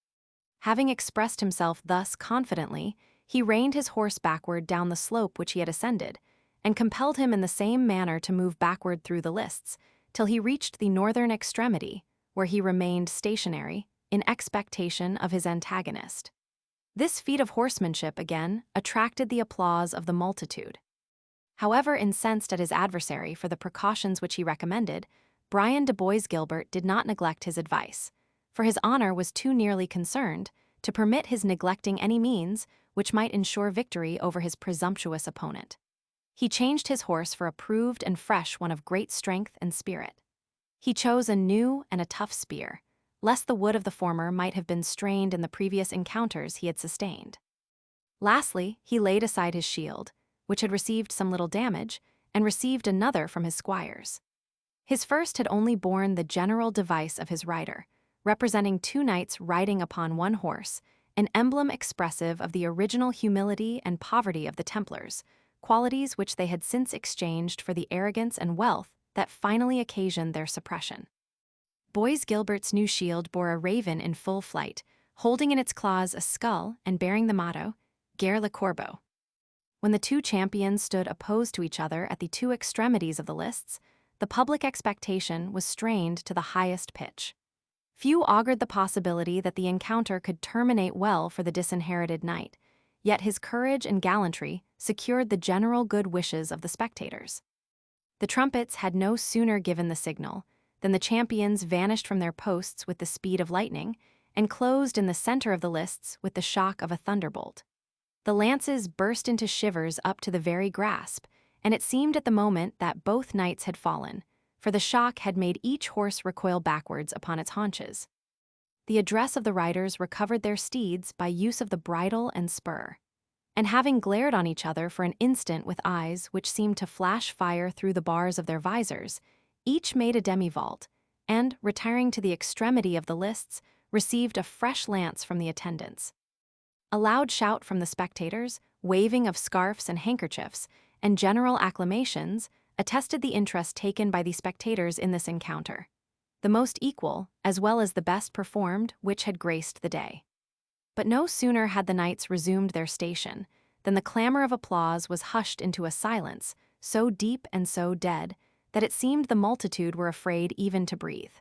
Having expressed himself thus confidently, he reined his horse backward down the slope which he had ascended, and compelled him in the same manner to move backward through the lists, till he reached the northern extremity, where he remained stationary, in expectation of his antagonist. This feat of horsemanship, again, attracted the applause of the multitude. However incensed at his adversary for the precautions which he recommended, Brian de Bois-Guilbert did not neglect his advice, for his honor was too nearly concerned to permit his neglecting any means which might ensure victory over his presumptuous opponent. He changed his horse for a proved and fresh one of great strength and spirit. He chose a new and a tough spear, lest the wood of the former might have been strained in the previous encounters he had sustained. Lastly, he laid aside his shield, which had received some little damage, and received another from his squires. His first had only borne the general device of his rider, representing two knights riding upon one horse, an emblem expressive of the original humility and poverty of the Templars, qualities which they had since exchanged for the arrogance and wealth that finally occasioned their suppression. Bois-Guilbert's new shield bore a raven in full flight, holding in its claws a skull and bearing the motto, Gare le Corbeau. When the two champions stood opposed to each other at the two extremities of the lists, the public expectation was strained to the highest pitch. Few augured the possibility that the encounter could terminate well for the disinherited knight, yet his courage and gallantry secured the general good wishes of the spectators. The trumpets had no sooner given the signal than the champions vanished from their posts with the speed of lightning and closed in the center of the lists with the shock of a thunderbolt. The lances burst into shivers up to the very grasp, and it seemed at the moment that both knights had fallen, for the shock had made each horse recoil backwards upon its haunches. The address of the riders recovered their steeds by use of the bridle and spur, and having glared on each other for an instant with eyes which seemed to flash fire through the bars of their visors, each made a demi-vault, and, retiring to the extremity of the lists, received a fresh lance from the attendants. A loud shout from the spectators, waving of scarfs and handkerchiefs, and general acclamations attested the interest taken by the spectators in this encounter, the most equal, as well as the best performed, which had graced the day. But no sooner had the knights resumed their station than the clamor of applause was hushed into a silence so deep and so dead that it seemed the multitude were afraid even to breathe.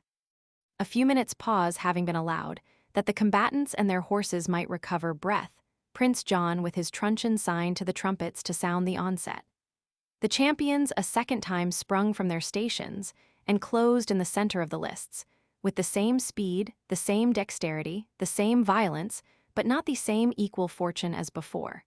A few minutes' pause having been allowed, that the combatants and their horses might recover breath, Prince John with his truncheon signed to the trumpets to sound the onset. The champions a second time sprung from their stations and closed in the center of the lists, with the same speed, the same dexterity, the same violence, but not the same equal fortune as before.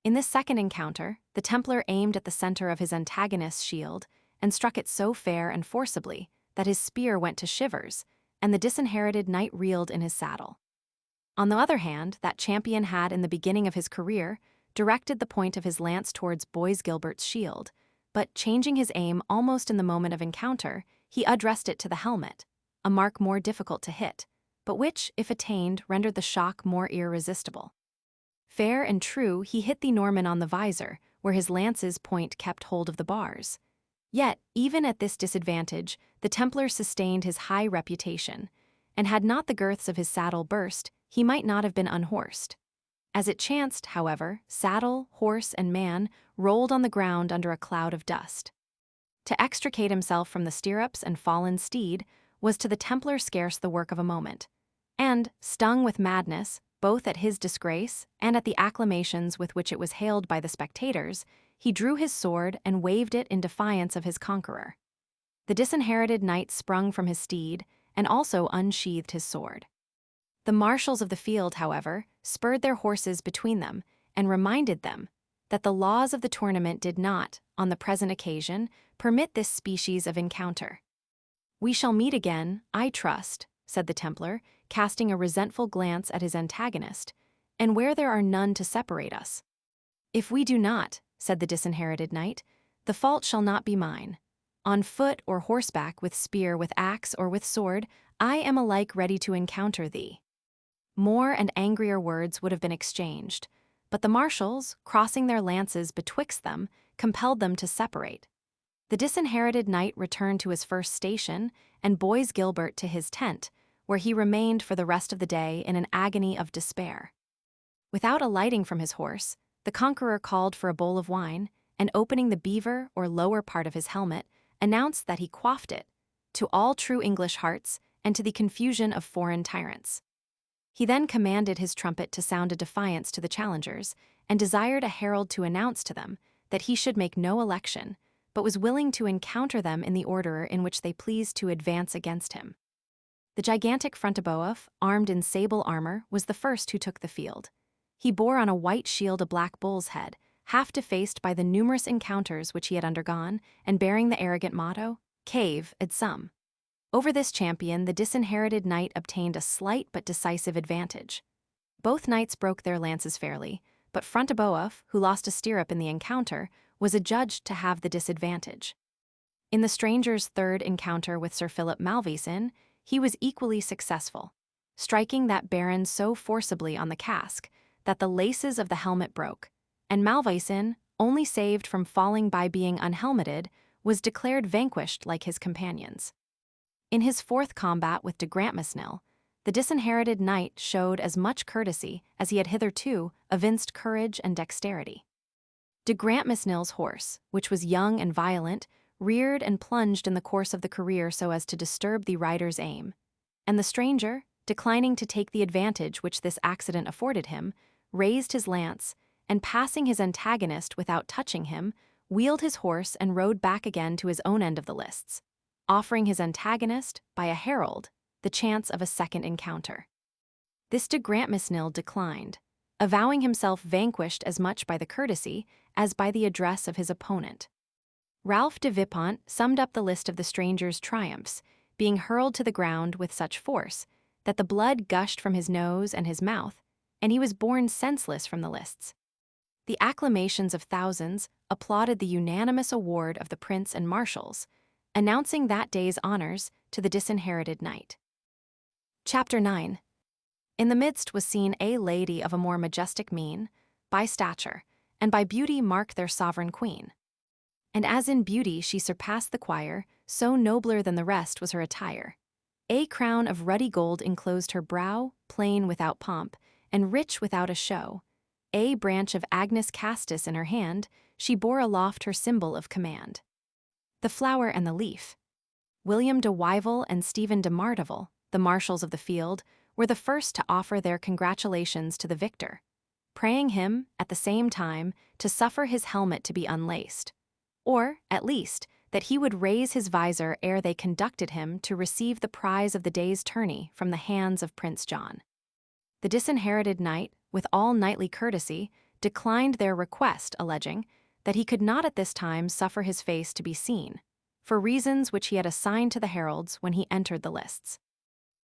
In this second encounter, the Templar aimed at the center of his antagonist's shield and struck it so fair and forcibly that his spear went to shivers, and the disinherited knight reeled in his saddle. On the other hand, that champion had, in the beginning of his career, directed the point of his lance towards Bois-Guilbert's shield, but changing his aim almost in the moment of encounter, he addressed it to the helmet, a mark more difficult to hit, but which, if attained, rendered the shock more irresistible. Fair and true, he hit the Norman on the visor, where his lance's point kept hold of the bars. Yet, even at this disadvantage, the Templar sustained his high reputation, and had not the girths of his saddle burst, he might not have been unhorsed. As it chanced, however, saddle, horse, and man rolled on the ground under a cloud of dust. To extricate himself from the stirrups and fallen steed was to the Templar scarce the work of a moment, and, stung with madness, both at his disgrace and at the acclamations with which it was hailed by the spectators, he drew his sword and waved it in defiance of his conqueror. The disinherited knight sprung from his steed and also unsheathed his sword. The marshals of the field, however, spurred their horses between them and reminded them that the laws of the tournament did not, on the present occasion, permit this species of encounter. "We shall meet again, I trust," said the Templar, casting a resentful glance at his antagonist, "and where there are none to separate us." "If we do not," said the disinherited knight, "the fault shall not be mine. On foot or horseback, with spear, with axe, or with sword, I am alike ready to encounter thee." More and angrier words would have been exchanged, but the marshals, crossing their lances betwixt them, compelled them to separate. The disinherited knight returned to his first station, and Bois-Guilbert to his tent, where he remained for the rest of the day in an agony of despair. Without alighting from his horse, the conqueror called for a bowl of wine, and opening the beaver or lower part of his helmet, announced that he quaffed it, to all true English hearts, and to the confusion of foreign tyrants. He then commanded his trumpet to sound a defiance to the challengers, and desired a herald to announce to them that he should make no election, but was willing to encounter them in the order in which they pleased to advance against him. The gigantic Frontaboa, armed in sable armor, was the first who took the field. He bore on a white shield a black bull's head, half defaced by the numerous encounters which he had undergone, and bearing the arrogant motto, Cave ad sum. Over this champion the disinherited knight obtained a slight but decisive advantage. Both knights broke their lances fairly, but Frontaboa, who lost a stirrup in the encounter, was adjudged to have the disadvantage. In the stranger's third encounter with Sir Philip Malvoisin, he was equally successful, striking that baron so forcibly on the casque that the laces of the helmet broke, and Malvoisin, only saved from falling by being unhelmeted, was declared vanquished like his companions. In his fourth combat with de Grantmesnil, the disinherited knight showed as much courtesy as he had hitherto evinced courage and dexterity. De Grantmesnil's horse, which was young and violent, reared and plunged in the course of the career so as to disturb the rider's aim, and the stranger, declining to take the advantage which this accident afforded him, raised his lance, and passing his antagonist without touching him, wheeled his horse and rode back again to his own end of the lists, offering his antagonist, by a herald, the chance of a second encounter. This de Grantmesnil declined, avowing himself vanquished as much by the courtesy as by the address of his opponent. Ralph de Vipont summed up the list of the stranger's triumphs, being hurled to the ground with such force that the blood gushed from his nose and his mouth, and he was borne senseless from the lists. The acclamations of thousands applauded the unanimous award of the prince and marshals, announcing that day's honors to the disinherited knight. Chapter 9. In the midst was seen a lady of a more majestic mien, by stature, and by beauty marked their sovereign queen. And as in beauty she surpassed the choir, so nobler than the rest was her attire. A crown of ruddy gold enclosed her brow, plain without pomp, and rich without a show. A branch of Agnus Castus in her hand, she bore aloft her symbol of command. The flower and the leaf. William de Wyville and Stephen de Marteville, the marshals of the field, were the first to offer their congratulations to the victor, praying him, at the same time, to suffer his helmet to be unlaced, or, at least, that he would raise his visor ere they conducted him to receive the prize of the day's tourney from the hands of Prince John. The disinherited knight, with all knightly courtesy, declined their request, alleging that he could not at this time suffer his face to be seen, for reasons which he had assigned to the heralds when he entered the lists.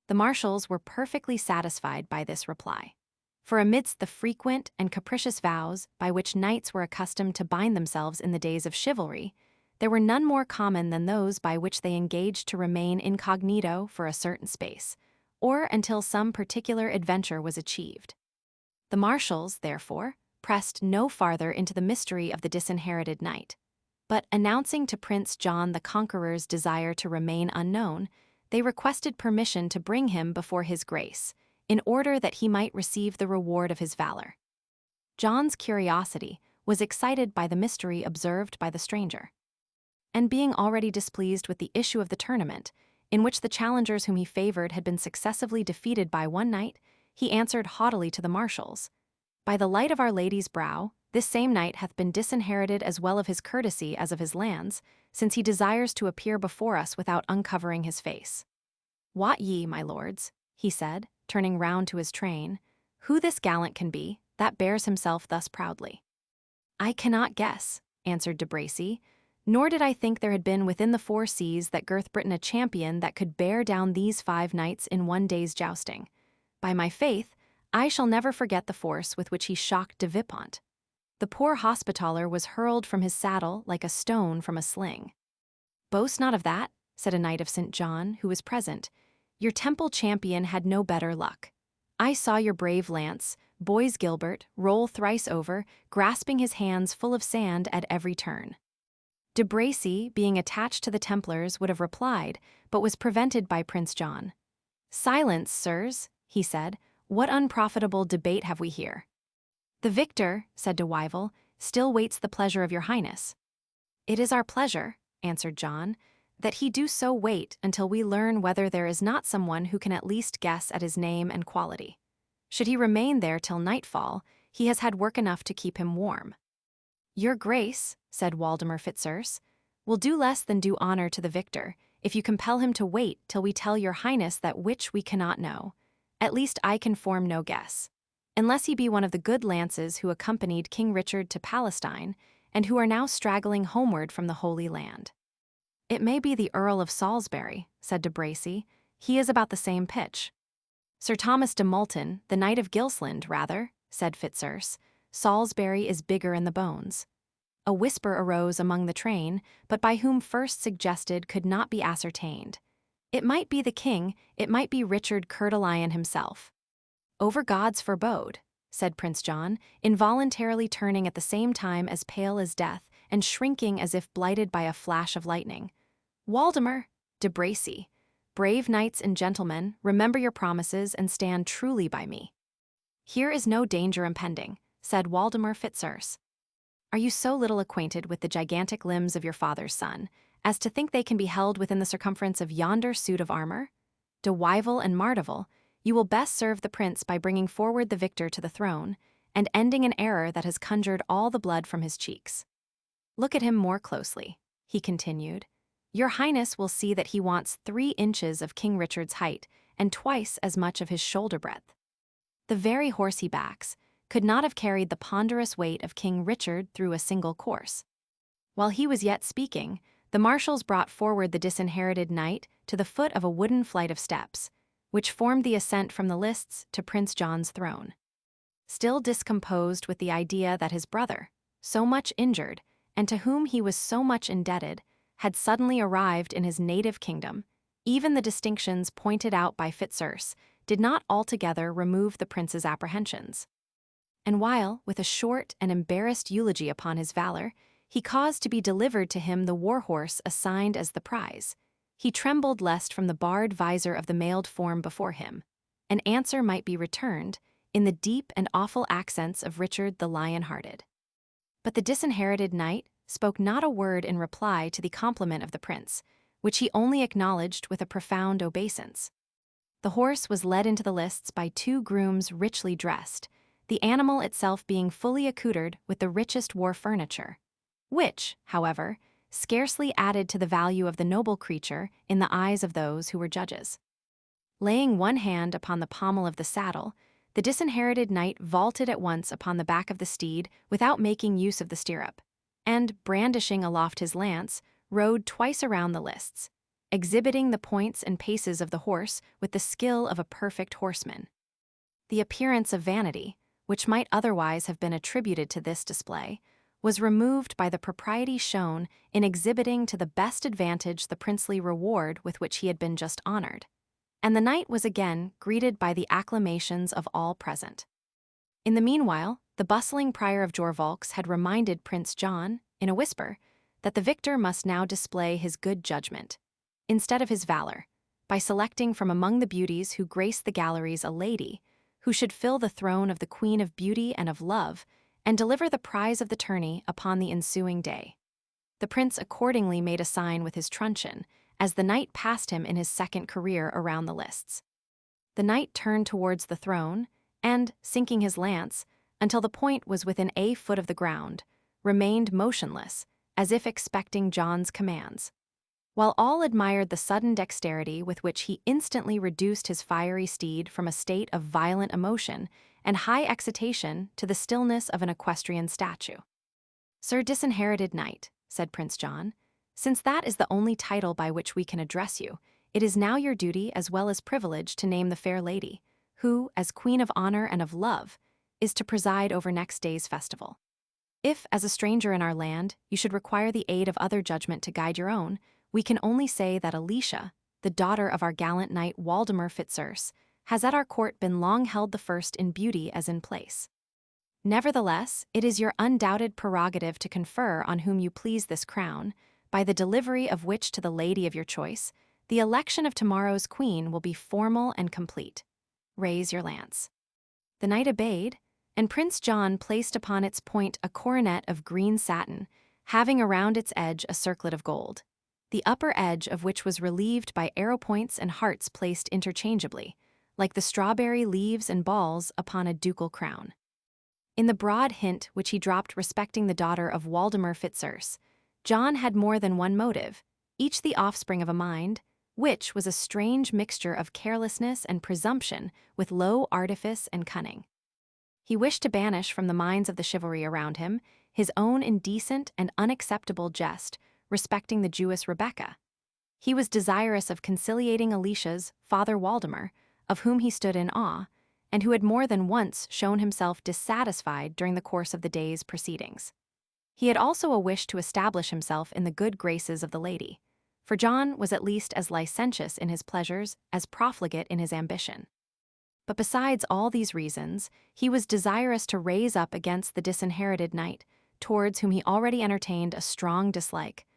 The marshals were perfectly satisfied by this reply, for amidst the frequent and capricious vows by which knights were accustomed to bind themselves in the days of chivalry, there were none more common than those by which they engaged to remain incognito for a certain space, or until some particular adventure was achieved. The marshals, therefore, pressed no farther into the mystery of the disinherited knight, but announcing to Prince John the Conqueror's desire to remain unknown, they requested permission to bring him before his grace, in order that he might receive the reward of his valor. John's curiosity was excited by the mystery observed by the stranger, and being already displeased with the issue of the tournament, in which the challengers whom he favored had been successively defeated by one knight, he answered haughtily to the marshals, "By the light of Our Lady's brow, this same knight hath been disinherited as well of his courtesy as of his lands, since he desires to appear before us without uncovering his face. Wot ye, my lords," he said, turning round to his train, "who this gallant can be that bears himself thus proudly?" "I cannot guess," answered de Bracy, "nor did I think there had been within the four seas that Gurth Britain a champion that could bear down these 5 knights in one day's jousting. By my faith, I shall never forget the force with which he shocked de Vipont. The poor hospitaller was hurled from his saddle like a stone from a sling." "Boast not of that," said a knight of St. John, who was present. "Your Temple champion had no better luck. I saw your brave lance, Boys Gilbert, roll thrice over, grasping his hands full of sand at every turn." De Bracy, being attached to the Templars, would have replied, but was prevented by Prince John. "Silence, sirs," he said. "What unprofitable debate have we here?" "The victor," said de Wyville, "still waits the pleasure of your highness." "It is our pleasure," answered John, That he do so wait until we learn whether there is not someone who can at least guess at his name and quality. Should he remain there till nightfall, he has had work enough to keep him warm." "Your grace," said Waldemar Fitzurse, "will do less than do honor to the victor, if you compel him to wait till we tell your highness that which we cannot know. At least I can form no guess. Unless he be one of the good lances who accompanied King Richard to Palestine, and who are now straggling homeward from the Holy Land." "It may be the Earl of Salisbury," said de Bracy. "He is about the same pitch." "Sir Thomas de Multon, the Knight of Gilsland, rather," said Fitzurse. "Salisbury is bigger in the bones." A whisper arose among the train, but by whom first suggested could not be ascertained. It might be the king, it might be Richard Coeur de Lion himself. "Over God's forbode," said Prince John, involuntarily turning at the same time as pale as death and shrinking as if blighted by a flash of lightning. "Waldemar, de Bracy, brave knights and gentlemen, remember your promises and stand truly by me." "Here is no danger impending," said Waldemar Fitzurse. "Are you so little acquainted with the gigantic limbs of your father's son, as to think they can be held within the circumference of yonder suit of armor? De Wyvil and Martival, you will best serve the prince by bringing forward the victor to the throne, and ending an error that has conjured all the blood from his cheeks. Look at him more closely," he continued. "Your highness will see that he wants 3 inches of King Richard's height and twice as much of his shoulder breadth. The very horse he backs could not have carried the ponderous weight of King Richard through a single course." While he was yet speaking, the marshals brought forward the disinherited knight to the foot of a wooden flight of steps, which formed the ascent from the lists to Prince John's throne. Still discomposed with the idea that his brother, so much injured, and to whom he was so much indebted, had suddenly arrived in his native kingdom, even the distinctions pointed out by Fitzurse did not altogether remove the prince's apprehensions. And while, with a short and embarrassed eulogy upon his valor, he caused to be delivered to him the war-horse assigned as the prize, he trembled lest from the barred visor of the mailed form before him an answer might be returned in the deep and awful accents of Richard the Lion-hearted. But the disinherited knight spoke not a word in reply to the compliment of the prince, which he only acknowledged with a profound obeisance. The horse was led into the lists by 2 grooms richly dressed, the animal itself being fully accoutred with the richest war furniture, which, however, scarcely added to the value of the noble creature in the eyes of those who were judges. Laying one hand upon the pommel of the saddle, the disinherited knight vaulted at once upon the back of the steed without making use of the stirrup, and, brandishing aloft his lance, rode twice around the lists, exhibiting the points and paces of the horse with the skill of a perfect horseman. The appearance of vanity, which might otherwise have been attributed to this display, was removed by the propriety shown in exhibiting to the best advantage the princely reward with which he had been just honored, and the knight was again greeted by the acclamations of all present. In the meanwhile, the bustling prior of Jorvolks had reminded Prince John, in a whisper, that the victor must now display his good judgment, instead of his valor, by selecting from among the beauties who graced the galleries a lady, who should fill the throne of the Queen of Beauty and of Love, and deliver the prize of the tourney upon the ensuing day. The prince accordingly made a sign with his truncheon, as the knight passed him in his second career around the lists. The knight turned towards the throne, and, sinking his lance, until the point was within a foot of the ground, remained motionless, as if expecting John's commands. While all admired the sudden dexterity with which he instantly reduced his fiery steed from a state of violent emotion and high excitation to the stillness of an equestrian statue. "Sir Disinherited Knight," said Prince John, "since that is the only title by which we can address you, it is now your duty as well as privilege to name the fair lady, who, as Queen of Honor and of Love, is to preside over next day's festival. If, as a stranger in our land, you should require the aid of other judgment to guide your own, we can only say that Alicia, the daughter of our gallant knight Waldemar Fitzurse, has at our court been long held the first in beauty as in place. Nevertheless, it is your undoubted prerogative to confer on whom you please this crown, by the delivery of which to the lady of your choice, the election of tomorrow's queen will be formal and complete. Raise your lance." The knight obeyed, and Prince John placed upon its point a coronet of green satin, having around its edge a circlet of gold. the upper edge of which was relieved by arrow points and hearts placed interchangeably, like the strawberry leaves and balls upon a ducal crown. In the broad hint which he dropped respecting the daughter of Waldemar Fitzurse, John had more than one motive, each the offspring of a mind, which was a strange mixture of carelessness and presumption with low artifice and cunning. He wished to banish from the minds of the chivalry around him his own indecent and unacceptable jest respecting the Jewess Rebecca. He was desirous of conciliating Alicia's father Waldemar, of whom he stood in awe, and who had more than once shown himself dissatisfied during the course of the day's proceedings. He had also a wish to establish himself in the good graces of the lady, for John was at least as licentious in his pleasures as profligate in his ambition. But besides all these reasons, he was desirous to raise up against the disinherited knight, towards whom he already entertained a strong dislike,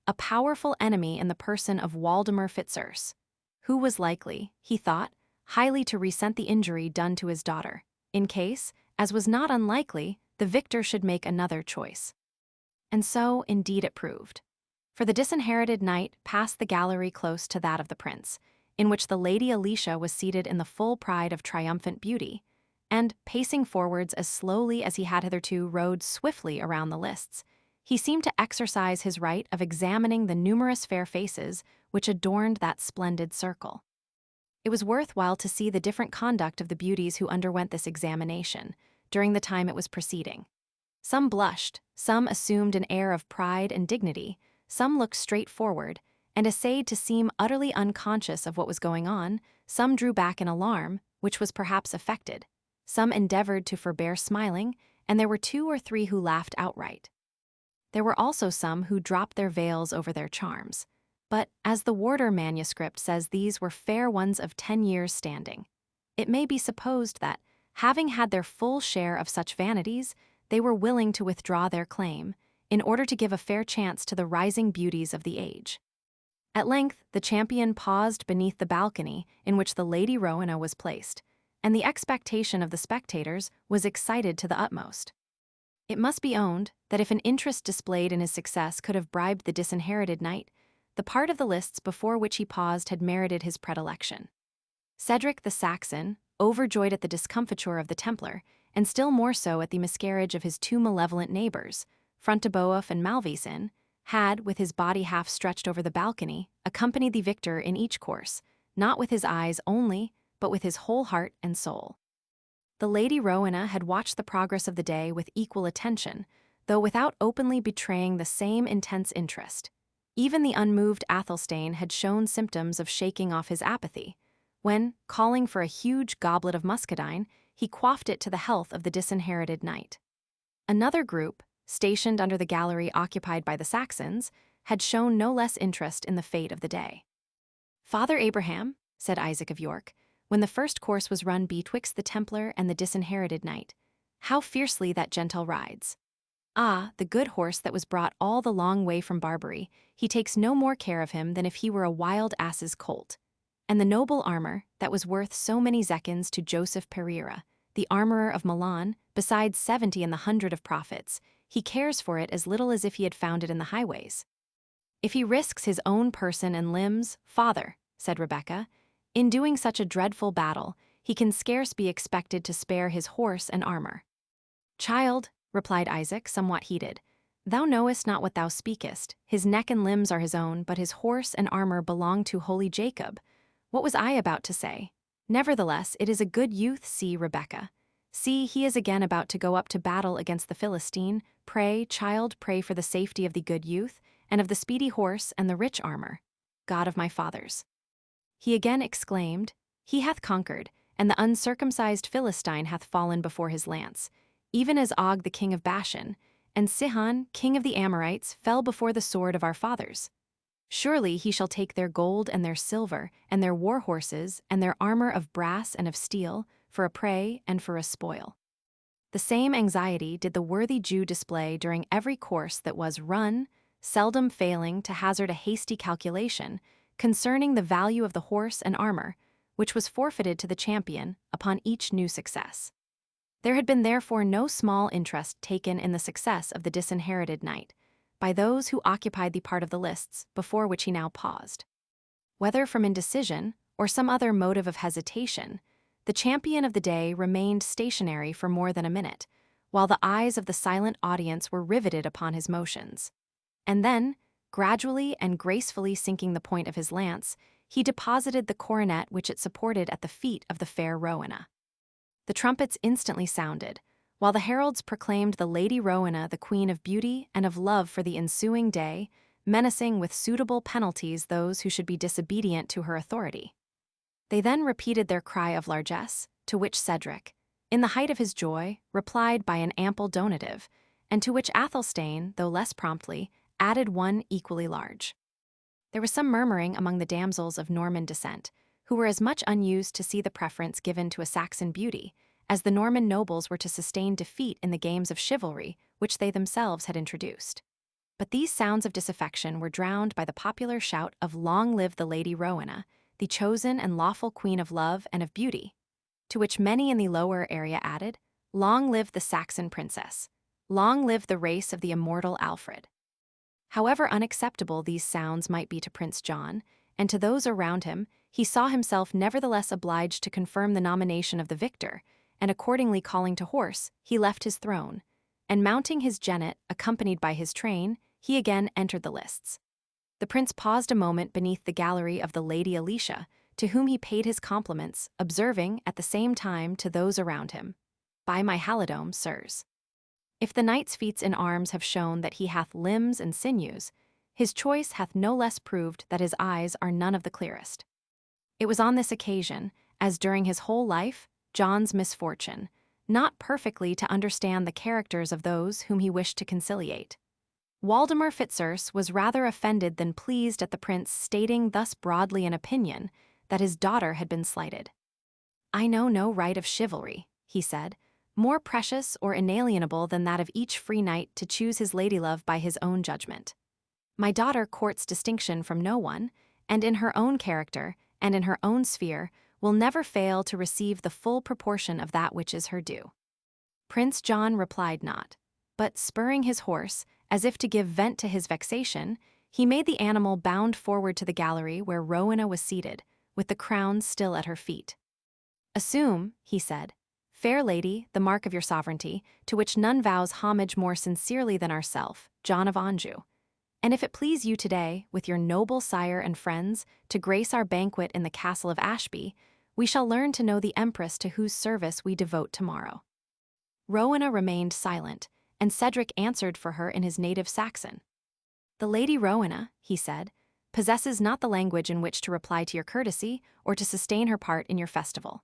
a powerful enemy in the person of Waldemar Fitzurse, who was likely, he thought, highly to resent the injury done to his daughter, in case, as was not unlikely, the victor should make another choice. And so, indeed, it proved. For the disinherited knight passed the gallery close to that of the prince, in which the Lady Alicia was seated in the full pride of triumphant beauty, and, pacing forwards as slowly as he had hitherto rode swiftly around the lists, he seemed to exercise his right of examining the numerous fair faces which adorned that splendid circle. It was worthwhile to see the different conduct of the beauties who underwent this examination, during the time it was proceeding. Some blushed, some assumed an air of pride and dignity, some looked straight forward, and essayed to seem utterly unconscious of what was going on, some drew back in alarm, which was perhaps affected, some endeavored to forbear smiling, and there were 2 or 3 who laughed outright. There were also some who dropped their veils over their charms, but as the Warder manuscript says, these were fair ones of 10 years' standing. It may be supposed that, having had their full share of such vanities, they were willing to withdraw their claim, in order to give a fair chance to the rising beauties of the age. At length, the champion paused beneath the balcony in which the Lady Rowena was placed, and the expectation of the spectators was excited to the utmost. It must be owned that if an interest displayed in his success could have bribed the disinherited knight, the part of the lists before which he paused had merited his predilection. Cedric the Saxon, overjoyed at the discomfiture of the Templar, and still more so at the miscarriage of his 2 malevolent neighbors, Front-de-Bœuf and Malvoisin, had, with his body half stretched over the balcony, accompanied the victor in each course, not with his eyes only, but with his whole heart and soul. The Lady Rowena had watched the progress of the day with equal attention, though without openly betraying the same intense interest. Even the unmoved Athelstane had shown symptoms of shaking off his apathy, when, calling for a huge goblet of muscadine, he quaffed it to the health of the disinherited knight. Another group, stationed under the gallery occupied by the Saxons, had shown no less interest in the fate of the day. "Father Abraham," said Isaac of York, when the first course was run betwixt the Templar and the disinherited knight, "how fiercely that gentle rides! Ah, the good horse that was brought all the long way from Barbary, he takes no more care of him than if he were a wild ass's colt. And the noble armor, that was worth so many zecchins to Joseph Pereira, the armorer of Milan, besides 70 in the 100 of profits, he cares for it as little as if he had found it in the highways. If he risks his own person and limbs, father," said Rebecca, "in doing such a dreadful battle, he can scarce be expected to spare his horse and armor." "Child," replied Isaac, somewhat heated, "thou knowest not what thou speakest. His neck and limbs are his own, but his horse and armor belong to holy Jacob. What was I about to say? Nevertheless, it is a good youth. See, Rebecca. See, he is again about to go up to battle against the Philistine. Pray, child, pray for the safety of the good youth, and of the speedy horse and the rich armor. God of my fathers." He again exclaimed, "He hath conquered, and the uncircumcised Philistine hath fallen before his lance, even as Og the king of Bashan, and Sihon, king of the Amorites, fell before the sword of our fathers. Surely he shall take their gold and their silver, and their war horses, and their armor of brass and of steel, for a prey and for a spoil." The same anxiety did the worthy Jew display during every course that was run, seldom failing to hazard a hasty calculation concerning the value of the horse and armor, which was forfeited to the champion upon each new success. There had been therefore no small interest taken in the success of the disinherited knight, by those who occupied the part of the lists before which he now paused. Whether from indecision or some other motive of hesitation, the champion of the day remained stationary for more than a minute, while the eyes of the silent audience were riveted upon his motions. And then, gradually and gracefully sinking the point of his lance, he deposited the coronet which it supported at the feet of the fair Rowena. The trumpets instantly sounded, while the heralds proclaimed the Lady Rowena the Queen of Beauty and of Love for the ensuing day, menacing with suitable penalties those who should be disobedient to her authority. They then repeated their cry of largesse, to which Cedric, in the height of his joy, replied by an ample donative, and to which Athelstane, though less promptly, added one equally large. There was some murmuring among the damsels of Norman descent, who were as much unused to see the preference given to a Saxon beauty as the Norman nobles were to sustain defeat in the games of chivalry which they themselves had introduced. But these sounds of disaffection were drowned by the popular shout of "Long live the Lady Rowena, the chosen and lawful Queen of Love and of Beauty," to which many in the lower area added, "Long live the Saxon princess! Long live the race of the immortal Alfred!" However unacceptable these sounds might be to Prince John, and to those around him, he saw himself nevertheless obliged to confirm the nomination of the victor, and accordingly calling to horse, he left his throne, and mounting his jennet, accompanied by his train, he again entered the lists. The prince paused a moment beneath the gallery of the Lady Alicia, to whom he paid his compliments, observing, at the same time, to those around him, "By my halidome, sirs, if the knight's feats in arms have shown that he hath limbs and sinews, his choice hath no less proved that his eyes are none of the clearest." It was on this occasion, as during his whole life, John's misfortune, not perfectly to understand the characters of those whom he wished to conciliate. Waldemar Fitzurse was rather offended than pleased at the prince stating thus broadly an opinion that his daughter had been slighted. "I know no right of chivalry," he said, "more precious or inalienable than that of each free knight to choose his ladylove by his own judgment. My daughter courts distinction from no one, and in her own character and in her own sphere will never fail to receive the full proportion of that which is her due." Prince John replied not, but spurring his horse, as if to give vent to his vexation, he made the animal bound forward to the gallery where Rowena was seated, with the crown still at her feet. "Assume," he said, "fair lady, the mark of your sovereignty, to which none vows homage more sincerely than ourself, John of Anjou. And if it please you today, with your noble sire and friends, to grace our banquet in the castle of Ashby, we shall learn to know the empress to whose service we devote tomorrow." Rowena remained silent, and Cedric answered for her in his native Saxon. "The Lady Rowena," he said, "possesses not the language in which to reply to your courtesy or to sustain her part in your festival.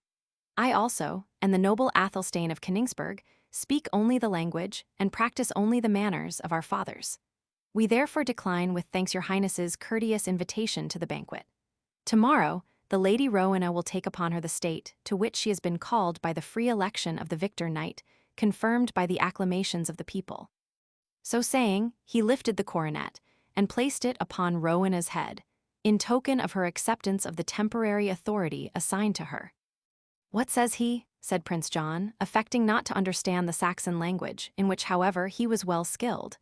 I also, and the noble Athelstane of Königsberg, speak only the language and practice only the manners of our fathers. We therefore decline with thanks your highness's courteous invitation to the banquet. Tomorrow, the Lady Rowena will take upon her the state to which she has been called by the free election of the victor knight, confirmed by the acclamations of the people." So saying, he lifted the coronet and placed it upon Rowena's head, in token of her acceptance of the temporary authority assigned to her. "What says he?" said Prince John, affecting not to understand the Saxon language, in which, however, he was well skilled.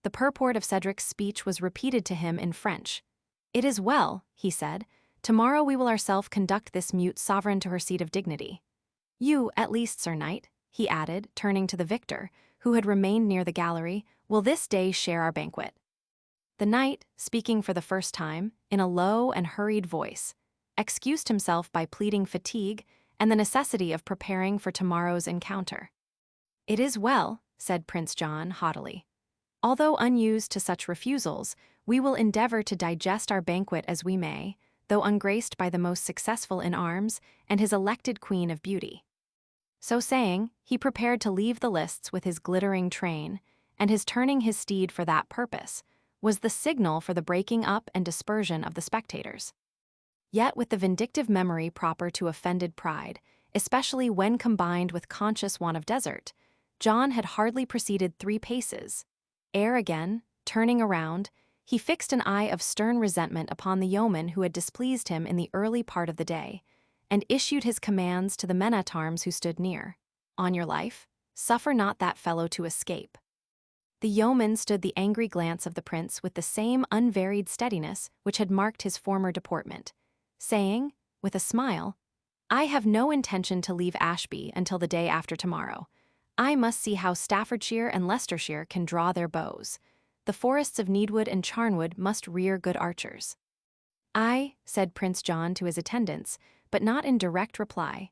The purport of Cedric's speech was repeated to him in French. "It is well," he said. "Tomorrow we will ourselves conduct this mute sovereign to her seat of dignity. You, at least, Sir Knight," he added, turning to the victor, who had remained near the gallery, "will this day share our banquet." The knight, speaking for the first time, in a low and hurried voice, excused himself by pleading fatigue and the necessity of preparing for tomorrow's encounter. "It is well," said Prince John haughtily. "Although unused to such refusals, we will endeavor to digest our banquet as we may, though ungraced by the most successful in arms and his elected Queen of Beauty." So saying, he prepared to leave the lists with his glittering train, and his turning his steed for that purpose was the signal for the breaking up and dispersion of the spectators. Yet with the vindictive memory proper to offended pride, especially when combined with conscious want of desert, John had hardly proceeded 3 paces, ere again, turning around, he fixed an eye of stern resentment upon the yeoman who had displeased him in the early part of the day, and issued his commands to the men-at-arms who stood near. "On your life, suffer not that fellow to escape." The yeoman stood the angry glance of the prince with the same unvaried steadiness which had marked his former deportment, saying, with a smile, "I have no intention to leave Ashby until the day after tomorrow. I must see how Staffordshire and Leicestershire can draw their bows. The forests of Needwood and Charnwood must rear good archers." "I," said Prince John to his attendants, but not in direct reply,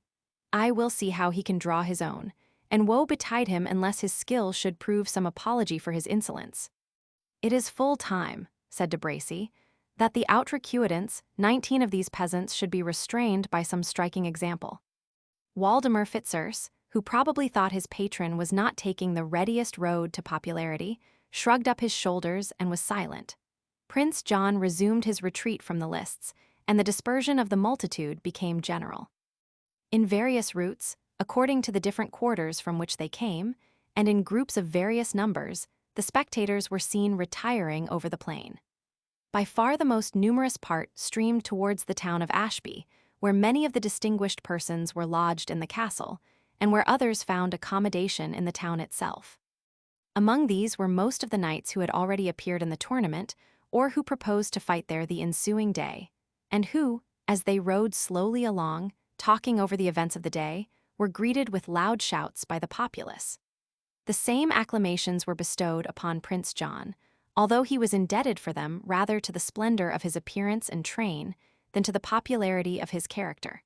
"I will see how he can draw his own, and woe betide him unless his skill should prove some apology for his insolence." "It is full time," said de Bracy, "that the outrecuitants, 19 of these peasants, should be restrained by some striking example." Waldemar Fitzurse, who probably thought his patron was not taking the readiest road to popularity, shrugged up his shoulders and was silent. Prince John resumed his retreat from the lists, and the dispersion of the multitude became general. In various routes, according to the different quarters from which they came, and in groups of various numbers, the spectators were seen retiring over the plain. By far the most numerous part streamed towards the town of Ashby, where many of the distinguished persons were lodged in the castle, and where others found accommodation in the town itself. Among these were most of the knights who had already appeared in the tournament, or who proposed to fight there the ensuing day, and who, as they rode slowly along, talking over the events of the day, were greeted with loud shouts by the populace. The same acclamations were bestowed upon Prince John, although he was indebted for them rather to the splendor of his appearance and train than to the popularity of his character.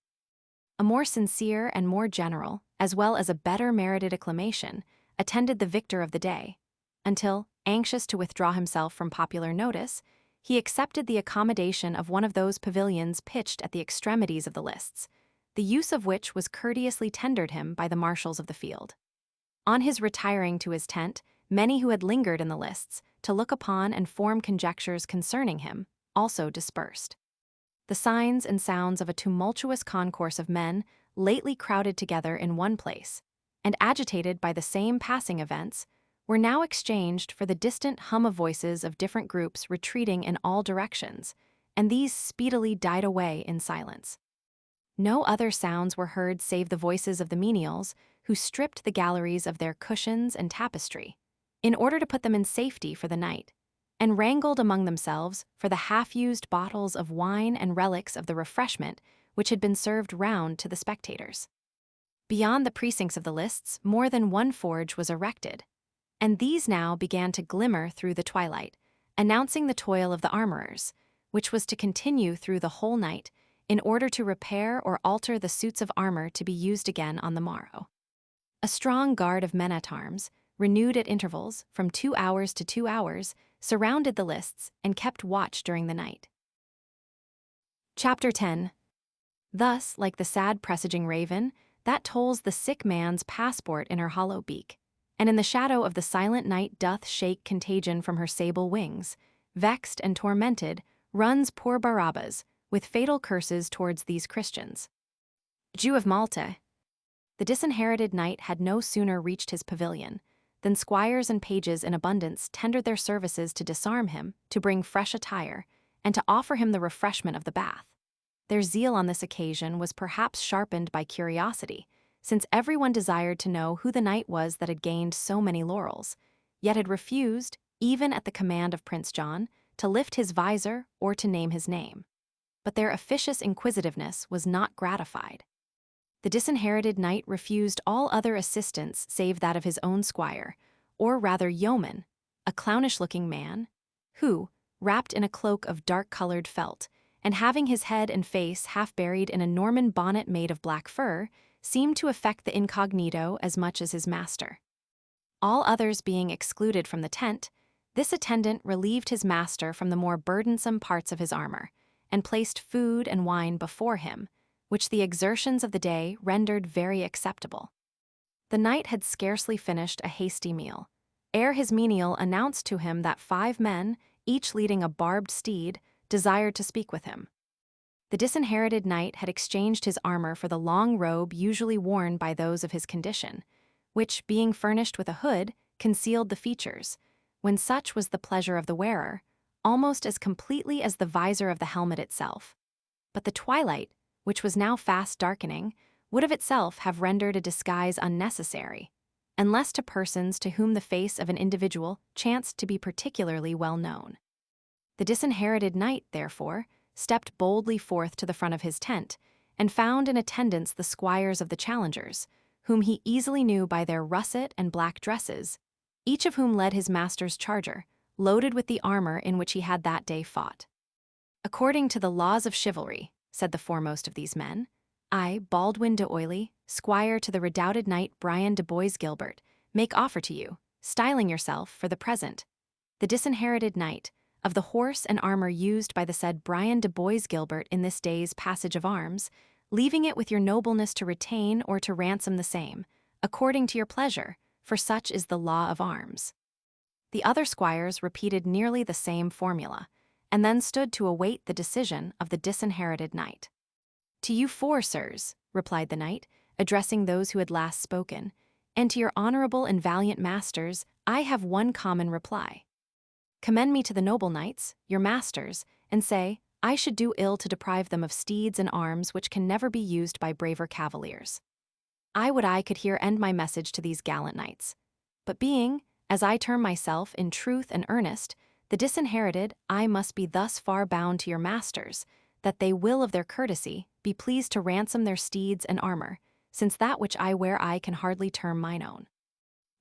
A more sincere and more general, as well as a better merited acclamation, attended the victor of the day, until, anxious to withdraw himself from popular notice, he accepted the accommodation of one of those pavilions pitched at the extremities of the lists, the use of which was courteously tendered him by the marshals of the field. On his retiring to his tent, many who had lingered in the lists, to look upon and form conjectures concerning him, also dispersed. The signs and sounds of a tumultuous concourse of men, lately crowded together in one place, and agitated by the same passing events, were now exchanged for the distant hum of voices of different groups retreating in all directions, and these speedily died away in silence. No other sounds were heard save the voices of the menials, who stripped the galleries of their cushions and tapestry, in order to put them in safety for the night, and wrangled among themselves for the half-used bottles of wine and relics of the refreshment which had been served round to the spectators. Beyond the precincts of the lists, more than one forge was erected, and these now began to glimmer through the twilight, announcing the toil of the armorers, which was to continue through the whole night, in order to repair or alter the suits of armor to be used again on the morrow. A strong guard of men-at-arms, renewed at intervals from 2 hours to 2 hours, surrounded the lists and kept watch during the night. Chapter 10. Thus, like the sad presaging raven, that tolls the sick man's passport in her hollow beak, and in the shadow of the silent night doth shake contagion from her sable wings, vexed and tormented, runs poor Barabbas, with fatal curses towards these Christians. Jew of Malta. The disinherited knight had no sooner reached his pavilion than squires and pages in abundance tendered their services to disarm him, to bring fresh attire, and to offer him the refreshment of the bath. Their zeal on this occasion was perhaps sharpened by curiosity, since everyone desired to know who the knight was that had gained so many laurels, yet had refused, even at the command of Prince John, to lift his visor or to name his name. But their officious inquisitiveness was not gratified. The disinherited knight refused all other assistance save that of his own squire, or rather yeoman, a clownish-looking man, who, wrapped in a cloak of dark-colored felt, and having his head and face half buried in a Norman bonnet made of black fur, seemed to affect the incognito as much as his master. All others being excluded from the tent, this attendant relieved his master from the more burdensome parts of his armor, and placed food and wine before him, which the exertions of the day rendered very acceptable. The knight had scarcely finished a hasty meal, ere his menial announced to him that 5 men, each leading a barbed steed, desired to speak with him. The disinherited knight had exchanged his armor for the long robe usually worn by those of his condition, which, being furnished with a hood, concealed the features, when such was the pleasure of the wearer, almost as completely as the visor of the helmet itself. But the twilight, which was now fast darkening, would of itself have rendered a disguise unnecessary, and less to persons to whom the face of an individual chanced to be particularly well known. The disinherited knight, therefore, stepped boldly forth to the front of his tent, and found in attendance the squires of the challengers, whom he easily knew by their russet and black dresses, each of whom led his master's charger, loaded with the armor in which he had that day fought. "According to the laws of chivalry," said the foremost of these men, "I, Baldwin de Oily, squire to the redoubted knight Brian de Bois Gilbert, make offer to you, styling yourself, for the present, the disinherited knight, of the horse and armor used by the said Brian de Bois Gilbert in this day's passage of arms, leaving it with your nobleness to retain or to ransom the same, according to your pleasure, for such is the law of arms." The other squires repeated nearly the same formula, and then stood to await the decision of the disinherited knight. "To you four, sirs," replied the knight, addressing those who had last spoken, "and to your honorable and valiant masters, I have one common reply. Commend me to the noble knights, your masters, and say, I should do ill to deprive them of steeds and arms which can never be used by braver cavaliers. I would I could here end my message to these gallant knights. But being, as I term myself in truth and earnest, the disinherited, I must be thus far bound to your masters, that they will of their courtesy be pleased to ransom their steeds and armor, since that which I wear I can hardly term mine own."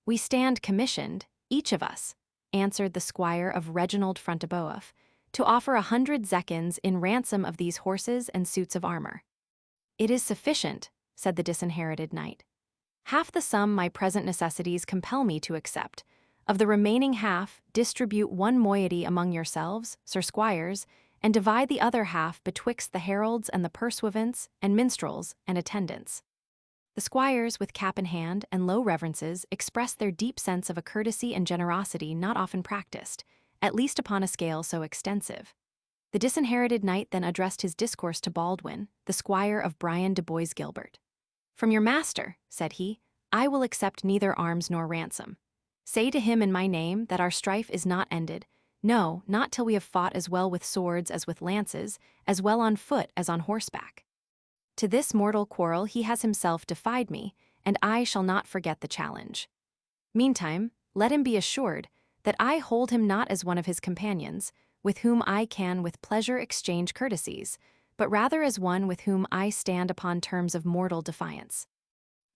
"We stand commissioned, each of us," answered the squire of Reginald Front-de-Bœuf, "to offer 100 zecchins in ransom of these horses and suits of armor." "It is sufficient," said the disinherited knight. "Half the sum my present necessities compel me to accept. Of the remaining half, distribute one moiety among yourselves, sir squires, and divide the other half betwixt the heralds and the pursuivants and minstrels and attendants." The squires, with cap in hand and low reverences, expressed their deep sense of a courtesy and generosity not often practiced, at least upon a scale so extensive. The disinherited knight then addressed his discourse to Baldwin, the squire of Brian de Bois Gilbert. "From your master," said he, "I will accept neither arms nor ransom. Say to him in my name that our strife is not ended, no, not till we have fought as well with swords as with lances, as well on foot as on horseback. To this mortal quarrel he has himself defied me, and I shall not forget the challenge. Meantime, let him be assured that I hold him not as one of his companions, with whom I can with pleasure exchange courtesies, but rather as one with whom I stand upon terms of mortal defiance."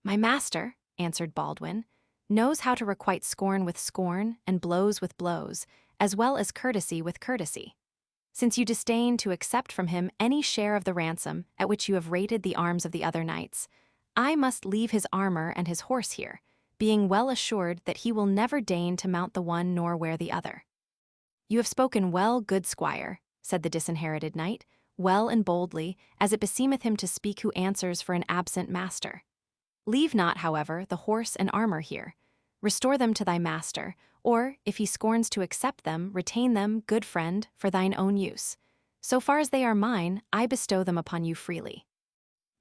"My master," answered Baldwin, "knows how to requite scorn with scorn and blows with blows, as well as courtesy with courtesy. Since you disdain to accept from him any share of the ransom at which you have rated the arms of the other knights, I must leave his armor and his horse here, being well assured that he will never deign to mount the one nor wear the other." "You have spoken well, good squire," said the disinherited knight, well and boldly, as it beseemeth him to speak who answers for an absent master. "Leave not, however, the horse and armor here. Restore them to thy master, or, if he scorns to accept them, retain them, good friend, for thine own use. So far as they are mine, I bestow them upon you freely."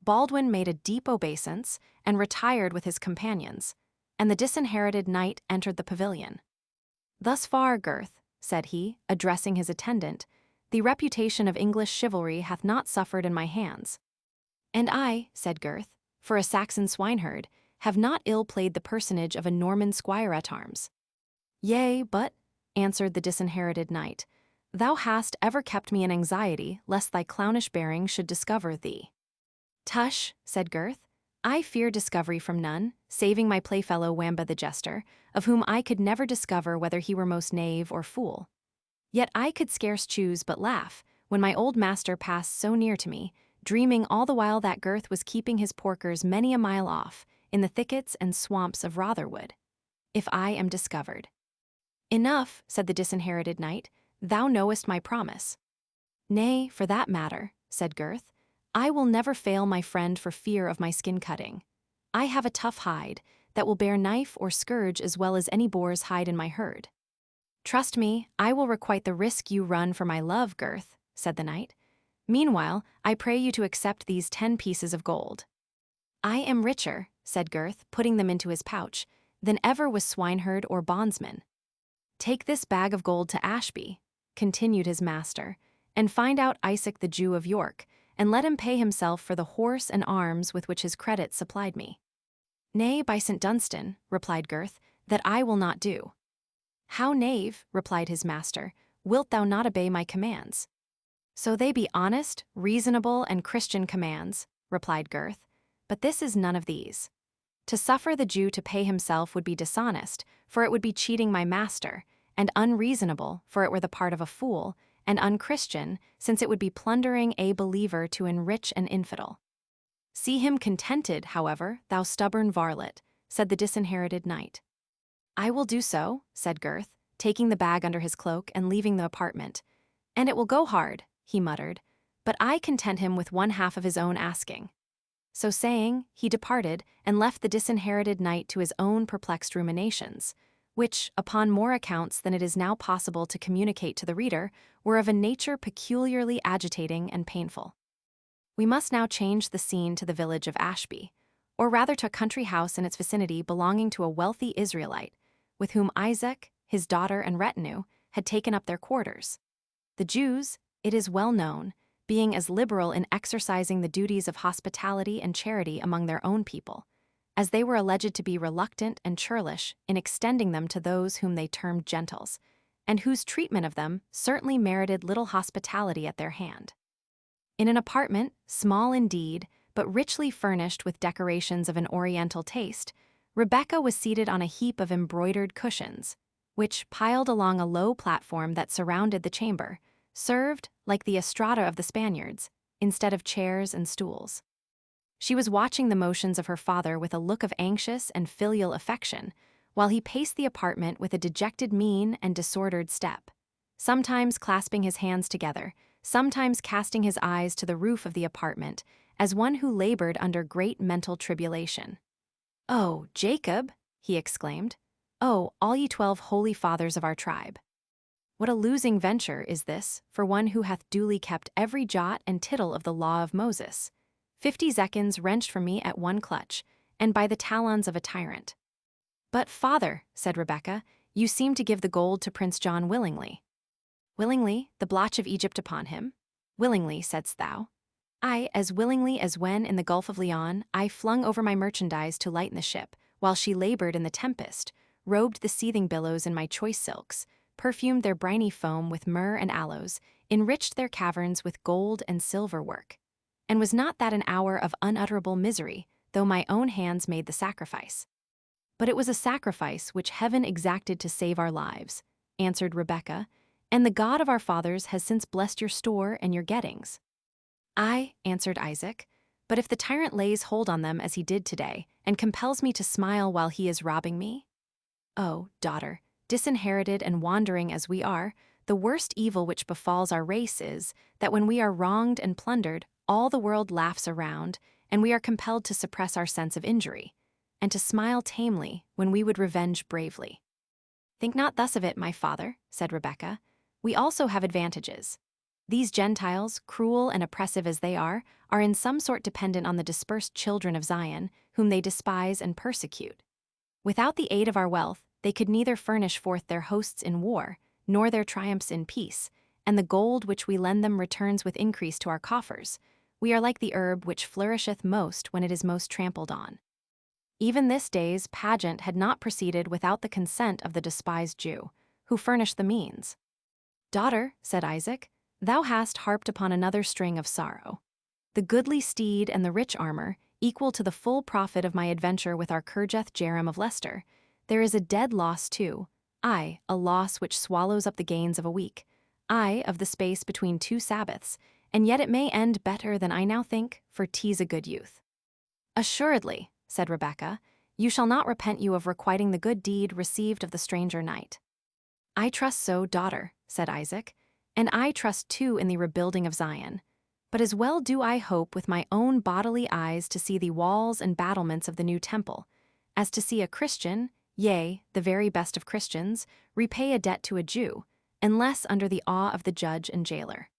Baldwin made a deep obeisance and retired with his companions, and the disinherited knight entered the pavilion. "Thus far, Gurth," said he, addressing his attendant, "the reputation of English chivalry hath not suffered in my hands." "And I," said Gurth, "for a Saxon swineherd, have not ill played the personage of a Norman squire-at-arms." "Yea, but," answered the disinherited knight, "thou hast ever kept me in anxiety lest thy clownish bearing should discover thee." "Tush," said Gurth, "I fear discovery from none, saving my playfellow Wamba the jester, of whom I could never discover whether he were most knave or fool. Yet I could scarce choose but laugh, when my old master passed so near to me, dreaming all the while that Gurth was keeping his porkers many a mile off, in the thickets and swamps of Rotherwood. If I am discovered." "Enough," said the disinherited knight, "thou knowest my promise." "Nay, for that matter," said Gurth, "I will never fail my friend for fear of my skin cutting. I have a tough hide, that will bear knife or scourge as well as any boar's hide in my herd." "Trust me, I will requite the risk you run for my love, Gurth," said the knight. "Meanwhile, I pray you to accept these 10 pieces of gold." "I am richer," said Gurth, putting them into his pouch, "than ever was swineherd or bondsman." "Take this bag of gold to Ashby," continued his master, "and find out Isaac the Jew of York, and let him pay himself for the horse and arms with which his credit supplied me." "Nay, by St. Dunstan," replied Gurth, "that I will not do." "How, knave," replied his master, "wilt thou not obey my commands?" "So they be honest, reasonable, and Christian commands," replied Gurth, "but this is none of these. To suffer the Jew to pay himself would be dishonest, for it would be cheating my master, and unreasonable, for it were the part of a fool, and unchristian, since it would be plundering a believer to enrich an infidel." "See him contented, however, thou stubborn varlet," said the disinherited knight. "I will do so," said Gurth, taking the bag under his cloak and leaving the apartment. "And it will go hard," he muttered, "but I content him with one half of his own asking." So saying, he departed and left the disinherited knight to his own perplexed ruminations, which, upon more accounts than it is now possible to communicate to the reader, were of a nature peculiarly agitating and painful. We must now change the scene to the village of Ashby, or rather to a country house in its vicinity belonging to a wealthy Israelite, with whom Isaac, his daughter, and retinue had taken up their quarters. The Jews, it is well known, being as liberal in exercising the duties of hospitality and charity among their own people, as they were alleged to be reluctant and churlish in extending them to those whom they termed gentles, and whose treatment of them certainly merited little hospitality at their hand. In an apartment, small indeed, but richly furnished with decorations of an oriental taste, Rebecca was seated on a heap of embroidered cushions, which, piled along a low platform that surrounded the chamber, served, like the estrada of the Spaniards, instead of chairs and stools. She was watching the motions of her father with a look of anxious and filial affection, while he paced the apartment with a dejected mien and disordered step, sometimes clasping his hands together, sometimes casting his eyes to the roof of the apartment, as one who labored under great mental tribulation. "Oh, Jacob!" he exclaimed. "Oh, all ye 12 holy fathers of our tribe! What a losing venture is this for one who hath duly kept every jot and tittle of the law of Moses. 50 zecchins wrenched from me at one clutch, and by the talons of a tyrant." "But, father," said Rebecca, "you seem to give the gold to Prince John willingly." "Willingly, the blotch of Egypt upon him? Willingly, saidst thou? Aye, as willingly as when, in the Gulf of Leon, I flung over my merchandise to lighten the ship, while she labored in the tempest, robed the seething billows in my choice silks, perfumed their briny foam with myrrh and aloes, enriched their caverns with gold and silver work. And was not that an hour of unutterable misery, though my own hands made the sacrifice? But it was a sacrifice which heaven exacted to save our lives," answered Rebecca, "and the God of our fathers has since blessed your store and your gettings." "Aye," answered Isaac, "but if the tyrant lays hold on them as he did today, and compels me to smile while he is robbing me? Oh, daughter, disinherited and wandering as we are, the worst evil which befalls our race is, that when we are wronged and plundered, all the world laughs around, and we are compelled to suppress our sense of injury, and to smile tamely when we would revenge bravely." "Think not thus of it, my father," said Rebecca. "We also have advantages. These Gentiles, cruel and oppressive as they are in some sort dependent on the dispersed children of Zion, whom they despise and persecute. Without the aid of our wealth, they could neither furnish forth their hosts in war, nor their triumphs in peace, and the gold which we lend them returns with increase to our coffers. We are like the herb which flourisheth most when it is most trampled on." Even this day's pageant had not proceeded without the consent of the despised Jew, who furnished the means. "Daughter," said Isaac, "thou hast harped upon another string of sorrow. The goodly steed and the rich armor, equal to the full profit of my adventure with our Kirjath Jearim of Leicester, there is a dead loss too, aye, a loss which swallows up the gains of a week, aye, of the space between 2 Sabbaths, and yet it may end better than I now think, for 'tis a good youth." "Assuredly," said Rebecca, "you shall not repent you of requiting the good deed received of the stranger knight." "I trust so, daughter," said Isaac, "and I trust too in the rebuilding of Zion. But as well do I hope with my own bodily eyes to see the walls and battlements of the new temple, as to see a Christian, yea, the very best of Christians, repay a debt to a Jew, unless under the awe of the judge and jailer."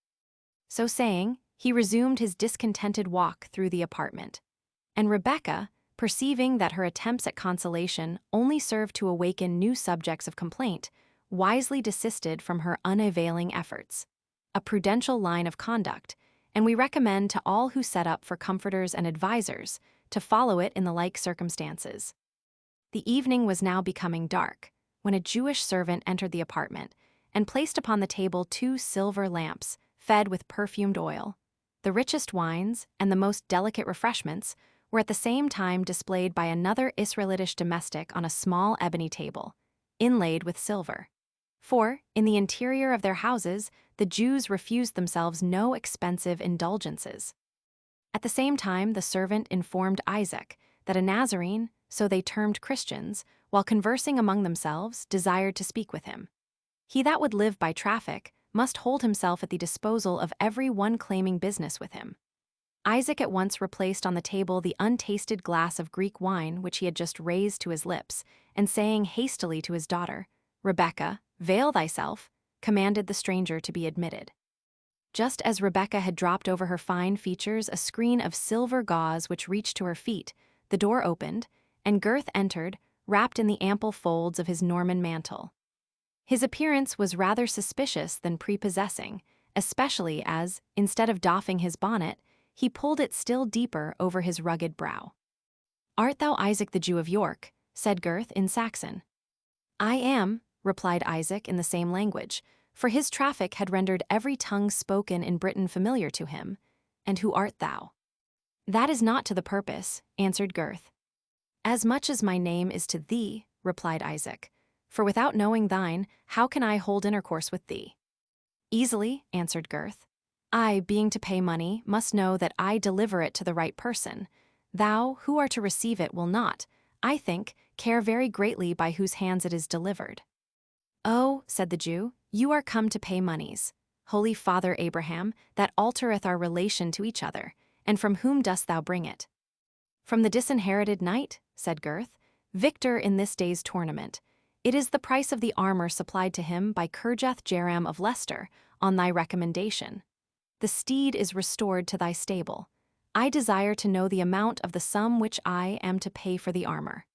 So saying, he resumed his discontented walk through the apartment. And Rebecca, perceiving that her attempts at consolation only served to awaken new subjects of complaint, wisely desisted from her unavailing efforts. A prudential line of conduct, and we recommend to all who set up for comforters and advisers to follow it in the like circumstances. The evening was now becoming dark, when a Jewish servant entered the apartment and placed upon the table 2 silver lamps fed with perfumed oil. The richest wines and the most delicate refreshments were at the same time displayed by another Israelitish domestic on a small ebony table, inlaid with silver. For, in the interior of their houses, the Jews refused themselves no expensive indulgences. At the same time, the servant informed Isaac that a Nazarene, so they termed Christians, while conversing among themselves, desired to speak with him. He that would live by traffic must hold himself at the disposal of every one claiming business with him. Isaac at once replaced on the table the untasted glass of Greek wine which he had just raised to his lips, and saying hastily to his daughter, "Rebecca, veil thyself," commanded the stranger to be admitted. Just as Rebecca had dropped over her fine features a screen of silver gauze which reached to her feet, the door opened, and Gurth entered, wrapped in the ample folds of his Norman mantle. His appearance was rather suspicious than prepossessing, especially as, instead of doffing his bonnet, he pulled it still deeper over his rugged brow. "Art thou Isaac the Jew of York?" said Gurth in Saxon. "I am," replied Isaac in the same language, for his traffic had rendered every tongue spoken in Britain familiar to him. "And who art thou?" "That is not to the purpose," answered Gurth. "As much as my name is to thee," replied Isaac, "for without knowing thine, how can I hold intercourse with thee?" "Easily," answered Gurth. "I, being to pay money, must know that I deliver it to the right person. Thou, who are to receive it, will not, I think, care very greatly by whose hands it is delivered." "Oh," said the Jew, "you are come to pay monies. Holy Father Abraham, that altereth our relation to each other, and from whom dost thou bring it?" "From the disinherited knight," said Gurth, "victor in this day's tournament. It is the price of the armor supplied to him by Kirjath Jeram of Leicester, on thy recommendation. The steed is restored to thy stable. I desire to know the amount of the sum which I am to pay for the armor."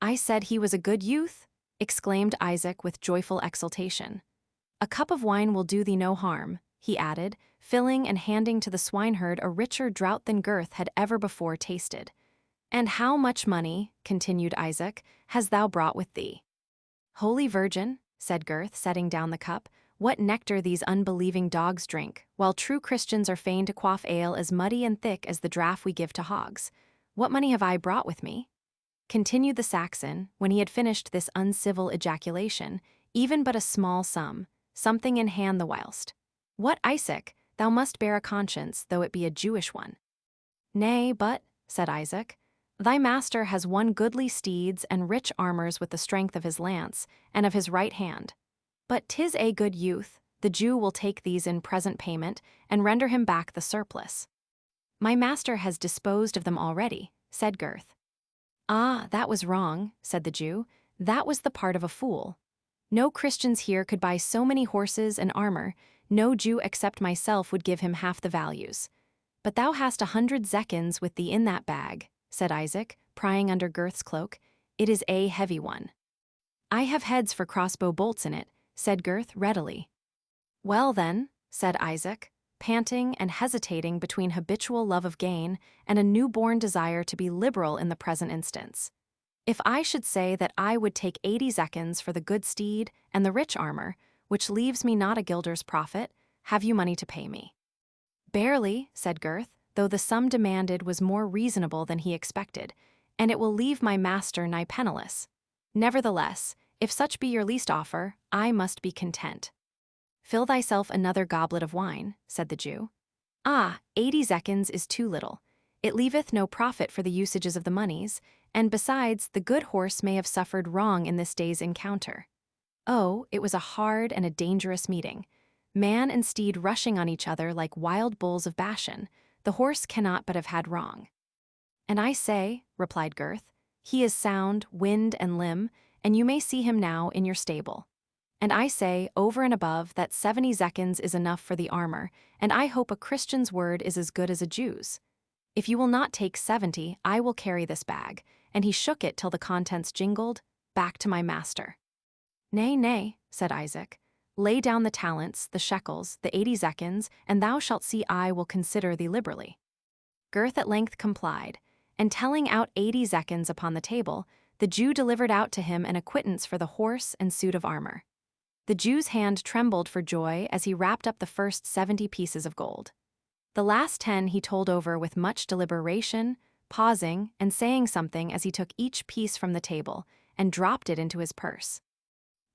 "I said he was a good youth," exclaimed Isaac with joyful exultation. "A cup of wine will do thee no harm," he added, filling and handing to the swineherd a richer draught than Gurth had ever before tasted. "And how much money," continued Isaac, "hast thou brought with thee?" "Holy Virgin," said Gurth, setting down the cup, "what nectar these unbelieving dogs drink, while true Christians are fain to quaff ale as muddy and thick as the draught we give to hogs. What money have I brought with me?" Continued the Saxon, when he had finished this uncivil ejaculation, "even but a small sum, something in hand the whilst. What, Isaac, thou must bear a conscience, though it be a Jewish one." "Nay, but," said Isaac, "thy master has won goodly steeds and rich armors with the strength of his lance, and of his right hand. But 'tis a good youth, the Jew will take these in present payment, and render him back the surplus." "My master has disposed of them already," said Gurth. "Ah, that was wrong," said the Jew. "That was the part of a fool. No Christians here could buy so many horses and armor, no Jew except myself would give him half the values. But thou hast 100 zecchins with thee in that bag," said Isaac, prying under Gurth's cloak. "It is a heavy one." "I have heads for crossbow bolts in it," said Gurth readily. "Well then," said Isaac, panting and hesitating between habitual love of gain and a newborn desire to be liberal in the present instance, "if I should say that I would take 80 zecchins for the good steed and the rich armor, which leaves me not a guilder's profit, have you money to pay me?" "Barely," said Gurth, though the sum demanded was more reasonable than he expected, "and it will leave my master nigh penniless. Nevertheless, if such be your least offer, I must be content." "Fill thyself another goblet of wine," said the Jew. "Ah, 80 zecchins is too little. It leaveth no profit for the usages of the moneys, and besides, the good horse may have suffered wrong in this day's encounter. Oh, it was a hard and a dangerous meeting. Man and steed rushing on each other like wild bulls of Bashan, the horse cannot but have had wrong." "And I say," replied Gurth, "he is sound, wind and limb, and you may see him now in your stable. And I say, over and above, that 70 zecchins is enough for the armor, and I hope a Christian's word is as good as a Jew's. If you will not take 70, I will carry this bag," and he shook it till the contents jingled, "back to my master." "Nay, nay," said Isaac, "lay down the talents, the shekels, the 80 zecchins, and thou shalt see I will consider thee liberally." Gurth at length complied, and telling out 80 zecchins upon the table, the Jew delivered out to him an acquittance for the horse and suit of armor. The Jew's hand trembled for joy as he wrapped up the first 70 pieces of gold. The last 10 he told over with much deliberation, pausing and saying something as he took each piece from the table and dropped it into his purse.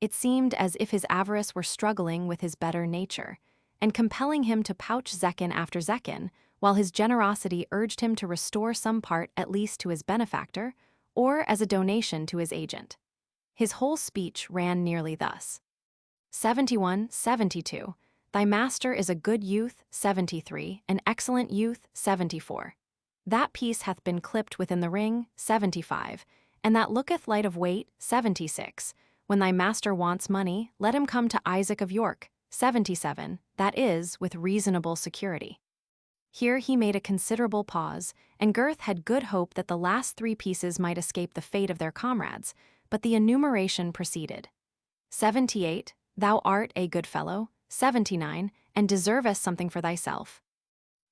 It seemed as if his avarice were struggling with his better nature, and compelling him to pouch zecchin after zecchin, while his generosity urged him to restore some part at least to his benefactor, or as a donation to his agent. His whole speech ran nearly thus. 71, 72. Thy master is a good youth, 73, an excellent youth, 74. That piece hath been clipped within the ring, 75, and that looketh light of weight, 76. When thy master wants money, let him come to Isaac of York, 77, that is, with reasonable security. Here he made a considerable pause, and Gurth had good hope that the last 3 pieces might escape the fate of their comrades, but the enumeration proceeded. 78, thou art a good fellow, 79, and deservest something for thyself.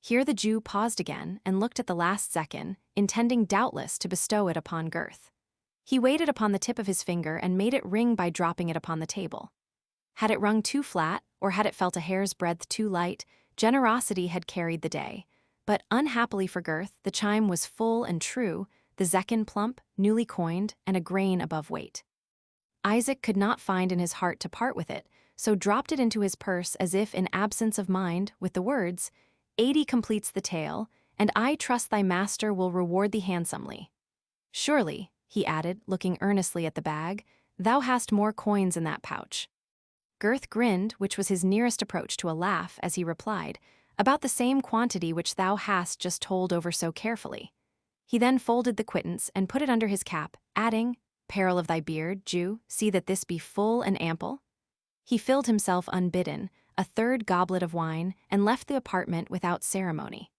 Here the Jew paused again and looked at the last zecchin, intending doubtless to bestow it upon Gurth. He weighed it upon the tip of his finger and made it ring by dropping it upon the table. Had it rung too flat, or had it felt a hair's breadth too light, generosity had carried the day. But unhappily for Gurth, the chime was full and true, the zecchin plump, newly coined, and a grain above weight. Isaac could not find in his heart to part with it, so dropped it into his purse as if in absence of mind, with the words, 80 completes the tale, and I trust thy master will reward thee handsomely. Surely, he added, looking earnestly at the bag, thou hast more coins in that pouch. Gurth grinned, which was his nearest approach to a laugh, as he replied, about the same quantity which thou hast just told over so carefully. He then folded the quittance and put it under his cap, adding, Peril of thy beard, Jew, see that this be full and ample. He filled himself unbidden, a 3rd goblet of wine, and left the apartment without ceremony.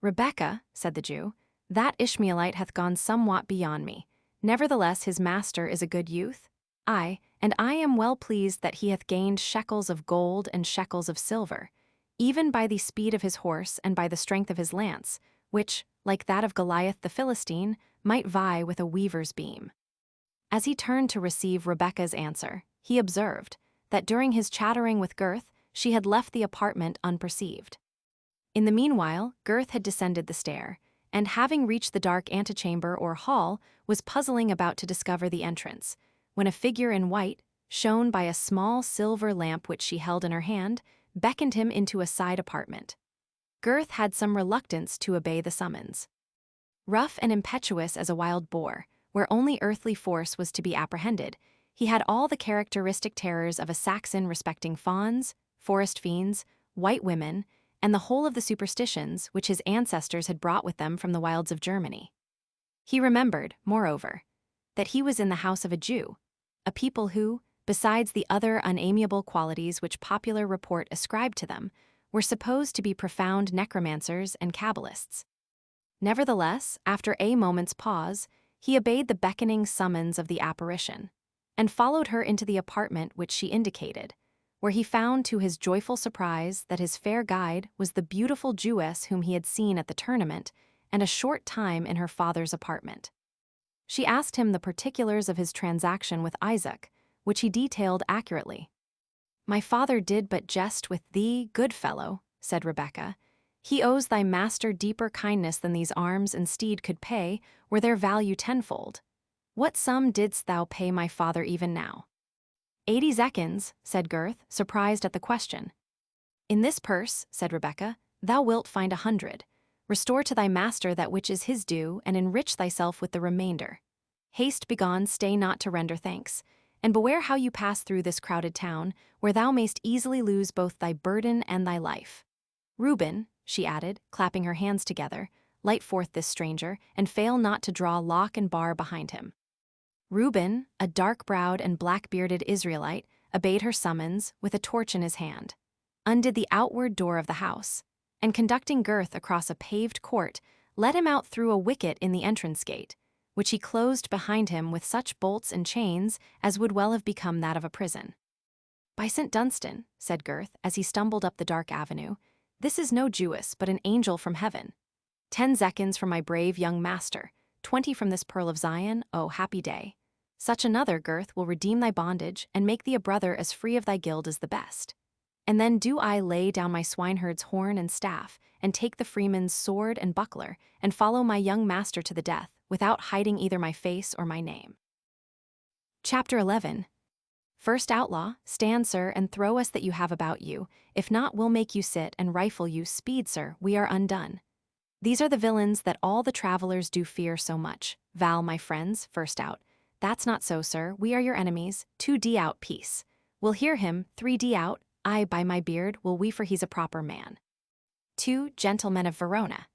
Rebecca, said the Jew, that Ishmaelite hath gone somewhat beyond me. Nevertheless his master is a good youth. Aye, and I am well pleased that he hath gained shekels of gold and shekels of silver, even by the speed of his horse and by the strength of his lance, which, like that of Goliath the Philistine, might vie with a weaver's beam. As he turned to receive Rebecca's answer, he observed that during his chattering with Gurth, she had left the apartment unperceived. In the meanwhile, Gurth had descended the stair, and having reached the dark antechamber or hall, was puzzling about to discover the entrance, when a figure in white, shown by a small silver lamp which she held in her hand, beckoned him into a side apartment. Gurth had some reluctance to obey the summons. Rough and impetuous as a wild boar, where only earthly force was to be apprehended, he had all the characteristic terrors of a Saxon respecting fawns, forest fiends, white women, and the whole of the superstitions which his ancestors had brought with them from the wilds of Germany. He remembered, moreover, that he was in the house of a Jew, a people who, besides the other unamiable qualities which popular report ascribed to them, were supposed to be profound necromancers and Kabbalists. Nevertheless, after a moment's pause, he obeyed the beckoning summons of the apparition, and followed her into the apartment which she indicated, where he found to his joyful surprise that his fair guide was the beautiful Jewess whom he had seen at the tournament and a short time in her father's apartment. She asked him the particulars of his transaction with Isaac, which he detailed accurately. My father did but jest with thee, good fellow, said Rebecca. He owes thy master deeper kindness than these arms and steed could pay, were their value tenfold. What sum didst thou pay my father even now? 80 zecchins, said Gurth, surprised at the question. In this purse, said Rebecca, thou wilt find 100. Restore to thy master that which is his due, and enrich thyself with the remainder. Haste begone, stay not to render thanks, and beware how you pass through this crowded town, where thou mayst easily lose both thy burden and thy life. Reuben, she added, clapping her hands together, light forth this stranger, and fail not to draw lock and bar behind him. Reuben, a dark-browed and black-bearded Israelite, obeyed her summons with a torch in his hand, undid the outward door of the house, and conducting Gurth across a paved court, led him out through a wicket in the entrance gate, which he closed behind him with such bolts and chains as would well have become that of a prison. By St. Dunstan, said Gurth, as he stumbled up the dark avenue, this is no Jewess but an angel from heaven. 10 zecchins from my brave young master, 20 from this pearl of Zion, oh, happy day. Such another, Gurth, will redeem thy bondage and make thee a brother as free of thy guild as the best. And then do I lay down my swineherd's horn and staff, and take the freeman's sword and buckler, and follow my young master to the death, without hiding either my face or my name. Chapter 11. First outlaw, stand, sir, and throw us that you have about you. If not, we'll make you sit and rifle you. Speed, sir, we are undone. These are the villains that all the travelers do fear so much. Val, my friends, first out. That's not so, sir, we are your enemies. 2D out, peace. We'll hear him, 3D out. Aye, by my beard, will we, for he's a proper man. 2 Gentlemen of Verona.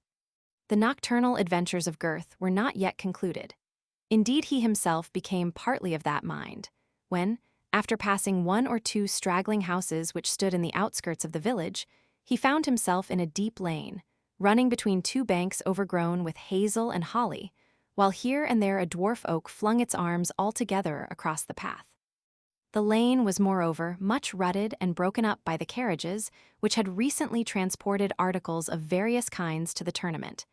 The nocturnal adventures of Gurth were not yet concluded. Indeed, he himself became partly of that mind, when, after passing 1 or 2 straggling houses which stood in the outskirts of the village, he found himself in a deep lane, running between 2 banks overgrown with hazel and holly, while here and there a dwarf oak flung its arms all together across the path. The lane was moreover much rutted and broken up by the carriages which had recently transported articles of various kinds to the tournament,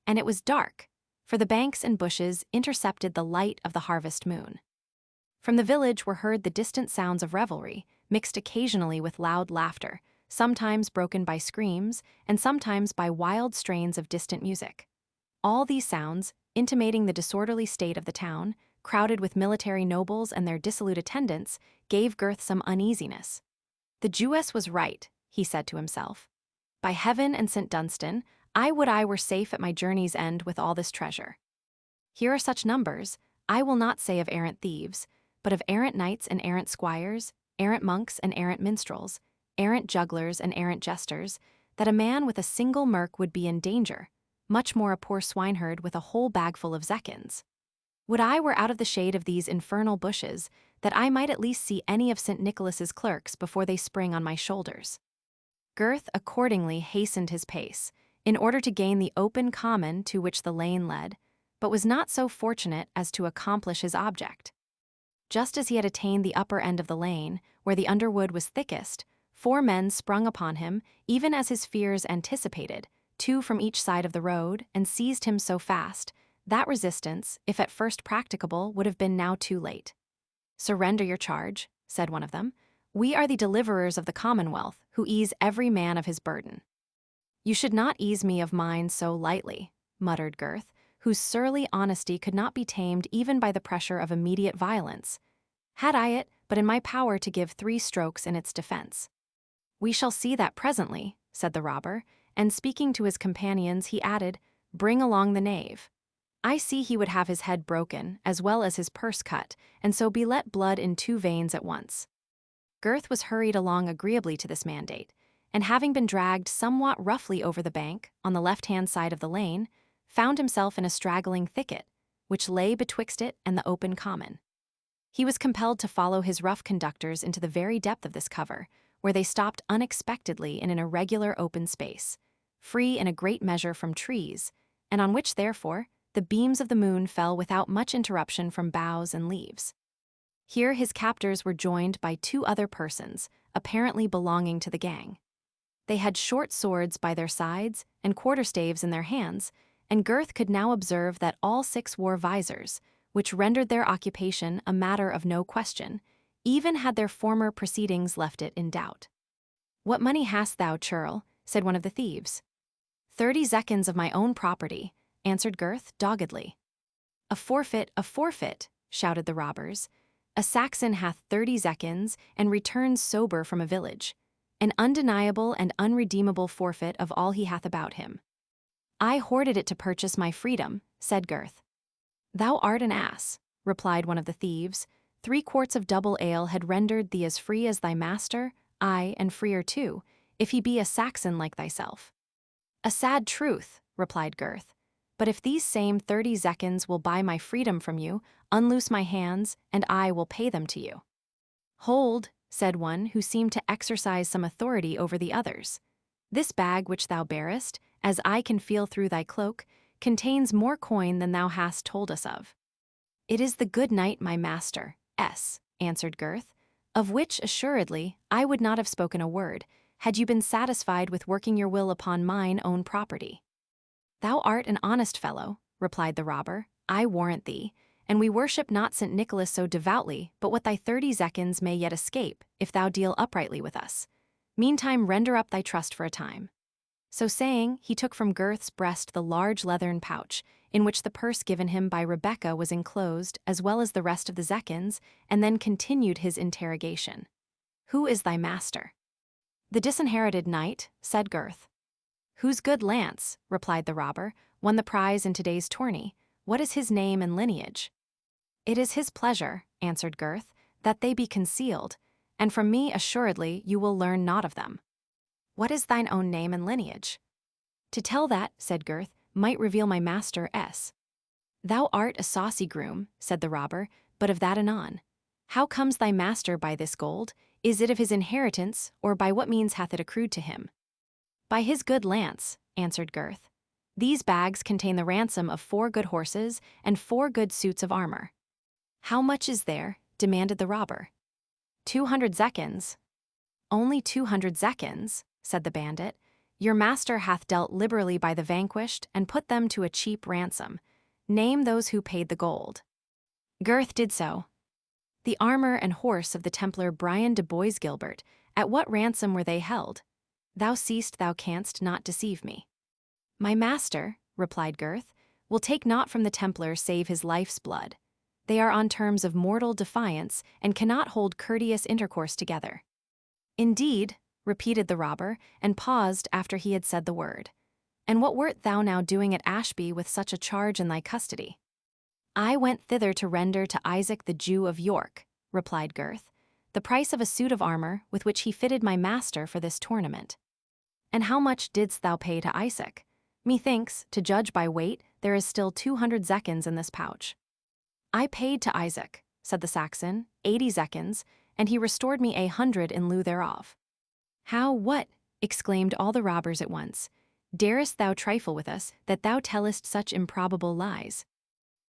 and it was dark, for the banks and bushes intercepted the light of the harvest moon. From the village were heard the distant sounds of revelry, mixed occasionally with loud laughter, sometimes broken by screams, and sometimes by wild strains of distant music. All these sounds, intimating the disorderly state of the town, crowded with military nobles and their dissolute attendants, gave Gurth some uneasiness. The Jewess was right, he said to himself. By heaven and St. Dunstan, I would I were safe at my journey's end with all this treasure. Here are such numbers, I will not say of errant thieves, but of errant knights and errant squires, errant monks and errant minstrels, errant jugglers and errant jesters, that a man with a single merk would be in danger, much more a poor swineherd with a whole bagful of zecchins. Would I were out of the shade of these infernal bushes, that I might at least see any of St. Nicholas's clerks before they spring on my shoulders. Gurth accordingly hastened his pace, in order to gain the open common to which the lane led, but was not so fortunate as to accomplish his object. Just as he had attained the upper end of the lane, where the underwood was thickest, 4 men sprung upon him, even as his fears anticipated, 2 from each side of the road, and seized him so fast that resistance, if at first practicable, would have been now too late. Surrender your charge, said one of them. We are the deliverers of the Commonwealth, who ease every man of his burden. You should not ease me of mine so lightly, muttered Gurth, whose surly honesty could not be tamed even by the pressure of immediate violence. Had I it but in my power to give 3 strokes in its defense. We shall see that presently, said the robber, and speaking to his companions he added, Bring along the knave. I see he would have his head broken, as well as his purse cut, and so be let blood in 2 veins at once. Gurth was hurried along agreeably to this mandate, and having been dragged somewhat roughly over the bank, on the left-hand side of the lane, found himself in a straggling thicket, which lay betwixt it and the open common. He was compelled to follow his rough conductors into the very depth of this cover, where they stopped unexpectedly in an irregular open space, free in a great measure from trees, and on which, therefore, the beams of the moon fell without much interruption from boughs and leaves. Here his captors were joined by 2 other persons, apparently belonging to the gang. They had short swords by their sides and quarterstaves in their hands, and Gurth could now observe that all 6 wore visors, which rendered their occupation a matter of no question, even had their former proceedings left it in doubt. What money hast thou, churl? Said one of the thieves. 30 zecchins of my own property, answered Gurth doggedly. A forfeit, shouted the robbers. A Saxon hath 30 zecchins and returns sober from a village, an undeniable and unredeemable forfeit of all he hath about him. I hoarded it to purchase my freedom, said Gurth. Thou art an ass, replied one of the thieves. 3 quarts of double ale had rendered thee as free as thy master, aye, and freer too, if he be a Saxon like thyself. A sad truth, replied Gurth. But if these same 30 zecchins will buy my freedom from you, unloose my hands, and I will pay them to you. Hold, said one who seemed to exercise some authority over the others. This bag which thou bearest, as I can feel through thy cloak, contains more coin than thou hast told us of. It is the good knight my master, answered Gurth, of which, assuredly, I would not have spoken a word, had you been satisfied with working your will upon mine own property. "Thou art an honest fellow," replied the robber, "I warrant thee, and we worship not St. Nicholas so devoutly, but what thy 30 zecchins may yet escape, if thou deal uprightly with us. Meantime render up thy trust for a time." So saying, he took from Gurth's breast the large leathern pouch, in which the purse given him by Rebecca was enclosed, as well as the rest of the zecchins, and then continued his interrogation. "Who is thy master?" "The disinherited knight," said Gurth. "Whose good lance," replied the robber, "won the prize in today's tourney? What is his name and lineage?" "It is his pleasure," answered Gurth, "that they be concealed, and from me assuredly you will learn naught of them." "What is thine own name and lineage?" "To tell that," said Gurth, "might reveal my master S." "Thou art a saucy groom," said the robber, "but of that anon. How comes thy master by this gold? Is it of his inheritance, or by what means hath it accrued to him?" "By his good lance," answered Gurth. "These bags contain the ransom of 4 good horses and 4 good suits of armor." "How much is there?" demanded the robber. 200 zecchins." "Only 200 zecchins," said the bandit. "Your master hath dealt liberally by the vanquished and put them to a cheap ransom. Name those who paid the gold." Gurth did so. "The armor and horse of the Templar Brian de Bois-Guilbert, at what ransom were they held? Thou seest thou canst not deceive me." "My master," replied Gurth, "will take naught from the Templar save his life's blood. They are on terms of mortal defiance and cannot hold courteous intercourse together." "Indeed," repeated the robber, and paused after he had said the word. "And what wert thou now doing at Ashby with such a charge in thy custody?" "I went thither to render to Isaac the Jew of York," replied Gurth, "the price of a suit of armor with which he fitted my master for this tournament." "And how much didst thou pay to Isaac? Methinks, to judge by weight, there is still 200 zecchins in this pouch." "I paid to Isaac," said the Saxon, 80 zecchins, and he restored me 100 in lieu thereof. "How, what?" exclaimed all the robbers at once. "Darest thou trifle with us, that thou tellest such improbable lies?"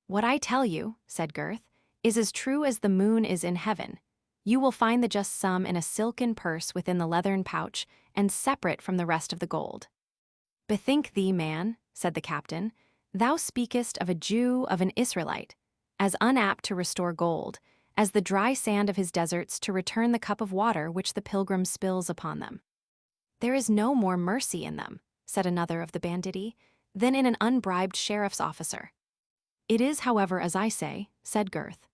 "What I tell you," said Gurth, "is as true as the moon is in heaven. You will find the just sum in a silken purse within the leathern pouch, and separate from the rest of the gold." "Bethink thee, man," said the captain, "thou speakest of a Jew, of an Israelite, as unapt to restore gold, as the dry sand of his deserts to return the cup of water which the pilgrim spills upon them." "There is no more mercy in them," said another of the banditti, "than in an unbribed sheriff's officer." "It is, however, as I say," said Gurth.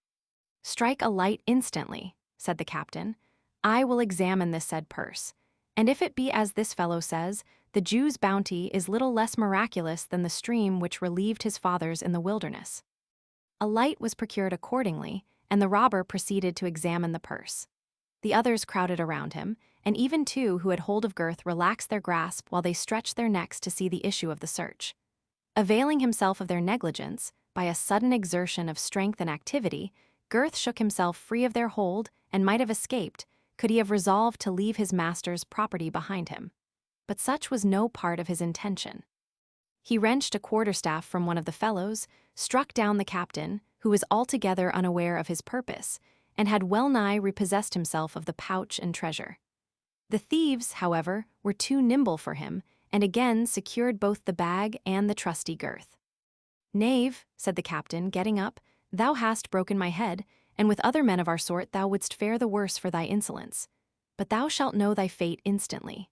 "Strike a light instantly," said the captain. "I will examine this said purse, and if it be as this fellow says, the Jew's bounty is little less miraculous than the stream which relieved his fathers in the wilderness." A light was procured accordingly, and the robber proceeded to examine the purse. The others crowded around him, and even 2 who had hold of Gurth relaxed their grasp while they stretched their necks to see the issue of the search. Availing himself of their negligence, by a sudden exertion of strength and activity, Gurth shook himself free of their hold and might have escaped, could he have resolved to leave his master's property behind him. But such was no part of his intention. He wrenched a quarterstaff from one of the fellows, struck down the captain, who was altogether unaware of his purpose, and had well-nigh repossessed himself of the pouch and treasure. The thieves, however, were too nimble for him, and again secured both the bag and the trusty Gurth. "Knave," said the captain, getting up, "thou hast broken my head, and with other men of our sort thou wouldst fare the worse for thy insolence. But thou shalt know thy fate instantly.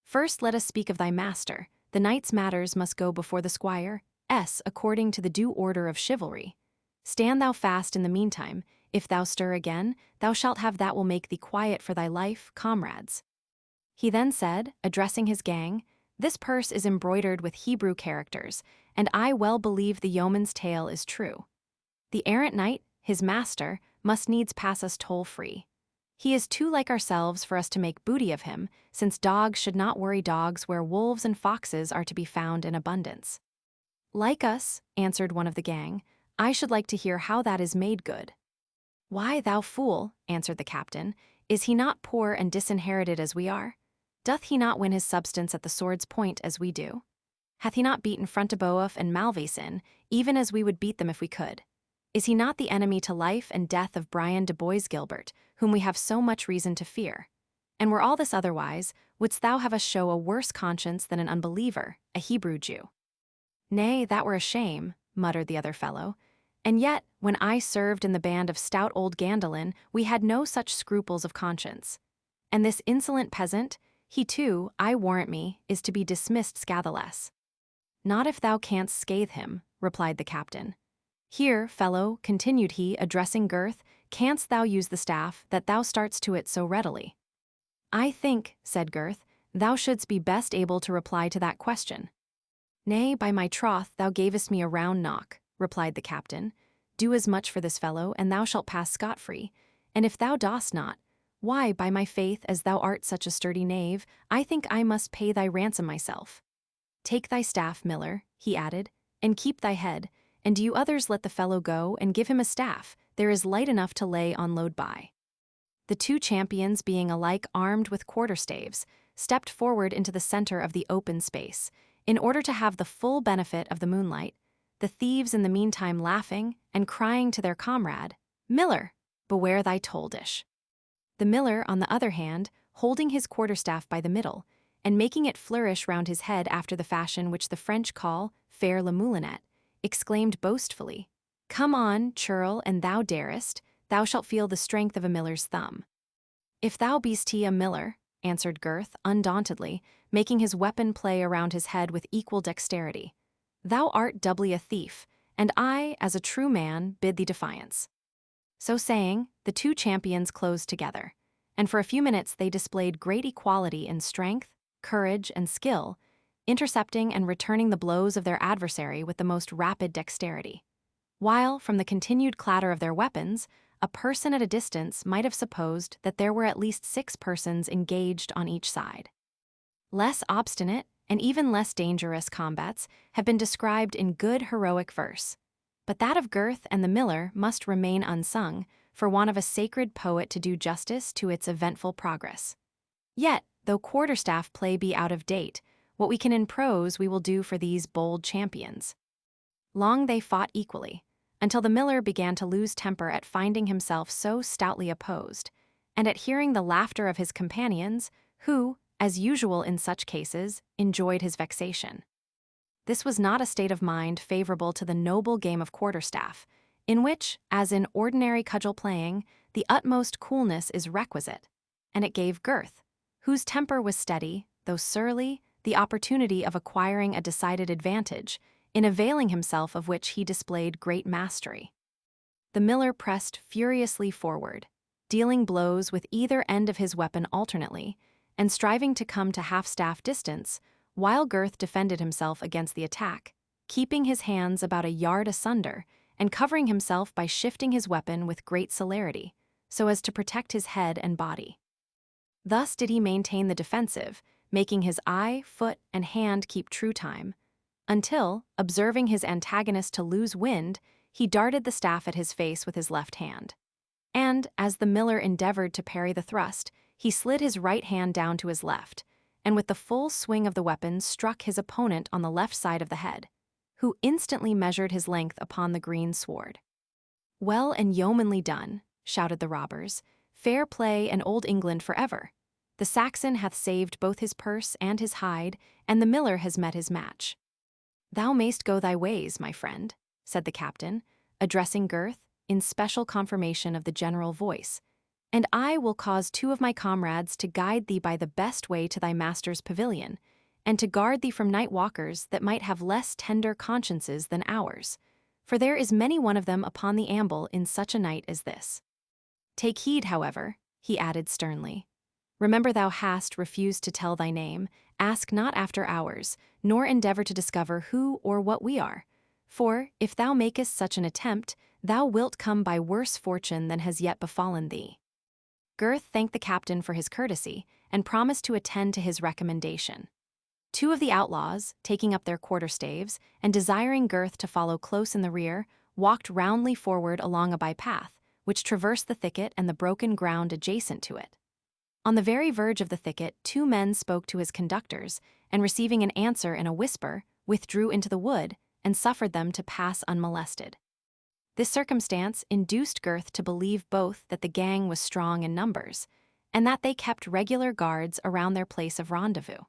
First let us speak of thy master. The knight's matters must go before the squire, according to the due order of chivalry. Stand thou fast in the meantime. If thou stir again, thou shalt have that will make thee quiet for thy life, comrades." He then said, addressing his gang, "This purse is embroidered with Hebrew characters, and I well believe the yeoman's tale is true. The errant knight, his master, must needs pass us toll-free. He is too like ourselves for us to make booty of him, since dogs should not worry dogs where wolves and foxes are to be found in abundance." "Like us," answered one of the gang, "I should like to hear how that is made good." "Why, thou fool," answered the captain, "is he not poor and disinherited as we are? Doth he not win his substance at the sword's point as we do? Hath he not beaten Fronteboeuf and Malvoisin, even as we would beat them if we could? Is he not the enemy to life and death of Brian de Bois-Guilbert, whom we have so much reason to fear? And were all this otherwise, wouldst thou have us show a worse conscience than an unbeliever, a Hebrew Jew?" "Nay, that were a shame," muttered the other fellow. "And yet, when I served in the band of stout old Gandalin, we had no such scruples of conscience. And this insolent peasant, he too, I warrant me, is to be dismissed scatheless." "Not if thou canst scathe him," replied the captain. "Here, fellow," continued he, addressing Gurth, "canst thou use the staff, that thou starts to it so readily?" "I think," said Gurth, "thou shouldst be best able to reply to that question." "Nay, by my troth, thou gavest me a round knock," replied the captain. "Do as much for this fellow, and thou shalt pass scot-free. And if thou dost not, why, by my faith, as thou art such a sturdy knave, I think I must pay thy ransom myself. Take thy staff, miller," he added, "and keep thy head, and you others let the fellow go and give him a staff, there is light enough to lay on load by." The two champions, being alike armed with quarterstaves, stepped forward into the center of the open space, in order to have the full benefit of the moonlight, the thieves in the meantime laughing and crying to their comrade, "Miller, beware thy toll-dish." The miller, on the other hand, holding his quarterstaff by the middle, and making it flourish round his head after the fashion which the French call faire le moulinet, exclaimed boastfully, "Come on, churl, and thou darest, thou shalt feel the strength of a miller's thumb." "If thou be'st he a miller," answered Gurth, undauntedly, making his weapon play around his head with equal dexterity, "thou art doubly a thief, and I, as a true man, bid thee defiance." So saying, the two champions closed together, and for a few minutes they displayed great equality in strength, courage, and skill, intercepting and returning the blows of their adversary with the most rapid dexterity, while, from the continued clatter of their weapons, a person at a distance might have supposed that there were at least 6 persons engaged on each side. Less obstinate and even less dangerous combats have been described in good heroic verse, but that of Gurth and the miller must remain unsung for want of a sacred poet to do justice to its eventful progress. Yet, though quarterstaff play be out of date, what we can in prose we will do for these bold champions. Long they fought equally, until the miller began to lose temper at finding himself so stoutly opposed, and at hearing the laughter of his companions, who, as usual in such cases, enjoyed his vexation. This was not a state of mind favorable to the noble game of quarterstaff, in which, as in ordinary cudgel playing, the utmost coolness is requisite, and it gave Gurth, whose temper was steady, though surly, the opportunity of acquiring a decided advantage, in availing himself of which he displayed great mastery. The miller pressed furiously forward, dealing blows with either end of his weapon alternately, and striving to come to half-staff distance, while Gurth defended himself against the attack, keeping his hands about a yard asunder, and covering himself by shifting his weapon with great celerity, so as to protect his head and body. Thus did he maintain the defensive, making his eye, foot, and hand keep true time, until, observing his antagonist to lose wind, he darted the staff at his face with his left hand. And, as the miller endeavored to parry the thrust, he slid his right hand down to his left, and with the full swing of the weapon struck his opponent on the left side of the head, who instantly measured his length upon the green sward. "Well and yeomanly done," shouted the robbers, "fair play and old England forever. The Saxon hath saved both his purse and his hide, and the miller has met his match." "Thou mayst go thy ways, my friend," said the captain, addressing Gurth, in special confirmation of the general voice, "and I will cause 2 of my comrades to guide thee by the best way to thy master's pavilion, and to guard thee from night walkers that might have less tender consciences than ours, for there is many one of them upon the amble in such a night as this. Take heed, however," he added sternly. "Remember thou hast refused to tell thy name, ask not after ours, nor endeavor to discover who or what we are, for, if thou makest such an attempt, thou wilt come by worse fortune than has yet befallen thee." Gurth thanked the captain for his courtesy, and promised to attend to his recommendation. 2 of the outlaws, taking up their quarterstaves, and desiring Gurth to follow close in the rear, walked roundly forward along a by-path, which traversed the thicket and the broken ground adjacent to it. On the very verge of the thicket 2 men spoke to his conductors, and receiving an answer in a whisper, withdrew into the wood, and suffered them to pass unmolested. This circumstance induced Gurth to believe both that the gang was strong in numbers, and that they kept regular guards around their place of rendezvous.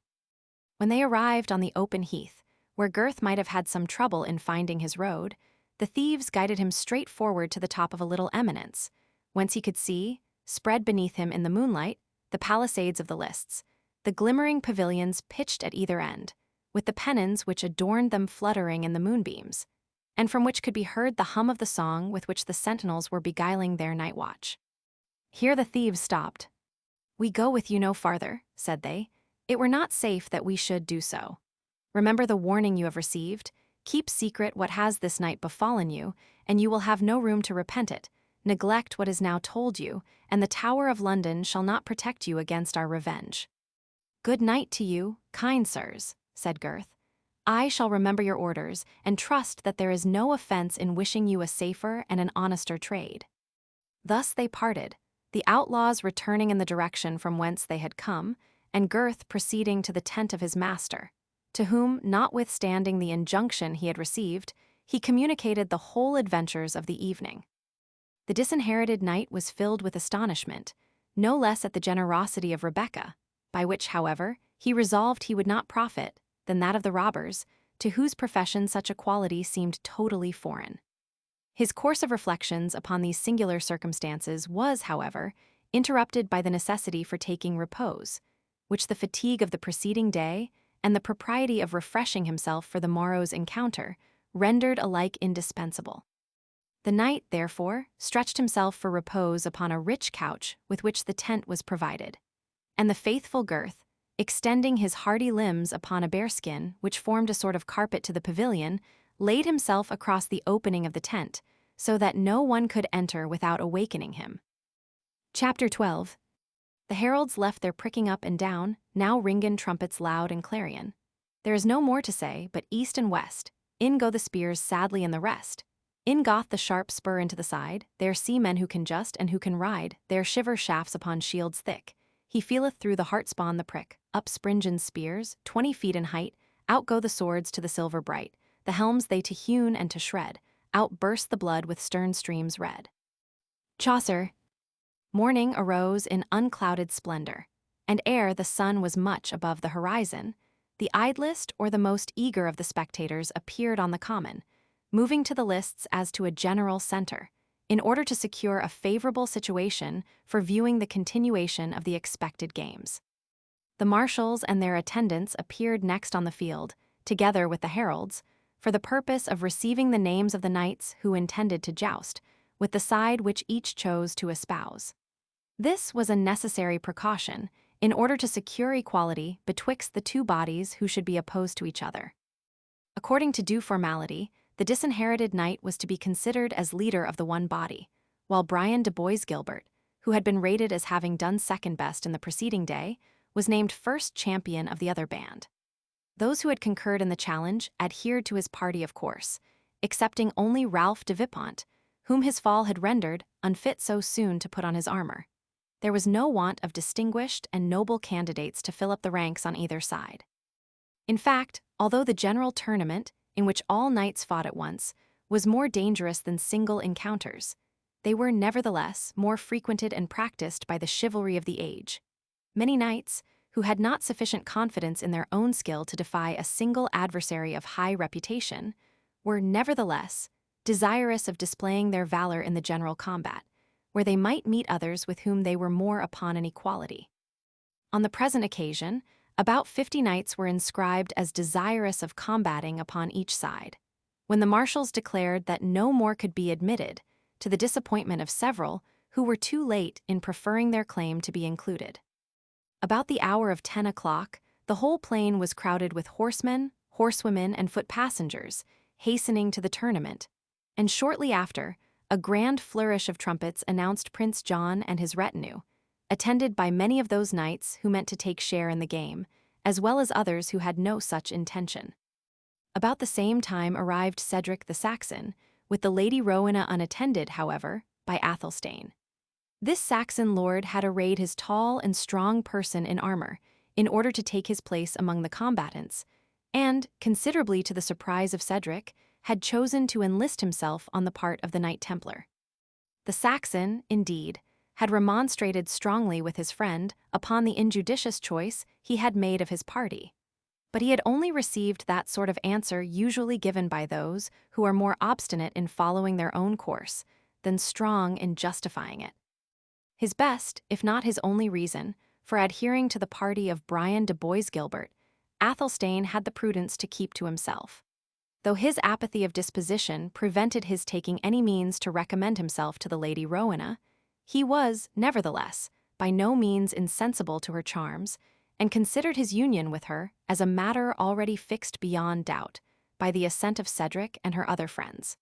When they arrived on the open heath, where Gurth might have had some trouble in finding his road, the thieves guided him straight forward to the top of a little eminence, whence he could see, spread beneath him in the moonlight, the palisades of the lists, the glimmering pavilions pitched at either end, with the pennons which adorned them fluttering in the moonbeams, and from which could be heard the hum of the song with which the sentinels were beguiling their night watch. Here the thieves stopped. "We go with you no farther," said they. "It were not safe that we should do so. Remember the warning you have received. Keep secret what has this night befallen you, and you will have no room to repent it. Neglect what is now told you, and the Tower of London shall not protect you against our revenge." "Good night to you, kind sirs," said Gurth. "I shall remember your orders, and trust that there is no offense in wishing you a safer and an honester trade." Thus they parted, the outlaws returning in the direction from whence they had come, and Gurth proceeding to the tent of his master, to whom, notwithstanding the injunction he had received, he communicated the whole adventures of the evening. The disinherited knight was filled with astonishment, no less at the generosity of Rebecca, by which, however, he resolved he would not profit, than that of the robbers, to whose profession such a quality seemed totally foreign. His course of reflections upon these singular circumstances was, however, interrupted by the necessity for taking repose, which the fatigue of the preceding day and the propriety of refreshing himself for the morrow's encounter rendered alike indispensable. The knight, therefore, stretched himself for repose upon a rich couch with which the tent was provided, and the faithful Gurth, extending his hardy limbs upon a bearskin which formed a sort of carpet to the pavilion, laid himself across the opening of the tent, so that no one could enter without awakening him. Chapter 12. The heralds left their pricking up and down, now ringen trumpets loud and clarion. There is no more to say, but east and west, in go the spears sadly in the rest. In goth the sharp spur into the side, there see men who can just and who can ride, there shiver shafts upon shields thick. He feeleth through the heart spawn the prick, up springen spears, 20 feet in height, out go the swords to the silver bright, the helms they to hewn and to shred, out burst the blood with stern streams red. Chaucer. Morning arose in unclouded splendor, and ere the sun was much above the horizon, the idlest or the most eager of the spectators appeared on the common, moving to the lists as to a general center, in order to secure a favorable situation for viewing the continuation of the expected games. The marshals and their attendants appeared next on the field, together with the heralds, for the purpose of receiving the names of the knights who intended to joust, with the side which each chose to espouse. This was a necessary precaution, in order to secure equality betwixt the two bodies who should be opposed to each other. According to due formality, the disinherited knight was to be considered as leader of the one body, while Brian de Bois Gilbert, who had been rated as having done second best in the preceding day, was named first champion of the other band. Those who had concurred in the challenge adhered to his party of course, excepting only Ralph de Vipont, whom his fall had rendered unfit so soon to put on his armor. There was no want of distinguished and noble candidates to fill up the ranks on either side. In fact, although the general tournament, in which all knights fought at once, was more dangerous than single encounters, they were nevertheless more frequented and practiced by the chivalry of the age. Many knights, who had not sufficient confidence in their own skill to defy a single adversary of high reputation, were nevertheless desirous of displaying their valor in the general combat, where they might meet others with whom they were more upon an equality. On the present occasion, about 50 knights were inscribed as desirous of combating upon each side, when the marshals declared that no more could be admitted, to the disappointment of several who were too late in preferring their claim to be included. About the hour of 10 o'clock, the whole plain was crowded with horsemen, horsewomen, and foot passengers, hastening to the tournament, and shortly after, a grand flourish of trumpets announced Prince John and his retinue, attended by many of those knights who meant to take share in the game, as well as others who had no such intention. About the same time arrived Cedric the Saxon, with the Lady Rowena unattended, however, by Athelstane. This Saxon lord had arrayed his tall and strong person in armor, in order to take his place among the combatants, and, considerably to the surprise of Cedric, had chosen to enlist himself on the part of the Knight Templar. The Saxon, indeed, had remonstrated strongly with his friend upon the injudicious choice he had made of his party, But he had only received that sort of answer usually given by those who are more obstinate in following their own course than strong in justifying it. His best, if not his only reason, for adhering to the party of Brian de Bois-Guilbert, Athelstane had the prudence to keep to himself. Though his apathy of disposition prevented his taking any means to recommend himself to the Lady Rowena, he was, nevertheless, by no means insensible to her charms, and considered his union with her as a matter already fixed beyond doubt by the assent of Cedric and her other friends.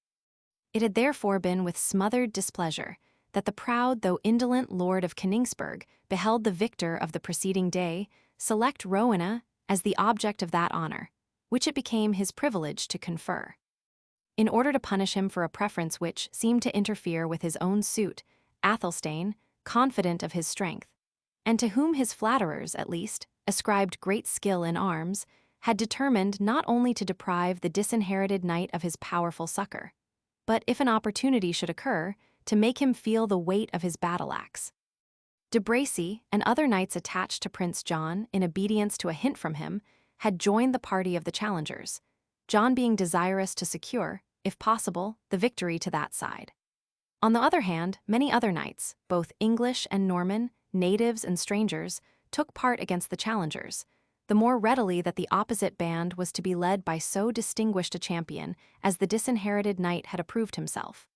It had therefore been with smothered displeasure that the proud though indolent Lord of Coningsburgh beheld the victor of the preceding day select Rowena as the object of that honor, which it became his privilege to confer. In order to punish him for a preference which seemed to interfere with his own suit, Athelstane, confident of his strength, and to whom his flatterers, at least, ascribed great skill in arms, had determined not only to deprive the disinherited knight of his powerful succor, but, if an opportunity should occur, to make him feel the weight of his battle-axe. De Bracy and other knights attached to Prince John, in obedience to a hint from him, had joined the party of the challengers, John being desirous to secure, if possible, the victory to that side. On the other hand, many other knights, both English and Norman, natives and strangers, took part against the challengers, the more readily that the opposite band was to be led by so distinguished a champion as the disinherited knight had approved himself.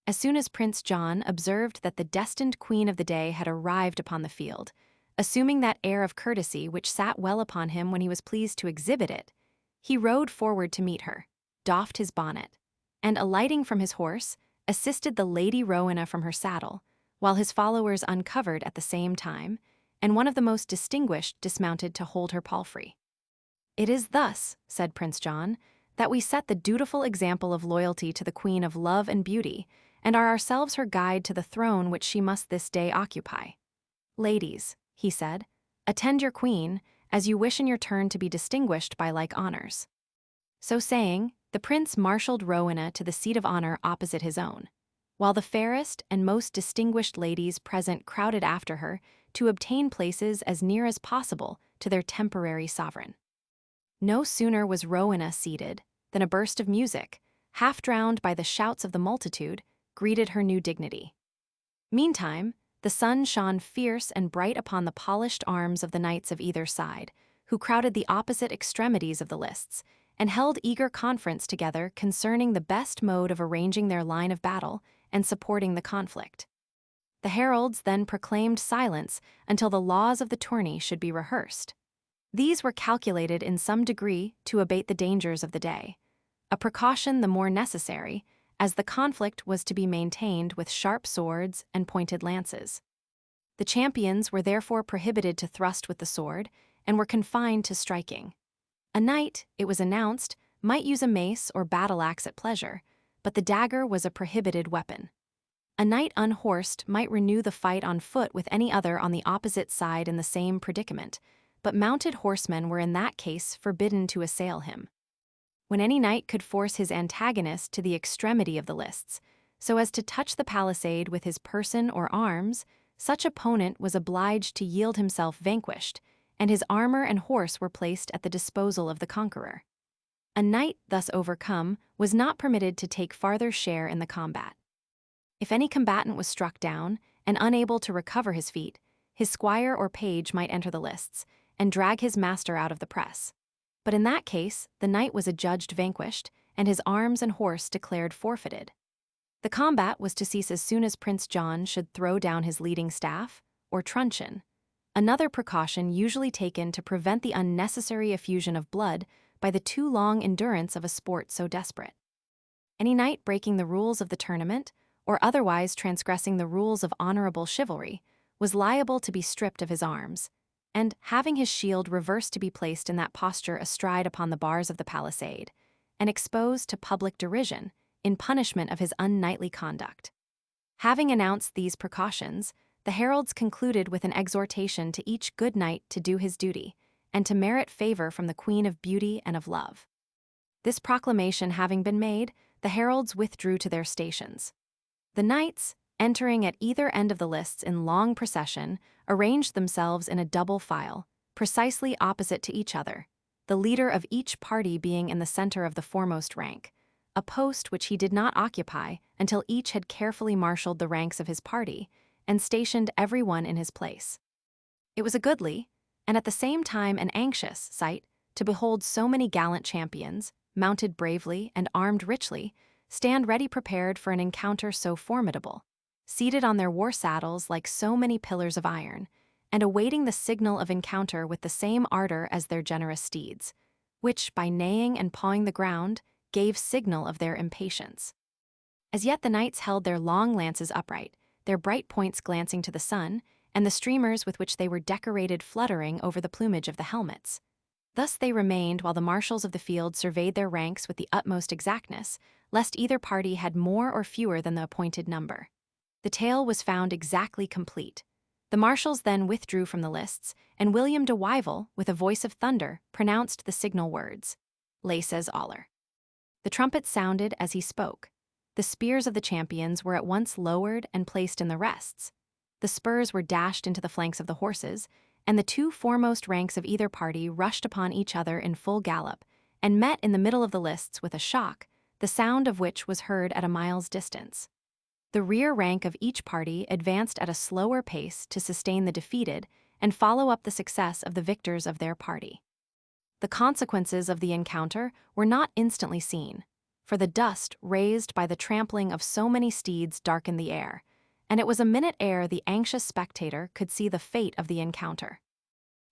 As soon as Prince John observed that the destined queen of the day had arrived upon the field, assuming that air of courtesy which sat well upon him when he was pleased to exhibit it, he rode forward to meet her, doffed his bonnet, and, alighting from his horse, assisted the Lady Rowena from her saddle, while his followers uncovered at the same time, and one of the most distinguished dismounted to hold her palfrey. "It is thus," said Prince John, "that we set the dutiful example of loyalty to the Queen of Love and Beauty, and are ourselves her guide to the throne which she must this day occupy. Ladies," he said, "attend your queen, as you wish in your turn to be distinguished by like honors." So saying, the prince marshaled Rowena to the seat of honor opposite his own, while the fairest and most distinguished ladies present crowded after her to obtain places as near as possible to their temporary sovereign. No sooner was Rowena seated than a burst of music, half drowned by the shouts of the multitude, greeted her new dignity. Meantime, the sun shone fierce and bright upon the polished arms of the knights of either side, who crowded the opposite extremities of the lists, and held eager conference together concerning the best mode of arranging their line of battle and supporting the conflict. The heralds then proclaimed silence until the laws of the tourney should be rehearsed. These were calculated in some degree to abate the dangers of the day, a precaution the more necessary, as the conflict was to be maintained with sharp swords and pointed lances. The champions were therefore prohibited to thrust with the sword, and were confined to striking. A knight, it was announced, might use a mace or battle-axe at pleasure, but the dagger was a prohibited weapon. A knight unhorsed might renew the fight on foot with any other on the opposite side in the same predicament, but mounted horsemen were in that case forbidden to assail him. When any knight could force his antagonist to the extremity of the lists, so as to touch the palisade with his person or arms, such opponent was obliged to yield himself vanquished, and his armor and horse were placed at the disposal of the conqueror. A knight thus overcome was not permitted to take farther share in the combat. If any combatant was struck down, and unable to recover his feet, his squire or page might enter the lists, and drag his master out of the press. But in that case, the knight was adjudged vanquished, and his arms and horse declared forfeited. The combat was to cease as soon as Prince John should throw down his leading staff, or truncheon, another precaution usually taken to prevent the unnecessary effusion of blood by the too long endurance of a sport so desperate. Any knight breaking the rules of the tournament, or otherwise transgressing the rules of honorable chivalry, was liable to be stripped of his arms, and, having his shield reversed to be placed in that posture astride upon the bars of the palisade, and exposed to public derision in punishment of his unknightly conduct. Having announced these precautions, the heralds concluded with an exhortation to each good knight to do his duty, and to merit favor from the Queen of Beauty and of Love. This proclamation having been made, the heralds withdrew to their stations. The knights, entering at either end of the lists in long procession, arranged themselves in a double file, precisely opposite to each other, the leader of each party being in the center of the foremost rank, a post which he did not occupy until each had carefully marshaled the ranks of his party and stationed every one in his place. It was a goodly, and at the same time an anxious, sight to behold so many gallant champions, mounted bravely and armed richly, stand ready prepared for an encounter so formidable, seated on their war saddles like so many pillars of iron, and awaiting the signal of encounter with the same ardor as their generous steeds, which, by neighing and pawing the ground, gave signal of their impatience. As yet the knights held their long lances upright, their bright points glancing to the sun, and the streamers with which they were decorated fluttering over the plumage of the helmets. Thus they remained while the marshals of the field surveyed their ranks with the utmost exactness, lest either party had more or fewer than the appointed number. The tale was found exactly complete. The marshals then withdrew from the lists, and William de Wyvil, with a voice of thunder, pronounced the signal words, "Laces aller." The trumpets sounded as he spoke. The spears of the champions were at once lowered and placed in the rests. The spurs were dashed into the flanks of the horses, and the two foremost ranks of either party rushed upon each other in full gallop, and met in the middle of the lists with a shock, the sound of which was heard at a mile's distance. The rear rank of each party advanced at a slower pace to sustain the defeated and follow up the success of the victors of their party. The consequences of the encounter were not instantly seen, for the dust raised by the trampling of so many steeds darkened the air, and it was a minute ere the anxious spectator could see the fate of the encounter.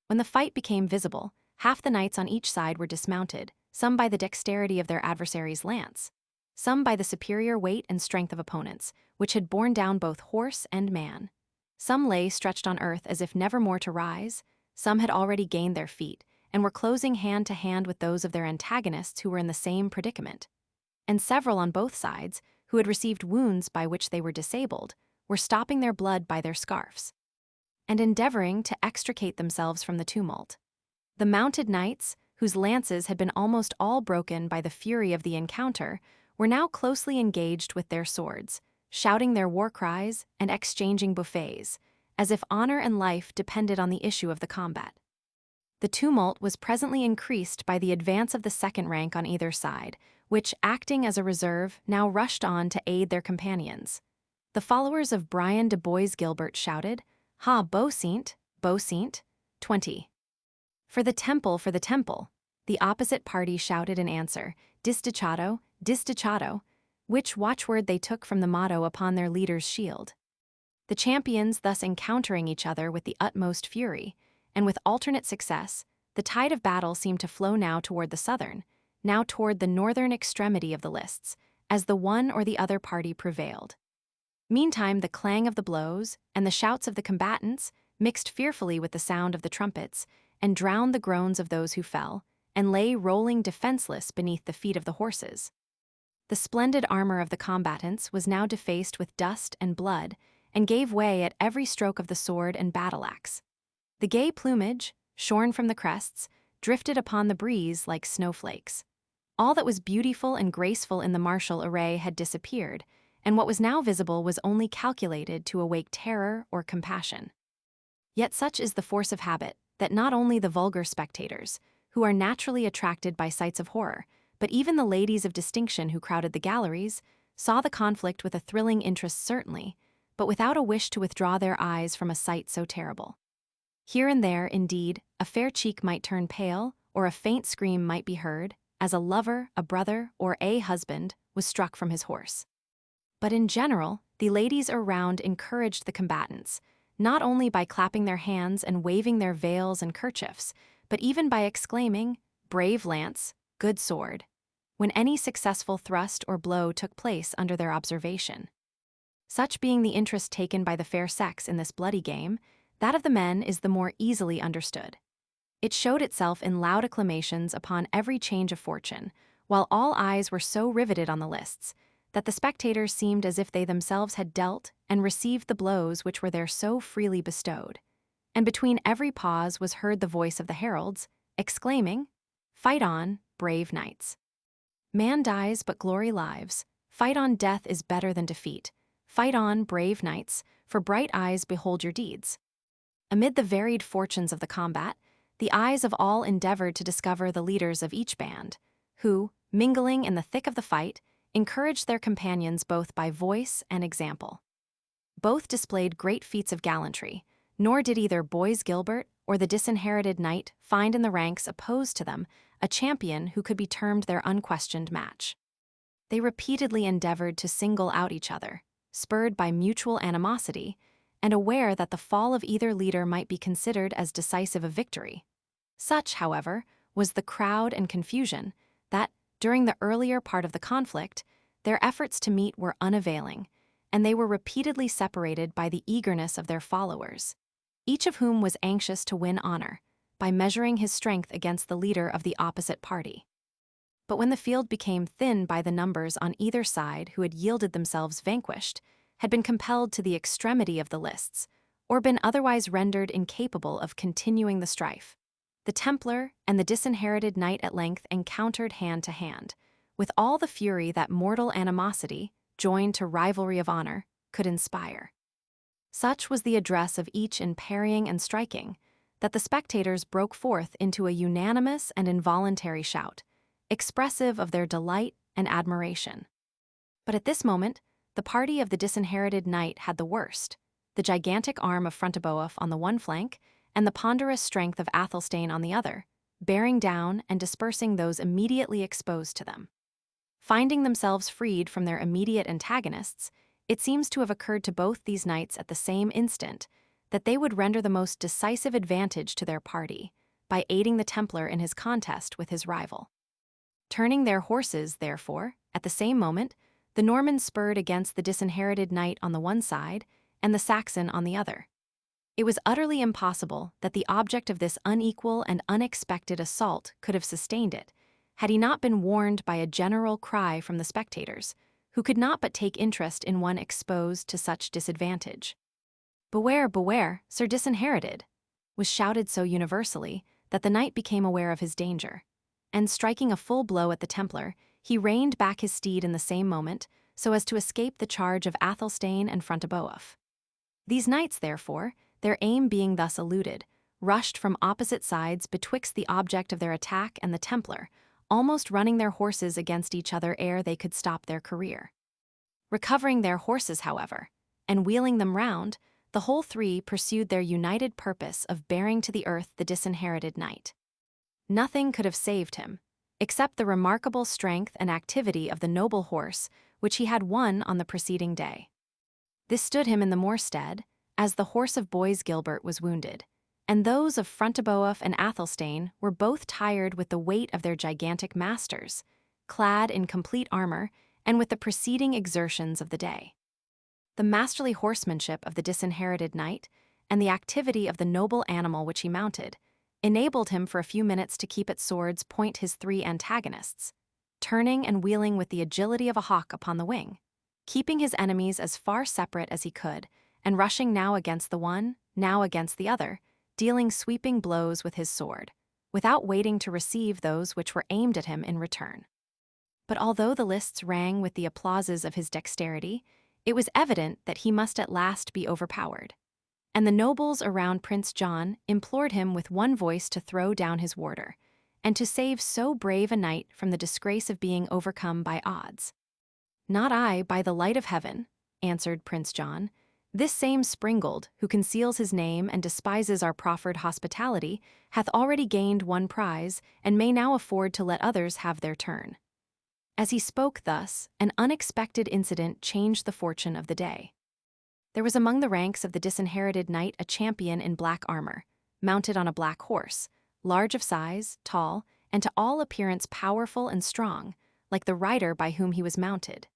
When the fight became visible, half the knights on each side were dismounted, some by the dexterity of their adversary's lance, some by the superior weight and strength of opponents, which had borne down both horse and man. Some lay stretched on earth as if never more to rise, some had already gained their feet, and were closing hand to hand with those of their antagonists who were in the same predicament. And several on both sides, who had received wounds by which they were disabled, were stopping their blood by their scarfs, and endeavoring to extricate themselves from the tumult. The mounted knights, whose lances had been almost all broken by the fury of the encounter, were now closely engaged with their swords, shouting their war cries and exchanging buffets, as if honor and life depended on the issue of the combat. The tumult was presently increased by the advance of the second rank on either side, which, acting as a reserve, now rushed on to aid their companions. The followers of Brian de Bois Gilbert shouted, "Ha, Beauseant, Beauseant, 20. For the temple, for the temple." The opposite party shouted in answer, "Disdicado, Disdicado," which watchword they took from the motto upon their leader's shield. The champions thus encountering each other with the utmost fury, and with alternate success, the tide of battle seemed to flow now toward the southern, now toward the northern extremity of the lists, as the one or the other party prevailed. Meantime, the clang of the blows and the shouts of the combatants mixed fearfully with the sound of the trumpets and drowned the groans of those who fell and lay rolling defenseless beneath the feet of the horses. The splendid armor of the combatants was now defaced with dust and blood and gave way at every stroke of the sword and battle-axe. The gay plumage, shorn from the crests, drifted upon the breeze like snowflakes. All that was beautiful and graceful in the martial array had disappeared, and what was now visible was only calculated to awake terror or compassion. Yet such is the force of habit that not only the vulgar spectators, who are naturally attracted by sights of horror, but even the ladies of distinction who crowded the galleries, saw the conflict with a thrilling interest certainly, but without a wish to withdraw their eyes from a sight so terrible. Here and there, indeed, a fair cheek might turn pale, or a faint scream might be heard, as a lover, a brother, or a husband was struck from his horse. But in general, the ladies around encouraged the combatants, not only by clapping their hands and waving their veils and kerchiefs, but even by exclaiming, "Brave lance, good sword," when any successful thrust or blow took place under their observation. Such being the interest taken by the fair sex in this bloody game, that of the men is the more easily understood. It showed itself in loud acclamations upon every change of fortune, while all eyes were so riveted on the lists, that the spectators seemed as if they themselves had dealt and received the blows which were there so freely bestowed. And between every pause was heard the voice of the heralds, exclaiming, "Fight on, brave knights. Man dies, but glory lives. Fight on, death is better than defeat. Fight on, brave knights, for bright eyes behold your deeds." Amid the varied fortunes of the combat, The eyes of all endeavored to discover the leaders of each band, who, mingling in the thick of the fight, encouraged their companions both by voice and example. Both displayed great feats of gallantry, nor did either Boys Gilbert or the disinherited knight find in the ranks opposed to them a champion who could be termed their unquestioned match. They repeatedly endeavored to single out each other, spurred by mutual animosity, and aware that the fall of either leader might be considered as decisive of victory. Such, however, was the crowd and confusion that, during the earlier part of the conflict, their efforts to meet were unavailing, and they were repeatedly separated by the eagerness of their followers, each of whom was anxious to win honor by measuring his strength against the leader of the opposite party. But when the field became thin by the numbers on either side who had yielded themselves vanquished, had been compelled to the extremity of the lists, or been otherwise rendered incapable of continuing the strife, the Templar and the disinherited knight at length encountered hand to hand, with all the fury that mortal animosity, joined to rivalry of honor, could inspire. Such was the address of each in parrying and striking, that the spectators broke forth into a unanimous and involuntary shout, expressive of their delight and admiration. But at this moment, the party of the disinherited knight had the worst, the gigantic arm of Fronteboeuf on the one flank, and the ponderous strength of Athelstane on the other, bearing down and dispersing those immediately exposed to them. Finding themselves freed from their immediate antagonists, it seems to have occurred to both these knights at the same instant that they would render the most decisive advantage to their party by aiding the Templar in his contest with his rival. Turning their horses, therefore, at the same moment, the Normans spurred against the disinherited knight on the one side and the Saxon on the other. It was utterly impossible that the object of this unequal and unexpected assault could have sustained it, had he not been warned by a general cry from the spectators, who could not but take interest in one exposed to such disadvantage. "Beware, beware, Sir Disinherited!" was shouted so universally that the knight became aware of his danger, and striking a full blow at the Templar, he reined back his steed in the same moment, so as to escape the charge of Athelstane and Fronteboeuf. These knights, therefore, their aim being thus eluded, rushed from opposite sides betwixt the object of their attack and the Templar, almost running their horses against each other ere they could stop their career. Recovering their horses, however, and wheeling them round, the whole three pursued their united purpose of bearing to the earth the disinherited knight. Nothing could have saved him, except the remarkable strength and activity of the noble horse which he had won on the preceding day. This stood him in the more stead, as the horse of Boys Gilbert was wounded, and those of Fronteboeuf and Athelstane were both tired with the weight of their gigantic masters, clad in complete armor and with the preceding exertions of the day. The masterly horsemanship of the disinherited knight and the activity of the noble animal which he mounted enabled him for a few minutes to keep at sword's point his three antagonists, turning and wheeling with the agility of a hawk upon the wing, keeping his enemies as far separate as he could, and rushing now against the one, now against the other, dealing sweeping blows with his sword, without waiting to receive those which were aimed at him in return. But although the lists rang with the applauses of his dexterity, it was evident that he must at last be overpowered, and the nobles around Prince John implored him with one voice to throw down his warder, and to save so brave a knight from the disgrace of being overcome by odds. "Not I, by the light of heaven," answered Prince John. "This same Springald, who conceals his name and despises our proffered hospitality, hath already gained one prize, and may now afford to let others have their turn." As he spoke thus, an unexpected incident changed the fortune of the day. There was among the ranks of the disinherited knight a champion in black armor, mounted on a black horse, large of size, tall, and to all appearance powerful and strong, like the rider by whom he was mounted.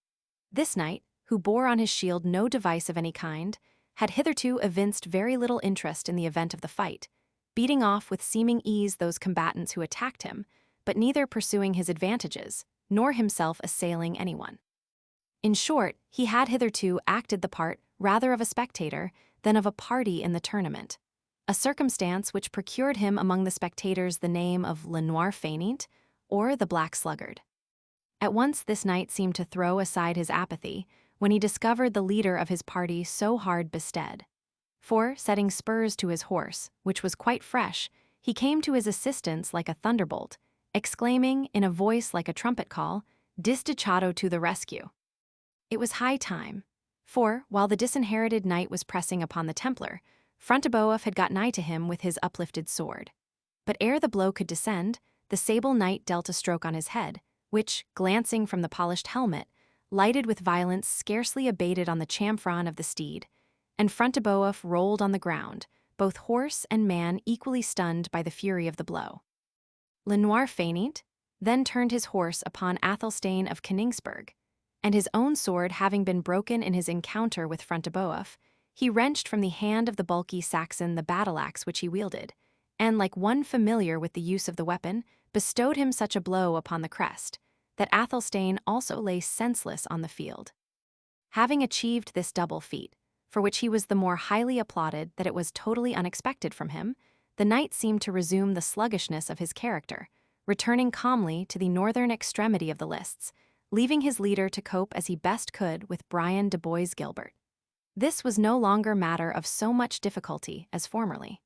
This knight, who bore on his shield no device of any kind, had hitherto evinced very little interest in the event of the fight, beating off with seeming ease those combatants who attacked him, but neither pursuing his advantages, nor himself assailing anyone. In short, he had hitherto acted the part rather of a spectator than of a party in the tournament, a circumstance which procured him among the spectators the name of Le Noir Faineant, or the Black Sluggard. At once this knight seemed to throw aside his apathy when he discovered the leader of his party so hard bestead. For, setting spurs to his horse, which was quite fresh, he came to his assistance like a thunderbolt, exclaiming, in a voice like a trumpet call, "Dedicatory to the rescue!" It was high time, for, while the disinherited knight was pressing upon the Templar, Frontebeuf had got nigh to him with his uplifted sword. But ere the blow could descend, the sable knight dealt a stroke on his head, which, glancing from the polished helmet, lighted with violence scarcely abated on the chamfron of the steed, and Frontebeuf rolled on the ground, both horse and man equally stunned by the fury of the blow. Le Noir Faineant then turned his horse upon Athelstane of Koningsberg, and his own sword having been broken in his encounter with Frontebeuf, he wrenched from the hand of the bulky Saxon the battle-axe which he wielded, and, like one familiar with the use of the weapon, bestowed him such a blow upon the crest, that Athelstane also lay senseless on the field. Having achieved this double feat, for which he was the more highly applauded that it was totally unexpected from him, the knight seemed to resume the sluggishness of his character, returning calmly to the northern extremity of the lists, leaving his leader to cope as he best could with Brian de Bois Gilbert. This was no longer matter of so much difficulty as formerly.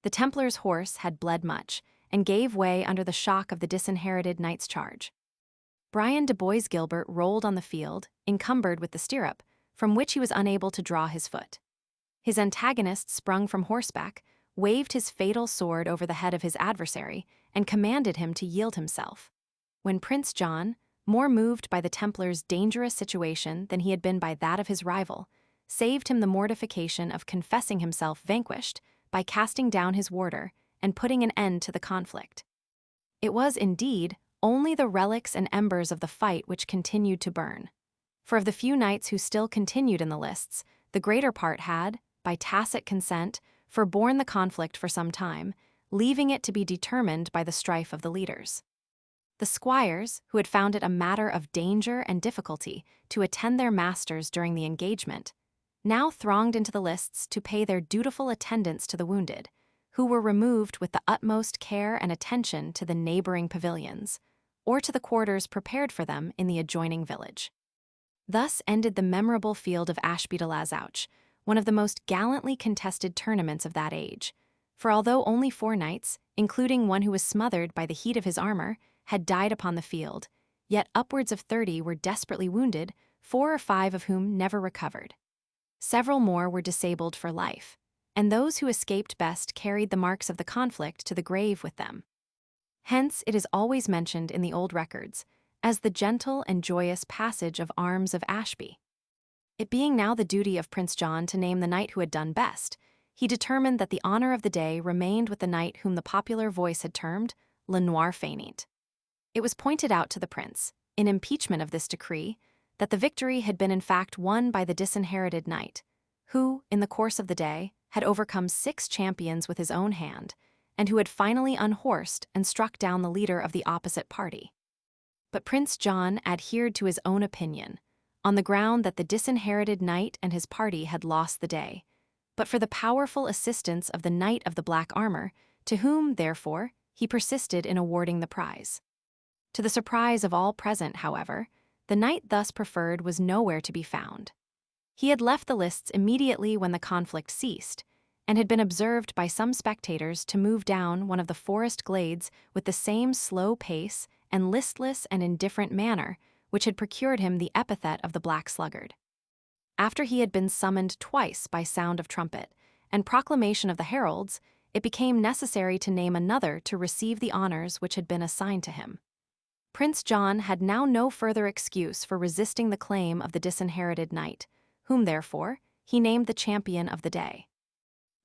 The Templar's horse had bled much, and gave way under the shock of the disinherited knight's charge. Brian de Bois Gilbert rolled on the field, encumbered with the stirrup, from which he was unable to draw his foot. His antagonist sprung from horseback, waved his fatal sword over the head of his adversary, and commanded him to yield himself. When Prince John, more moved by the Templar's dangerous situation than he had been by that of his rival, saved him the mortification of confessing himself vanquished by casting down his warder and putting an end to the conflict. It was, indeed, only the relics and embers of the fight which continued to burn. For of the few knights who still continued in the lists, the greater part had, by tacit consent, forborne the conflict for some time, leaving it to be determined by the strife of the leaders. The squires, who had found it a matter of danger and difficulty to attend their masters during the engagement, now thronged into the lists to pay their dutiful attendance to the wounded, who were removed with the utmost care and attention to the neighboring pavilions, or to the quarters prepared for them in the adjoining village. Thus ended the memorable field of Ashby de la Zouch, one of the most gallantly contested tournaments of that age, for although only 4 knights, including one who was smothered by the heat of his armor, had died upon the field, yet upwards of 30 were desperately wounded, 4 or 5 of whom never recovered. Several more were disabled for life, and those who escaped best carried the marks of the conflict to the grave with them. Hence it is always mentioned in the old records as the gentle and joyous passage of arms of Ashby. It being now the duty of Prince John to name the knight who had done best, he determined that the honor of the day remained with the knight whom the popular voice had termed Le Noir Faineant. It was pointed out to the prince, in impeachment of this decree, that the victory had been in fact won by the disinherited knight, who, in the course of the day, had overcome 6 champions with his own hand, and who had finally unhorsed and struck down the leader of the opposite party. But Prince John adhered to his own opinion, on the ground that the disinherited knight and his party had lost the day, but for the powerful assistance of the knight of the black armor, to whom, therefore, he persisted in awarding the prize. To the surprise of all present, however, the knight thus preferred was nowhere to be found. He had left the lists immediately when the conflict ceased, and had been observed by some spectators to move down one of the forest glades with the same slow pace and listless and indifferent manner which had procured him the epithet of the Black Sluggard. After he had been summoned twice by sound of trumpet and proclamation of the heralds, it became necessary to name another to receive the honors which had been assigned to him. Prince John had now no further excuse for resisting the claim of the disinherited knight, whom, therefore, he named the champion of the day.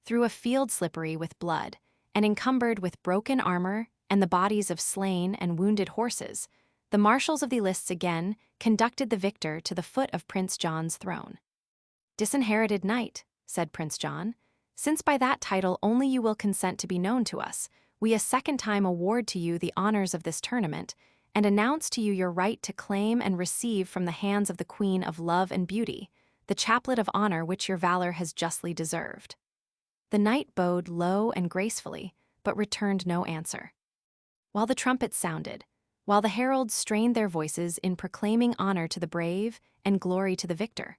Through a field slippery with blood, and encumbered with broken armor and the bodies of slain and wounded horses, the marshals of the lists again conducted the victor to the foot of Prince John's throne. "Disinherited knight," said Prince John, "since by that title only you will consent to be known to us, we a second time award to you the honors of this tournament, and announce to you your right to claim and receive from the hands of the Queen of Love and Beauty the chaplet of honor which your valor has justly deserved." The knight bowed low and gracefully, but returned no answer. While the trumpets sounded, while the heralds strained their voices in proclaiming honor to the brave and glory to the victor,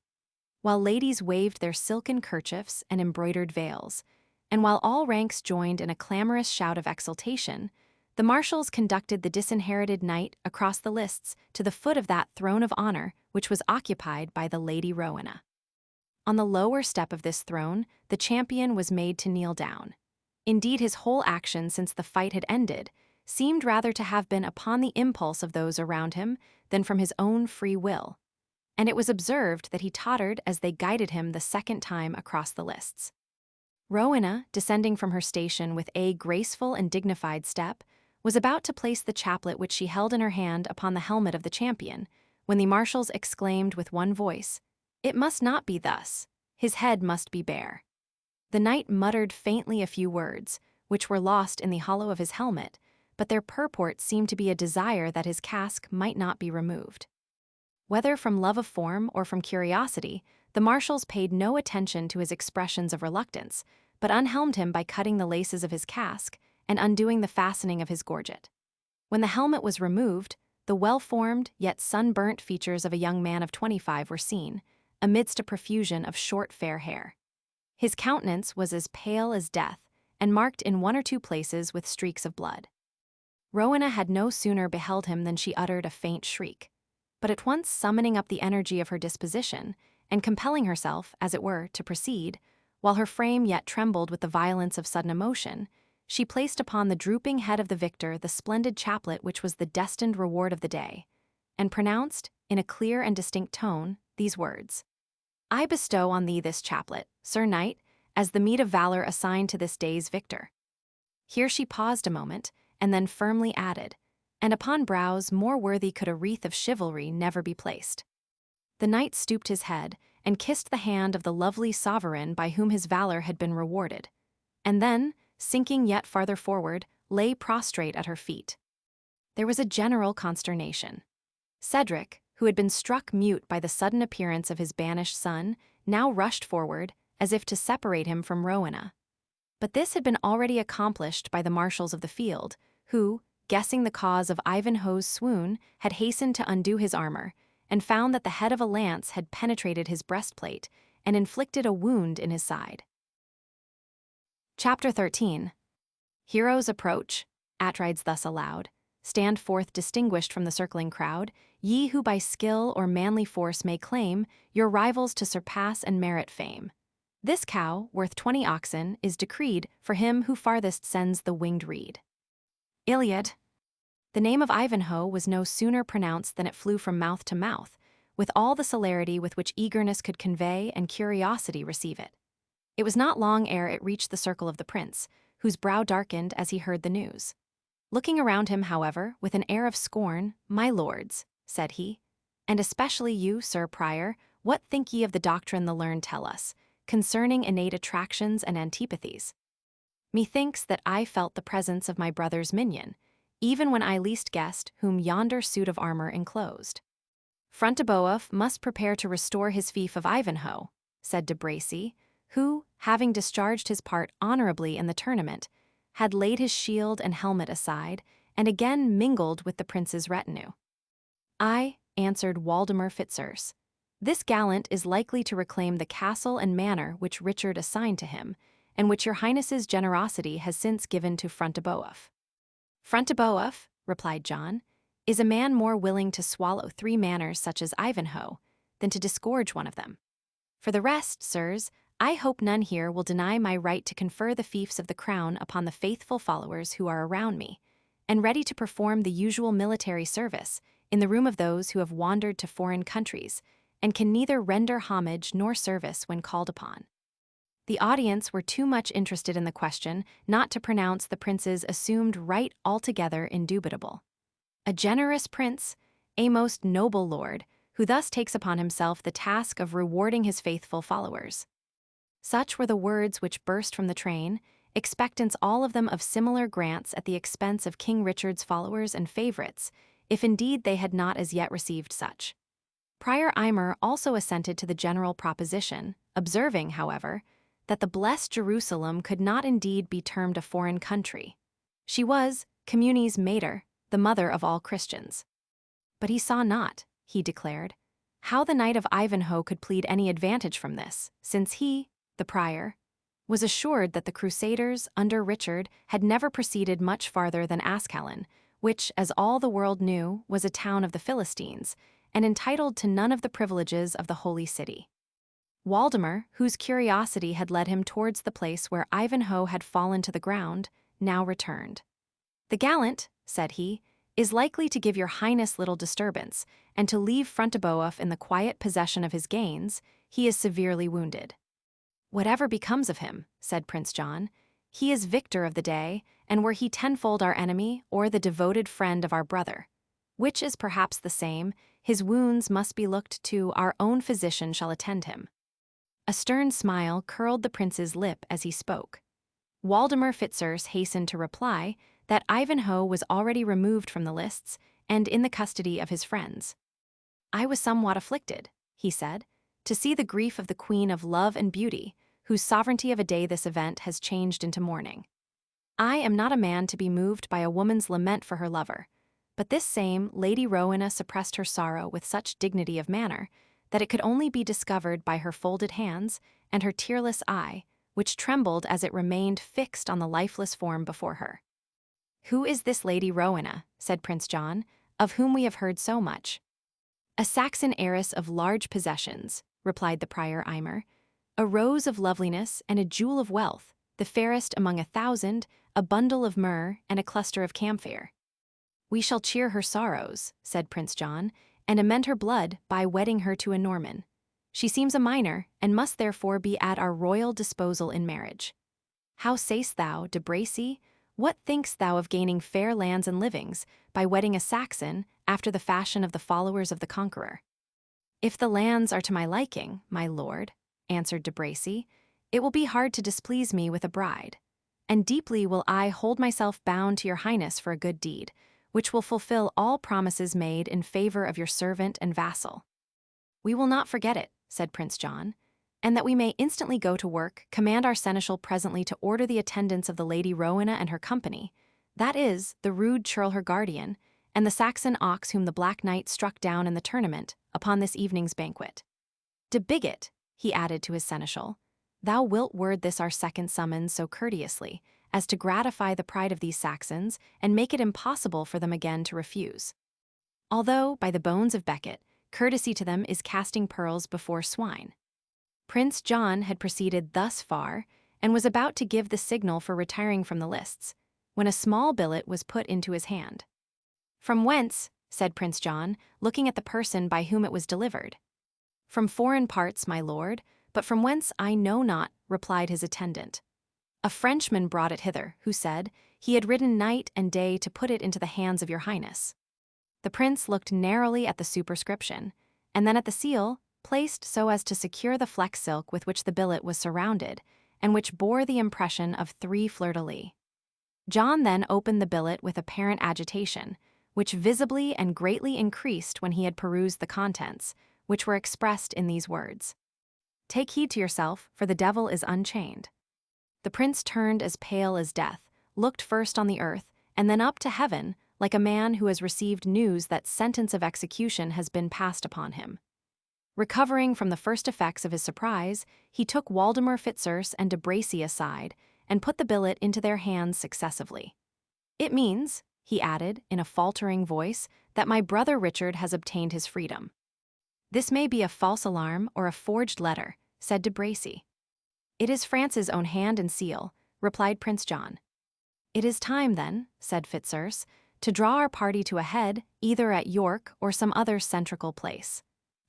while ladies waved their silken kerchiefs and embroidered veils, and while all ranks joined in a clamorous shout of exultation, the marshals conducted the disinherited knight across the lists to the foot of that throne of honor which was occupied by the Lady Rowena. On the lower step of this throne, the champion was made to kneel down. Indeed, his whole action since the fight had ended seemed rather to have been upon the impulse of those around him than from his own free will, and it was observed that he tottered as they guided him the second time across the lists. Rowena, descending from her station with a graceful and dignified step, was about to place the chaplet which she held in her hand upon the helmet of the champion, when the marshals exclaimed with one voice, "It must not be thus. His head must be bare." The knight muttered faintly a few words, which were lost in the hollow of his helmet, but their purport seemed to be a desire that his casque might not be removed. Whether from love of form or from curiosity, the marshals paid no attention to his expressions of reluctance, but unhelmed him by cutting the laces of his casque and undoing the fastening of his gorget. When the helmet was removed, the well-formed yet sunburnt features of a young man of 25 were seen, amidst a profusion of short fair hair. His countenance was as pale as death, and marked in one or two places with streaks of blood. Rowena had no sooner beheld him than she uttered a faint shriek, but at once summoning up the energy of her disposition, and compelling herself, as it were, to proceed, while her frame yet trembled with the violence of sudden emotion, she placed upon the drooping head of the victor the splendid chaplet which was the destined reward of the day, and pronounced, in a clear and distinct tone, these words: "I bestow on thee this chaplet, Sir Knight, as the meed of valor assigned to this day's victor." Here she paused a moment, and then firmly added, "And upon brows more worthy could a wreath of chivalry never be placed." The knight stooped his head, and kissed the hand of the lovely sovereign by whom his valor had been rewarded, and then, sinking yet farther forward, lay prostrate at her feet. There was a general consternation. Cedric, who had been struck mute by the sudden appearance of his banished son, now rushed forward, as if to separate him from Rowena. But this had been already accomplished by the marshals of the field, who, guessing the cause of Ivanhoe's swoon, had hastened to undo his armor, and found that the head of a lance had penetrated his breastplate and inflicted a wound in his side. Chapter 13. Heroes approach, Atrides thus aloud, stand forth distinguished from the circling crowd, ye who by skill or manly force may claim your rivals to surpass and merit fame. This cow, worth 20 oxen, is decreed for him who farthest sends the winged reed. Iliad. The name of Ivanhoe was no sooner pronounced than it flew from mouth to mouth, with all the celerity with which eagerness could convey and curiosity receive it. It was not long ere it reached the circle of the prince, whose brow darkened as he heard the news. Looking around him, however, with an air of scorn, "My lords," said he, "and especially you, Sir Prior, what think ye of the doctrine the learned tell us, concerning innate attractions and antipathies? Methinks that I felt the presence of my brother's minion, even when I least guessed whom yonder suit of armor enclosed. Front-de-Bœuf must prepare to restore his fief of Ivanhoe," said de Bracy, who, having discharged his part honorably in the tournament, had laid his shield and helmet aside, and again mingled with the prince's retinue. "Aye," answered Waldemar Fitzurse, "this gallant is likely to reclaim the castle and manor which Richard assigned to him, and which your highness's generosity has since given to Front-de-Bœuf." "Front-de-Bœuf," replied John, "is a man more willing to swallow 3 manors such as Ivanhoe than to disgorge one of them. For the rest, sirs, I hope none here will deny my right to confer the fiefs of the crown upon the faithful followers who are around me, and ready to perform the usual military service in the room of those who have wandered to foreign countries, and can neither render homage nor service when called upon." The audience were too much interested in the question not to pronounce the prince's assumed right altogether indubitable. A generous prince, a most noble lord, who thus takes upon himself the task of rewarding his faithful followers. Such were the words which burst from the train, expectants all of them of similar grants at the expense of King Richard's followers and favorites, if indeed they had not as yet received such. Prior Aymer also assented to the general proposition, observing, however, that the blessed Jerusalem could not indeed be termed a foreign country. She was, communis mater, the mother of all Christians. But he saw not, he declared, how the knight of Ivanhoe could plead any advantage from this, since he, the prior, was assured that the Crusaders, under Richard, had never proceeded much farther than Ascalon, which, as all the world knew, was a town of the Philistines, and entitled to none of the privileges of the Holy City. Waldemar, whose curiosity had led him towards the place where Ivanhoe had fallen to the ground, now returned. "The gallant," said he, "is likely to give your highness little disturbance, and to leave Front-de-Bœuf in the quiet possession of his gains. He is severely wounded." "Whatever becomes of him," said Prince John, "he is victor of the day, and were he tenfold our enemy or the devoted friend of our brother, which is perhaps the same, his wounds must be looked to, our own physician shall attend him." A stern smile curled the prince's lip as he spoke. Waldemar Fitzurse hastened to reply that Ivanhoe was already removed from the lists and in the custody of his friends. "I was somewhat afflicted," he said, "to see the grief of the Queen of Love and Beauty, whose sovereignty of a day this event has changed into mourning. I am not a man to be moved by a woman's lament for her lover, but this same Lady Rowena suppressed her sorrow with such dignity of manner that it could only be discovered by her folded hands and her tearless eye, which trembled as it remained fixed on the lifeless form before her." "Who is this Lady Rowena," said Prince John, "of whom we have heard so much?" "A Saxon heiress of large possessions," replied the Prior Aymer, "a rose of loveliness and a jewel of wealth, the fairest among 1,000, a bundle of myrrh and a cluster of camphire." "We shall cheer her sorrows," said Prince John, "and amend her blood by wedding her to a Norman. She seems a minor, and must therefore be at our royal disposal in marriage. How sayst thou, de Bracy? What thinkst thou of gaining fair lands and livings by wedding a Saxon after the fashion of the followers of the Conqueror?" "If the lands are to my liking, my lord," answered de Bracy, "it will be hard to displease me with a bride, and deeply will I hold myself bound to your highness for a good deed, which will fulfill all promises made in favor of your servant and vassal." "We will not forget it," said Prince John, "and that we may instantly go to work, command our seneschal presently to order the attendance of the Lady Rowena and her company, that is, the rude churl her guardian, and the Saxon ox whom the Black Knight struck down in the tournament, upon this evening's banquet. De Bigot," he added to his seneschal, "thou wilt word this our second summons so courteously as to gratify the pride of these Saxons and make it impossible for them again to refuse. Although, by the bones of Becket, courtesy to them is casting pearls before swine." Prince John had proceeded thus far, and was about to give the signal for retiring from the lists, when a small billet was put into his hand. "From whence?" said Prince John, looking at the person by whom it was delivered. "From foreign parts, my lord, but from whence I know not," replied his attendant. "A Frenchman brought it hither, who said he had ridden night and day to put it into the hands of your highness." The prince looked narrowly at the superscription, and then at the seal, placed so as to secure the flex silk with which the billet was surrounded, and which bore the impression of 3 fleurs-de-lis. John then opened the billet with apparent agitation, which visibly and greatly increased when he had perused the contents, which were expressed in these words: "Take heed to yourself, for the devil is unchained." The prince turned as pale as death, looked first on the earth, and then up to heaven, like a man who has received news that sentence of execution has been passed upon him. Recovering from the first effects of his surprise, he took Waldemar Fitzurse and de Bracy aside, and put the billet into their hands successively. "It means," he added, in a faltering voice, "that my brother Richard has obtained his freedom." "This may be a false alarm or a forged letter," said de Bracy. "It is France's own hand and seal," replied Prince John. "It is time, then," said Fitzurse, "to draw our party to a head, either at York or some other centrical place.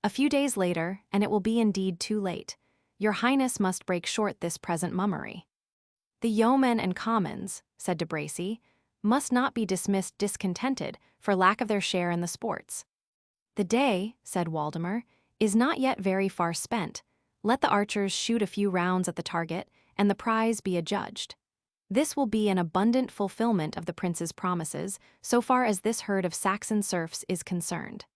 A few days later, and it will be indeed too late. Your highness must break short this present mummery." "The yeomen and commons," said de Bracy, "must not be dismissed discontented for lack of their share in the sports." "The day," said Waldemar, "is not yet very far spent. Let the archers shoot a few rounds at the target, and the prize be adjudged. This will be an abundant fulfillment of the prince's promises, so far as this herd of Saxon serfs is concerned."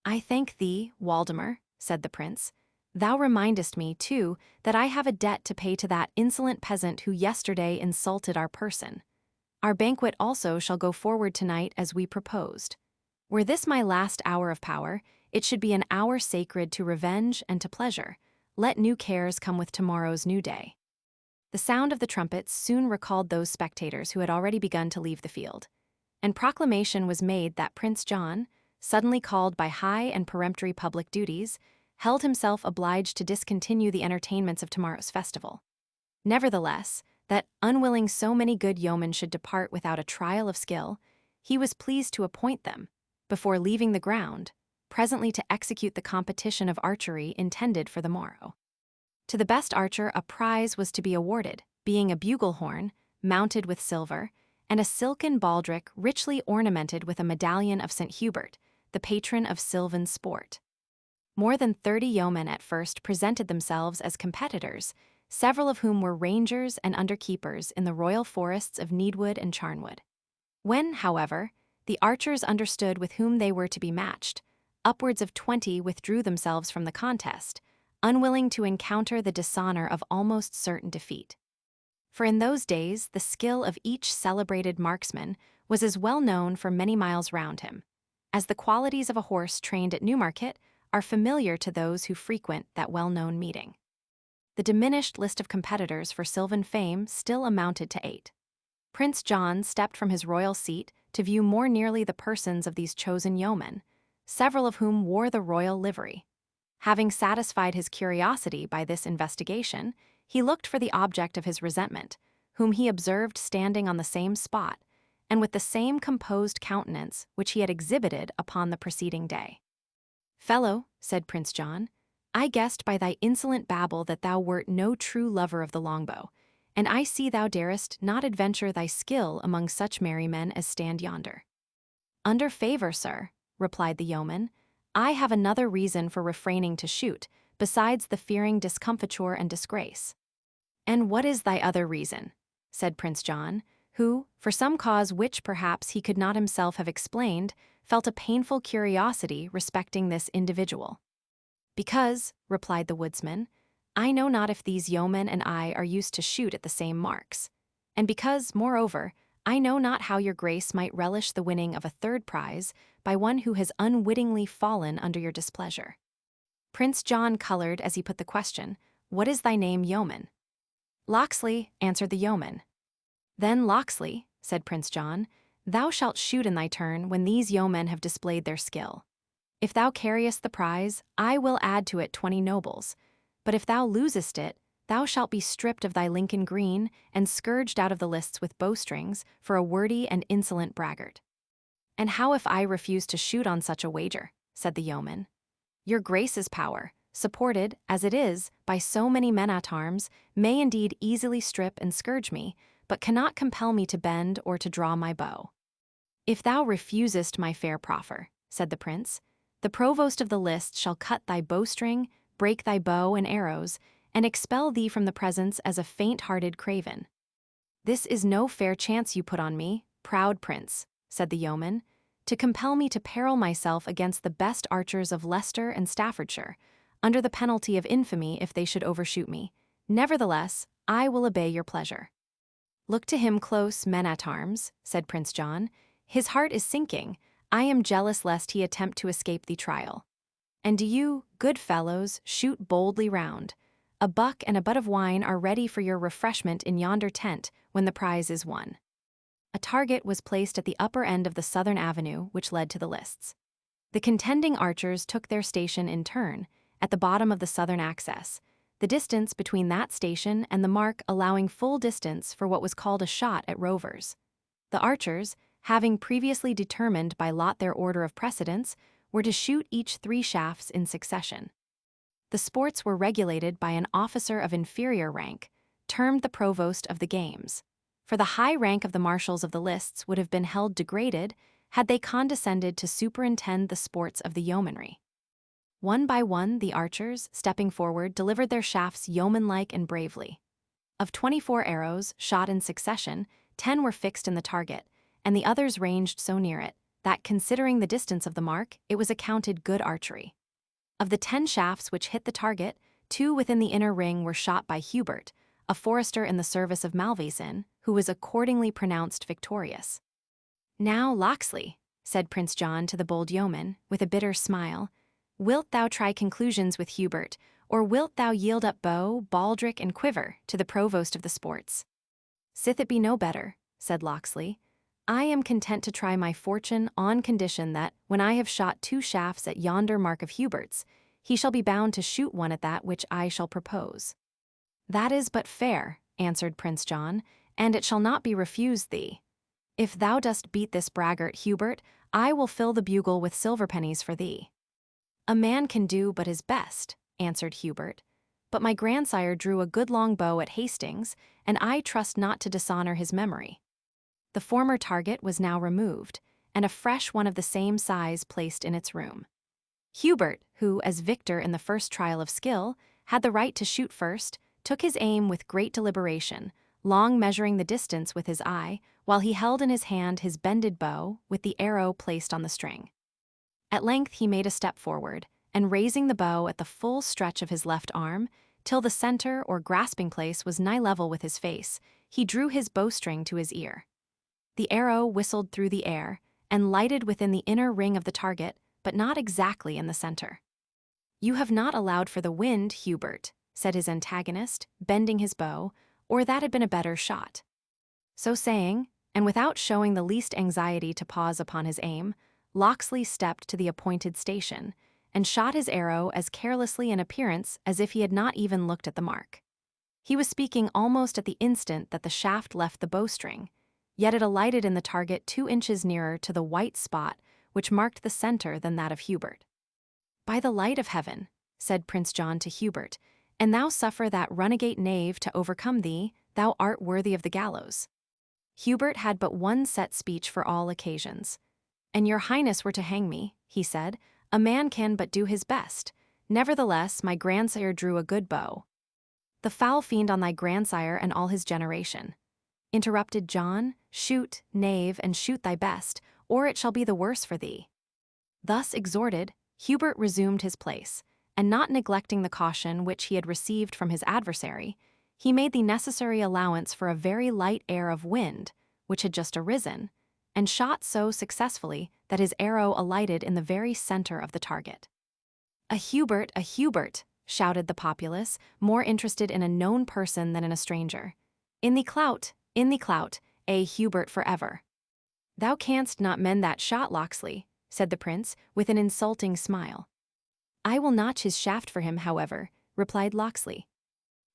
"I thank thee, Waldemar," said the prince. "Thou remindest me, too, that I have a debt to pay to that insolent peasant who yesterday insulted our person. Our banquet also shall go forward tonight as we proposed. Were this my last hour of power, it should be an hour sacred to revenge and to pleasure. Let new cares come with tomorrow's new day." The sound of the trumpets soon recalled those spectators who had already begun to leave the field, and proclamation was made that Prince John, suddenly called by high and peremptory public duties, held himself obliged to discontinue the entertainments of tomorrow's festival. Nevertheless, that, unwilling so many good yeomen should depart without a trial of skill, he was pleased to appoint them, before leaving the ground, presently to execute the competition of archery intended for the morrow. To the best archer a prize was to be awarded, being a bugle horn, mounted with silver, and a silken baldric richly ornamented with a medallion of St. Hubert, the patron of sylvan sport. More than 30 yeomen at first presented themselves as competitors, several of whom were rangers and underkeepers in the royal forests of Needwood and Charnwood. When, however, the archers understood with whom they were to be matched, upwards of 20 withdrew themselves from the contest, unwilling to encounter the dishonor of almost certain defeat. For in those days the skill of each celebrated marksman was as well known for many miles round him, as the qualities of a horse trained at Newmarket are familiar to those who frequent that well-known meeting. The diminished list of competitors for sylvan fame still amounted to 8. Prince John stepped from his royal seat to view more nearly the persons of these chosen yeomen, several of whom wore the royal livery. Having satisfied his curiosity by this investigation, he looked for the object of his resentment, whom he observed standing on the same spot, and with the same composed countenance which he had exhibited upon the preceding day. "Fellow," said Prince John, "I guessed by thy insolent babble that thou wert no true lover of the longbow, and I see thou darest not adventure thy skill among such merry men as stand yonder." "Under favour, sir," replied the yeoman, "I have another reason for refraining to shoot, besides the fearing discomfiture and disgrace." "And what is thy other reason?" said Prince John, who, for some cause which perhaps he could not himself have explained, felt a painful curiosity respecting this individual. "Because," replied the woodsman, "I know not if these yeomen and I are used to shoot at the same marks, and because, moreover, I know not how your grace might relish the winning of a third prize by one who has unwittingly fallen under your displeasure." Prince John colored as he put the question, "What is thy name, yeoman?" "Locksley," answered the yeoman. "Then, Locksley," said Prince John, "thou shalt shoot in thy turn when these yeomen have displayed their skill. If thou carriest the prize, I will add to it 20 nobles, but if thou losest it, thou shalt be stripped of thy Lincoln green and scourged out of the lists with bowstrings for a wordy and insolent braggart." "And how if I refuse to shoot on such a wager?" said the yeoman. "Your grace's power, supported, as it is, by so many men-at-arms, may indeed easily strip and scourge me, but cannot compel me to bend or to draw my bow." "If thou refusest my fair proffer," said the prince, "the provost of the list shall cut thy bowstring, break thy bow and arrows, and expel thee from the presence as a faint-hearted craven." "This is no fair chance you put on me, proud prince," said the yeoman, "to compel me to peril myself against the best archers of Leicester and Staffordshire, under the penalty of infamy if they should overshoot me. Nevertheless, I will obey your pleasure." "Look to him close, men-at-arms," said Prince John. "His heart is sinking. I am jealous lest he attempt to escape the trial. And do you, good fellows, shoot boldly round. A buck and a butt of wine are ready for your refreshment in yonder tent when the prize is won." A target was placed at the upper end of the southern avenue which led to the lists. The contending archers took their station in turn, at the bottom of the southern access, the distance between that station and the mark allowing full distance for what was called a shot at rovers. The archers, having previously determined by lot their order of precedence, were to shoot each 3 shafts in succession. The sports were regulated by an officer of inferior rank, termed the provost of the games, for the high rank of the marshals of the lists would have been held degraded had they condescended to superintend the sports of the yeomanry. One by one the archers, stepping forward, delivered their shafts yeomanlike and bravely. Of 24 arrows, shot in succession, 10 were fixed in the target, and the others ranged so near it, that, considering the distance of the mark, it was accounted good archery. Of the 10 shafts which hit the target, 2 within the inner ring were shot by Hubert, a forester in the service of Malvoisin, who was accordingly pronounced victorious. "Now, Locksley," said Prince John to the bold yeoman, with a bitter smile, "wilt thou try conclusions with Hubert, or wilt thou yield up bow, baldric, and quiver to the provost of the sports? Sith it be no better, said Locksley, I am content to try my fortune on condition that, when I have shot 2 shafts at yonder mark of Hubert's, he shall be bound to shoot one at that which I shall propose. That is but fair, answered Prince John, and it shall not be refused thee. If thou dost beat this braggart Hubert, I will fill the bugle with silver pennies for thee. A man can do but his best, answered Hubert, but my grandsire drew a good long bow at Hastings, and I trust not to dishonor his memory. The former target was now removed, and a fresh one of the same size placed in its room. Hubert, who, as victor in the first trial of skill, had the right to shoot first, took his aim with great deliberation, long measuring the distance with his eye, while he held in his hand his bended bow, with the arrow placed on the string. At length he made a step forward, and raising the bow at the full stretch of his left arm, till the center or grasping place was nigh level with his face, he drew his bowstring to his ear. The arrow whistled through the air, and lighted within the inner ring of the target, but not exactly in the center. You have not allowed for the wind, Hubert, said his antagonist, bending his bow, or that had been a better shot. So saying, and without showing the least anxiety to pause upon his aim, Locksley stepped to the appointed station, and shot his arrow as carelessly in appearance as if he had not even looked at the mark. He was speaking almost at the instant that the shaft left the bowstring, yet it alighted in the target 2 inches nearer to the white spot which marked the center than that of Hubert. By the light of heaven, said Prince John to Hubert, and thou suffer that runagate knave to overcome thee, thou art worthy of the gallows. Hubert had but one set speech for all occasions. And your highness were to hang me, he said, a man can but do his best. Nevertheless, my grandsire drew a good bow. The foul fiend on thy grandsire and all his generation, interrupted John, shoot, knave, and shoot thy best, or it shall be the worse for thee. Thus exhorted, Hubert resumed his place, and not neglecting the caution which he had received from his adversary, he made the necessary allowance for a very light air of wind, which had just arisen, and shot so successfully that his arrow alighted in the very center of the target. A Hubert, shouted the populace, more interested in a known person than in a stranger. In the clout, a Hubert forever. Thou canst not mend that shot, Locksley, said the prince, with an insulting smile. I will notch his shaft for him, however, replied Locksley.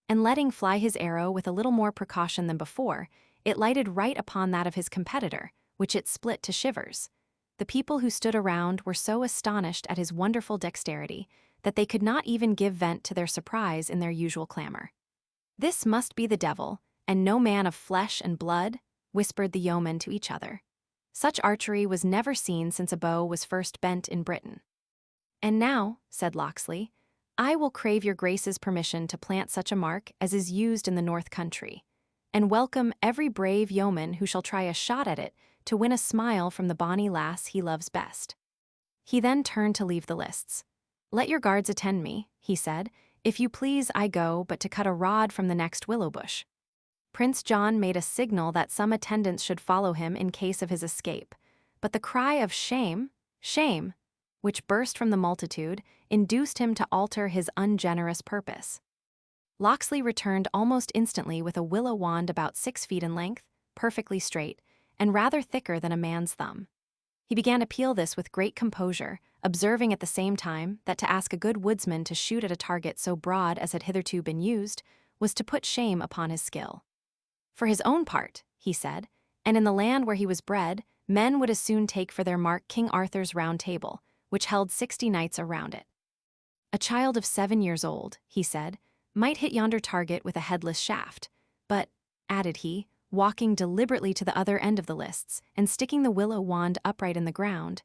And letting fly his arrow with a little more precaution than before, it lighted right upon that of his competitor, which it split to shivers. The people who stood around were so astonished at his wonderful dexterity that they could not even give vent to their surprise in their usual clamor. This must be the devil, and no man of flesh and blood, whispered the yeomen to each other. Such archery was never seen since a bow was first bent in Britain. And now, said Locksley, I will crave your grace's permission to plant such a mark as is used in the north country, and welcome every brave yeoman who shall try a shot at it to win a smile from the bonny lass he loves best. He then turned to leave the lists. Let your guards attend me, he said. If you please, I go but to cut a rod from the next willow bush. Prince John made a signal that some attendants should follow him in case of his escape, but the cry of shame, shame, which burst from the multitude, induced him to alter his ungenerous purpose. Locksley returned almost instantly with a willow wand about 6 feet in length, perfectly straight, and rather thicker than a man's thumb. He began to peel this with great composure, observing at the same time that to ask a good woodsman to shoot at a target so broad as had hitherto been used was to put shame upon his skill. For his own part, he said, and in the land where he was bred, men would as soon take for their mark King Arthur's Round Table, which held 60 knights around it. A child of 7 years old, he said, might hit yonder target with a headless shaft, but, added he, walking deliberately to the other end of the lists and sticking the willow wand upright in the ground,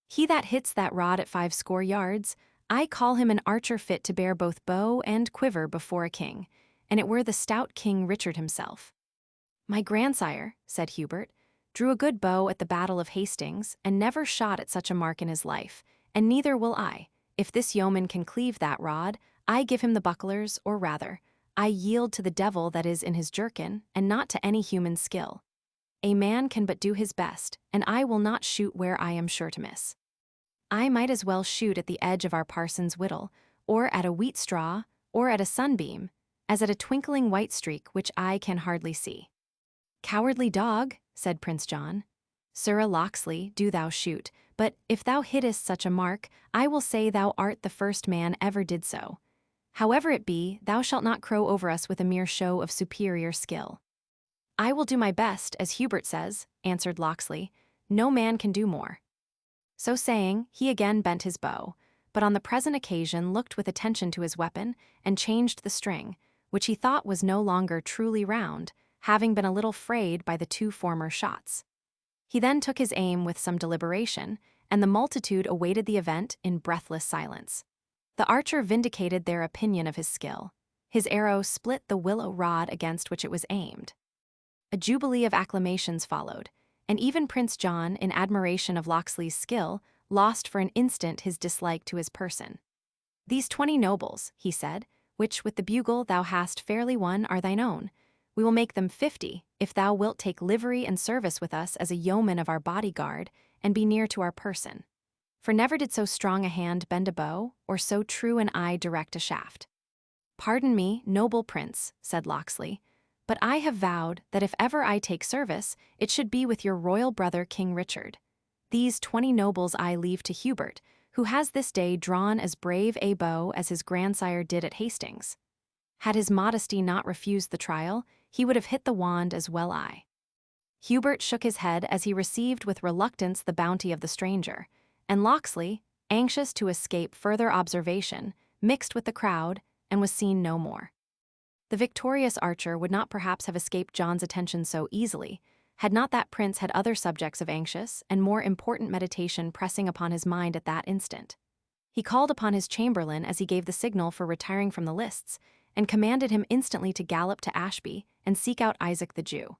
he that hits that rod at 50 yards, I call him an archer fit to bear both bow and quiver before a king, and it were the stout King Richard himself. My grandsire, said Hubert, drew a good bow at the Battle of Hastings, and never shot at such a mark in his life, and neither will I. If this yeoman can cleave that rod, I give him the bucklers, or rather, I yield to the devil that is in his jerkin, and not to any human skill. A man can but do his best, and I will not shoot where I am sure to miss. I might as well shoot at the edge of our parson's whittle, or at a wheat straw, or at a sunbeam, as at a twinkling white streak which eye can hardly see. Cowardly dog, said Prince John. Sirrah Locksley, do thou shoot, but if thou hittest such a mark, I will say thou art the first man ever did so. However it be, thou shalt not crow over us with a mere show of superior skill. I will do my best, as Hubert says, answered Locksley. No man can do more. So saying, he again bent his bow, but on the present occasion looked with attention to his weapon, and changed the string, which he thought was no longer truly round, having been a little frayed by the 2 former shots. He then took his aim with some deliberation, and the multitude awaited the event in breathless silence. The archer vindicated their opinion of his skill. His arrow split the willow rod against which it was aimed. A jubilee of acclamations followed, and even Prince John, in admiration of Locksley's skill, lost for an instant his dislike to his person. These 20 nobles, he said, which with the bugle thou hast fairly won are thine own. We will make them 50, if thou wilt take livery and service with us as a yeoman of our bodyguard, and be near to our person. For never did so strong a hand bend a bow, or so true an eye direct a shaft. Pardon me, noble prince, said Locksley, but I have vowed that if ever I take service, it should be with your royal brother King Richard. These 20 nobles I leave to Hubert, who has this day drawn as brave a bow as his grandsire did at Hastings. Had his modesty not refused the trial, he would have hit the wand as well I. Hubert shook his head as he received with reluctance the bounty of the stranger, and Locksley, anxious to escape further observation, mixed with the crowd and was seen no more. The victorious archer would not perhaps have escaped John's attention so easily, had not that prince had other subjects of anxious and more important meditation pressing upon his mind at that instant. He called upon his chamberlain as he gave the signal for retiring from the lists, and commanded him instantly to gallop to Ashby and seek out Isaac the Jew.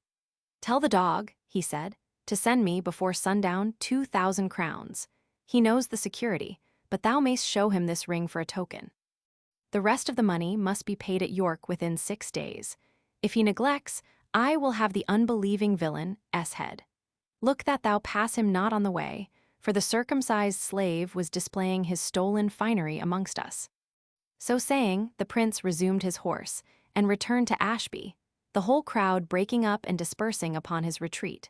Tell the dog, he said, to send me before sundown 2,000 crowns. He knows the security, but thou mayst show him this ring for a token. The rest of the money must be paid at York within 6 days. If he neglects, I will have the unbelieving villain S-head. Look that thou pass him not on the way, for the circumcised slave was displaying his stolen finery amongst us. So saying, the prince resumed his horse, and returned to Ashby, the whole crowd breaking up and dispersing upon his retreat.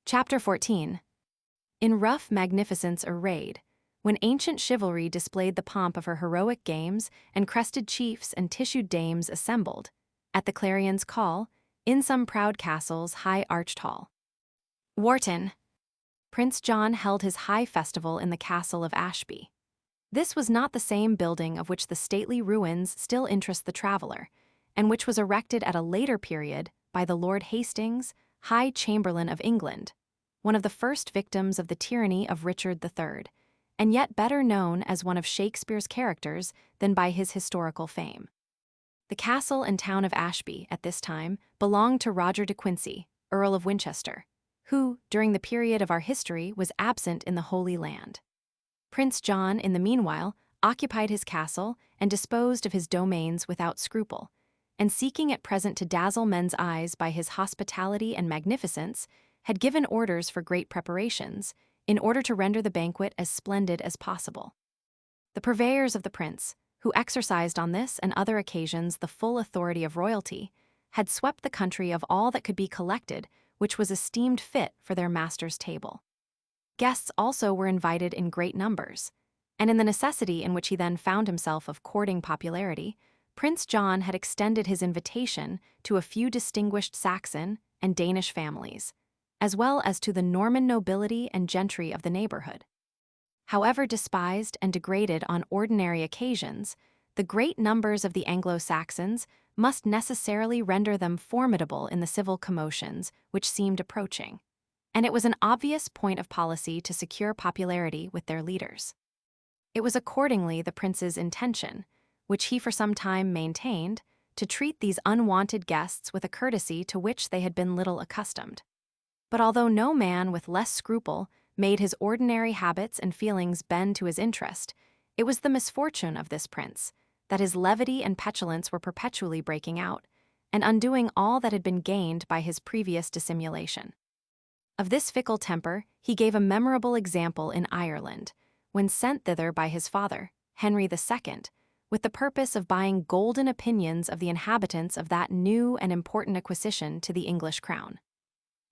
Chapter 14. In rough magnificence arrayed, when ancient chivalry displayed the pomp of her heroic games, and crested chiefs and tissued dames assembled, at the clarion's call, in some proud castle's high-arched hall. Wharton. Prince John held his high festival in the castle of Ashby. This was not the same building of which the stately ruins still interest the traveller, and which was erected at a later period by the Lord Hastings, High Chamberlain of England, one of the first victims of the tyranny of Richard III, and yet better known as one of Shakespeare's characters than by his historical fame. The castle and town of Ashby, at this time, belonged to Roger de Quincey, Earl of Winchester, who, during the period of our history, was absent in the Holy Land. Prince John, in the meanwhile, occupied his castle and disposed of his domains without scruple, and seeking at present to dazzle men's eyes by his hospitality and magnificence, had given orders for great preparations, in order to render the banquet as splendid as possible. The purveyors of the prince, who exercised on this and other occasions the full authority of royalty, had swept the country of all that could be collected which was esteemed fit for their master's table. Guests also were invited in great numbers, and in the necessity in which he then found himself of courting popularity, Prince John had extended his invitation to a few distinguished Saxon and Danish families, as well as to the Norman nobility and gentry of the neighborhood. However despised and degraded on ordinary occasions, the great numbers of the Anglo-Saxons must necessarily render them formidable in the civil commotions which seemed approaching, and it was an obvious point of policy to secure popularity with their leaders. It was accordingly the prince's intention, which he for some time maintained, to treat these unwanted guests with a courtesy to which they had been little accustomed. But although no man with less scruple made his ordinary habits and feelings bend to his interest, it was the misfortune of this prince that his levity and petulance were perpetually breaking out, and undoing all that had been gained by his previous dissimulation. Of this fickle temper he gave a memorable example in Ireland, when sent thither by his father, Henry II, with the purpose of buying golden opinions of the inhabitants of that new and important acquisition to the English crown.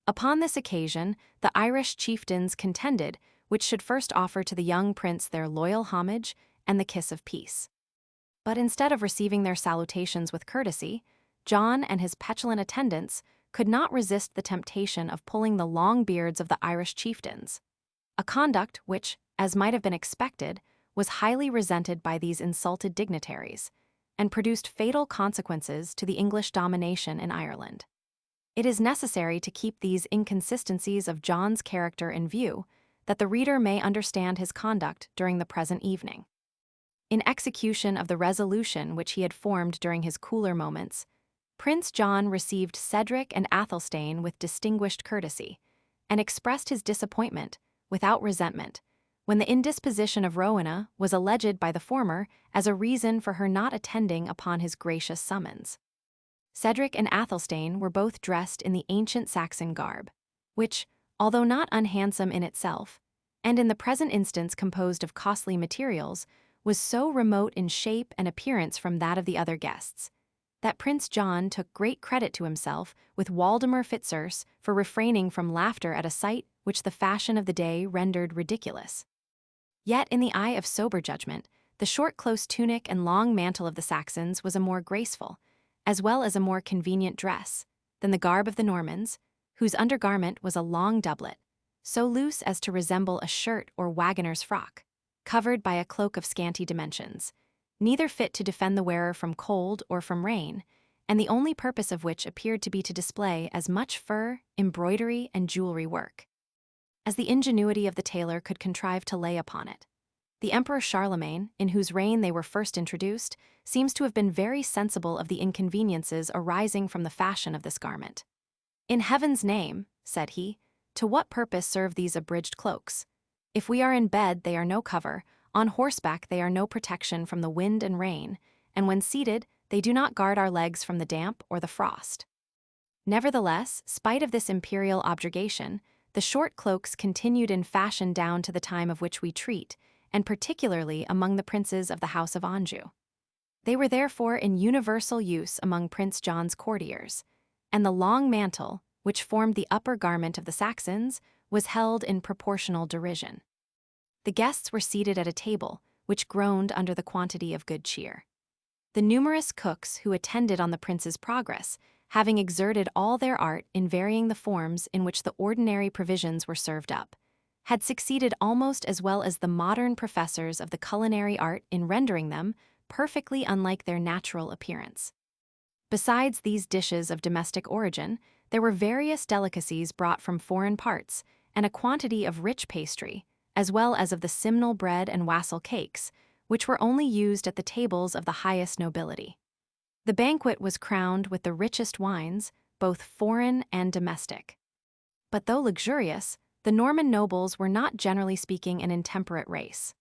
Upon this occasion, the Irish chieftains contended which should first offer to the young prince their loyal homage and the kiss of peace. But instead of receiving their salutations with courtesy, John and his petulant attendants could not resist the temptation of pulling the long beards of the Irish chieftains, a conduct which, as might have been expected, was highly resented by these insulted dignitaries, and produced fatal consequences to the English domination in Ireland. It is necessary to keep these inconsistencies of John's character in view, that the reader may understand his conduct during the present evening. In execution of the resolution which he had formed during his cooler moments, Prince John received Cedric and Athelstane with distinguished courtesy, and expressed his disappointment, without resentment, when the indisposition of Rowena was alleged by the former as a reason for her not attending upon his gracious summons. Cedric and Athelstane were both dressed in the ancient Saxon garb, which, although not unhandsome in itself, and in the present instance composed of costly materials, was so remote in shape and appearance from that of the other guests, that Prince John took great credit to himself with Waldemar Fitzurse for refraining from laughter at a sight which the fashion of the day rendered ridiculous. Yet in the eye of sober judgment, the short close tunic and long mantle of the Saxons was a more graceful, as well as a more convenient dress, than the garb of the Normans, whose undergarment was a long doublet, so loose as to resemble a shirt or wagoner's frock, covered by a cloak of scanty dimensions, neither fit to defend the wearer from cold or from rain, and the only purpose of which appeared to be to display as much fur, embroidery, and jewelry work as the ingenuity of the tailor could contrive to lay upon it. The Emperor Charlemagne, in whose reign they were first introduced, seems to have been very sensible of the inconveniences arising from the fashion of this garment. "In heaven's name," said he, "to what purpose serve these abridged cloaks? If we are in bed, they are no cover, on horseback they are no protection from the wind and rain, and when seated, they do not guard our legs from the damp or the frost." Nevertheless, spite of this imperial objurgation, the short cloaks continued in fashion down to the time of which we treat, and particularly among the princes of the House of Anjou. They were therefore in universal use among Prince John's courtiers, and the long mantle, which formed the upper garment of the Saxons, was held in proportional derision. The guests were seated at a table, which groaned under the quantity of good cheer. The numerous cooks who attended on the prince's progress, having exerted all their art in varying the forms in which the ordinary provisions were served up, had succeeded almost as well as the modern professors of the culinary art in rendering them perfectly unlike their natural appearance. Besides these dishes of domestic origin, there were various delicacies brought from foreign parts, and a quantity of rich pastry, as well as of the simnel bread and wassail cakes, which were only used at the tables of the highest nobility. The banquet was crowned with the richest wines, both foreign and domestic. But though luxurious, the Norman nobles were not generally speaking an intemperate race.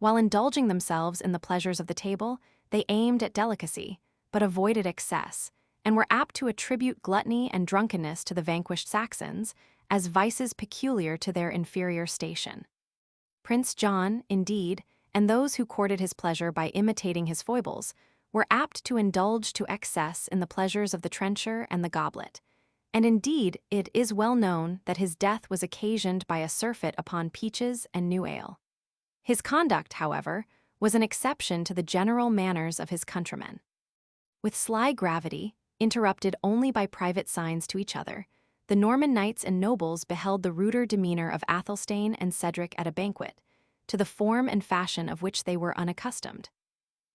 While indulging themselves in the pleasures of the table, they aimed at delicacy, but avoided excess, and were apt to attribute gluttony and drunkenness to the vanquished Saxons as vices peculiar to their inferior station. Prince John, indeed, and those who courted his pleasure by imitating his foibles, were apt to indulge to excess in the pleasures of the trencher and the goblet, and indeed it is well known that his death was occasioned by a surfeit upon peaches and new ale. His conduct, however, was an exception to the general manners of his countrymen. With sly gravity, interrupted only by private signs to each other, the Norman knights and nobles beheld the ruder demeanor of Athelstane and Cedric at a banquet, to the form and fashion of which they were unaccustomed.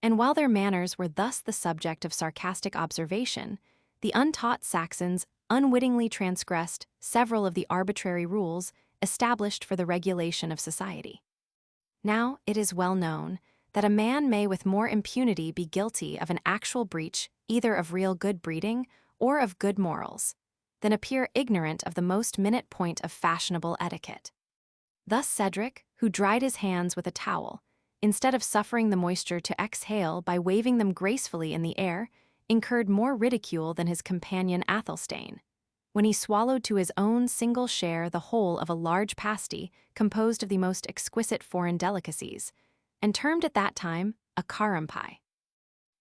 And while their manners were thus the subject of sarcastic observation, the untaught Saxons unwittingly transgressed several of the arbitrary rules established for the regulation of society. Now it is well known that a man may with more impunity be guilty of an actual breach either of real good breeding or of good morals, than appear ignorant of the most minute point of fashionable etiquette. Thus Cedric, who dried his hands with a towel, instead of suffering the moisture to exhale by waving them gracefully in the air, incurred more ridicule than his companion Athelstane, when he swallowed to his own single share the whole of a large pasty composed of the most exquisite foreign delicacies, and termed at that time a carum pie.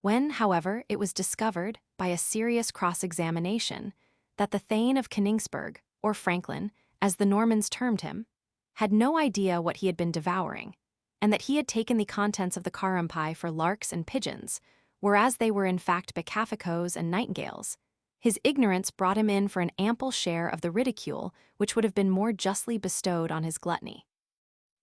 When, however, it was discovered, by a serious cross-examination, that the Thane of Königsberg, or Franklin, as the Normans termed him, had no idea what he had been devouring, and that he had taken the contents of the carum pie for larks and pigeons, whereas they were in fact becaficos and nightingales, his ignorance brought him in for an ample share of the ridicule which would have been more justly bestowed on his gluttony.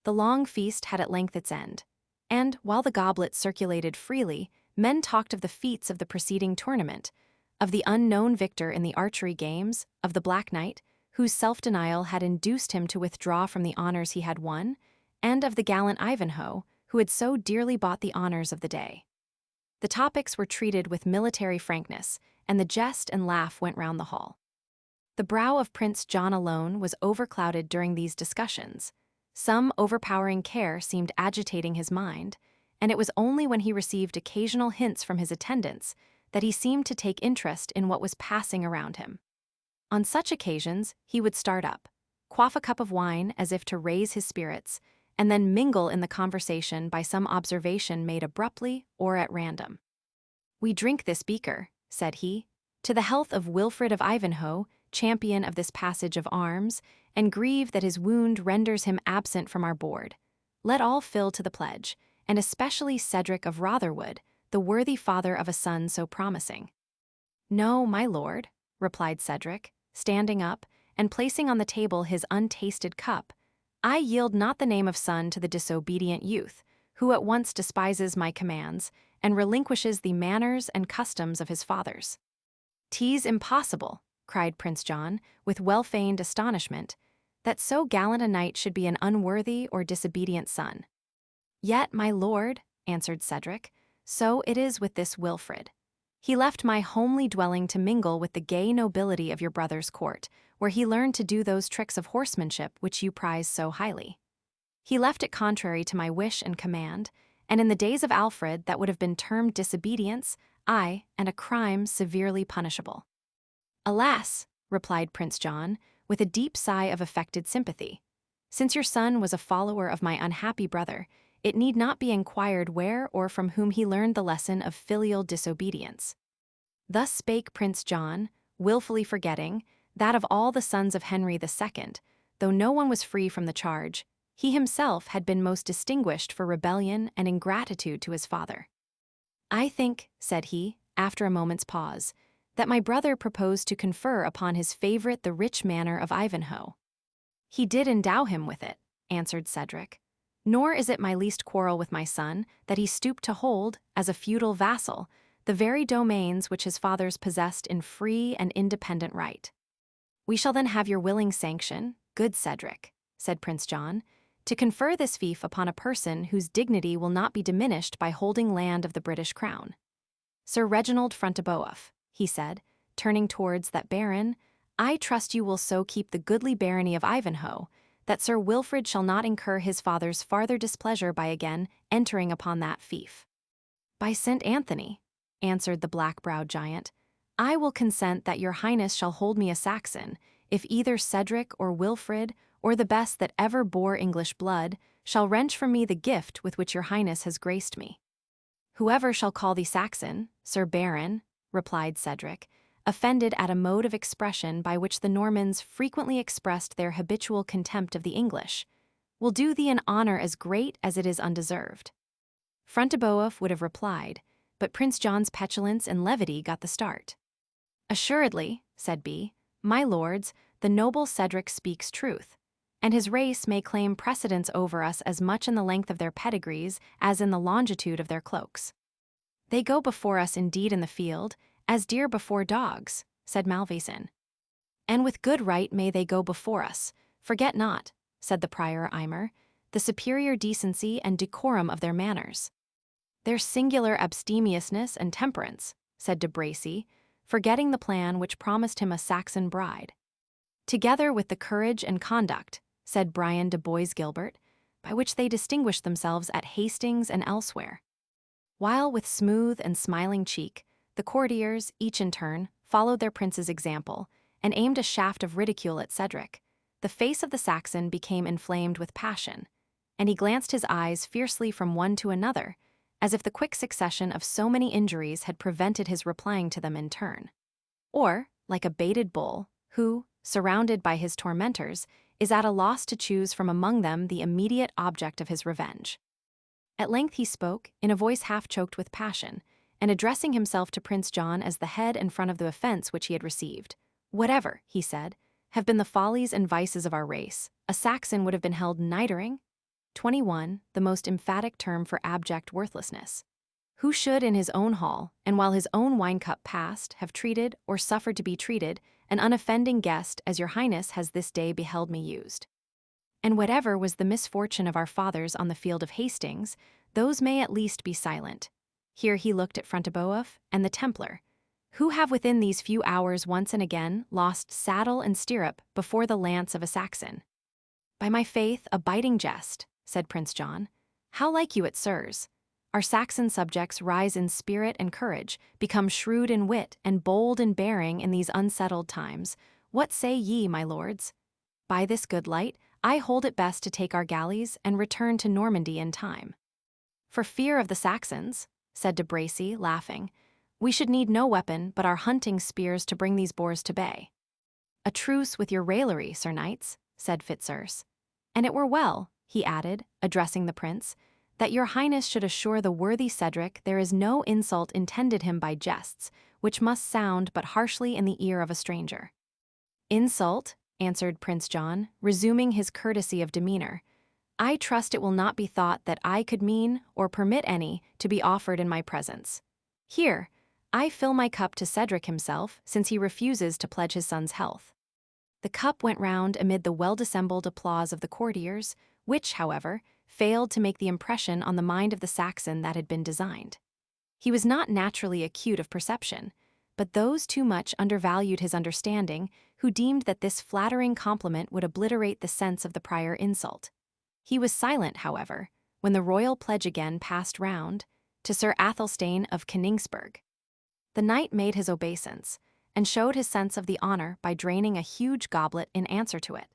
The long feast had at length its end, and, while the goblets circulated freely, men talked of the feats of the preceding tournament, of the unknown victor in the archery games, of the Black Knight, whose self-denial had induced him to withdraw from the honors he had won, and of the gallant Ivanhoe, who had so dearly bought the honors of the day. The topics were treated with military frankness, and the jest and laugh went round the hall. The brow of Prince John alone was overclouded during these discussions. Some overpowering care seemed agitating his mind, and it was only when he received occasional hints from his attendants that he seemed to take interest in what was passing around him. On such occasions, he would start up, quaff a cup of wine as if to raise his spirits, and then mingle in the conversation by some observation made abruptly or at random. "We drink this beaker," said he, "to the health of Wilfred of Ivanhoe, champion of this passage of arms, and grieve that his wound renders him absent from our board. Let all fill to the pledge, and especially Cedric of Rotherwood, the worthy father of a son so promising." "No, my lord," replied Cedric, standing up and placing on the table his untasted cup, "I yield not the name of son to the disobedient youth, who at once despises my commands and relinquishes the manners and customs of his fathers." "'Tis impossible," cried Prince John, with well-feigned astonishment, "that so gallant a knight should be an unworthy or disobedient son." "Yet, my lord," answered Cedric, "so it is with this Wilfred. He left my homely dwelling to mingle with the gay nobility of your brother's court, where he learned to do those tricks of horsemanship which you prize so highly. He left it contrary to my wish and command, and in the days of Alfred that would have been termed disobedience, aye, and a crime severely punishable." "Alas," replied Prince John, with a deep sigh of affected sympathy, "since your son was a follower of my unhappy brother, it need not be inquired where or from whom he learned the lesson of filial disobedience." Thus spake Prince John, wilfully forgetting that of all the sons of Henry II, though no one was free from the charge, he himself had been most distinguished for rebellion and ingratitude to his father. "I think," said he, after a moment's pause, "that my brother proposed to confer upon his favorite the rich manor of Ivanhoe." "He did endow him with it," answered Cedric. "Nor is it my least quarrel with my son that he stooped to hold, as a feudal vassal, the very domains which his fathers possessed in free and independent right." "We shall then have your willing sanction, good Cedric," said Prince John, "to confer this fief upon a person whose dignity will not be diminished by holding land of the British crown. Sir Reginald Front-de-Bœuf," he said, turning towards that baron, "I trust you will so keep the goodly barony of Ivanhoe, that Sir Wilfred shall not incur his father's farther displeasure by again entering upon that fief." "By St. Anthony," answered the black-browed giant, "I will consent that your highness shall hold me a Saxon, if either Cedric or Wilfred, or the best that ever bore English blood, shall wrench from me the gift with which your highness has graced me." "Whoever shall call thee Saxon, Sir Baron," replied Cedric, offended at a mode of expression by which the Normans frequently expressed their habitual contempt of the English, "will do thee an honor as great as it is undeserved." Front-de-Bœuf would have replied, but Prince John's petulance and levity got the start. "Assuredly," said B, "my lords, the noble Cedric speaks truth, and his race may claim precedence over us as much in the length of their pedigrees as in the longitude of their cloaks." "They go before us indeed in the field, as deer before dogs," said Malvoisin. "And with good right may they go before us. Forget not," said the prior Aymer, "the superior decency and decorum of their manners." "Their singular abstemiousness and temperance," said de Bracy, forgetting the plan which promised him a Saxon bride. "Together with the courage and conduct," said Brian de Bois-Gilbert, "by which they distinguished themselves at Hastings and elsewhere." While with smooth and smiling cheek, the courtiers, each in turn, followed their prince's example, and aimed a shaft of ridicule at Cedric, the face of the Saxon became inflamed with passion, and he glanced his eyes fiercely from one to another, as if the quick succession of so many injuries had prevented his replying to them in turn. Or, like a baited bull, who, surrounded by his tormentors, is at a loss to choose from among them the immediate object of his revenge. At length he spoke, in a voice half-choked with passion, and addressing himself to Prince John as the head and front of the offense which he had received. "Whatever," he said, "have been the follies and vices of our race, a Saxon would have been held nidering." 21. The most emphatic term for abject worthlessness. Who should in his own hall, and while his own wine-cup passed, have treated, or suffered to be treated, an unoffending guest as your highness has this day beheld me used. And whatever was the misfortune of our fathers on the field of Hastings, those may at least be silent. Here he looked at Fronteboeuf and the Templar, who have within these few hours once and again lost saddle and stirrup before the lance of a Saxon. "By my faith, a biting jest," said Prince John. "How like you it, sirs? Our Saxon subjects rise in spirit and courage, become shrewd in wit and bold in bearing in these unsettled times. What say ye, my lords? By this good light, I hold it best to take our galleys and return to Normandy in time." "For fear of the Saxons," said de Bracy, laughing, "we should need no weapon but our hunting spears to bring these boars to bay." "A truce with your raillery, sir knights," said Fitzurse. "And it were well," he added, addressing the prince, "that your highness should assure the worthy Cedric there is no insult intended him by jests, which must sound but harshly in the ear of a stranger." "Insult?" answered Prince John, resuming his courtesy of demeanor. "I trust it will not be thought that I could mean, or permit any, to be offered in my presence. Here, I fill my cup to Cedric himself, since he refuses to pledge his son's health." The cup went round amid the well-dissembled applause of the courtiers, which, however, failed to make the impression on the mind of the Saxon that had been designed. He was not naturally acute of perception, but those too much undervalued his understanding who deemed that this flattering compliment would obliterate the sense of the prior insult. He was silent, however, when the royal pledge again passed round to Sir Athelstane of Koningsberg. The knight made his obeisance, and showed his sense of the honor by draining a huge goblet in answer to it.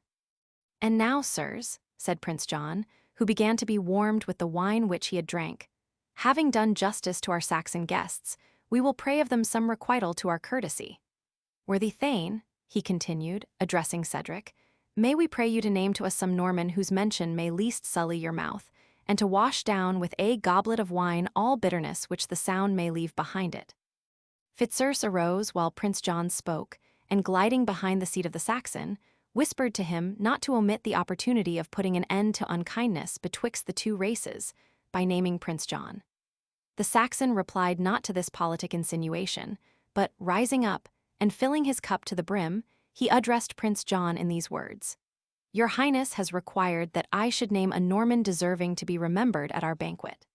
"And now, sirs," said Prince John, who began to be warmed with the wine which he had drank, "having done justice to our Saxon guests, we will pray of them some requital to our courtesy. Worthy Thane," he continued, addressing Cedric, "may we pray you to name to us some Norman whose mention may least sully your mouth, and to wash down with a goblet of wine all bitterness which the sound may leave behind it." Fitzurse arose while Prince John spoke, and gliding behind the seat of the Saxon, whispered to him not to omit the opportunity of putting an end to unkindness betwixt the two races, by naming Prince John. The Saxon replied not to this politic insinuation, but, rising up, and filling his cup to the brim, he addressed Prince John in these words: "Your Highness has required that I should name a Norman deserving to be remembered at our banquet.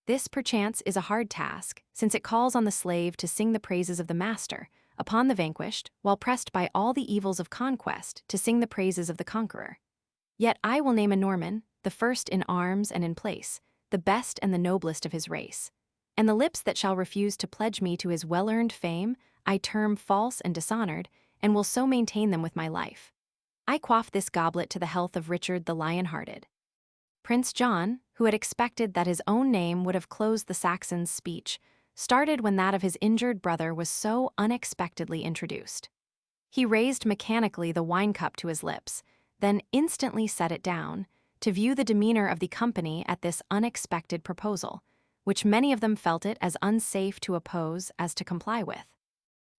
This, perchance, is a hard task, since it calls on the slave to sing the praises of the master, upon the vanquished, while pressed by all the evils of conquest, to sing the praises of the conqueror. Yet I will name a Norman, the first in arms and in place, the best and the noblest of his race. And the lips that shall refuse to pledge me to his well-earned fame, I term false and dishonored, and will so maintain them with my life. I quaff this goblet to the health of Richard the Lion-hearted." Prince John, who had expected that his own name would have closed the Saxon's speech, started when that of his injured brother was so unexpectedly introduced. He raised mechanically the wine-cup to his lips, then instantly set it down, to view the demeanor of the company at this unexpected proposal, which many of them felt it as unsafe to oppose as to comply with.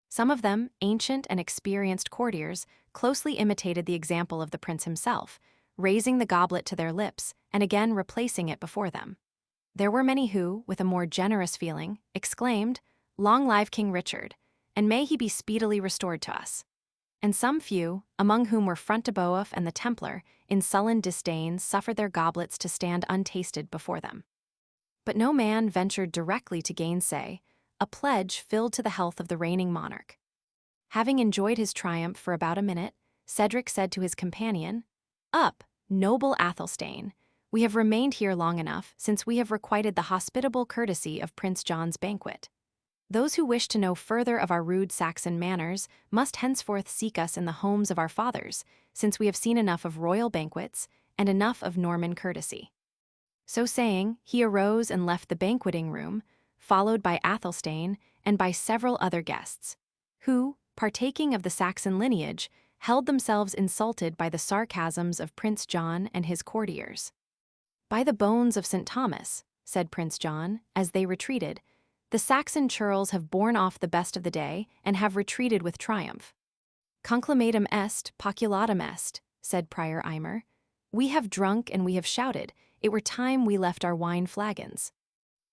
Some of them, ancient and experienced courtiers, closely imitated the example of the prince himself, raising the goblet to their lips and again replacing it before them. There were many who, with a more generous feeling, exclaimed, "Long live King Richard, and may he be speedily restored to us." And some few, among whom were Fronteboeuf and the Templar, in sullen disdain suffered their goblets to stand untasted before them. But no man ventured directly to gainsay a pledge filled to the health of the reigning monarch. Having enjoyed his triumph for about a minute, Cedric said to his companion, "Up, noble Athelstane, we have remained here long enough, since we have requited the hospitable courtesy of Prince John's banquet. Those who wish to know further of our rude Saxon manners must henceforth seek us in the homes of our fathers, since we have seen enough of royal banquets and enough of Norman courtesy." So saying, he arose and left the banqueting room, followed by Athelstane and by several other guests, who, partaking of the Saxon lineage, held themselves insulted by the sarcasms of Prince John and his courtiers. "By the bones of St. Thomas," said Prince John, as they retreated, "the Saxon churls have borne off the best of the day and have retreated with triumph." "Conclamatum est, poculatum est," said Prior Eimer. "We have drunk and we have shouted, it were time we left our wine flagons.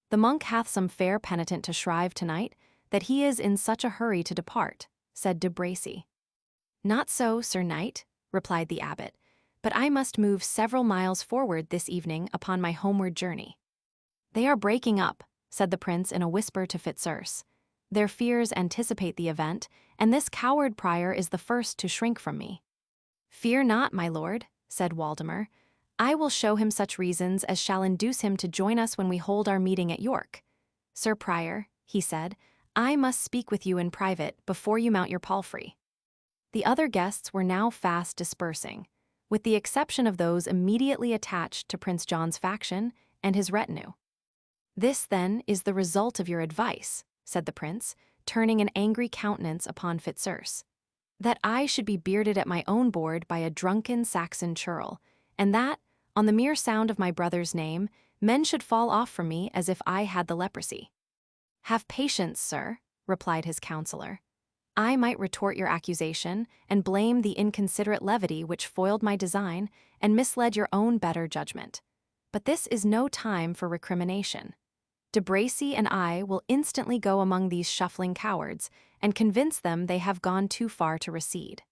The monk hath some fair penitent to shrive tonight, that he is in such a hurry to depart," said de Bracy. "Not so, Sir Knight," replied the abbot, "but I must move several miles forward this evening upon my homeward journey." "They are breaking up," said the prince in a whisper to Fitzurse. "Their fears anticipate the event, and this coward prior is the first to shrink from me." "Fear not, my lord," said Waldemar. "I will show him such reasons as shall induce him to join us when we hold our meeting at York. Sir Prior," he said, "I must speak with you in private before you mount your palfrey." The other guests were now fast dispersing, with the exception of those immediately attached to Prince John's faction and his retinue. "This, then, is the result of your advice," said the prince, turning an angry countenance upon Fitzurse. "That I should be bearded at my own board by a drunken Saxon churl, and that, on the mere sound of my brother's name, men should fall off from me as if I had the leprosy." "Have patience, sir," replied his counselor. "I might retort your accusation and blame the inconsiderate levity which foiled my design and misled your own better judgment. But this is no time for recrimination. De Bracy and I will instantly go among these shuffling cowards and convince them they have gone too far to recede."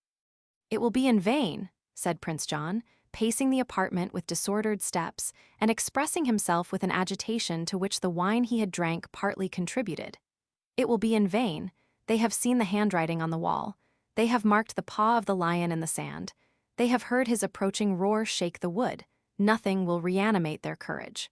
"It will be in vain," said Prince John, pacing the apartment with disordered steps and expressing himself with an agitation to which the wine he had drank partly contributed. "It will be in vain. They have seen the handwriting on the wall. They have marked the paw of the lion in the sand. They have heard his approaching roar shake the wood. Nothing will reanimate their courage."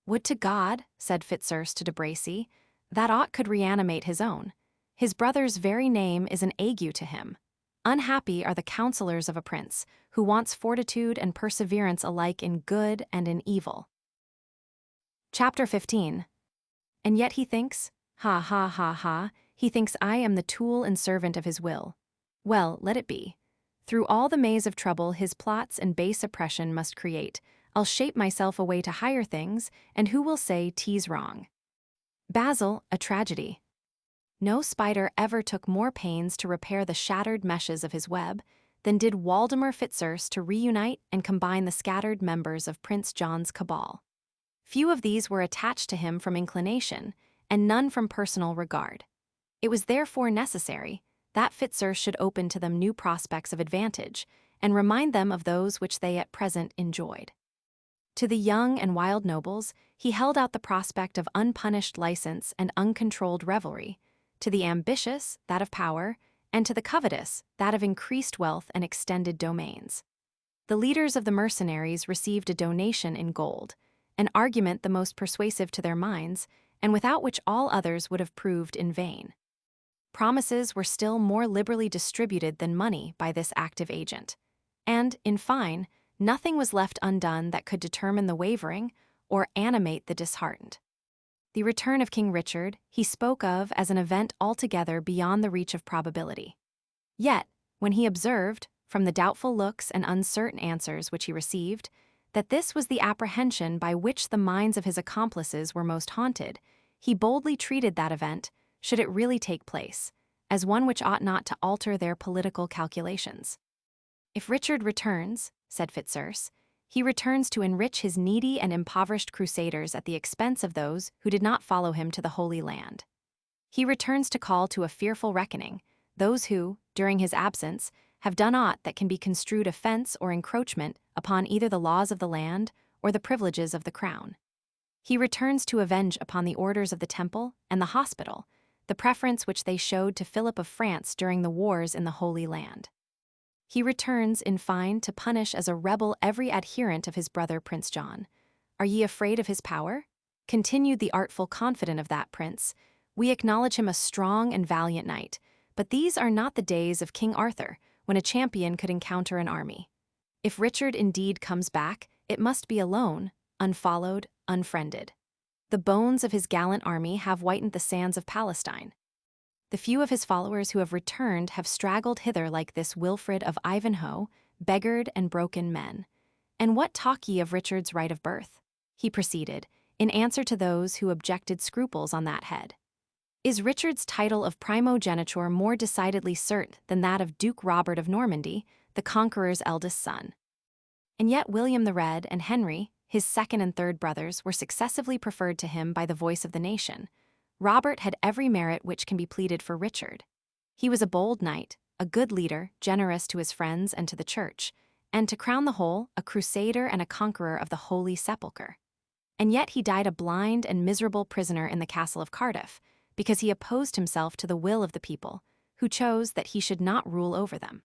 "Would to God," said Fitzurse to de Bracy, "that aught could reanimate his own. His brother's very name is an ague to him. Unhappy are the counselors of a prince, who wants fortitude and perseverance alike in good and in evil." Chapter 15. "And yet he thinks, ha ha ha ha, he thinks I am the tool and servant of his will. Well, let it be. Through all the maze of trouble his plots and base oppression must create, I'll shape myself away to higher things, and who will say 'tis wrong?" Basil, a tragedy. No spider ever took more pains to repair the shattered meshes of his web than did Waldemar Fitzurse to reunite and combine the scattered members of Prince John's cabal. Few of these were attached to him from inclination, and none from personal regard. It was therefore necessary that Fitzurse should open to them new prospects of advantage, and remind them of those which they at present enjoyed. To the young and wild nobles, he held out the prospect of unpunished license and uncontrolled revelry, to the ambitious that of power, and to the covetous that of increased wealth and extended domains. The leaders of the mercenaries received a donation in gold, an argument the most persuasive to their minds, and without which all others would have proved in vain. Promises were still more liberally distributed than money by this active agent, and, in fine, nothing was left undone that could determine the wavering or animate the disheartened. The return of King Richard he spoke of as an event altogether beyond the reach of probability. Yet, when he observed, from the doubtful looks and uncertain answers which he received, that this was the apprehension by which the minds of his accomplices were most haunted, he boldly treated that event, should it really take place, as one which ought not to alter their political calculations. "If Richard returns," said Fitzurse, "he returns to enrich his needy and impoverished crusaders at the expense of those who did not follow him to the Holy Land. He returns to call to a fearful reckoning those who, during his absence, have done aught that can be construed offense or encroachment upon either the laws of the land or the privileges of the crown. He returns to avenge upon the orders of the Temple and the Hospital the preference which they showed to Philip of France during the wars in the Holy Land. He returns, in fine, to punish as a rebel every adherent of his brother Prince John. Are ye afraid of his power?" continued the artful confidant of that prince. "We acknowledge him a strong and valiant knight, but these are not the days of King Arthur, when a champion could encounter an army. If Richard indeed comes back, it must be alone, unfollowed, unfriended. The bones of his gallant army have whitened the sands of Palestine. The few of his followers who have returned have straggled hither like this Wilfred of Ivanhoe, beggared and broken men. And what talk ye of Richard's right of birth? He proceeded, in answer to those who objected scruples on that head. Is Richard's title of primogeniture more decidedly cert than that of Duke Robert of Normandy, the conqueror's eldest son? And yet William the Red and Henry, his second and third brothers, were successively preferred to him by the voice of the nation. Robert had every merit which can be pleaded for Richard. He was a bold knight, a good leader, generous to his friends and to the church, and to crown the whole, a crusader and a conqueror of the Holy Sepulchre. And yet he died a blind and miserable prisoner in the castle of Cardiff, because he opposed himself to the will of the people, who chose that he should not rule over them.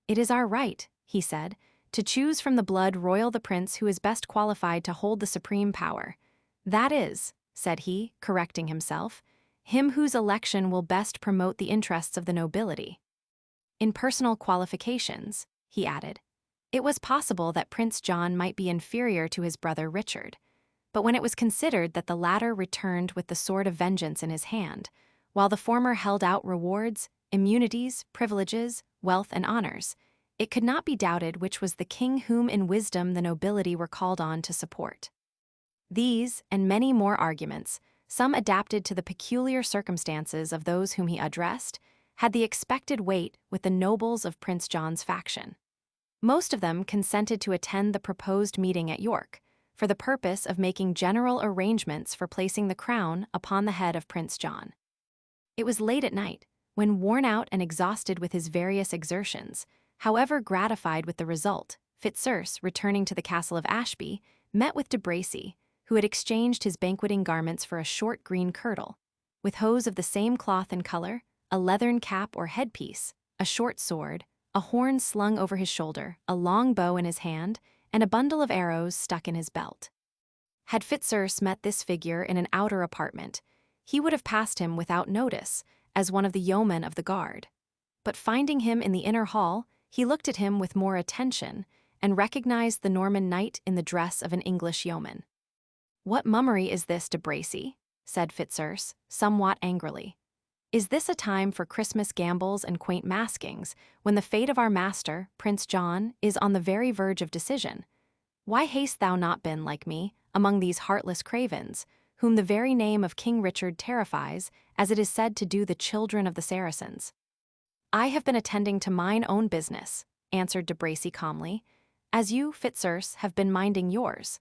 It is our right, he said, to choose from the blood royal the prince who is best qualified to hold the supreme power. That is, said he, correcting himself, him whose election will best promote the interests of the nobility. In personal qualifications, he added, it was possible that Prince John might be inferior to his brother Richard, but when it was considered that the latter returned with the sword of vengeance in his hand, while the former held out rewards, immunities, privileges, wealth, and honors, it could not be doubted which was the king whom in wisdom the nobility were called on to support. These, and many more arguments, some adapted to the peculiar circumstances of those whom he addressed, had the expected weight with the nobles of Prince John's faction. Most of them consented to attend the proposed meeting at York, for the purpose of making general arrangements for placing the crown upon the head of Prince John. It was late at night, when worn out and exhausted with his various exertions, however gratified with the result, Fitzurse, returning to the castle of Ashby, met with de Bracy, who had exchanged his banqueting garments for a short green kirtle, with hose of the same cloth and color, a leathern cap or headpiece, a short sword, a horn slung over his shoulder, a long bow in his hand, and a bundle of arrows stuck in his belt. Had Fitzurse met this figure in an outer apartment, he would have passed him without notice, as one of the yeomen of the guard. But finding him in the inner hall, he looked at him with more attention, and recognized the Norman knight in the dress of an English yeoman. "What mummery is this, de Bracy?" said Fitzurse, somewhat angrily. "Is this a time for Christmas gambols and quaint maskings, when the fate of our master, Prince John, is on the very verge of decision? Why hast thou not been, like me, among these heartless cravens, whom the very name of King Richard terrifies, as it is said to do the children of the Saracens?" "I have been attending to mine own business," answered de Bracy calmly, "as you, Fitzurse, have been minding yours."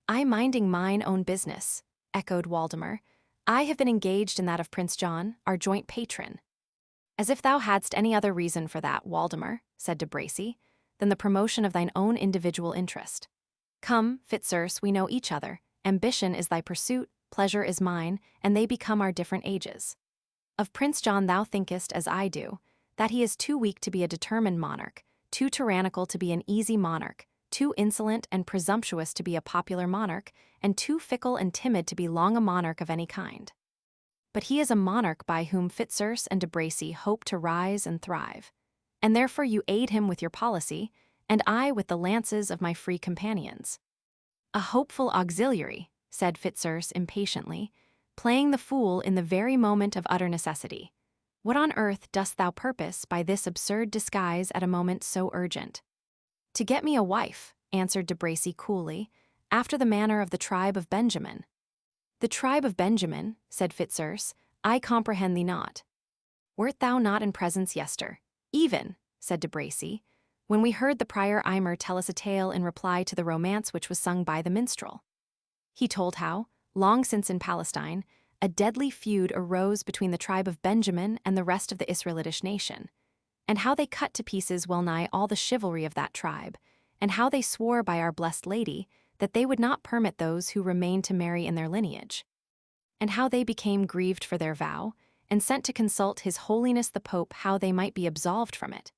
"I minding mine own business," echoed Waldemar. "I have been engaged in that of Prince John, our joint patron." "As if thou hadst any other reason for that, Waldemar," said de Bracy, "than the promotion of thine own individual interest. Come, Fitzurse, we know each other. Ambition is thy pursuit, pleasure is mine, and they become our different ages. Of Prince John thou thinkest as I do, that he is too weak to be a determined monarch, too tyrannical to be an easy monarch, too insolent and presumptuous to be a popular monarch, and too fickle and timid to be long a monarch of any kind. But he is a monarch by whom Fitzurse and de Bracy hope to rise and thrive, and therefore you aid him with your policy, and I with the lances of my free companions." "A hopeful auxiliary," said Fitzurse impatiently, "playing the fool in the very moment of utter necessity. What on earth dost thou purpose by this absurd disguise at a moment so urgent?" "To get me a wife," answered de Bracy coolly, "after the manner of the tribe of Benjamin." "The tribe of Benjamin," said Fitzurse, "I comprehend thee not." "Wert thou not in presence yester, even," said de Bracy, "when we heard the prior Aymer tell us a tale in reply to the romance which was sung by the minstrel? He told how, long since in Palestine, a deadly feud arose between the tribe of Benjamin and the rest of the Israelitish nation, and how they cut to pieces well-nigh all the chivalry of that tribe, and how they swore by our blessed Lady that they would not permit those who remained to marry in their lineage, and how they became grieved for their vow, and sent to consult His Holiness the Pope how they might be absolved from it,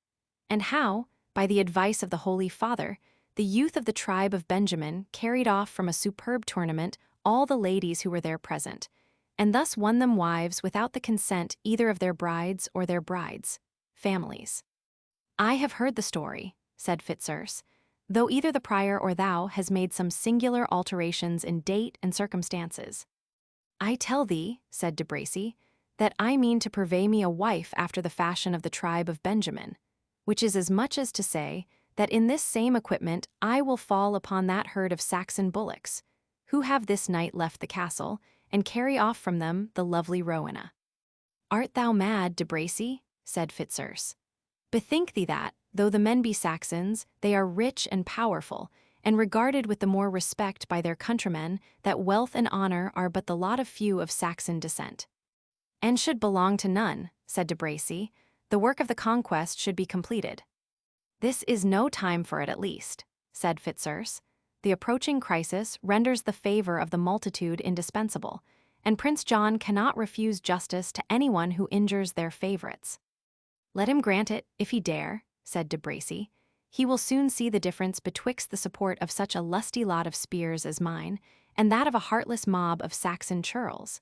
and how, by the advice of the Holy Father, the youth of the tribe of Benjamin carried off from a superb tournament all the ladies who were there present, and thus won them wives without the consent either of their brides or their brides' families. "I have heard the story," said Fitzurse, though either the prior or thou has made some singular alterations in date and circumstances. I tell thee, said de Bracy, that I mean to purvey me a wife after the fashion of the tribe of Benjamin, which is as much as to say that in this same equipment I will fall upon that herd of Saxon bullocks, who have this night left the castle, and carry off from them the lovely Rowena. Art thou mad, de Bracy? Said Fitzurse. Bethink thee that, though the men be Saxons, they are rich and powerful, and regarded with the more respect by their countrymen, that wealth and honor are but the lot of few of Saxon descent. And should belong to none, said de Bracy, the work of the conquest should be completed. This is no time for it at least, said Fitzurse. The approaching crisis renders the favor of the multitude indispensable, and Prince John cannot refuse justice to anyone who injures their favorites. Let him grant it, if he dare, said de Bracy. He will soon see the difference betwixt the support of such a lusty lot of spears as mine, and that of a heartless mob of Saxon churls.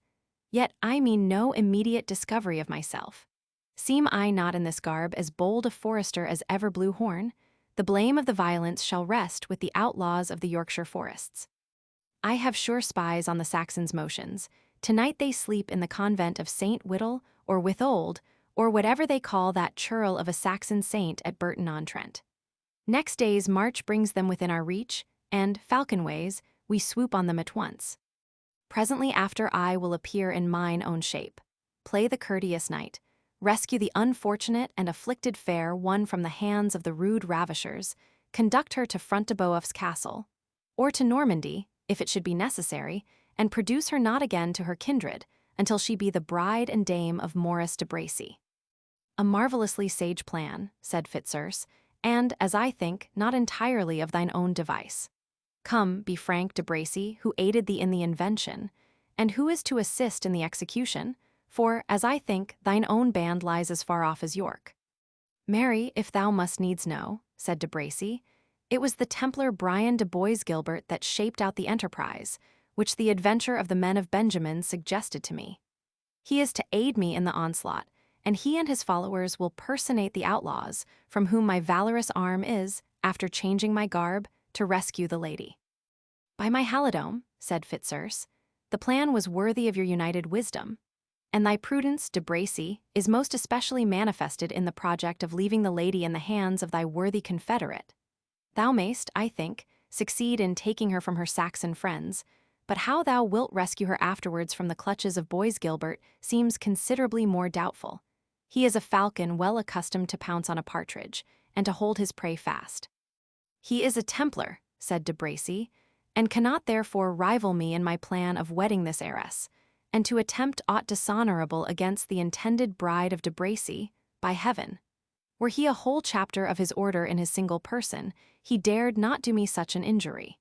Yet I mean no immediate discovery of myself. Seem I not in this garb as bold a forester as ever blew horn? The blame of the violence shall rest with the outlaws of the Yorkshire forests. I have sure spies on the Saxons' motions. Tonight they sleep in the convent of St. Whittle, or Withold, or whatever they call that churl of a Saxon saint at Burton-on-Trent. Next day's march brings them within our reach, and, falcon-ways, we swoop on them at once. Presently after I will appear in mine own shape. Play the courteous knight. Rescue the unfortunate and afflicted fair one from the hands of the rude ravishers, conduct her to Front de Boeuf's castle, or to Normandy, if it should be necessary, and produce her not again to her kindred, until she be the bride and dame of Maurice de Bracy. A marvellously sage plan, said Fitzurse, and, as I think, not entirely of thine own device. Come, be frank, de Bracy, who aided thee in the invention, and who is to assist in the execution, for, as I think, thine own band lies as far off as York. Marry, if thou must needs know, said de Bracy, it was the Templar Brian de Bois-Guilbert that shaped out the enterprise, which the adventure of the men of Benjamin suggested to me. He is to aid me in the onslaught, and he and his followers will personate the outlaws, from whom my valorous arm is, after changing my garb, to rescue the lady. By my halidome, said Fitzurse, the plan was worthy of your united wisdom, and thy prudence, de Bracy, is most especially manifested in the project of leaving the lady in the hands of thy worthy confederate. Thou mayst, I think, succeed in taking her from her Saxon friends, but how thou wilt rescue her afterwards from the clutches of Bois-Guilbert seems considerably more doubtful. He is a falcon well accustomed to pounce on a partridge, and to hold his prey fast. He is a Templar, said de Bracy, and cannot therefore rival me in my plan of wedding this heiress, and to attempt aught dishonorable against the intended bride of de Bracy, by heaven. Were he a whole chapter of his order in his single person, he dared not do me such an injury.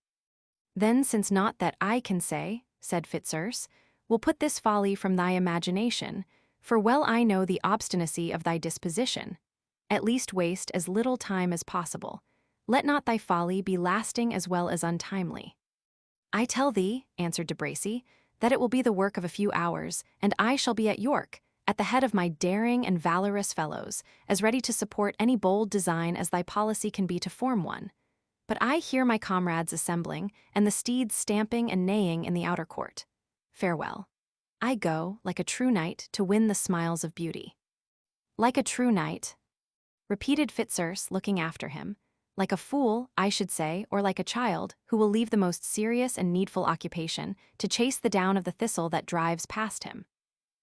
Then, since naught that I can say, said Fitzurse, will put this folly from thy imagination, for well I know the obstinacy of thy disposition, at least waste as little time as possible. Let not thy folly be lasting as well as untimely. I tell thee, answered de Bracy, that it will be the work of a few hours, and I shall be at York, at the head of my daring and valorous fellows, as ready to support any bold design as thy policy can be to form one. But I hear my comrades assembling, and the steeds stamping and neighing in the outer court. Farewell. I go, like a true knight, to win the smiles of beauty. Like a true knight, repeated Fitzurse, looking after him. Like a fool, I should say, or like a child, who will leave the most serious and needful occupation to chase the down of the thistle that drives past him.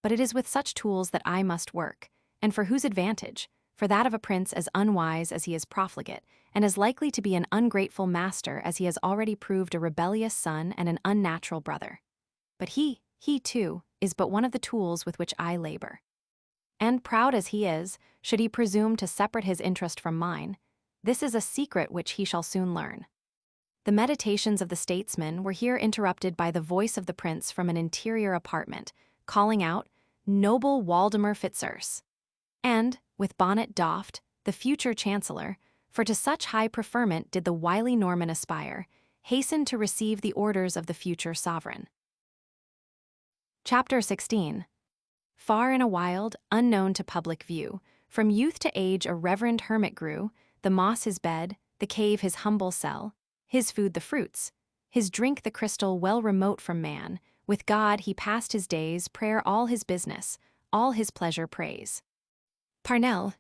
But it is with such tools that I must work, and for whose advantage? For that of a prince as unwise as he is profligate, and as likely to be an ungrateful master as he has already proved a rebellious son and an unnatural brother. But he too, is but one of the tools with which I labor. And proud as he is, should he presume to separate his interest from mine, this is a secret which he shall soon learn. The meditations of the statesman were here interrupted by the voice of the prince from an interior apartment, calling out, "Noble Waldemar Fitzurse!" And, with bonnet doffed, the future chancellor, for to such high preferment did the wily Norman aspire, hastened to receive the orders of the future sovereign. Chapter 16. Far in a wild, unknown to public view, from youth to age a reverend hermit grew, the moss his bed, the cave his humble cell, his food the fruits, his drink the crystal well remote from man. With God he passed his days, prayer all his business, all his pleasure praise. Parnell.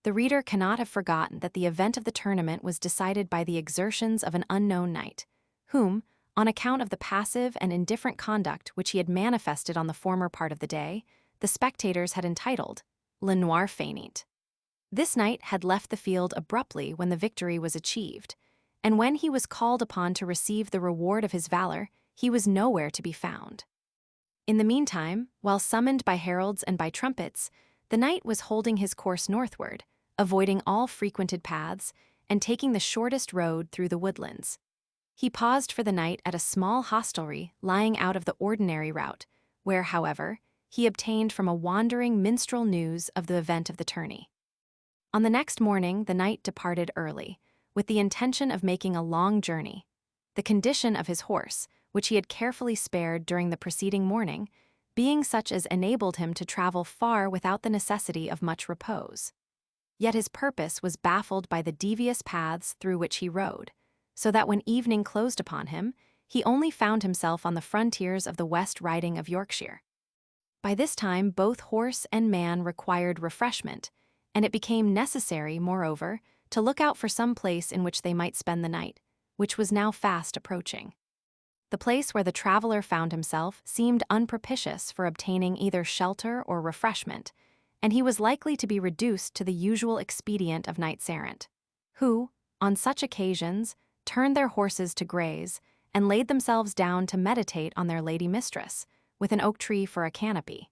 The reader cannot have forgotten that the event of the tournament was decided by the exertions of an unknown knight, whom, on account of the passive and indifferent conduct which he had manifested on the former part of the day, the spectators had entitled Le Noir Faineant. This knight had left the field abruptly when the victory was achieved, and when he was called upon to receive the reward of his valor, he was nowhere to be found. In the meantime, while summoned by heralds and by trumpets, the knight was holding his course northward, avoiding all frequented paths, and taking the shortest road through the woodlands. He paused for the night at a small hostelry lying out of the ordinary route, where, however, he obtained from a wandering minstrel news of the event of the tourney. On the next morning the knight departed early, with the intention of making a long journey. The condition of his horse, which he had carefully spared during the preceding morning, being such as enabled him to travel far without the necessity of much repose. Yet his purpose was baffled by the devious paths through which he rode, so that when evening closed upon him, he only found himself on the frontiers of the West Riding of Yorkshire. By this time both horse and man required refreshment, and it became necessary, moreover, to look out for some place in which they might spend the night, which was now fast approaching. The place where the traveler found himself seemed unpropitious for obtaining either shelter or refreshment, and he was likely to be reduced to the usual expedient of knights-errant, who, on such occasions, turned their horses to graze and laid themselves down to meditate on their lady mistress, with an oak tree for a canopy.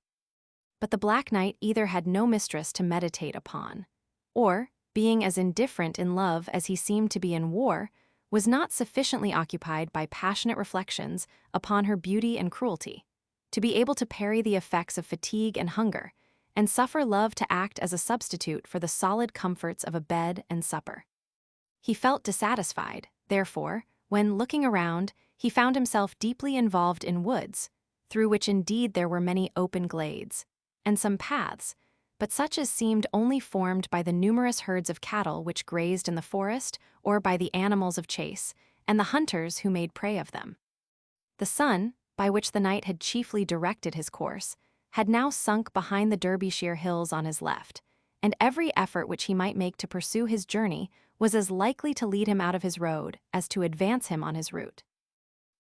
But the Black Knight either had no mistress to meditate upon, or, being as indifferent in love as he seemed to be in war, was not sufficiently occupied by passionate reflections upon her beauty and cruelty, to be able to parry the effects of fatigue and hunger, and suffer love to act as a substitute for the solid comforts of a bed and supper. He felt dissatisfied, therefore, when, looking around, he found himself deeply involved in woods, through which indeed there were many open glades, and some paths, but such as seemed only formed by the numerous herds of cattle which grazed in the forest, or by the animals of chase, and the hunters who made prey of them. The sun, by which the knight had chiefly directed his course, had now sunk behind the Derbyshire hills on his left, and every effort which he might make to pursue his journey was as likely to lead him out of his road as to advance him on his route.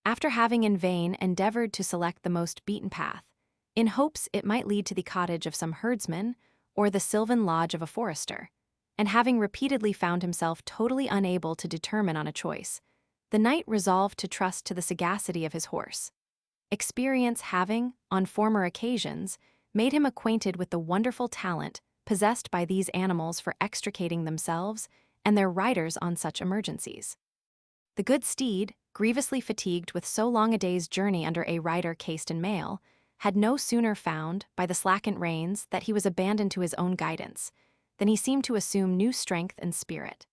After having in vain endeavored to select the most beaten path, in hopes it might lead to the cottage of some herdsman or the sylvan lodge of a forester, and having repeatedly found himself totally unable to determine on a choice, the knight resolved to trust to the sagacity of his horse. Experience having, on former occasions, made him acquainted with the wonderful talent possessed by these animals for extricating themselves and their riders on such emergencies. The good steed, grievously fatigued with so long a day's journey under a rider cased in mail, had no sooner found, by the slackened reins, that he was abandoned to his own guidance, than he seemed to assume new strength and spirit.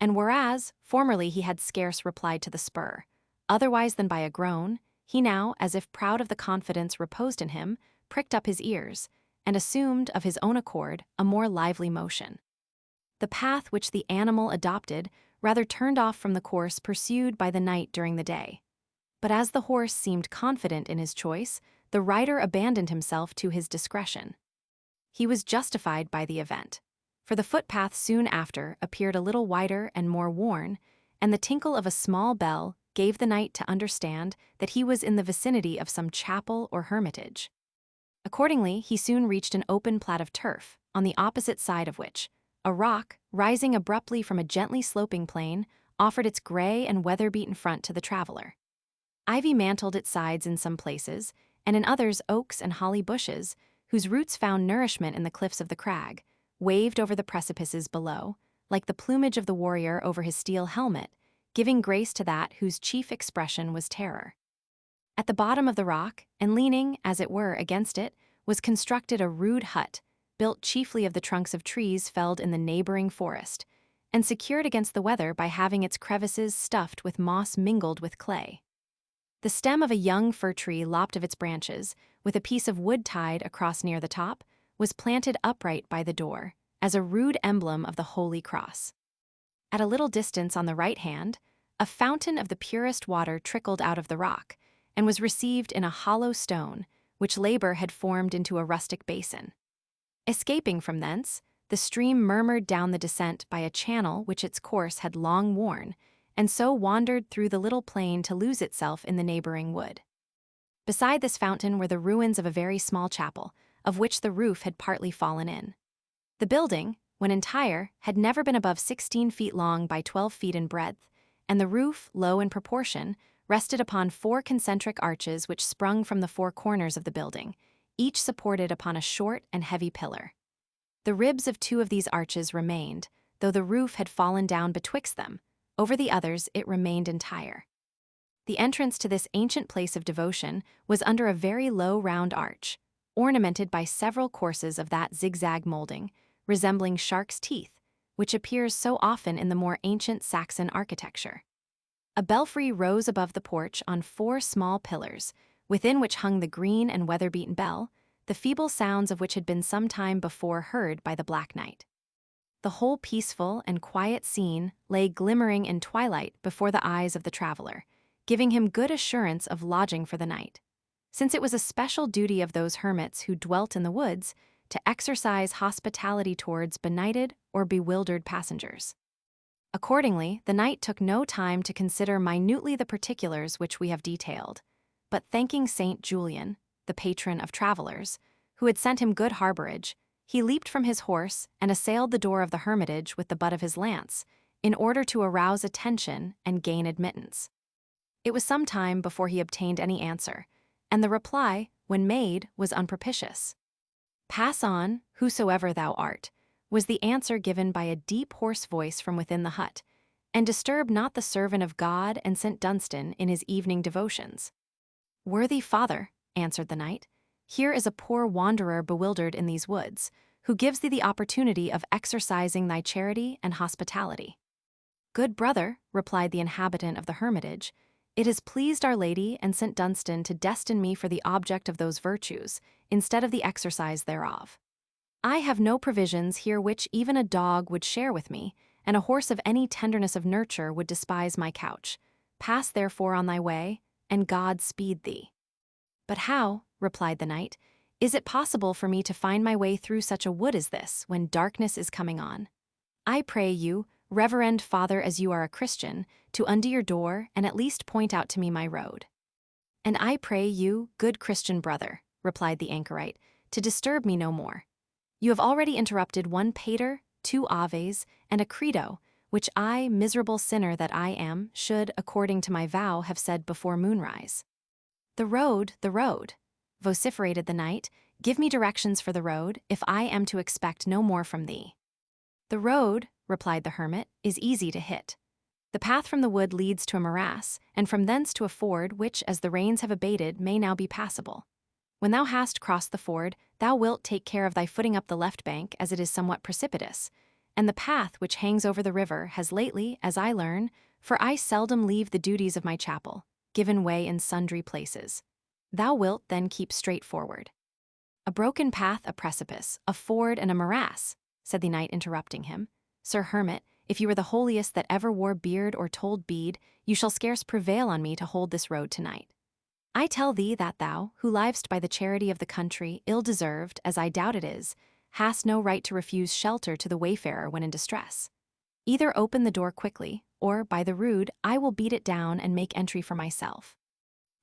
And whereas, formerly he had scarce replied to the spur, otherwise than by a groan, he now, as if proud of the confidence reposed in him, pricked up his ears, and assumed, of his own accord, a more lively motion. The path which the animal adopted rather turned off from the course pursued by the knight during the day. But as the horse seemed confident in his choice, the rider abandoned himself to his discretion. He was justified by the event, for the footpath soon after appeared a little wider and more worn, and the tinkle of a small bell gave the knight to understand that he was in the vicinity of some chapel or hermitage. Accordingly, he soon reached an open plat of turf, on the opposite side of which a rock, rising abruptly from a gently sloping plain, offered its gray and weather-beaten front to the traveler. Ivy mantled its sides in some places, and in others oaks and holly bushes, whose roots found nourishment in the cliffs of the crag, waved over the precipices below, like the plumage of the warrior over his steel helmet, giving grace to that whose chief expression was terror. At the bottom of the rock, and leaning, as it were, against it, was constructed a rude hut, built chiefly of the trunks of trees felled in the neighboring forest, and secured against the weather by having its crevices stuffed with moss mingled with clay. The stem of a young fir tree lopped of its branches, with a piece of wood tied across near the top, was planted upright by the door, as a rude emblem of the Holy Cross. At a little distance on the right hand, a fountain of the purest water trickled out of the rock, and was received in a hollow stone, which labor had formed into a rustic basin. Escaping from thence, the stream murmured down the descent by a channel which its course had long worn, and so wandered through the little plain to lose itself in the neighboring wood. Beside this fountain were the ruins of a very small chapel, of which the roof had partly fallen in. The building, when entire, had never been above 16 feet long by 12 feet in breadth, and the roof, low in proportion, rested upon 4 concentric arches which sprung from the 4 corners of the building, each supported upon a short and heavy pillar. The ribs of 2 of these arches remained, though the roof had fallen down betwixt them. Over the others it remained entire. The entrance to this ancient place of devotion was under a very low round arch, ornamented by several courses of that zigzag molding, resembling shark's teeth, which appears so often in the more ancient Saxon architecture. A belfry rose above the porch on 4 small pillars, within which hung the green and weather-beaten bell, the feeble sounds of which had been some time before heard by the Black Knight. The whole peaceful and quiet scene lay glimmering in twilight before the eyes of the traveler, giving him good assurance of lodging for the night, since it was a special duty of those hermits who dwelt in the woods to exercise hospitality towards benighted or bewildered passengers. Accordingly, the knight took no time to consider minutely the particulars which we have detailed, but thanking Saint Julian, the patron of travelers, who had sent him good harborage, he leaped from his horse and assailed the door of the hermitage with the butt of his lance, in order to arouse attention and gain admittance. It was some time before he obtained any answer, and the reply, when made, was unpropitious. "Pass on, whosoever thou art," was the answer given by a deep hoarse voice from within the hut, "and disturb not the servant of God and St. Dunstan in his evening devotions." "Worthy father," answered the knight, "here is a poor wanderer bewildered in these woods, who gives thee the opportunity of exercising thy charity and hospitality." "Good brother," replied the inhabitant of the hermitage, "it has pleased Our Lady and St. Dunstan to destine me for the object of those virtues, instead of the exercise thereof. I have no provisions here which even a dog would share with me, and a horse of any tenderness of nurture would despise my couch. Pass therefore on thy way, and God speed thee." "But how," replied the knight, "is it possible for me to find my way through such a wood as this, when darkness is coming on? I pray you, reverend father as you are a Christian, to undo your door and at least point out to me my road." "And I pray you, good Christian brother," replied the anchorite, "to disturb me no more. You have already interrupted 1 pater, 2 aves, and a credo, which I, miserable sinner that I am, should, according to my vow, have said before moonrise." The road," vociferated the knight, "give me directions for the road, if I am to expect no more from thee." "The road," replied the hermit, "is easy to hit. The path from the wood leads to a morass, and from thence to a ford which, as the rains have abated, may now be passable. When thou hast crossed the ford, thou wilt take care of thy footing up the left bank, as it is somewhat precipitous, and the path which hangs over the river has lately, as I learn, for I seldom leave the duties of my chapel, given way in sundry places. Thou wilt then keep straight forward." "A broken path, a precipice, a ford, and a morass," said the knight, interrupting him. "Sir hermit, if you are the holiest that ever wore beard or told bead, you shall scarce prevail on me to hold this road tonight. I tell thee that thou, who livest by the charity of the country, ill-deserved, as I doubt it is, hast no right to refuse shelter to the wayfarer when in distress. Either open the door quickly, or, by the rood, I will beat it down and make entry for myself."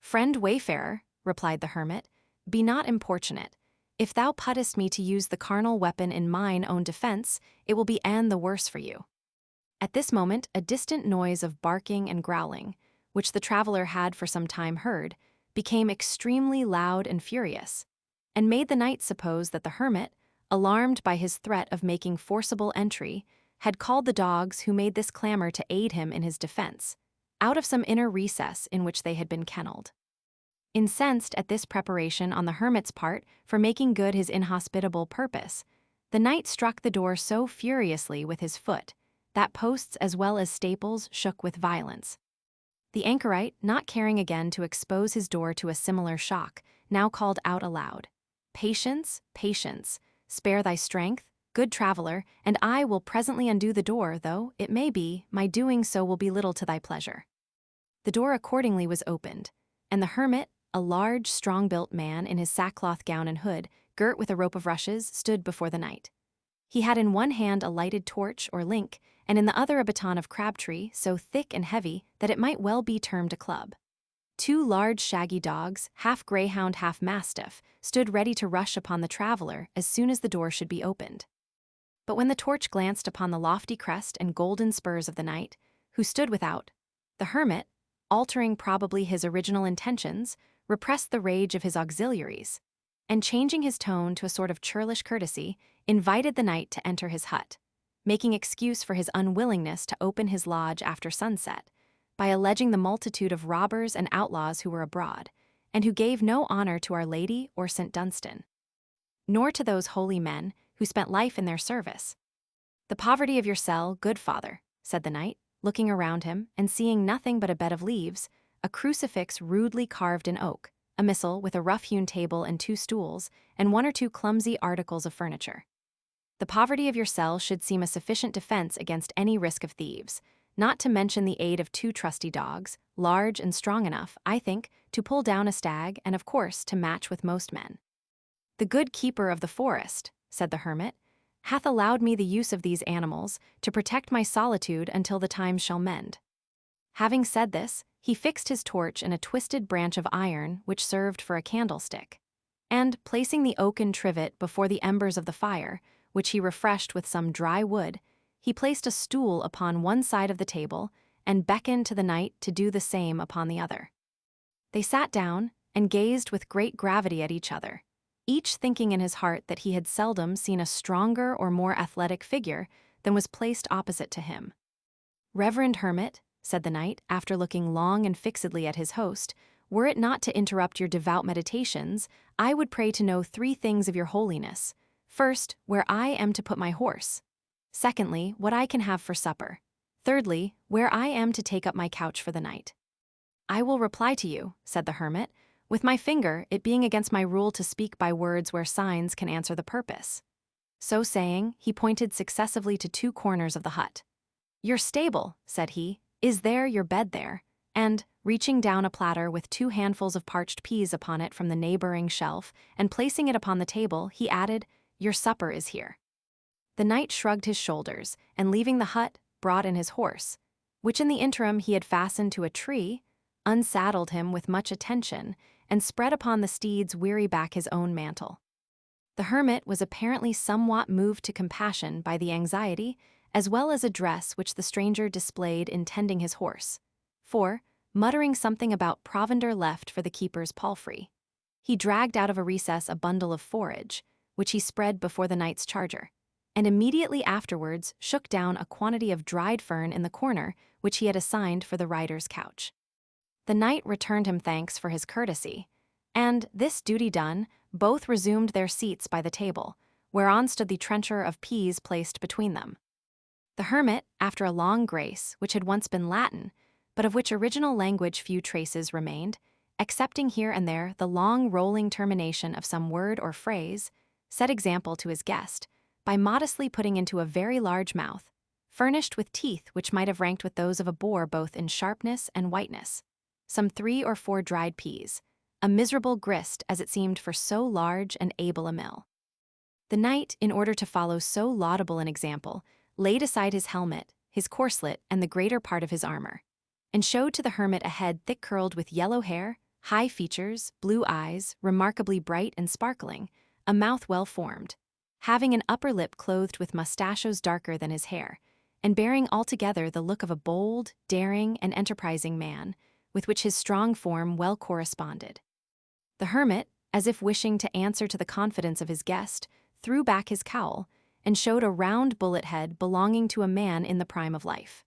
"Friend wayfarer," replied the hermit, "be not importunate. If thou puttest me to use the carnal weapon in mine own defense, it will be the worse for you." At this moment a distant noise of barking and growling, which the traveler had for some time heard, became extremely loud and furious, and made the knight suppose that the hermit, alarmed by his threat of making forcible entry, had called the dogs who made this clamor to aid him in his defense, out of some inner recess in which they had been kennelled. Incensed at this preparation on the hermit's part for making good his inhospitable purpose, the knight struck the door so furiously with his foot that posts as well as staples shook with violence. The anchorite, not caring again to expose his door to a similar shock, now called out aloud, "Patience, patience, spare thy strength, Good traveller, and I will presently undo the door, though, it may be, my doing so will be little to thy pleasure. The door accordingly was opened, and the hermit, a large, strong-built man in his sackcloth gown and hood, girt with a rope of rushes, stood before the knight. He had in one hand a lighted torch or link, and in the other a baton of crabtree, so thick and heavy that it might well be termed a club. Two large shaggy dogs, half greyhound, half mastiff, stood ready to rush upon the traveller as soon as the door should be opened. But when the torch glanced upon the lofty crest and golden spurs of the knight, who stood without, the hermit, altering probably his original intentions, repressed the rage of his auxiliaries, and changing his tone to a sort of churlish courtesy, invited the knight to enter his hut, making excuse for his unwillingness to open his lodge after sunset, by alleging the multitude of robbers and outlaws who were abroad, and who gave no honor to Our Lady or St. Dunstan, nor to those holy men who spent life in their service. "The poverty of your cell, good father," said the knight, looking around him and seeing nothing but a bed of leaves, a crucifix rudely carved in oak, a missal with a rough-hewn table and 2 stools, and 1 or 2 clumsy articles of furniture. "The poverty of your cell should seem a sufficient defense against any risk of thieves, not to mention the aid of 2 trusty dogs, large and strong enough, I think, to pull down a stag and of course to match with most men. The good keeper of the forest," said the hermit, "hath allowed me the use of these animals to protect my solitude until the times shall mend." Having said this, he fixed his torch in a twisted branch of iron which served for a candlestick, and, placing the oaken trivet before the embers of the fire, which he refreshed with some dry wood, he placed a stool upon one side of the table and beckoned to the knight to do the same upon the other. They sat down and gazed with great gravity at each other, each thinking in his heart that he had seldom seen a stronger or more athletic figure than was placed opposite to him. "Reverend hermit," said the knight, after looking long and fixedly at his host, "were it not to interrupt your devout meditations, I would pray to know 3 things of your holiness. First, where I am to put my horse. Secondly, what I can have for supper. Thirdly, where I am to take up my couch for the night." "I will reply to you," said the hermit, "with my finger, it being against my rule to speak by words where signs can answer the purpose." So saying, he pointed successively to 2 corners of the hut. "Your stable," said he, "is there, your bed there," and, reaching down a platter with 2 handfuls of parched peas upon it from the neighboring shelf, and placing it upon the table, he added, "Your supper is here." The knight shrugged his shoulders, and leaving the hut, brought in his horse, which in the interim he had fastened to a tree, unsaddled him with much attention, and spread upon the steed's weary back his own mantle. The hermit was apparently somewhat moved to compassion by the anxiety as well as address which the stranger displayed in tending his horse, for, muttering something about provender left for the keeper's palfrey, he dragged out of a recess a bundle of forage, which he spread before the knight's charger, and immediately afterwards shook down a quantity of dried fern in the corner which he had assigned for the rider's couch. The knight returned him thanks for his courtesy, and, this duty done, both resumed their seats by the table, whereon stood the trencher of peas placed between them. The hermit, after a long grace, which had once been Latin, but of which original language few traces remained, excepting here and there the long rolling termination of some word or phrase, set example to his guest, by modestly putting into a very large mouth, furnished with teeth which might have ranked with those of a boar both in sharpness and whiteness, some 3 or 4 dried peas, a miserable grist as it seemed for so large and able a meal. The knight, in order to follow so laudable an example, laid aside his helmet, his corslet, and the greater part of his armor, and showed to the hermit a head thick-curled with yellow hair, high features, blue eyes, remarkably bright and sparkling, a mouth well formed, having an upper lip clothed with mustachios darker than his hair, and bearing altogether the look of a bold, daring, and enterprising man, with which his strong form well corresponded. The hermit, as if wishing to answer to the confidence of his guest, threw back his cowl, and showed a round bullet head belonging to a man in the prime of life.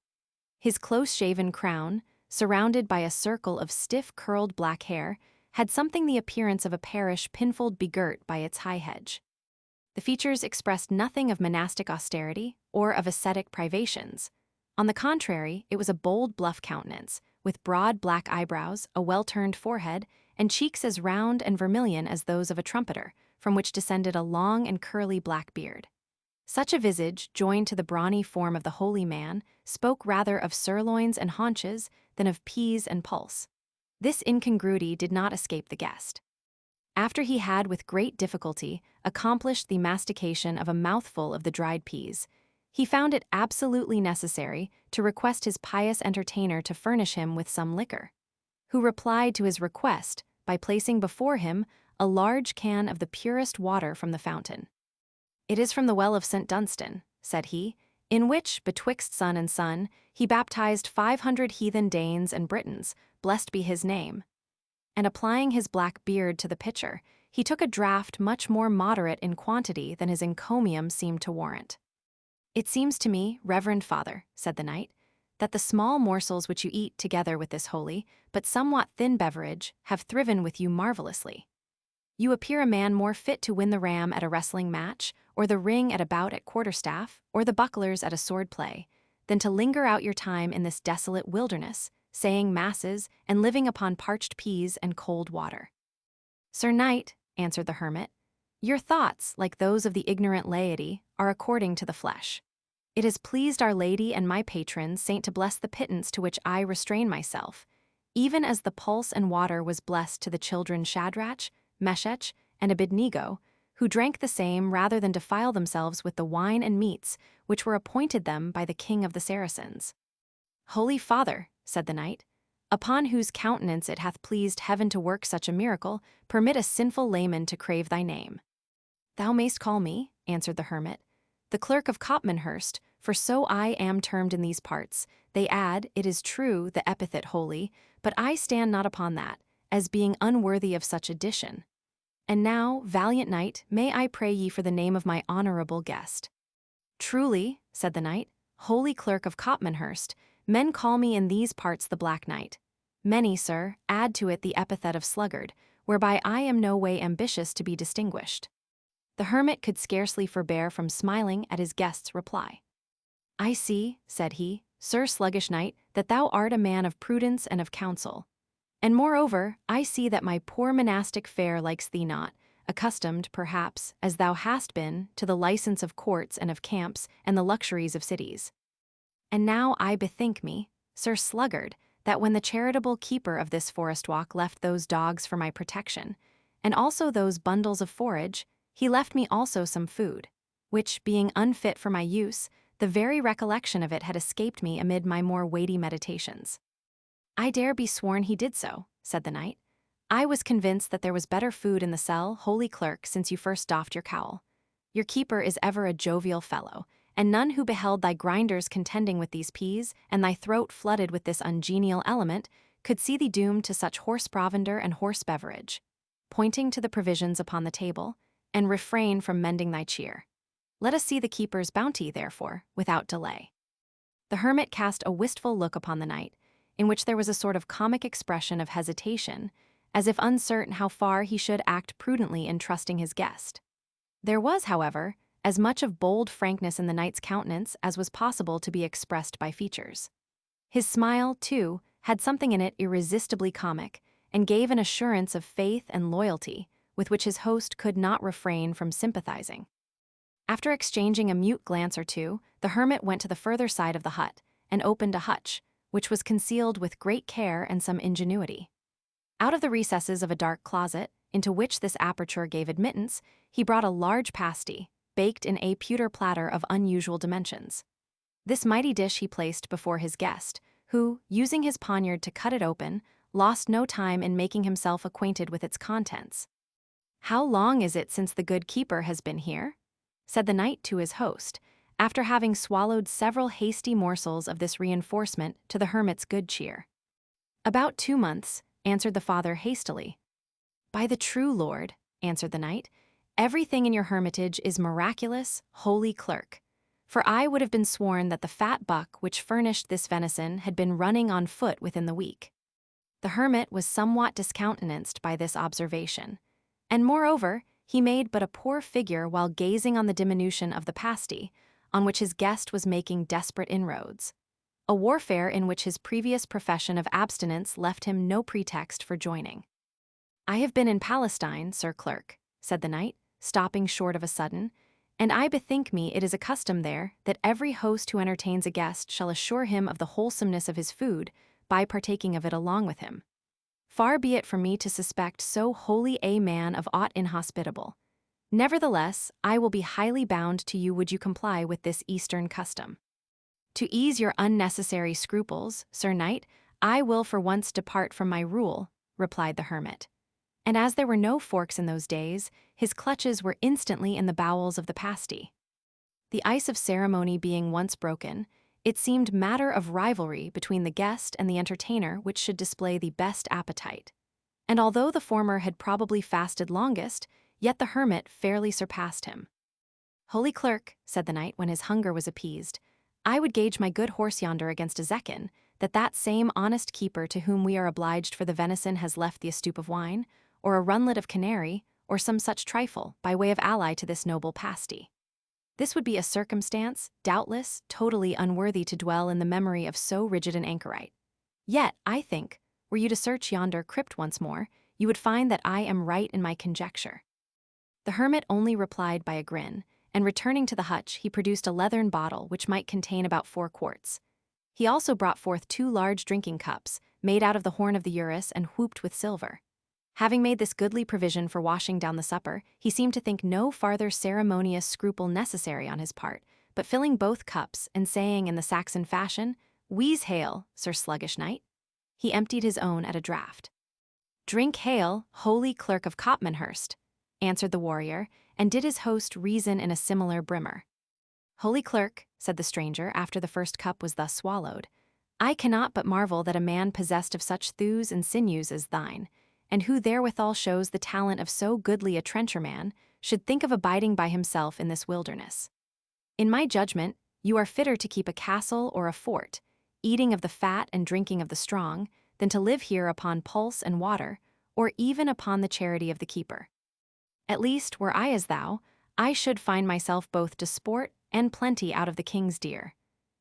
His close-shaven crown, surrounded by a circle of stiff curled black hair, had something the appearance of a parish pinfold begirt by its high hedge. The features expressed nothing of monastic austerity or of ascetic privations. On the contrary, it was a bold, bluff countenance, with broad black eyebrows, a well-turned forehead, and cheeks as round and vermilion as those of a trumpeter, from which descended a long and curly black beard. Such a visage, joined to the brawny form of the holy man, spoke rather of sirloins and haunches than of peas and pulse. This incongruity did not escape the guest. After he had with great difficulty accomplished the mastication of a mouthful of the dried peas, he found it absolutely necessary to request his pious entertainer to furnish him with some liquor, who replied to his request by placing before him a large can of the purest water from the fountain. "It is from the well of St. Dunstan," said he, "in which, betwixt sun and sun, he baptized 500 heathen Danes and Britons, blessed be his name." And applying his black beard to the pitcher, he took a draught much more moderate in quantity than his encomium seemed to warrant. "It seems to me, reverend father," said the knight, "that the small morsels which you eat together with this holy, but somewhat thin beverage, have thriven with you marvelously. You appear a man more fit to win the ram at a wrestling match, or the ring at a bout at quarterstaff, or the bucklers at a sword play, than to linger out your time in this desolate wilderness, saying masses and living upon parched peas and cold water." "Sir Knight," answered the hermit, "your thoughts, like those of the ignorant laity, are according to the flesh. It has pleased Our Lady and my patron saint to bless the pittance to which I restrain myself, even as the pulse and water was blessed to the children Shadrach, Meshech, and Abednego, who drank the same rather than defile themselves with the wine and meats which were appointed them by the king of the Saracens." "Holy father," said the knight, "upon whose countenance it hath pleased heaven to work such a miracle, permit a sinful layman to crave thy name." "Thou mayst call me," answered the hermit, "the clerk of Copmanhurst, for so I am termed in these parts. They add, it is true, the epithet holy, but I stand not upon that, as being unworthy of such addition. And now, valiant knight, may I pray ye for the name of my honorable guest?" "Truly," said the knight, "holy clerk of Copmanhurst, men call me in these parts the Black Knight. Many, sir, add to it the epithet of sluggard, whereby I am no way ambitious to be distinguished." The hermit could scarcely forbear from smiling at his guest's reply. "I see," said he, "Sir Sluggish Knight, that thou art a man of prudence and of counsel. And moreover, I see that my poor monastic fare likes thee not, accustomed, perhaps, as thou hast been, to the license of courts and of camps and the luxuries of cities. And now I bethink me, Sir Sluggard, that when the charitable keeper of this forest walk left those dogs for my protection, and also those bundles of forage, he left me also some food, which, being unfit for my use, the very recollection of it had escaped me amid my more weighty meditations." "I dare be sworn he did so," said the knight. "I was convinced that there was better food in the cell, holy clerk, since you first doffed your cowl. Your keeper is ever a jovial fellow, and none who beheld thy grinders contending with these peas, and thy throat flooded with this ungenial element, could see thee doomed to such horse provender and horse beverage," pointing to the provisions upon the table, "and refrain from mending thy cheer. Let us see the keeper's bounty, therefore, without delay." The hermit cast a wistful look upon the knight, in which there was a sort of comic expression of hesitation, as if uncertain how far he should act prudently in trusting his guest. There was, however, as much of bold frankness in the knight's countenance as was possible to be expressed by features. His smile, too, had something in it irresistibly comic, and gave an assurance of faith and loyalty with which his host could not refrain from sympathizing. After exchanging a mute glance or two, the hermit went to the further side of the hut and opened a hutch, which was concealed with great care and some ingenuity. Out of the recesses of a dark closet, into which this aperture gave admittance, he brought a large pasty, baked in a pewter platter of unusual dimensions. This mighty dish he placed before his guest, who, using his poniard to cut it open, lost no time in making himself acquainted with its contents. "How long is it since the good keeper has been here?" said the knight to his host, after having swallowed several hasty morsels of this reinforcement to the hermit's good cheer. "About 2 months," answered the father hastily. "By the true Lord," answered the knight, "everything in your hermitage is miraculous, holy clerk. For I would have been sworn that the fat buck which furnished this venison had been running on foot within the week." The hermit was somewhat discountenanced by this observation, and moreover, he made but a poor figure while gazing on the diminution of the pasty, on which his guest was making desperate inroads, a warfare in which his previous profession of abstinence left him no pretext for joining. "I have been in Palestine, Sir Clerk," said the knight, stopping short of a sudden, And I bethink me it is a custom there, that every host who entertains a guest shall assure him of the wholesomeness of his food, by partaking of it along with him. Far be it from me to suspect so holy a man of aught inhospitable. Nevertheless, I will be highly bound to you would you comply with this Eastern custom. To ease your unnecessary scruples, Sir Knight, I will for once depart from my rule, replied the hermit. And as there were no forks in those days, his clutches were instantly in the bowels of the pasty. The ice of ceremony being once broken, it seemed matter of rivalry between the guest and the entertainer which should display the best appetite. And although the former had probably fasted longest, yet the hermit fairly surpassed him. Holy clerk, said the knight when his hunger was appeased, I would gage my good horse yonder against a zecchin, that same honest keeper to whom we are obliged for the venison has left the stoup of wine, or a runlet of canary, or some such trifle, by way of ally to this noble pasty. This would be a circumstance, doubtless, totally unworthy to dwell in the memory of so rigid an anchorite. Yet, I think, were you to search yonder crypt once more, you would find that I am right in my conjecture. The hermit only replied by a grin, and returning to the hutch, he produced a leathern bottle which might contain about 4 quarts. He also brought forth 2 large drinking cups, made out of the horn of the urus and whooped with silver. Having made this goodly provision for washing down the supper, he seemed to think no farther ceremonious scruple necessary on his part, but filling both cups and saying in the Saxon fashion, "Wheeze hail, Sir Sluggish Knight," he emptied his own at a draught. "Drink hail, holy clerk of Copmanhurst," answered the warrior, and did his host reason in a similar brimmer. "Holy clerk," said the stranger after the first cup was thus swallowed, "I cannot but marvel that a man possessed of such thews and sinews as thine, and who therewithal shows the talent of so goodly a trencherman, should think of abiding by himself in this wilderness. In my judgment, you are fitter to keep a castle or a fort, eating of the fat and drinking of the strong, than to live here upon pulse and water, or even upon the charity of the keeper. At least, were I as thou, I should find myself both disport and plenty out of the king's deer.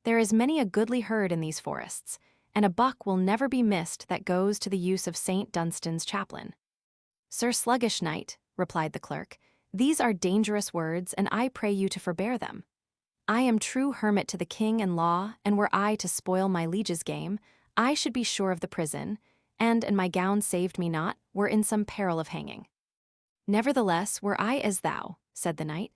There is many a goodly herd in these forests, and a buck will never be missed that goes to the use of St. Dunstan's chaplain." "Sir Sluggish Knight," replied the clerk, "these are dangerous words, and I pray you to forbear them. I am true hermit to the king and law, and were I to spoil my liege's game, I should be sure of the prison, and my gown saved me not, were in some peril of hanging. Nevertheless, were I as thou," said the knight,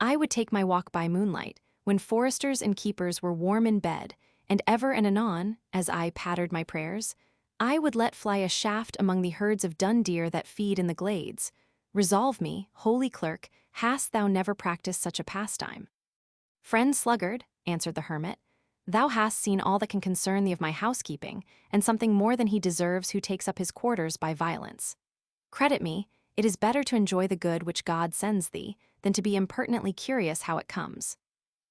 "I would take my walk by moonlight, when foresters and keepers were warm in bed, and ever and anon, as I pattered my prayers, I would let fly a shaft among the herds of dun deer that feed in the glades. Resolve me, holy clerk, hast thou never practiced such a pastime?" "Friend sluggard," answered the hermit, "thou hast seen all that can concern thee of my housekeeping, and something more than he deserves who takes up his quarters by violence. Credit me, it is better to enjoy the good which God sends thee, than to be impertinently curious how it comes.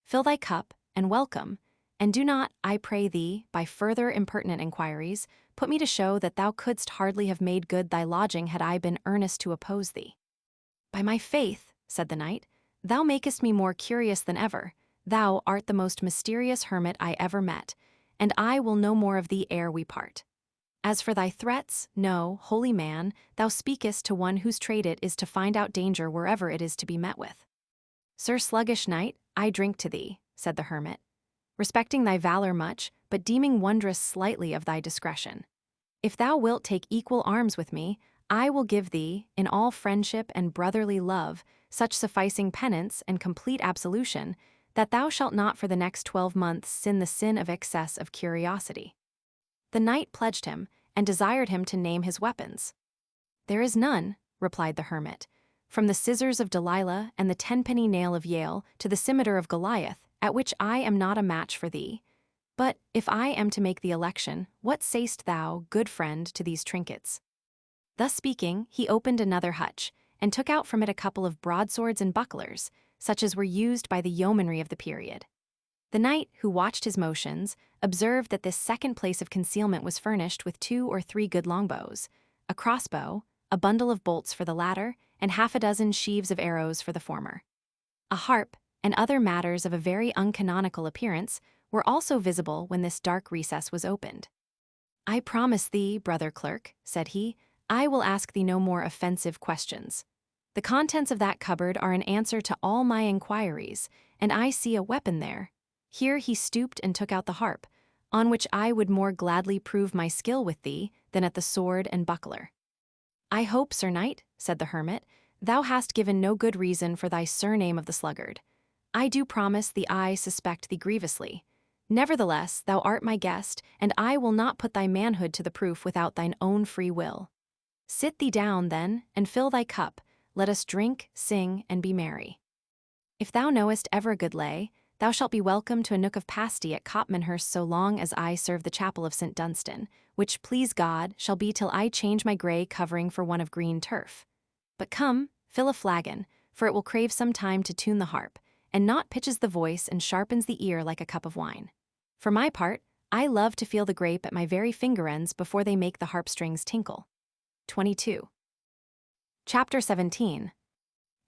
Fill thy cup, and welcome, and do not, I pray thee, by further impertinent inquiries, put me to show that thou couldst hardly have made good thy lodging had I been earnest to oppose thee." "By my faith," said the knight, "thou makest me more curious than ever. Thou art the most mysterious hermit I ever met, and I will no more of thee ere we part. As for thy threats, no, holy man, thou speakest to one whose trade it is to find out danger wherever it is to be met with." "Sir Sluggish Knight, I drink to thee," said the hermit, "respecting thy valor much, but deeming wondrous slightly of thy discretion. If thou wilt take equal arms with me, I will give thee, in all friendship and brotherly love, such sufficing penance and complete absolution, that thou shalt not for the next 12 months sin the sin of excess of curiosity." The knight pledged him, and desired him to name his weapons. "There is none," replied the hermit, "from the scissors of Delilah and the 10-penny nail of Yale to the scimitar of Goliath, at which I am not a match for thee. But, if I am to make the election, what sayst thou, good friend, to these trinkets?" Thus speaking, he opened another hutch, and took out from it a couple of broadswords and bucklers, such as were used by the yeomanry of the period. The knight, who watched his motions, observed that this second place of concealment was furnished with 2 or 3 good longbows, a crossbow, a bundle of bolts for the latter, and 6 sheaves of arrows for the former. A harp, and other matters of a very uncanonical appearance, were also visible when this dark recess was opened. "I promise thee, brother clerk," said he, "I will ask thee no more offensive questions. The contents of that cupboard are an answer to all my inquiries, and I see a weapon there." Here he stooped and took out the harp, "on which I would more gladly prove my skill with thee than at the sword and buckler." "I hope, Sir Knight," said the hermit, "thou hast given no good reason for thy surname of the sluggard. I do promise thee I suspect thee grievously. Nevertheless, thou art my guest, and I will not put thy manhood to the proof without thine own free will. Sit thee down, then, and fill thy cup. Let us drink, sing, and be merry. If thou knowest ever a good lay, thou shalt be welcome to a nook of pasty at Copmanhurst so long as I serve the chapel of St. Dunstan, which, please God, shall be till I change my grey covering for one of green turf. But come, fill a flagon, for it will crave some time to tune the harp, and not pitches the voice and sharpens the ear like a cup of wine. For my part, I love to feel the grape at my very finger ends before they make the harp strings tinkle." 22. Chapter 17.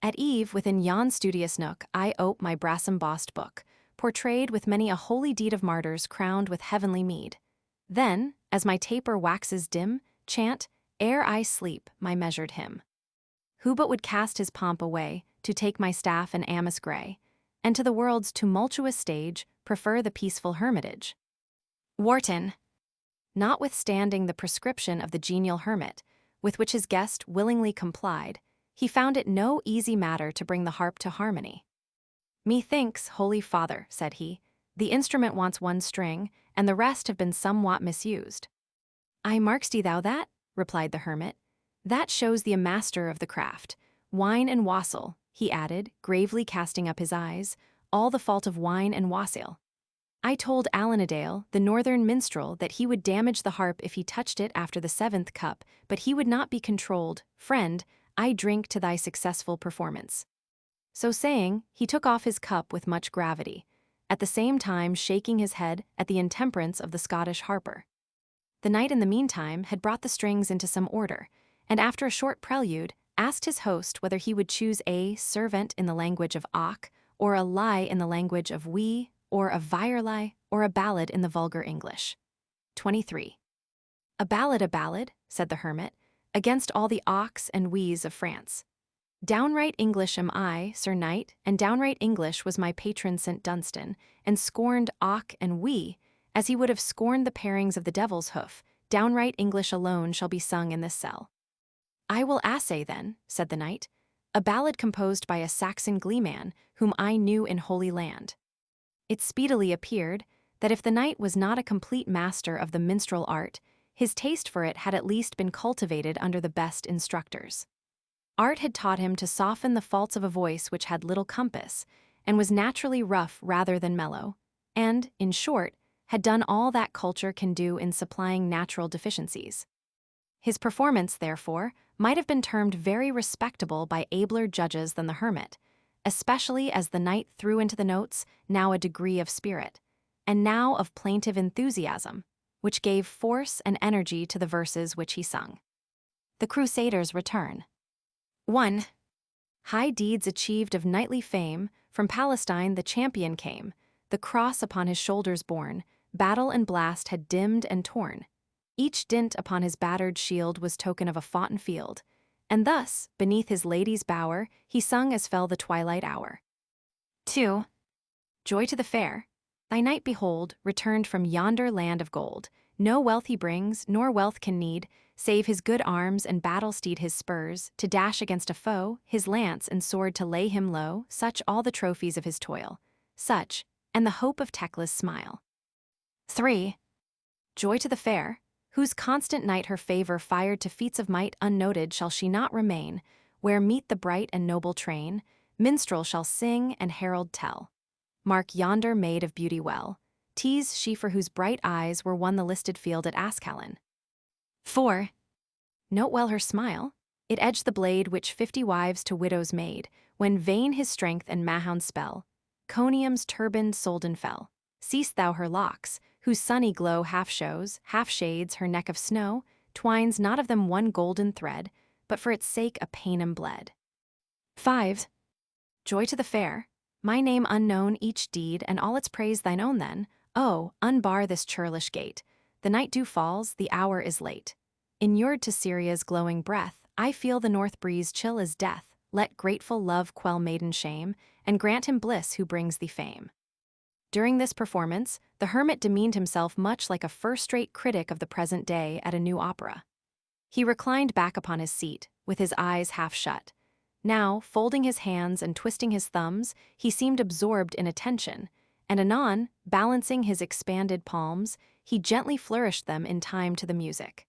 At eve, within yon studious nook, I ope my brass-embossed book, portrayed with many a holy deed of martyrs crowned with heavenly meed. Then, as my taper waxes dim, chant, ere I sleep, my measured hymn. Who but would cast his pomp away, to take my staff and amice grey, and to the world's tumultuous stage prefer the peaceful hermitage? Wharton. Notwithstanding the prescription of the genial hermit, with which his guest willingly complied, he found it no easy matter to bring the harp to harmony. "Methinks, holy father," said he, "the instrument wants one string, and the rest have been somewhat misused." "Aye, mark'st thou that?" replied the hermit. "That shows thee a master of the craft. Wine and wassail," he added, gravely casting up his eyes, "all the fault of wine and wassail. I told Alanadale, the northern minstrel, that he would damage the harp if he touched it after the 7th cup, but he would not be controlled. Friend, I drink to thy successful performance." So saying, he took off his cup with much gravity, at the same time shaking his head at the intemperance of the Scottish harper. The knight in the meantime had brought the strings into some order, and after a short prelude, asked his host whether he would choose a servant in the language of Ock, or a lie in the language of we, or a virelai, or a ballad in the vulgar English. 23. A ballad, said the hermit, against all the Ocks and wees of France. Downright English am I, Sir Knight, and downright English was my patron St. Dunstan, and scorned Ock and we, as he would have scorned the parings of the devil's hoof. Downright English alone shall be sung in this cell. "I will assay then," said the knight, "a ballad composed by a Saxon gleeman, whom I knew in Holy Land." It speedily appeared that if the knight was not a complete master of the minstrel art, his taste for it had at least been cultivated under the best instructors. Art had taught him to soften the faults of a voice which had little compass, and was naturally rough rather than mellow, and, in short, had done all that culture can do in supplying natural deficiencies. His performance, therefore, might have been termed very respectable by abler judges than the hermit, especially as the knight threw into the notes now a degree of spirit, and now of plaintive enthusiasm, which gave force and energy to the verses which he sung. The Crusaders' return. 1. High deeds achieved of knightly fame, from Palestine the champion came, the cross upon his shoulders borne, battle and blast had dimmed and torn. Each dint upon his battered shield was token of a foughten field, and thus, beneath his lady's bower, he sung as fell the twilight hour. 2. Joy to the fair. Thy knight behold, returned from yonder land of gold. No wealth he brings, nor wealth can need, save his good arms and battle-steed his spurs, to dash against a foe, his lance and sword to lay him low, such all the trophies of his toil. Such, and the hope of Tecla's smile. 3. Joy to the fair, whose constant knight her favour fired to feats of might unnoted shall she not remain, where meet the bright and noble train, minstrel shall sing and herald tell. Mark yonder maid of beauty well, 'tis she for whose bright eyes were won the listed field at Ascalon. 4. Note well her smile, it edged the blade which 50 wives to widows made, when vain his strength and Mahound's spell, Conium's turbaned Soldan fell. Seest thou her locks, whose sunny glow half shows, half shades her neck of snow, twines not of them one golden thread, but for its sake a Paynim bled. 5. Joy to the fair, my name unknown each deed, and all its praise thine own then. Oh, unbar this churlish gate, the night dew falls, the hour is late. Inured to Syria's glowing breath, I feel the north breeze chill as death, let grateful love quell maiden shame, and grant him bliss who brings thee fame. During this performance, the hermit demeaned himself much like a first-rate critic of the present day at a new opera. He reclined back upon his seat, with his eyes half shut. Now, folding his hands and twisting his thumbs, he seemed absorbed in attention, and anon, balancing his expanded palms, he gently flourished them in time to the music.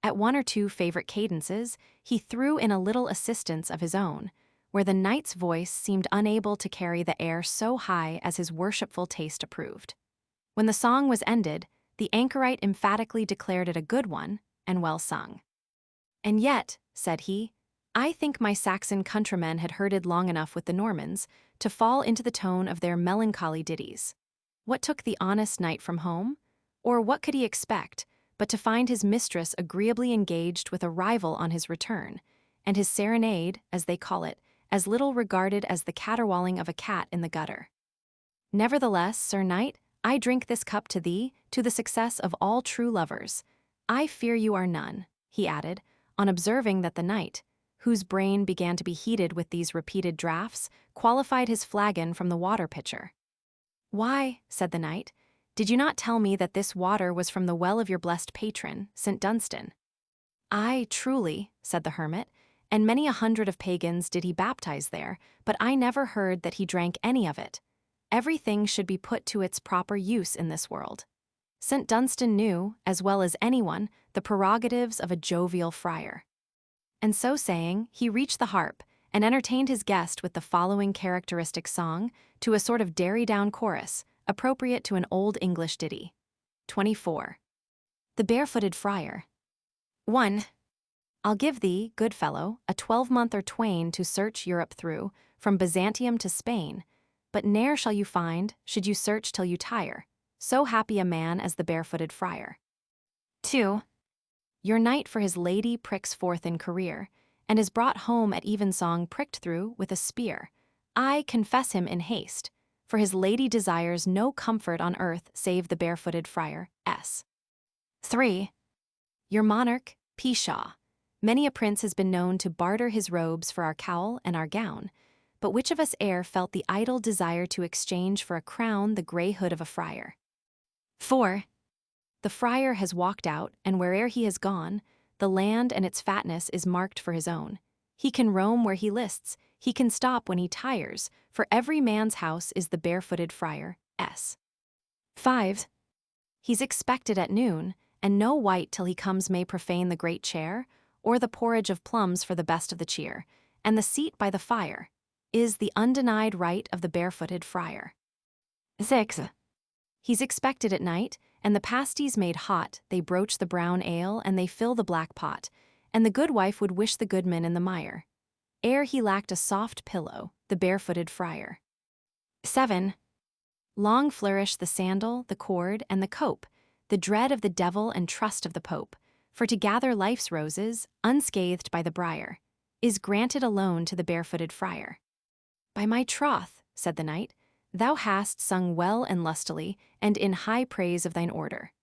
At one or two favorite cadences, he threw in a little assistance of his own, where the knight's voice seemed unable to carry the air so high as his worshipful taste approved. When the song was ended, the anchorite emphatically declared it a good one and well sung. "And yet," said he, "I think my Saxon countrymen had herded long enough with the Normans to fall into the tone of their melancholy ditties. What took the honest knight from home? Or what could he expect but to find his mistress agreeably engaged with a rival on his return, and his serenade, as they call it, as little regarded as the caterwauling of a cat in the gutter? Nevertheless, Sir Knight, I drink this cup to thee, to the success of all true lovers. I fear you are none," he added, on observing that the knight, whose brain began to be heated with these repeated draughts, qualified his flagon from the water pitcher. "Why," said the knight, "did you not tell me that this water was from the well of your blessed patron, St. Dunstan?" "Aye, truly," said the hermit, "and many a hundred of pagans did he baptize there, but I never heard that he drank any of it. Everything should be put to its proper use in this world. St. Dunstan knew, as well as anyone, the prerogatives of a jovial friar." And so saying, he reached the harp, and entertained his guest with the following characteristic song, to a sort of derry-down chorus, appropriate to an old English ditty. 24. The Barefooted Friar. 1. I'll give thee, good fellow, a 12-month or twain to search Europe through, from Byzantium to Spain, but ne'er shall you find, should you search till you tire, so happy a man as the barefooted friar. 2. Your knight for his lady pricks forth in career, and is brought home at evensong pricked through with a spear. I confess him in haste, for his lady desires no comfort on earth save the barefooted friar. 3. Your monarch, Pshaw. Many a prince has been known to barter his robes for our cowl and our gown, but which of us e'er felt the idle desire to exchange for a crown the grey hood of a friar? 4. The friar has walked out, and where'er he has gone, the land and its fatness is marked for his own. He can roam where he lists, he can stop when he tires, for every man's house is the barefooted friar. 5. He's expected at noon, and no wight till he comes may profane the great chair, or the porridge of plums for the best of the cheer, and the seat by the fire is the undenied right of the barefooted friar. 6. He's expected at night, and the pasties made hot, they broach the brown ale, and they fill the black pot, and the good wife would wish the goodman in the mire, ere he lacked a soft pillow, the barefooted friar. 7. Long flourish the sandal, the cord, and the cope, the dread of the devil and trust of the pope, for to gather life's roses, unscathed by the briar, is granted alone to the barefooted friar. By my troth, said the knight, thou hast sung well and lustily, and in high praise of thine order.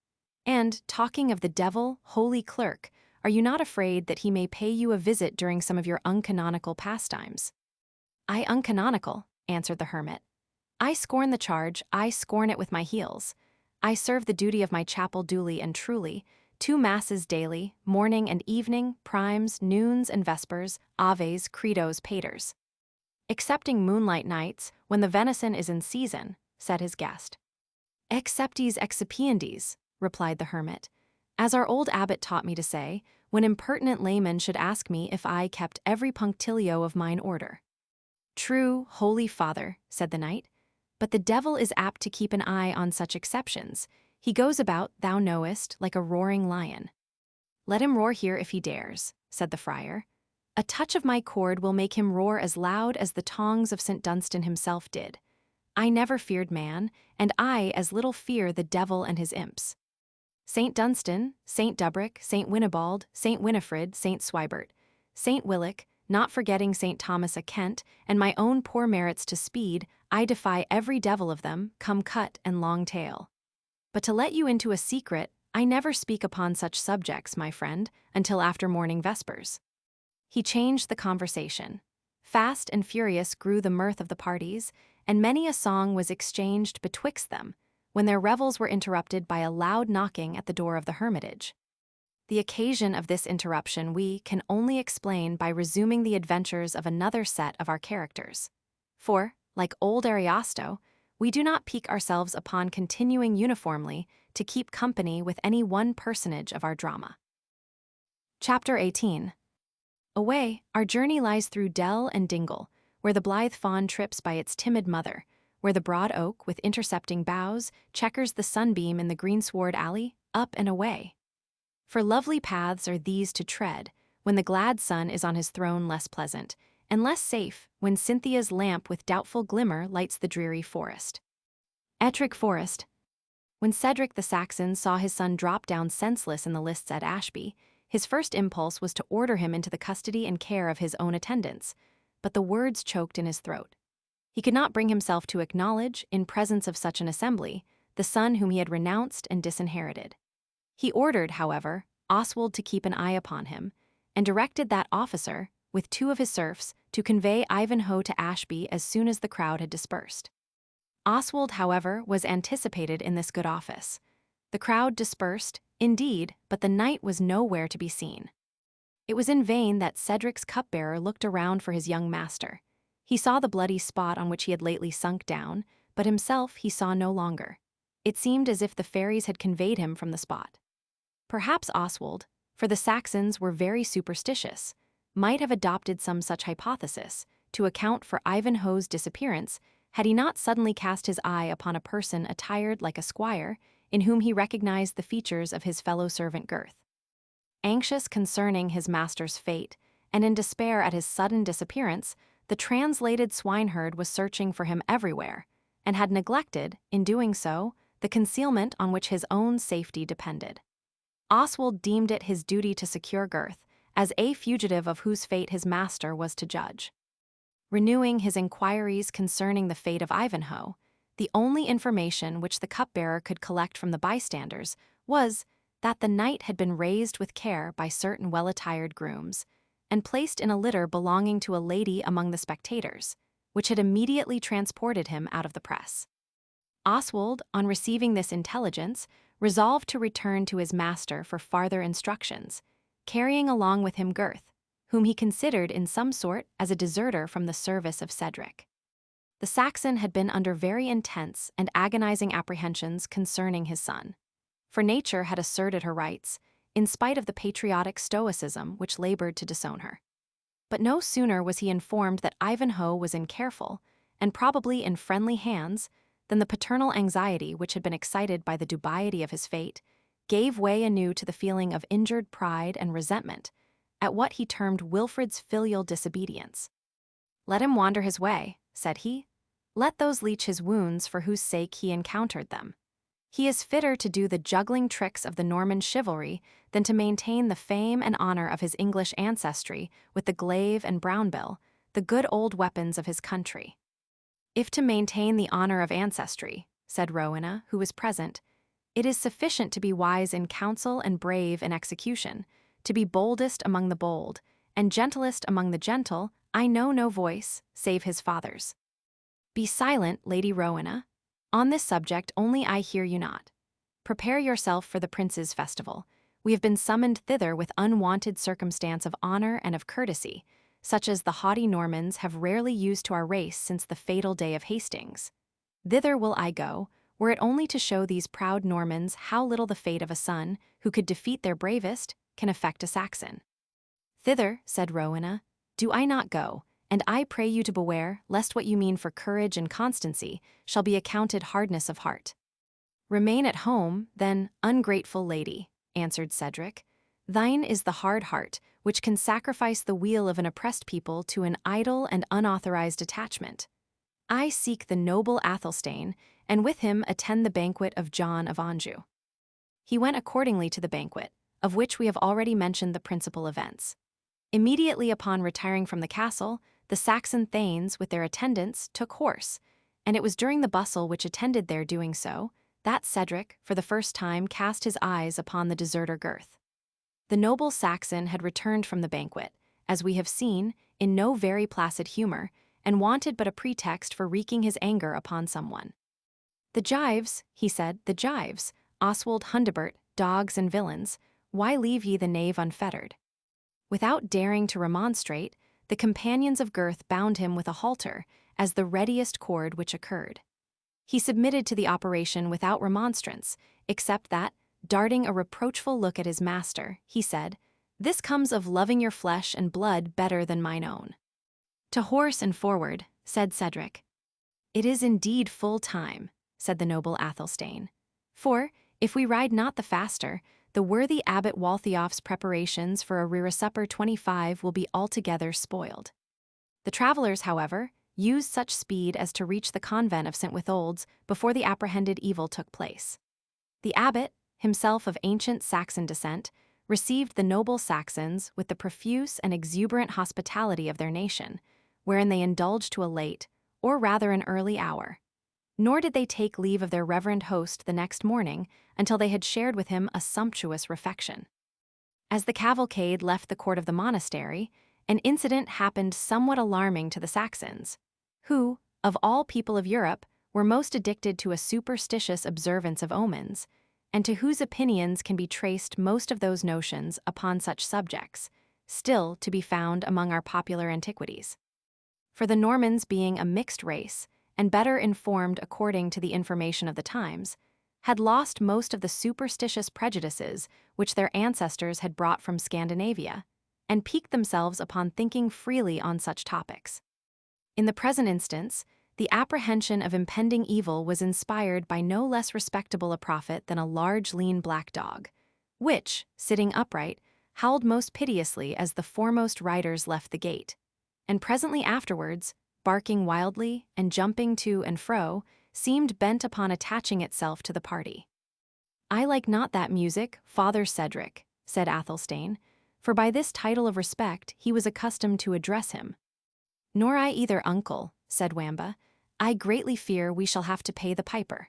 And, talking of the devil, holy clerk, are you not afraid that he may pay you a visit during some of your uncanonical pastimes? I uncanonical, answered the hermit. I scorn the charge, I scorn it with my heels. I serve the duty of my chapel duly and truly, 2 masses daily, morning and evening, primes, noons and vespers, aves, credos, paters. Excepting moonlight nights, when the venison is in season, said his guest. Exceptis excipiendes, replied the hermit, as our old abbot taught me to say, when impertinent laymen should ask me if I kept every punctilio of mine order. True, holy father, said the knight, but the devil is apt to keep an eye on such exceptions. He goes about, thou knowest, like a roaring lion. Let him roar here if he dares, said the friar. A touch of my cord will make him roar as loud as the tongs of St. Dunstan himself did. I never feared man, and I as little fear the devil and his imps. St. Dunstan, St. Dubric, St. Winibald, St. Winifred, St. Swibert, St. Willick, not forgetting St. Thomas a Kent, and my own poor merits to speed, I defy every devil of them, come cut and long tail. But to let you into a secret, I never speak upon such subjects, my friend, until after morning vespers. He changed the conversation. Fast and furious grew the mirth of the parties, and many a song was exchanged betwixt them, when their revels were interrupted by a loud knocking at the door of the hermitage. The occasion of this interruption we can only explain by resuming the adventures of another set of our characters. For, like old Ariosto, we do not pique ourselves upon continuing uniformly to keep company with any one personage of our drama. Chapter 18. Away, our journey lies through dell and dingle, where the blithe fawn trips by its timid mother, where the broad oak, with intercepting boughs, checkers the sunbeam in the greensward alley, up and away. For lovely paths are these to tread, when the glad sun is on his throne less pleasant, and less safe when Cynthia's lamp with doubtful glimmer lights the dreary forest. Ettrick Forest. When Cedric the Saxon saw his son drop down senseless in the lists at Ashby, his first impulse was to order him into the custody and care of his own attendants, but the words choked in his throat. He could not bring himself to acknowledge, in presence of such an assembly, the son whom he had renounced and disinherited. He ordered, however, Oswald to keep an eye upon him, and directed that officer, with 2 of his serfs, to convey Ivanhoe to Ashby as soon as the crowd had dispersed. Oswald, however, was anticipated in this good office. The crowd dispersed, indeed, but the knight was nowhere to be seen. It was in vain that Cedric's cupbearer looked around for his young master. He saw the bloody spot on which he had lately sunk down, but himself he saw no longer. It seemed as if the fairies had conveyed him from the spot. Perhaps Oswald, for the Saxons were very superstitious, might have adopted some such hypothesis to account for Ivanhoe's disappearance had he not suddenly cast his eye upon a person attired like a squire, in whom he recognized the features of his fellow-servant Gurth. Anxious concerning his master's fate, and in despair at his sudden disappearance, the translated swineherd was searching for him everywhere, and had neglected, in doing so, the concealment on which his own safety depended. Oswald deemed it his duty to secure Gurth, as a fugitive of whose fate his master was to judge. Renewing his inquiries concerning the fate of Ivanhoe, the only information which the cupbearer could collect from the bystanders was that the knight had been raised with care by certain well-attired grooms, and placed in a litter belonging to a lady among the spectators, which had immediately transported him out of the press. Oswald, on receiving this intelligence, resolved to return to his master for farther instructions, carrying along with him Gurth, whom he considered in some sort as a deserter from the service of Cedric. The Saxon had been under very intense and agonizing apprehensions concerning his son, for nature had asserted her rights, in spite of the patriotic stoicism which labored to disown her. But no sooner was he informed that Ivanhoe was in careful, and probably in friendly hands, than the paternal anxiety which had been excited by the dubiety of his fate gave way anew to the feeling of injured pride and resentment at what he termed Wilfred's filial disobedience. "Let him wander his way," said he. "Let those leech his wounds for whose sake he encountered them. He is fitter to do the juggling tricks of the Norman chivalry than to maintain the fame and honor of his English ancestry with the glaive and brownbill, the good old weapons of his country." "If to maintain the honor of ancestry," said Rowena, who was present, "it is sufficient to be wise in counsel and brave in execution, to be boldest among the bold, and gentlest among the gentle, I know no voice, save his father's. Be silent, Lady Rowena. On this subject only I hear you not. Prepare yourself for the prince's festival. We have been summoned thither with unwonted circumstance of honor and of courtesy, such as the haughty Normans have rarely used to our race since the fatal day of Hastings. Thither will I go, were it only to show these proud Normans how little the fate of a son, who could defeat their bravest, can affect a Saxon." "Thither," said Rowena, "do I not go, and I pray you to beware lest what you mean for courage and constancy shall be accounted hardness of heart." "Remain at home, then, ungrateful lady," answered Cedric. "Thine is the hard heart, which can sacrifice the weal of an oppressed people to an idle and unauthorized attachment. I seek the noble Athelstane, and with him attend the banquet of John of Anjou." He went accordingly to the banquet, of which we have already mentioned the principal events. Immediately upon retiring from the castle, the Saxon thanes, with their attendants, took horse, and it was during the bustle which attended their doing so, that Cedric, for the first time, cast his eyes upon the deserter Gurth. The noble Saxon had returned from the banquet, as we have seen, in no very placid humor, and wanted but a pretext for wreaking his anger upon someone. "The gyves," he said, "the gyves, Oswald Hundibert, dogs and villains, why leave ye the knave unfettered?" Without daring to remonstrate, the companions of Gurth bound him with a halter as the readiest cord which occurred. He submitted to the operation without remonstrance, except that, darting a reproachful look at his master, he said, "This comes of loving your flesh and blood better than mine own." "To horse and forward," said Cedric. "It is indeed full time," said the noble Athelstane. "For, if we ride not the faster, the worthy Abbot Waltheof's preparations for a reresupper 25 will be altogether spoiled." The travellers, however, used such speed as to reach the convent of St. Withold's before the apprehended evil took place. The abbot, himself of ancient Saxon descent, received the noble Saxons with the profuse and exuberant hospitality of their nation, wherein they indulged to a late, or rather an early hour. Nor did they take leave of their reverend host the next morning until they had shared with him a sumptuous refection. As the cavalcade left the court of the monastery, an incident happened somewhat alarming to the Saxons, who, of all people of Europe, were most addicted to a superstitious observance of omens, and to whose opinions can be traced most of those notions upon such subjects, still to be found among our popular antiquities. For the Normans, being a mixed race, and better informed according to the information of the times, had lost most of the superstitious prejudices which their ancestors had brought from Scandinavia, and piqued themselves upon thinking freely on such topics. In the present instance, the apprehension of impending evil was inspired by no less respectable a prophet than a large lean black dog, which, sitting upright, howled most piteously as the foremost riders left the gate, and presently afterwards, barking wildly and jumping to and fro, seemed bent upon attaching itself to the party. "I like not that music, Father Cedric," said Athelstane, for by this title of respect he was accustomed to address him. "Nor I either, uncle," said Wamba. "I greatly fear we shall have to pay the piper."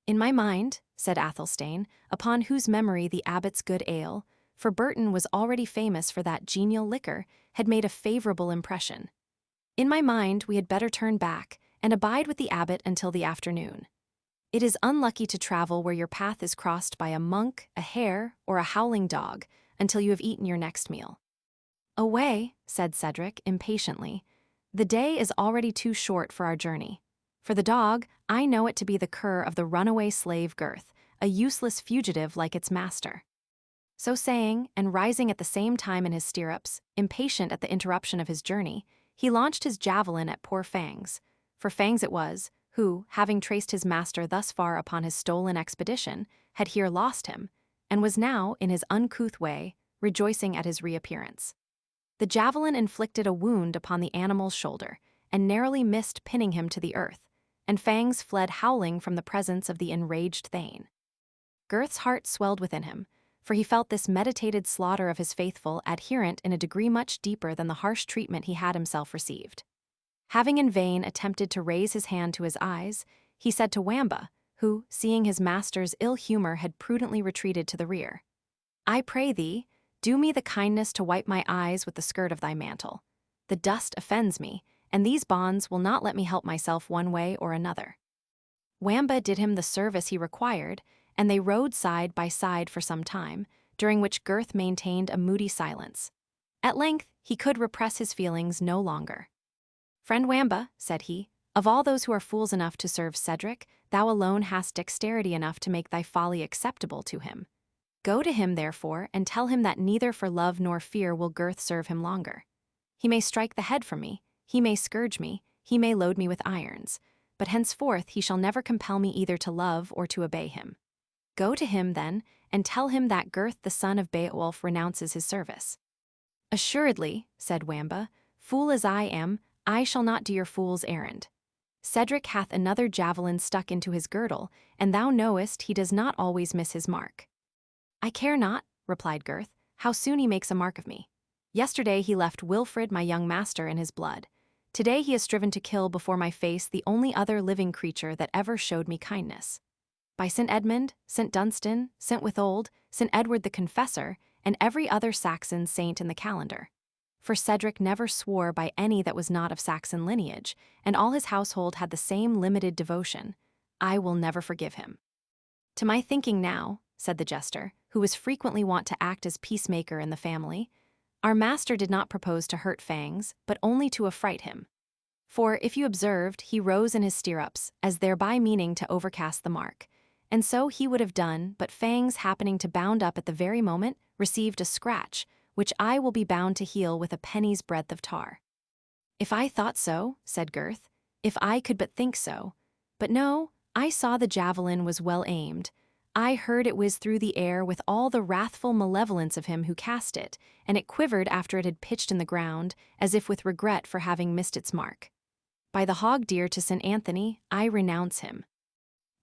"In my mind," said Athelstane, upon whose memory the abbot's good ale, for Burton was already famous for that genial liquor, had made a favourable impression, "in my mind we had better turn back and abide with the abbot until the afternoon. It is unlucky to travel where your path is crossed by a monk, a hare, or a howling dog, until you have eaten your next meal." "Away," said Cedric, impatiently. "The day is already too short for our journey. For the dog, I know it to be the cur of the runaway slave Gurth, a useless fugitive like its master." So saying, and rising at the same time in his stirrups, impatient at the interruption of his journey, he launched his javelin at poor Fangs, for Fangs it was, who, having traced his master thus far upon his stolen expedition, had here lost him, and was now, in his uncouth way, rejoicing at his reappearance. The javelin inflicted a wound upon the animal's shoulder, and narrowly missed pinning him to the earth, and Fangs fled howling from the presence of the enraged Thane. Gurth's heart swelled within him, for he felt this meditated slaughter of his faithful adherent in a degree much deeper than the harsh treatment he had himself received. Having in vain attempted to raise his hand to his eyes, he said to Wamba, who, seeing his master's ill humor, had prudently retreated to the rear, "I pray thee, do me the kindness to wipe my eyes with the skirt of thy mantle. The dust offends me, and these bonds will not let me help myself one way or another." Wamba did him the service he required, and they rode side by side for some time, during which Gurth maintained a moody silence. At length he could repress his feelings no longer. "Friend Wamba," said he, "of all those who are fools enough to serve Cedric, thou alone hast dexterity enough to make thy folly acceptable to him. Go to him, therefore, and tell him that neither for love nor fear will Gurth serve him longer. He may strike the head from me, he may scourge me, he may load me with irons, but henceforth he shall never compel me either to love or to obey him. Go to him, then, and tell him that Gurth the son of Beowulf renounces his service." "Assuredly," said Wamba, "fool as I am, I shall not do your fool's errand. Cedric hath another javelin stuck into his girdle, and thou knowest he does not always miss his mark." "I care not," replied Gurth, "how soon he makes a mark of me. Yesterday he left Wilfred my young master in his blood. Today he has striven to kill before my face the only other living creature that ever showed me kindness. By St. Edmund, St. Dunstan, St. Withold, St. Edward the Confessor, and every other Saxon saint in the calendar. for Cedric never swore by any that was not of Saxon lineage, and all his household had the same limited devotion. I will never forgive him. To my thinking now, said the jester, who was frequently wont to act as peacemaker in the family, our master did not propose to hurt Fangs, but only to affright him. For, if you observed, he rose in his stirrups, as thereby meaning to overcast the mark. And so he would have done, but Fangs, happening to bound up at the very moment, received a scratch, which I will be bound to heal with a penny's breadth of tar. If I thought so, said Gurth, if I could but think so. But no, I saw the javelin was well aimed. I heard it whiz through the air with all the wrathful malevolence of him who cast it, and it quivered after it had pitched in the ground, as if with regret for having missed its mark. By the hog dear to St. Anthony, I renounce him.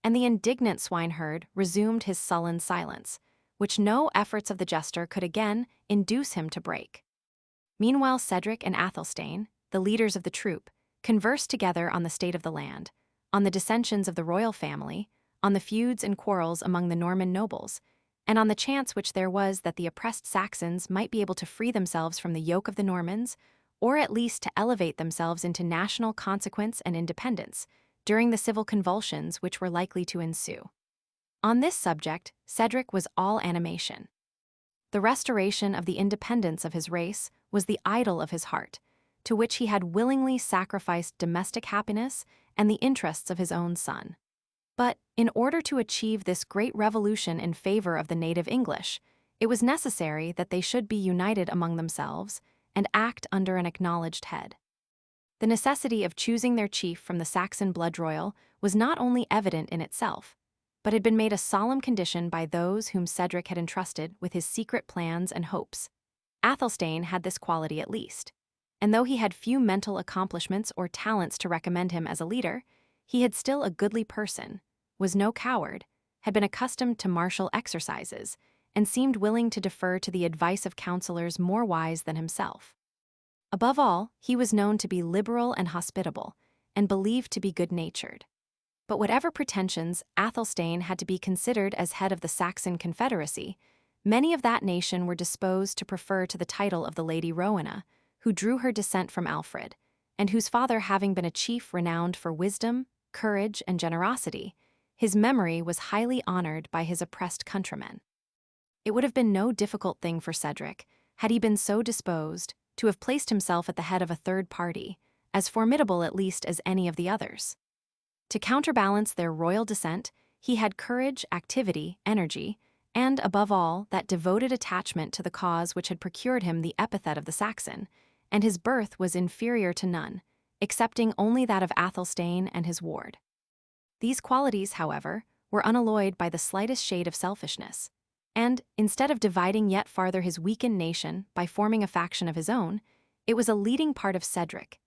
And the indignant swineherd resumed his sullen silence, which no efforts of the jester could again induce him to break. Meanwhile Cedric and Athelstane, the leaders of the troop, conversed together on the state of the land, on the dissensions of the royal family, on the feuds and quarrels among the Norman nobles, and on the chance which there was that the oppressed Saxons might be able to free themselves from the yoke of the Normans, or at least to elevate themselves into national consequence and independence, during the civil convulsions which were likely to ensue. On this subject, Cedric was all animation. The restoration of the independence of his race was the idol of his heart, to which he had willingly sacrificed domestic happiness and the interests of his own son. But, in order to achieve this great revolution in favor of the native English, it was necessary that they should be united among themselves and act under an acknowledged head. The necessity of choosing their chief from the Saxon blood royal was not only evident in itself, but had been made a solemn condition by those whom Cedric had entrusted with his secret plans and hopes. Athelstane had this quality at least, and though he had few mental accomplishments or talents to recommend him as a leader, he had still a goodly person, was no coward, had been accustomed to martial exercises, and seemed willing to defer to the advice of counselors more wise than himself. Above all, he was known to be liberal and hospitable, and believed to be good-natured. But whatever pretensions Athelstane had to be considered as head of the Saxon Confederacy, many of that nation were disposed to prefer to the title of the Lady Rowena, who drew her descent from Alfred, and whose father having been a chief renowned for wisdom, courage, and generosity, his memory was highly honored by his oppressed countrymen. It would have been no difficult thing for Cedric, had he been so disposed, to have placed himself at the head of a third party, as formidable at least as any of the others. To counterbalance their royal descent, he had courage, activity, energy, and, above all, that devoted attachment to the cause which had procured him the epithet of the Saxon, and his birth was inferior to none, excepting only that of Athelstane and his ward. These qualities, however, were unalloyed by the slightest shade of selfishness, and, instead of dividing yet farther his weakened nation by forming a faction of his own, it was a leading part of Cedric's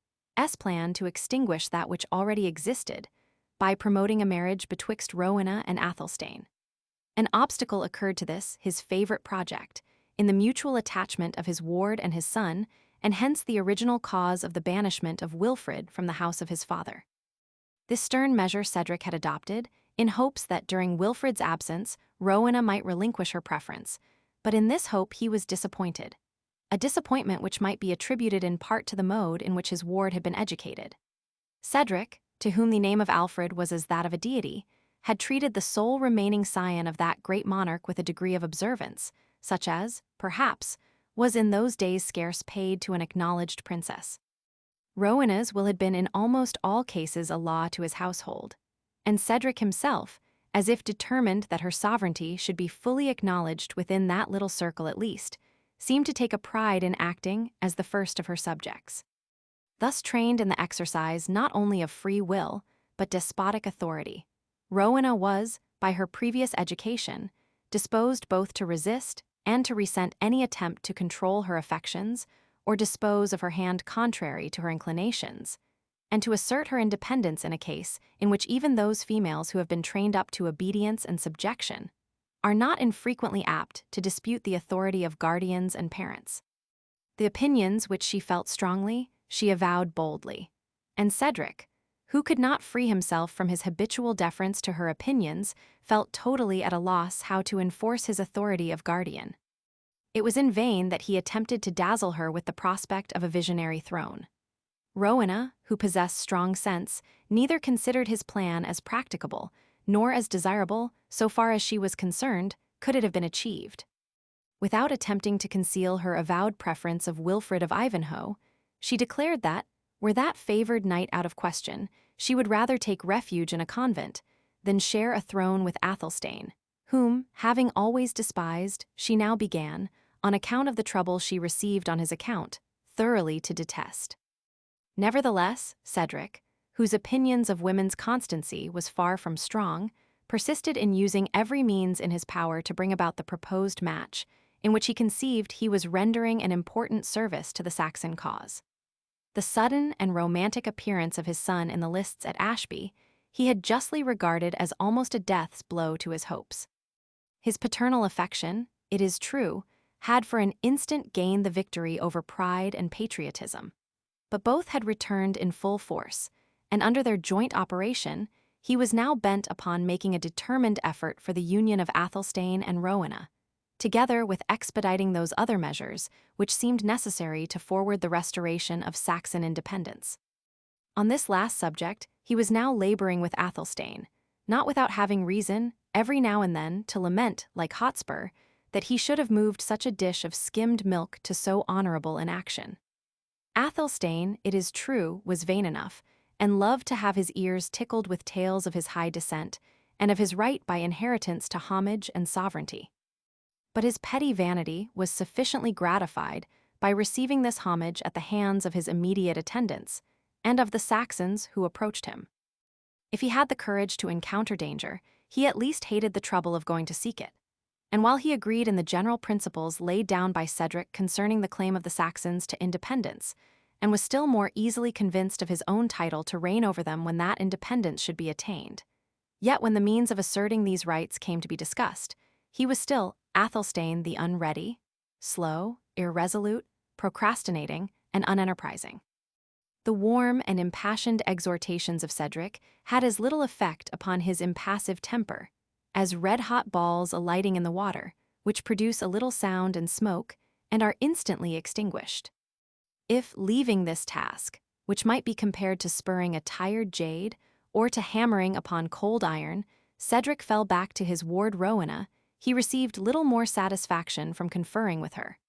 plan to extinguish that which already existed by promoting a marriage betwixt Rowena and Athelstane. An obstacle occurred to this, his favorite project, in the mutual attachment of his ward and his son, and hence the original cause of the banishment of Wilfred from the house of his father. This stern measure Cedric had adopted, in hopes that during Wilfred's absence Rowena might relinquish her preference, but in this hope he was disappointed, a disappointment which might be attributed in part to the mode in which his ward had been educated. Cedric, to whom the name of Alfred was as that of a deity, had treated the sole remaining scion of that great monarch with a degree of observance, such as, perhaps, was in those days scarce paid to an acknowledged princess. Rowena's will had been in almost all cases a law to his household, and Cedric himself, as if determined that her sovereignty should be fully acknowledged within that little circle at least, seemed to take a pride in acting as the first of her subjects. Thus trained in the exercise not only of free will, but despotic authority, Rowena was, by her previous education, disposed both to resist and to resent any attempt to control her affections or dispose of her hand contrary to her inclinations, and to assert her independence in a case in which even those females who have been trained up to obedience and subjection are not infrequently apt to dispute the authority of guardians and parents. The opinions which she felt strongly, she avowed boldly, and Cedric, who could not free himself from his habitual deference to her opinions, felt totally at a loss how to enforce his authority of guardian. It was in vain that he attempted to dazzle her with the prospect of a visionary throne. Rowena, who possessed strong sense, neither considered his plan as practicable, nor as desirable, so far as she was concerned, could it have been achieved. Without attempting to conceal her avowed preference of Wilfred of Ivanhoe, she declared that, were that favored knight out of question, she would rather take refuge in a convent than share a throne with Athelstane, whom, having always despised, she now began, on account of the trouble she received on his account, thoroughly to detest. Nevertheless, Cedric, whose opinions of women's constancy was far from strong, persisted in using every means in his power to bring about the proposed match, in which he conceived he was rendering an important service to the Saxon cause. The sudden and romantic appearance of his son in the lists at Ashby he had justly regarded as almost a death's blow to his hopes. His paternal affection, it is true, had for an instant gained the victory over pride and patriotism, but both had returned in full force, and under their joint operation, he was now bent upon making a determined effort for the union of Athelstane and Rowena, together with expediting those other measures which seemed necessary to forward the restoration of Saxon independence. On this last subject, he was now laboring with Athelstane, not without having reason, every now and then, to lament, like Hotspur, that he should have moved such a dish of skimmed milk to so honorable an action. Athelstane, it is true, was vain enough, and loved to have his ears tickled with tales of his high descent, and of his right by inheritance to homage and sovereignty. But his petty vanity was sufficiently gratified by receiving this homage at the hands of his immediate attendants, and of the Saxons who approached him. If he had the courage to encounter danger, he at least hated the trouble of going to seek it. And while he agreed in the general principles laid down by Cedric concerning the claim of the Saxons to independence, and was still more easily convinced of his own title to reign over them when that independence should be attained, yet when the means of asserting these rights came to be discussed, he was still Athelstane the unready, slow, irresolute, procrastinating, and unenterprising. The warm and impassioned exhortations of Cedric had as little effect upon his impassive temper as red-hot balls alighting in the water, which produce a little sound and smoke, and are instantly extinguished. If, leaving this task, which might be compared to spurring a tired jade, or to hammering upon cold iron, Cedric fell back to his ward Rowena, he received little more satisfaction from conferring with her.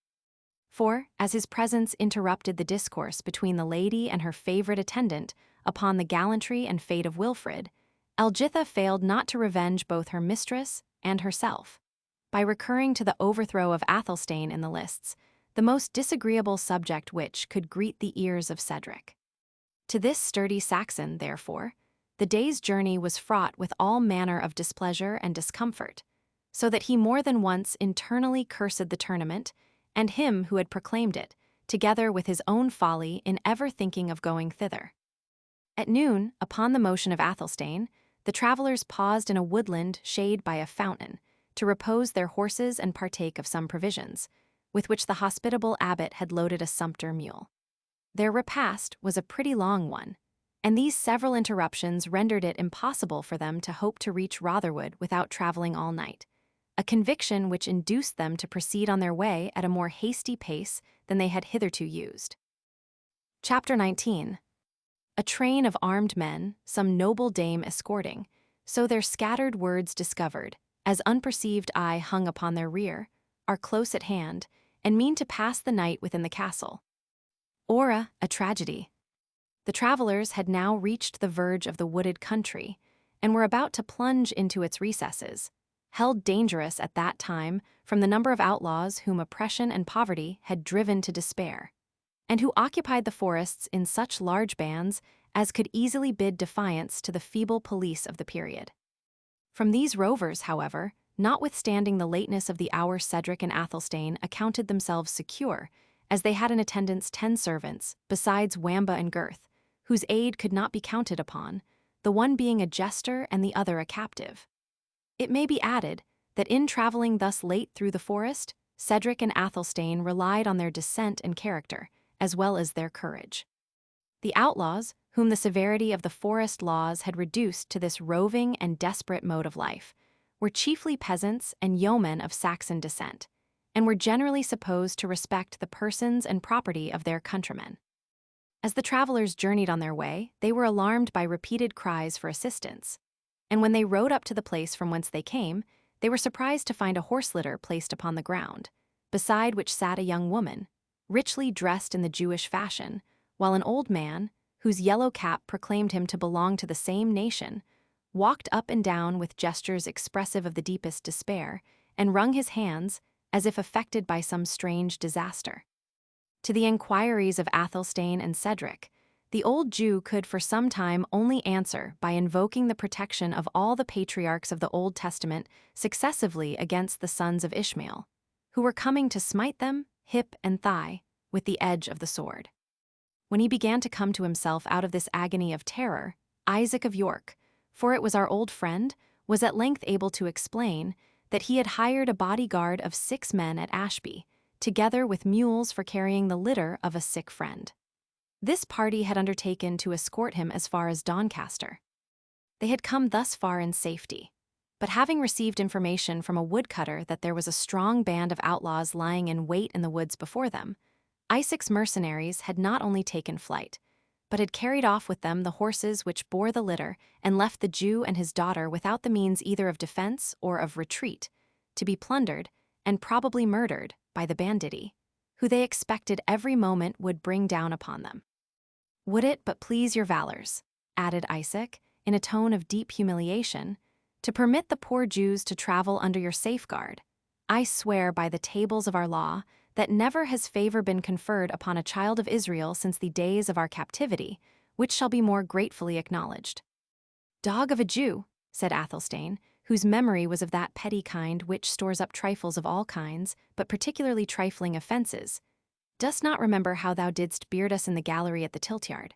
For, as his presence interrupted the discourse between the lady and her favorite attendant upon the gallantry and fate of Wilfred, Elgitha failed not to revenge both her mistress and herself, by recurring to the overthrow of Athelstane in the lists, the most disagreeable subject which could greet the ears of Cedric. To this sturdy Saxon, therefore, the day's journey was fraught with all manner of displeasure and discomfort, so that he more than once internally cursed the tournament, and him who had proclaimed it, together with his own folly in ever thinking of going thither. At noon, upon the motion of Athelstane, the travelers paused in a woodland shade by a fountain, to repose their horses and partake of some provisions, with which the hospitable abbot had loaded a sumpter mule. Their repast was a pretty long one, and these several interruptions rendered it impossible for them to hope to reach Rotherwood without traveling all night, a conviction which induced them to proceed on their way at a more hasty pace than they had hitherto used. Chapter 19. A train of armed men, some noble dame escorting, so their scattered words discovered, as unperceived eye hung upon their rear, are close at hand, and mean to pass the night within the castle. Ora, a tragedy. The travelers had now reached the verge of the wooded country, and were about to plunge into its recesses, held dangerous at that time from the number of outlaws whom oppression and poverty had driven to despair, and who occupied the forests in such large bands as could easily bid defiance to the feeble police of the period. From these rovers, however, notwithstanding the lateness of the hour, Cedric and Athelstane accounted themselves secure, as they had in attendance 10 servants, besides Wamba and Gurth, whose aid could not be counted upon, the one being a jester and the other a captive. It may be added that in traveling thus late through the forest, Cedric and Athelstane relied on their descent and character, as well as their courage. The outlaws, whom the severity of the forest laws had reduced to this roving and desperate mode of life, were chiefly peasants and yeomen of Saxon descent, and were generally supposed to respect the persons and property of their countrymen. As the travelers journeyed on their way, they were alarmed by repeated cries for assistance, and when they rode up to the place from whence they came, they were surprised to find a horse litter placed upon the ground, beside which sat a young woman, richly dressed in the Jewish fashion, while an old man, whose yellow cap proclaimed him to belong to the same nation, walked up and down with gestures expressive of the deepest despair, and wrung his hands as if affected by some strange disaster. To the inquiries of Athelstane and Cedric, the old Jew could for some time only answer by invoking the protection of all the patriarchs of the Old Testament successively against the sons of Ishmael, who were coming to smite them, hip and thigh, with the edge of the sword. When he began to come to himself out of this agony of terror, Isaac of York, for it was our old friend, was at length able to explain that he had hired a bodyguard of 6 men at Ashby, together with mules for carrying the litter of a sick friend. This party had undertaken to escort him as far as Doncaster. They had come thus far in safety, but having received information from a woodcutter that there was a strong band of outlaws lying in wait in the woods before them, Isaac's mercenaries had not only taken flight, but had carried off with them the horses which bore the litter and left the Jew and his daughter without the means either of defense or of retreat, to be plundered and probably murdered by the banditti, who they expected every moment would bring down upon them. "Would it but please your valors," added Isaac, in a tone of deep humiliation, "to permit the poor Jews to travel under your safeguard, I swear by the tables of our law that never has favor been conferred upon a child of Israel since the days of our captivity, which shall be more gratefully acknowledged." "Dog of a Jew," said Athelstane, whose memory was of that petty kind which stores up trifles of all kinds, but particularly trifling offences, "dost not remember how thou didst beard us in the gallery at the tilt-yard?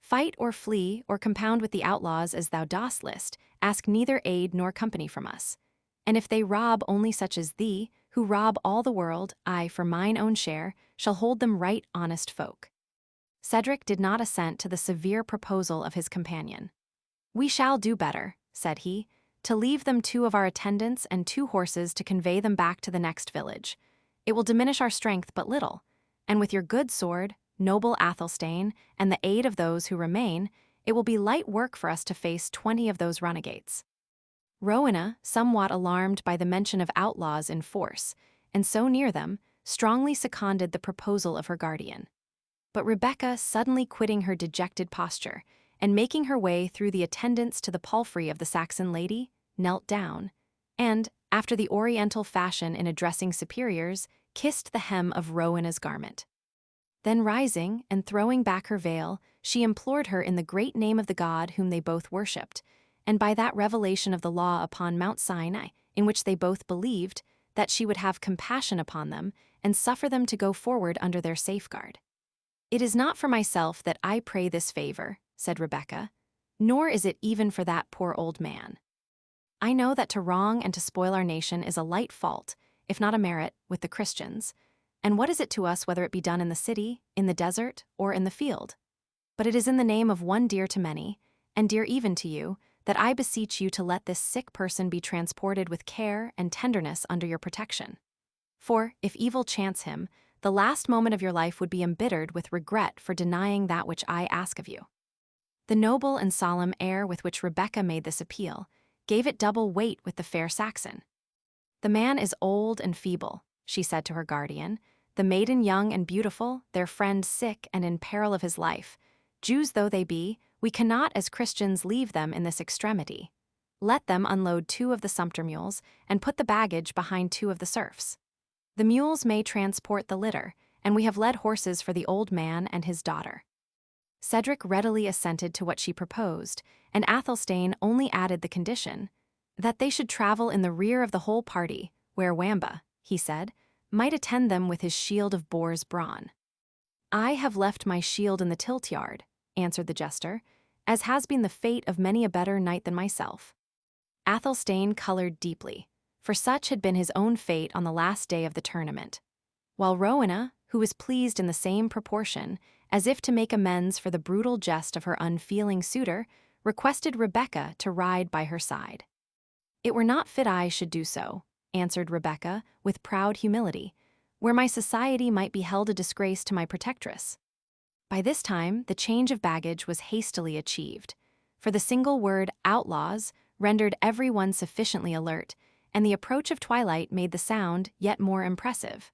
Fight or flee, or compound with the outlaws as thou dost list, ask neither aid nor company from us. And if they rob only such as thee, who rob all the world, I, for mine own share, shall hold them right honest folk." Cedric did not assent to the severe proposal of his companion. "We shall do better," said he, "to leave them 2 of our attendants and 2 horses to convey them back to the next village. It will diminish our strength but little, and with your good sword, noble Athelstane, and the aid of those who remain, it will be light work for us to face 20 of those runagates." Rowena, somewhat alarmed by the mention of outlaws in force, and so near them, strongly seconded the proposal of her guardian. But Rebecca, suddenly quitting her dejected posture, and making her way through the attendants to the palfrey of the Saxon lady, knelt down, and, after the oriental fashion in addressing superiors, kissed the hem of Rowena's garment. Then rising, and throwing back her veil, she implored her in the great name of the God whom they both worshipped, and by that revelation of the law upon Mount Sinai, in which they both believed, that she would have compassion upon them, and suffer them to go forward under their safeguard. "It is not for myself that I pray this favor," said Rebecca, "nor is it even for that poor old man. I know that to wrong and to spoil our nation is a light fault, if not a merit, with the Christians, and what is it to us whether it be done in the city, in the desert, or in the field? But it is in the name of one dear to many, and dear even to you, that I beseech you to let this sick person be transported with care and tenderness under your protection. For, if evil chance him, the last moment of your life would be embittered with regret for denying that which I ask of you." The noble and solemn air with which Rebecca made this appeal gave it double weight with the fair Saxon. "The man is old and feeble," she said to her guardian, "the maiden young and beautiful, their friend sick and in peril of his life. Jews though they be, we cannot as Christians leave them in this extremity. Let them unload 2 of the sumpter mules, and put the baggage behind 2 of the serfs. The mules may transport the litter, and we have led horses for the old man and his daughter." Cedric readily assented to what she proposed, and Athelstane only added the condition that they should travel in the rear of the whole party, where Wamba, he said, might attend them with his shield of boar's brawn. "I have left my shield in the tilt-yard," answered the jester, "as has been the fate of many a better knight than myself." Athelstane colored deeply, for such had been his own fate on the last day of the tournament, while Rowena, who was pleased in the same proportion, as if to make amends for the brutal jest of her unfeeling suitor, requested Rebecca to ride by her side. "It were not fit I should do so," answered Rebecca, with proud humility, "where my society might be held a disgrace to my protectress." By this time, the change of baggage was hastily achieved, for the single word outlaws rendered everyone sufficiently alert, and the approach of twilight made the sound yet more impressive.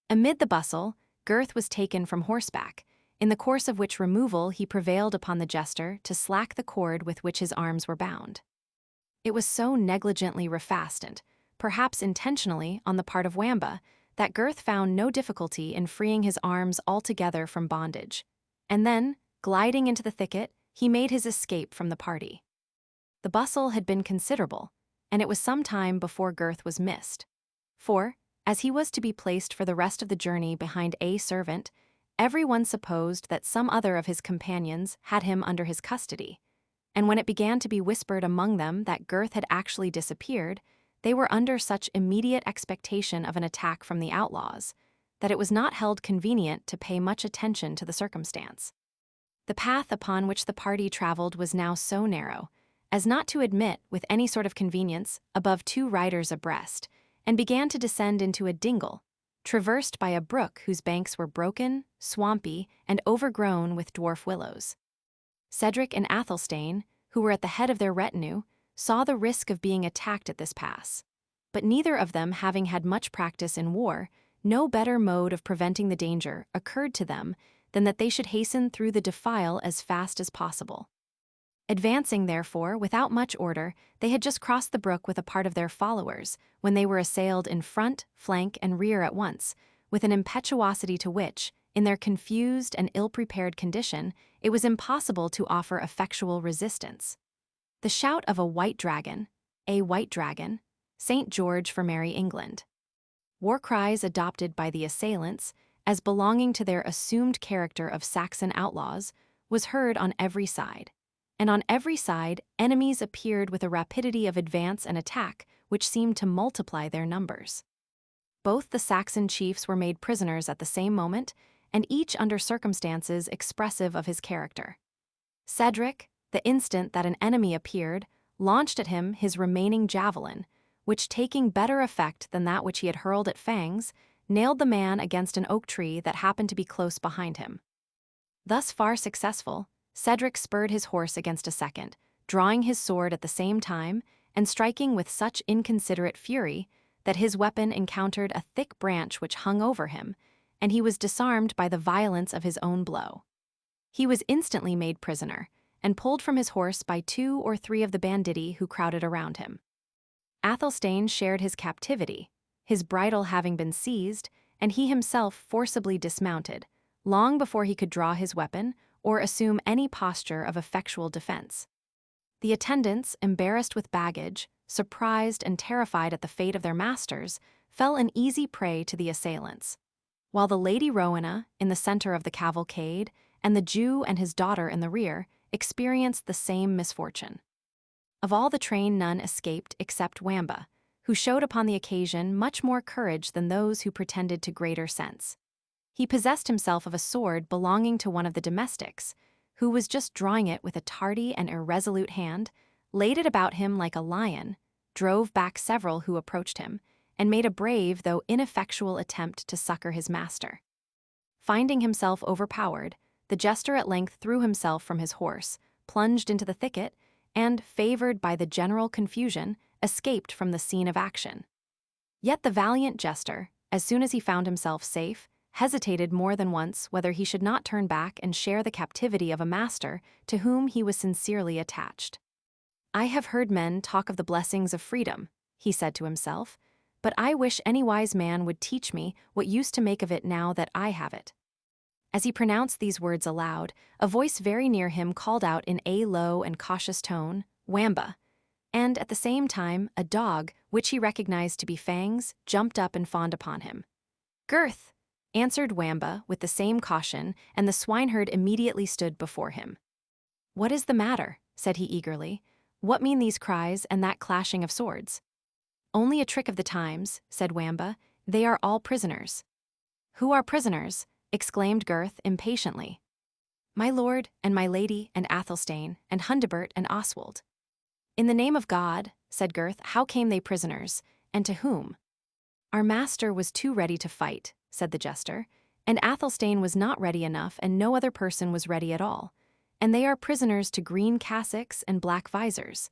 Amid the bustle, Gurth was taken from horseback, in the course of which removal he prevailed upon the jester to slack the cord with which his arms were bound. It was so negligently refastened, perhaps intentionally on the part of Wamba, that Gurth found no difficulty in freeing his arms altogether from bondage, and then, gliding into the thicket, he made his escape from the party. The bustle had been considerable, and it was some time before Gurth was missed, for, as he was to be placed for the rest of the journey behind a servant, everyone supposed that some other of his companions had him under his custody, and when it began to be whispered among them that Gurth had actually disappeared, they were under such immediate expectation of an attack from the outlaws that it was not held convenient to pay much attention to the circumstance. The path upon which the party traveled was now so narrow as not to admit, with any sort of convenience, above 2 riders abreast, and began to descend into a dingle, traversed by a brook whose banks were broken, swampy, and overgrown with dwarf willows. Cedric and Athelstane, who were at the head of their retinue, saw the risk of being attacked at this pass, but neither of them having had much practice in war, no better mode of preventing the danger occurred to them than that they should hasten through the defile as fast as possible. Advancing, therefore, without much order, they had just crossed the brook with a part of their followers, when they were assailed in front, flank, and rear at once, with an impetuosity to which, in their confused and ill-prepared condition, it was impossible to offer effectual resistance. The shout of a white dragon, St. George for Merry England. War cries adopted by the assailants, as belonging to their assumed character of Saxon outlaws, was heard on every side. And on every side, enemies appeared with a rapidity of advance and attack which seemed to multiply their numbers. Both the Saxon chiefs were made prisoners at the same moment, and each under circumstances expressive of his character. Cedric, the instant that an enemy appeared, launched at him his remaining javelin, which, taking better effect than that which he had hurled at Fangs, nailed the man against an oak tree that happened to be close behind him. Thus far successful, Cedric spurred his horse against a second, drawing his sword at the same time and striking with such inconsiderate fury that his weapon encountered a thick branch which hung over him, and he was disarmed by the violence of his own blow. He was instantly made prisoner, and pulled from his horse by 2 or 3 of the banditti who crowded around him. Athelstane shared his captivity, his bridle having been seized, and he himself forcibly dismounted, long before he could draw his weapon or assume any posture of effectual defense. The attendants, embarrassed with baggage, surprised and terrified at the fate of their masters, fell an easy prey to the assailants, while the Lady Rowena, in the center of the cavalcade, and the Jew and his daughter in the rear, experienced the same misfortune. Of all the train none escaped except Wamba, who showed upon the occasion much more courage than those who pretended to greater sense. He possessed himself of a sword belonging to one of the domestics, who was just drawing it with a tardy and irresolute hand, laid it about him like a lion, drove back several who approached him, and made a brave though ineffectual attempt to succor his master. Finding himself overpowered, the jester at length threw himself from his horse, plunged into the thicket, and, favored by the general confusion, escaped from the scene of action. Yet the valiant jester, as soon as he found himself safe, hesitated more than once whether he should not turn back and share the captivity of a master to whom he was sincerely attached. "I have heard men talk of the blessings of freedom," he said to himself, "but I wish any wise man would teach me what use to make of it now that I have it." As he pronounced these words aloud, a voice very near him called out in a low and cautious tone, "Wamba," and at the same time a dog, which he recognized to be Fangs, jumped up and fawned upon him. "Gurth," answered Wamba with the same caution, and the swineherd immediately stood before him. "What is the matter?" said he eagerly. "What mean these cries and that clashing of swords?" "Only a trick of the times," said Wamba. "They are all prisoners." "Who are prisoners?" exclaimed Gurth impatiently. "My lord, and my lady, and Athelstane, and Hundebert, and Oswald." "In the name of God," said Gurth, "how came they prisoners, and to whom?" "Our master was too ready to fight," said the jester, "and Athelstane was not ready enough, and no other person was ready at all. And they are prisoners to green cassocks and black visors.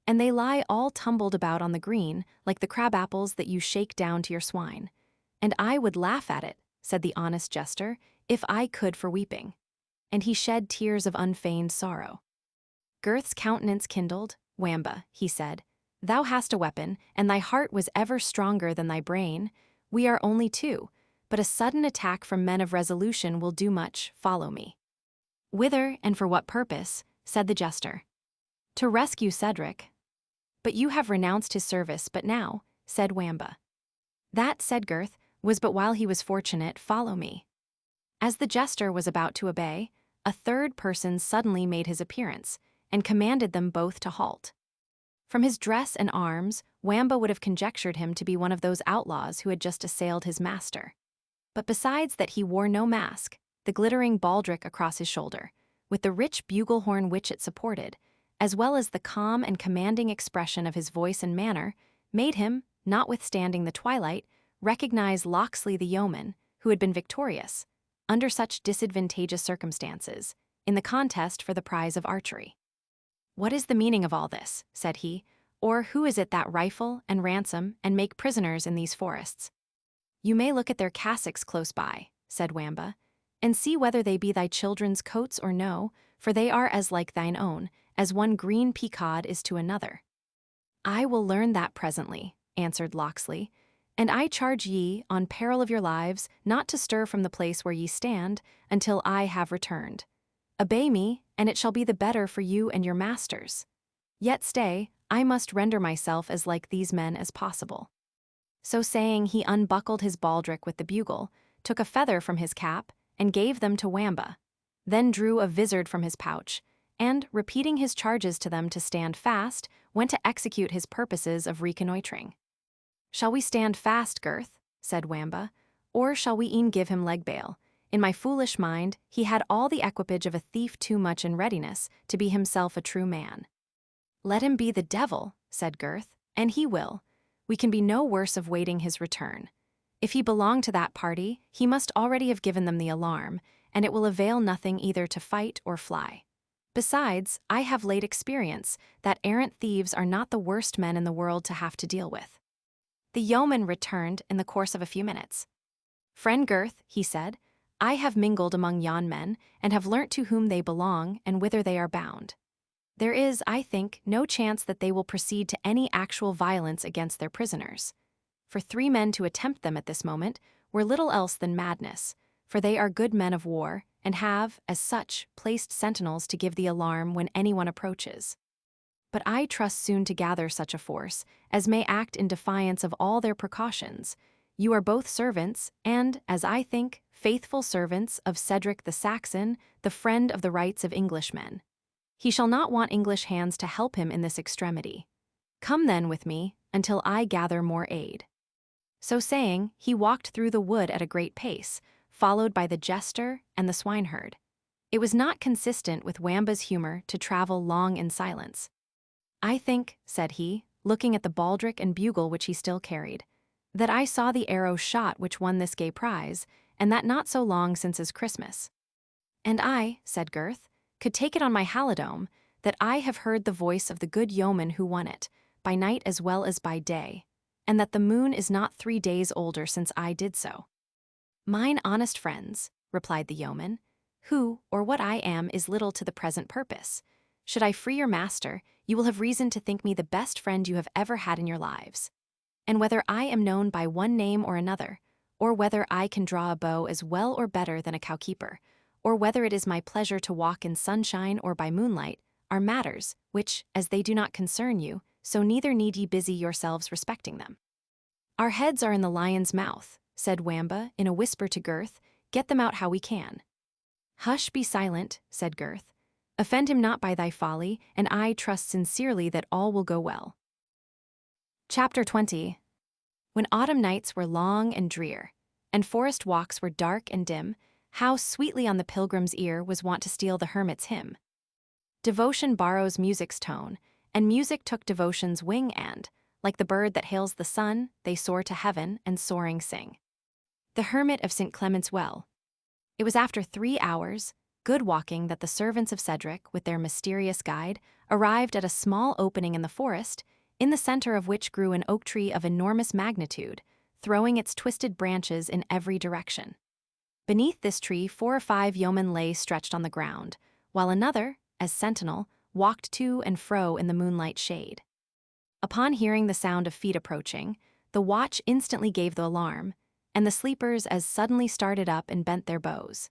And they lie all tumbled about on the green, like the crab-apples that you shake down to your swine. And I would laugh at it," said the honest jester, "if I could for weeping." And he shed tears of unfeigned sorrow. Gurth's countenance kindled. "Wamba," he said, "thou hast a weapon, and thy heart was ever stronger than thy brain. We are only two, but a sudden attack from men of resolution will do much. Follow me." "Whither, and for what purpose?" said the jester. "To rescue Cedric." "But you have renounced his service but now," said Wamba. "That," said Gurth, "was but while he was fortunate. Follow me." As the jester was about to obey, a third person suddenly made his appearance, and commanded them both to halt. From his dress and arms, Wamba would have conjectured him to be one of those outlaws who had just assailed his master. But besides that he wore no mask, the glittering baldric across his shoulder, with the rich bugle horn which it supported, as well as the calm and commanding expression of his voice and manner, made him, notwithstanding the twilight, recognize Locksley the yeoman, who had been victorious, under such disadvantageous circumstances, in the contest for the prize of archery. "What is the meaning of all this?" said he, "or who is it that rifle and ransom and make prisoners in these forests?" "You may look at their cassocks close by," said Wamba, "and see whether they be thy children's coats or no, for they are as like thine own, as one green peacod is to another." "I will learn that presently," answered Locksley, "and I charge ye, on peril of your lives, not to stir from the place where ye stand, until I have returned. Obey me, and it shall be the better for you and your masters. Yet stay, I must render myself as like these men as possible." So saying, he unbuckled his baldric with the bugle, took a feather from his cap, and gave them to Wamba, then drew a vizard from his pouch, and, repeating his charges to them to stand fast, went to execute his purposes of reconnoitring. "Shall we stand fast, Gurth?" said Wamba, "or shall we e'en give him leg bail? In my foolish mind, he had all the equipage of a thief too much in readiness to be himself a true man." "Let him be the devil," said Gurth, "and he will. We can be no worse of waiting his return. If he belonged to that party, he must already have given them the alarm, and it will avail nothing either to fight or fly. Besides, I have late experience that errant thieves are not the worst men in the world to have to deal with." The yeoman returned in the course of a few minutes. "Friend Gurth," he said, "I have mingled among yon men, and have learnt to whom they belong and whither they are bound. There is, I think, no chance that they will proceed to any actual violence against their prisoners. For 3 men to attempt them at this moment were little else than madness, for they are good men of war, and have, as such, placed sentinels to give the alarm when anyone approaches. But I trust soon to gather such a force as may act in defiance of all their precautions. You are both servants, and, as I think, faithful servants of Cedric the Saxon, the friend of the rights of Englishmen. He shall not want English hands to help him in this extremity. Come then with me, until I gather more aid." So saying, he walked through the wood at a great pace, followed by the jester and the swineherd. It was not consistent with Wamba's humor to travel long in silence. "I think," said he, looking at the baldric and bugle which he still carried, "that I saw the arrow shot which won this gay prize, and that not so long since as Christmas. And I," said Gurth, "could take it on my halidome that I have heard the voice of the good yeoman who won it, by night as well as by day, and that the moon is not 3 days older since I did so." "Mine honest friends," replied the yeoman, "who or what I am is little to the present purpose. Should I free your master, you will have reason to think me the best friend you have ever had in your lives. And whether I am known by one name or another, or whether I can draw a bow as well or better than a cowkeeper, or whether it is my pleasure to walk in sunshine or by moonlight, are matters which, as they do not concern you, so neither need ye busy yourselves respecting them." "Our heads are in the lion's mouth," said Wamba in a whisper to Gurth. "Get them out how we can." "Hush, be silent," said Gurth. "Offend him not by thy folly, and I trust sincerely that all will go well." Chapter 20. When autumn nights were long and drear, and forest walks were dark and dim, how sweetly on the pilgrim's ear was wont to steal the hermit's hymn. Devotion borrows music's tone, and music took devotion's wing and, Like the bird that hails the sun, they soar to heaven and soaring sing. The hermit of St. Clement's Well. It was after 3 hours, good walking, that the servants of Cedric, with their mysterious guide, arrived at a small opening in the forest, in the center of which grew an oak tree of enormous magnitude, throwing its twisted branches in every direction. Beneath this tree 4 or 5 yeomen lay stretched on the ground, while another, as sentinel, walked to and fro in the moonlight shade. Upon hearing the sound of feet approaching, the watch instantly gave the alarm, and the sleepers as suddenly started up and bent their bows.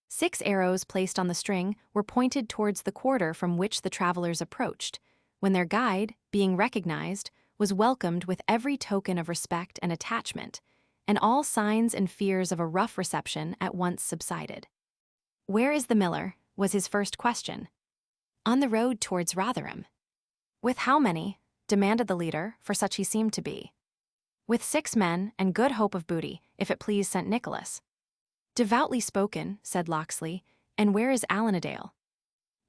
6 arrows placed on the string were pointed towards the quarter from which the travelers approached, when their guide, being recognized, was welcomed with every token of respect and attachment, and all signs and fears of a rough reception at once subsided. "Where is the miller?" was his first question. "On the road towards Rotherham." "With how many?" demanded the leader, for such he seemed to be. "With 6 men, and good hope of booty, if it please St. Nicholas." "Devoutly spoken," said Locksley, "and where is Allenadale?"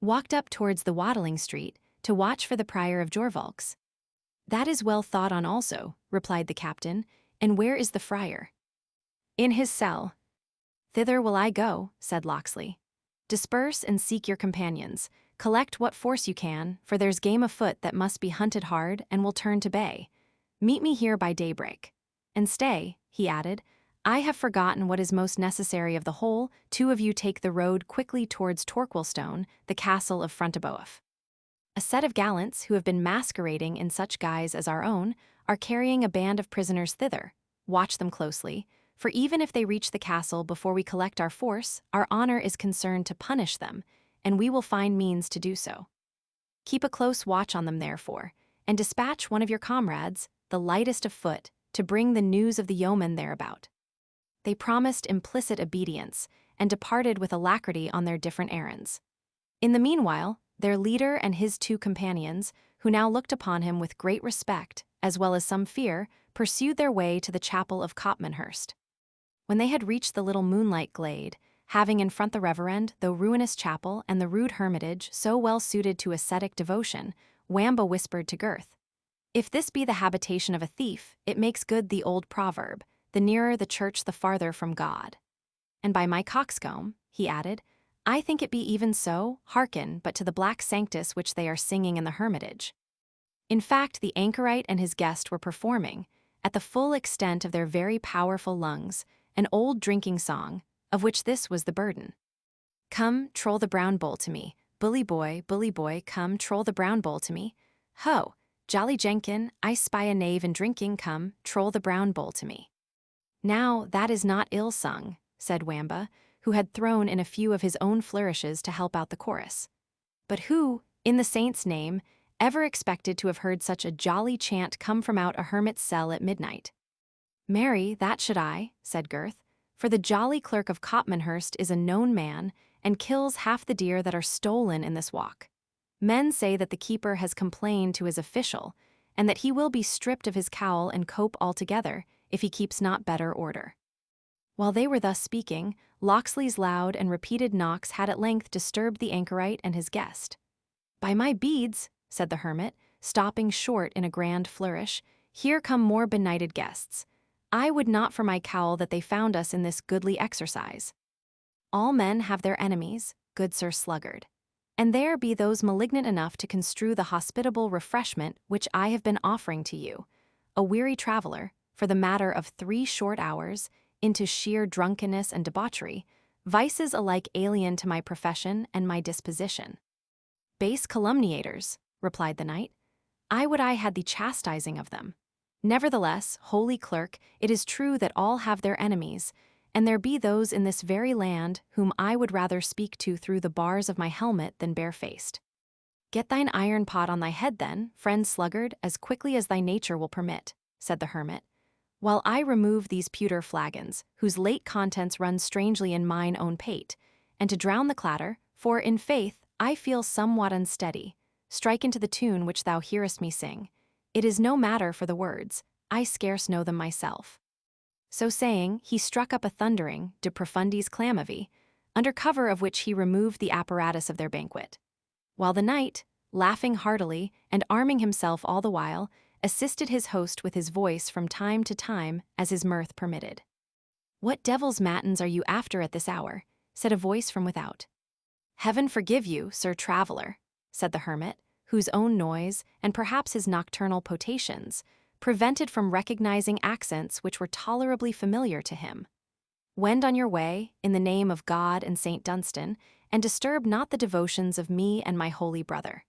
"Walked up towards the Waddling Street, to watch for the prior of Jorvolks." "That is well thought on also," replied the captain, "and where is the friar?" "In his cell." "Thither will I go," said Locksley. "Disperse and seek your companions. Collect what force you can, for there's game afoot that must be hunted hard and will turn to bay. Meet me here by daybreak. And stay," he added, "I have forgotten what is most necessary of the whole. 2 of you take the road quickly towards Torquilstone, the castle of Frontaboef. A set of gallants who have been masquerading in such guise as our own are carrying a band of prisoners thither. Watch them closely, for even if they reach the castle before we collect our force, our honor is concerned to punish them, and we will find means to do so. Keep a close watch on them, therefore, and dispatch one of your comrades, the lightest of foot, to bring the news of the yeomen thereabout." They promised implicit obedience, and departed with alacrity on their different errands. In the meanwhile, their leader and his 2 companions, who now looked upon him with great respect, as well as some fear, pursued their way to the chapel of Copmanhurst. When they had reached the little moonlight glade, having in front the reverend, though ruinous chapel and the rude hermitage so well suited to ascetic devotion, Wamba whispered to Gurth, "If this be the habitation of a thief, it makes good the old proverb, the nearer the church the farther from God. And by my coxcomb," he added, "I think it be even so. Hearken but to the black sanctus which they are singing in the hermitage." In fact, the anchorite and his guest were performing, at the full extent of their very powerful lungs, an old drinking song, of which this was the burden. "Come, troll the brown bowl to me, bully boy, come, troll the brown bowl to me. Ho, jolly Jenkin, I spy a knave in drinking, come, troll the brown bowl to me." "Now, that is not ill sung," said Wamba, who had thrown in a few of his own flourishes to help out the chorus. "But who, in the saint's name, ever expected to have heard such a jolly chant come from out a hermit's cell at midnight?" "Marry, that should I," said Gurth, "for the jolly clerk of Copmanhurst is a known man, and kills half the deer that are stolen in this walk. Men say that the keeper has complained to his official, and that he will be stripped of his cowl and cope altogether, if he keeps not better order." While they were thus speaking, Locksley's loud and repeated knocks had at length disturbed the anchorite and his guest. "By my beads," said the hermit, stopping short in a grand flourish, "here come more benighted guests. I would not for my cowl that they found us in this goodly exercise. All men have their enemies, good Sir Sluggard, and there be those malignant enough to construe the hospitable refreshment which I have been offering to you, a weary traveller, for the matter of 3 short hours, into sheer drunkenness and debauchery, vices alike alien to my profession and my disposition." "Base calumniators," replied the knight, "I would I had the chastising of them. Nevertheless, holy clerk, it is true that all have their enemies, and there be those in this very land whom I would rather speak to through the bars of my helmet than barefaced. Get thine iron pot on thy head then, friend Sluggard, as quickly as thy nature will permit," said the hermit, "while I remove these pewter flagons, whose late contents run strangely in mine own pate, and to drown the clatter, for, in faith, I feel somewhat unsteady, strike into the tune which thou hearest me sing. It is no matter for the words, I scarce know them myself." So saying, he struck up a thundering De Profundis Clamavi, under cover of which he removed the apparatus of their banquet. While the knight, laughing heartily and arming himself all the while, assisted his host with his voice from time to time as his mirth permitted. "What devil's matins are you after at this hour?" said a voice from without. "Heaven forgive you, sir traveller," said the hermit, whose own noise, and perhaps his nocturnal potations, prevented from recognizing accents which were tolerably familiar to him. "Wend on your way, in the name of God and Saint Dunstan, and disturb not the devotions of me and my holy brother."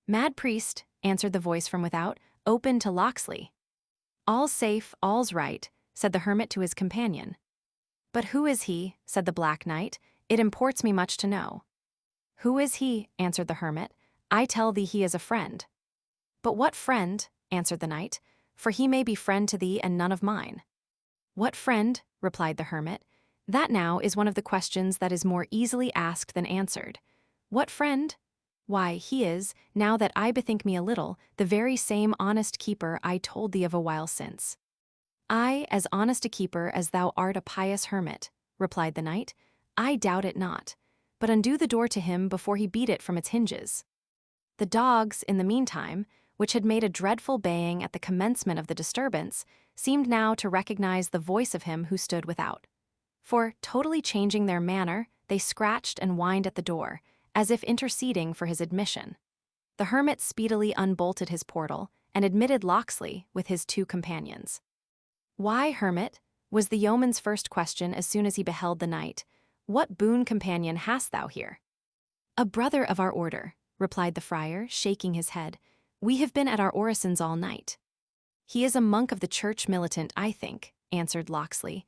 "Mad priest," answered the voice from without, "open to Locksley." "All's safe, all's right," said the hermit to his companion. "But who is he?" said the Black Knight. "It imports me much to know." "Who is he?" answered the hermit. "I tell thee he is a friend." "But what friend?" answered the knight, "for he may be friend to thee and none of mine." "What friend?" replied the hermit. "That now is one of the questions that is more easily asked than answered. What friend? Why, he is, now that I bethink me a little, the very same honest keeper I told thee of a while since." "I, as honest a keeper as thou art a pious hermit," replied the knight. "I doubt it not, but undo the door to him before he beat it from its hinges." The dogs, in the meantime, which had made a dreadful baying at the commencement of the disturbance, seemed now to recognize the voice of him who stood without. For, totally changing their manner, they scratched and whined at the door, as if interceding for his admission. The hermit speedily unbolted his portal, and admitted Locksley with his two companions. "Why, hermit," was the yeoman's first question as soon as he beheld the knight, "what boon companion hast thou here?" "A brother of our order," replied the friar, shaking his head. "We have been at our orisons all night." "He is a monk of the church militant, I think," answered Locksley,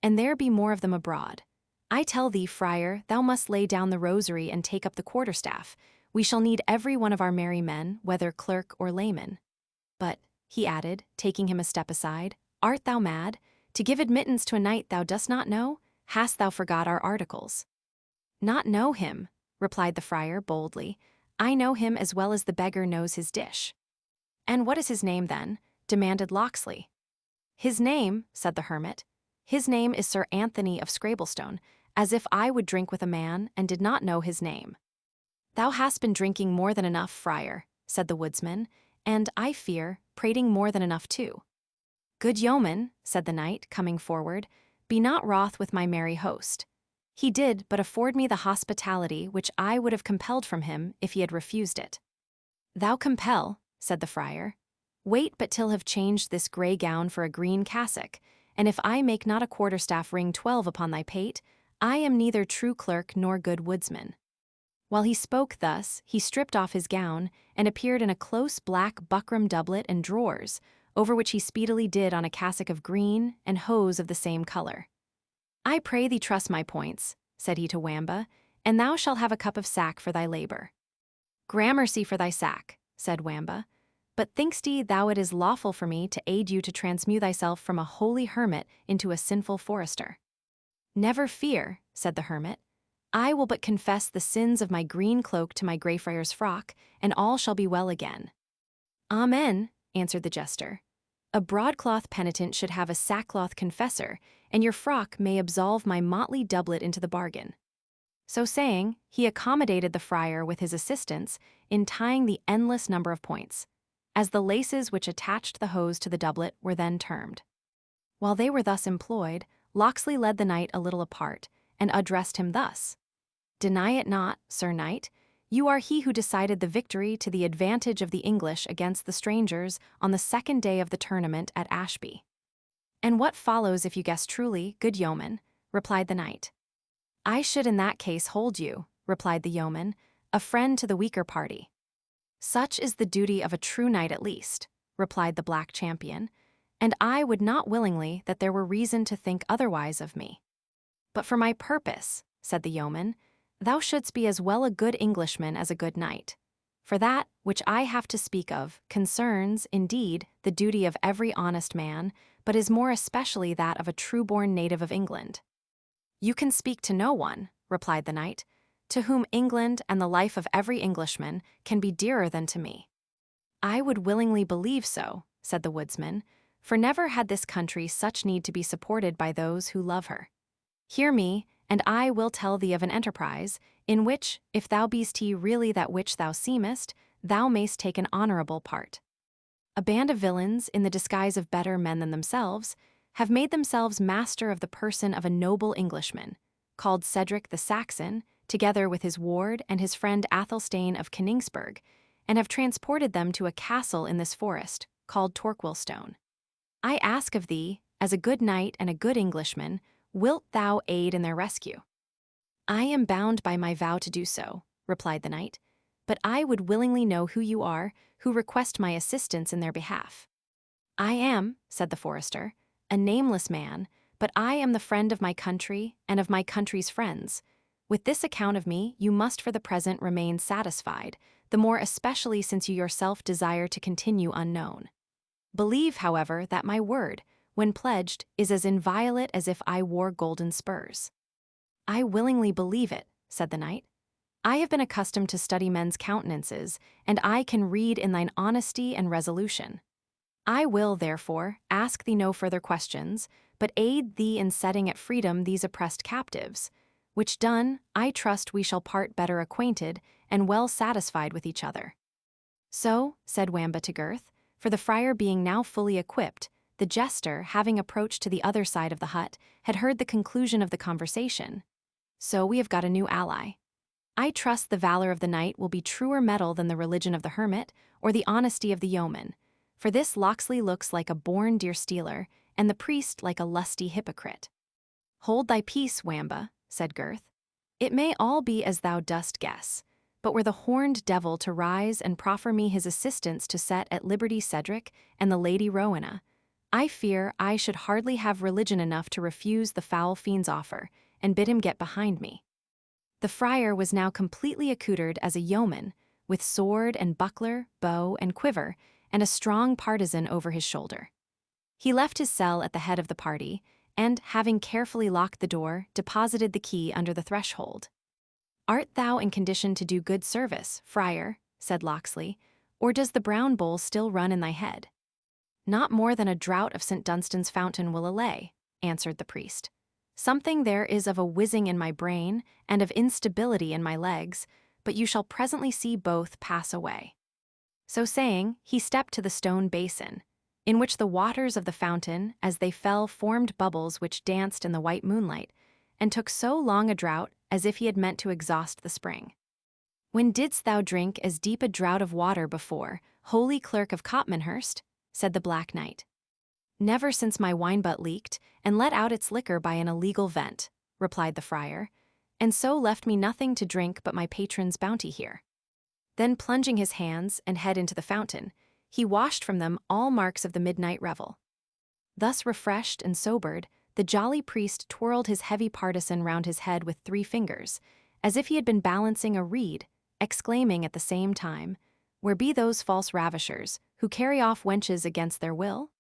"and there be more of them abroad. I tell thee, friar, thou must lay down the rosary and take up the quarterstaff. We shall need every one of our merry men, whether clerk or layman. But," he added, taking him a step aside, "art thou mad? To give admittance to a knight thou dost not know? Hast thou forgot our articles?" "Not know him," replied the friar boldly. "I know him as well as the beggar knows his dish." "And what is his name, then?" demanded Locksley. "His name," said the hermit, "his name is Sir Anthony of Scrablestone, as if I would drink with a man and did not know his name." "Thou hast been drinking more than enough, friar," said the woodsman, "and, I fear, prating more than enough too." "Good yeoman," said the knight, coming forward, "be not wroth with my merry host. He did but afford me the hospitality which I would have compelled from him if he had refused it." "Thou compel," said the friar. "Wait but till have changed this grey gown for a green cassock, and if I make not a quarterstaff ring 12 upon thy pate, I am neither true clerk nor good woodsman." While he spoke thus, he stripped off his gown, and appeared in a close black buckram doublet and drawers, over which he speedily did on a cassock of green, and hose of the same colour. "I pray thee trust my points," said he to Wamba, "and thou shalt have a cup of sack for thy labour." "Gramercy for thy sack," said Wamba. "But think'st thou it is lawful for me to aid you to transmute thyself from a holy hermit into a sinful forester?" "Never fear," said the hermit. "I will but confess the sins of my green cloak to my Greyfriar's frock, and all shall be well again." "Amen," answered the jester. "A broadcloth penitent should have a sackcloth confessor, and your frock may absolve my motley doublet into the bargain." So saying, he accommodated the friar with his assistance in tying the endless number of points, as the laces which attached the hose to the doublet were then termed. While they were thus employed, Locksley led the knight a little apart, and addressed him thus: "Deny it not, Sir Knight, you are he who decided the victory to the advantage of the English against the strangers on the second day of the tournament at Ashby." "And what follows if you guess truly, good yeoman?" replied the knight. "I should in that case hold you," replied the yeoman, "a friend to the weaker party." "Such is the duty of a true knight at least," replied the black champion, "and I would not willingly that there were reason to think otherwise of me." "But for my purpose," said the yeoman, "thou shouldst be as well a good Englishman as a good knight. For that which I have to speak of concerns, indeed, the duty of every honest man, but is more especially that of a true-born native of England." "You can speak to no one," replied the knight, "to whom England and the life of every Englishman can be dearer than to me." "I would willingly believe so," said the woodsman, "for never had this country such need to be supported by those who love her. Hear me, and I will tell thee of an enterprise, in which, if thou be'st he really that which thou seemest, thou mayst take an honourable part." A band of villains, in the disguise of better men than themselves, have made themselves master of the person of a noble Englishman, called Cedric the Saxon, together with his ward and his friend Athelstane of Koningsberg, and have transported them to a castle in this forest, called Torquilstone. I ask of thee, as a good knight and a good Englishman, wilt thou aid in their rescue? I am bound by my vow to do so, replied the knight, but I would willingly know who you are, who request my assistance in their behalf. I am, said the forester, a nameless man, but I am the friend of my country and of my country's friends. With this account of me, you must for the present remain satisfied, the more especially since you yourself desire to continue unknown. Believe, however, that my word, when pledged, is as inviolate as if I wore golden spurs. I willingly believe it, said the knight. I have been accustomed to study men's countenances, and I can read in thine honesty and resolution. I will, therefore, ask thee no further questions, but aid thee in setting at freedom these oppressed captives, which done, I trust we shall part better acquainted and well satisfied with each other. So, said Wamba to Gurth, for the friar being now fully equipped, the jester, having approached to the other side of the hut, had heard the conclusion of the conversation. So we have got a new ally. I trust the valor of the knight will be truer metal than the religion of the hermit or the honesty of the yeoman, for this Locksley looks like a born deer-stealer, and the priest like a lusty hypocrite. Hold thy peace, Wamba, said Gurth. It may all be as thou dost guess, but were the horned devil to rise and proffer me his assistance to set at liberty Cedric and the Lady Rowena, I fear I should hardly have religion enough to refuse the foul fiend's offer, and bid him get behind me. The friar was now completely accoutred as a yeoman, with sword and buckler, bow and quiver, and a strong partisan over his shoulder. He left his cell at the head of the party, and, having carefully locked the door, deposited the key under the threshold. Art thou in condition to do good service, friar, said Locksley, or does the brown bowl still run in thy head? Not more than a draught of St. Dunstan's fountain will allay, answered the priest. Something there is of a whizzing in my brain and of instability in my legs, but you shall presently see both pass away. So saying, he stepped to the stone basin, in which the waters of the fountain, as they fell, formed bubbles which danced in the white moonlight, and took so long a draught as if he had meant to exhaust the spring. When didst thou drink as deep a draught of water before, holy clerk of Copmanhurst? Said the Black Knight. Never since my wine-butt leaked, and let out its liquor by an illegal vent, replied the friar, and so left me nothing to drink but my patron's bounty here. Then plunging his hands and head into the fountain, he washed from them all marks of the midnight revel. Thus refreshed and sobered, the jolly priest twirled his heavy partisan round his head with 3 fingers, as if he had been balancing a reed, exclaiming at the same time, Where be those false ravishers, who carry off wenches against their will?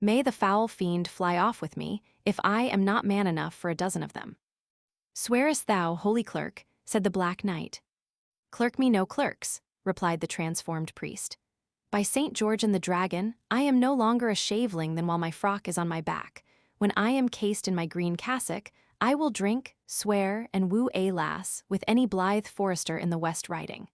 May the foul fiend fly off with me, if I am not man enough for a dozen of them. Swearest thou, holy clerk, said the Black Knight. Clerk me no clerks, replied the transformed priest. By St. George and the Dragon, I am no longer a shaveling than while my frock is on my back. When I am cased in my green cassock, I will drink, swear, and woo a lass with any blithe forester in the West Riding.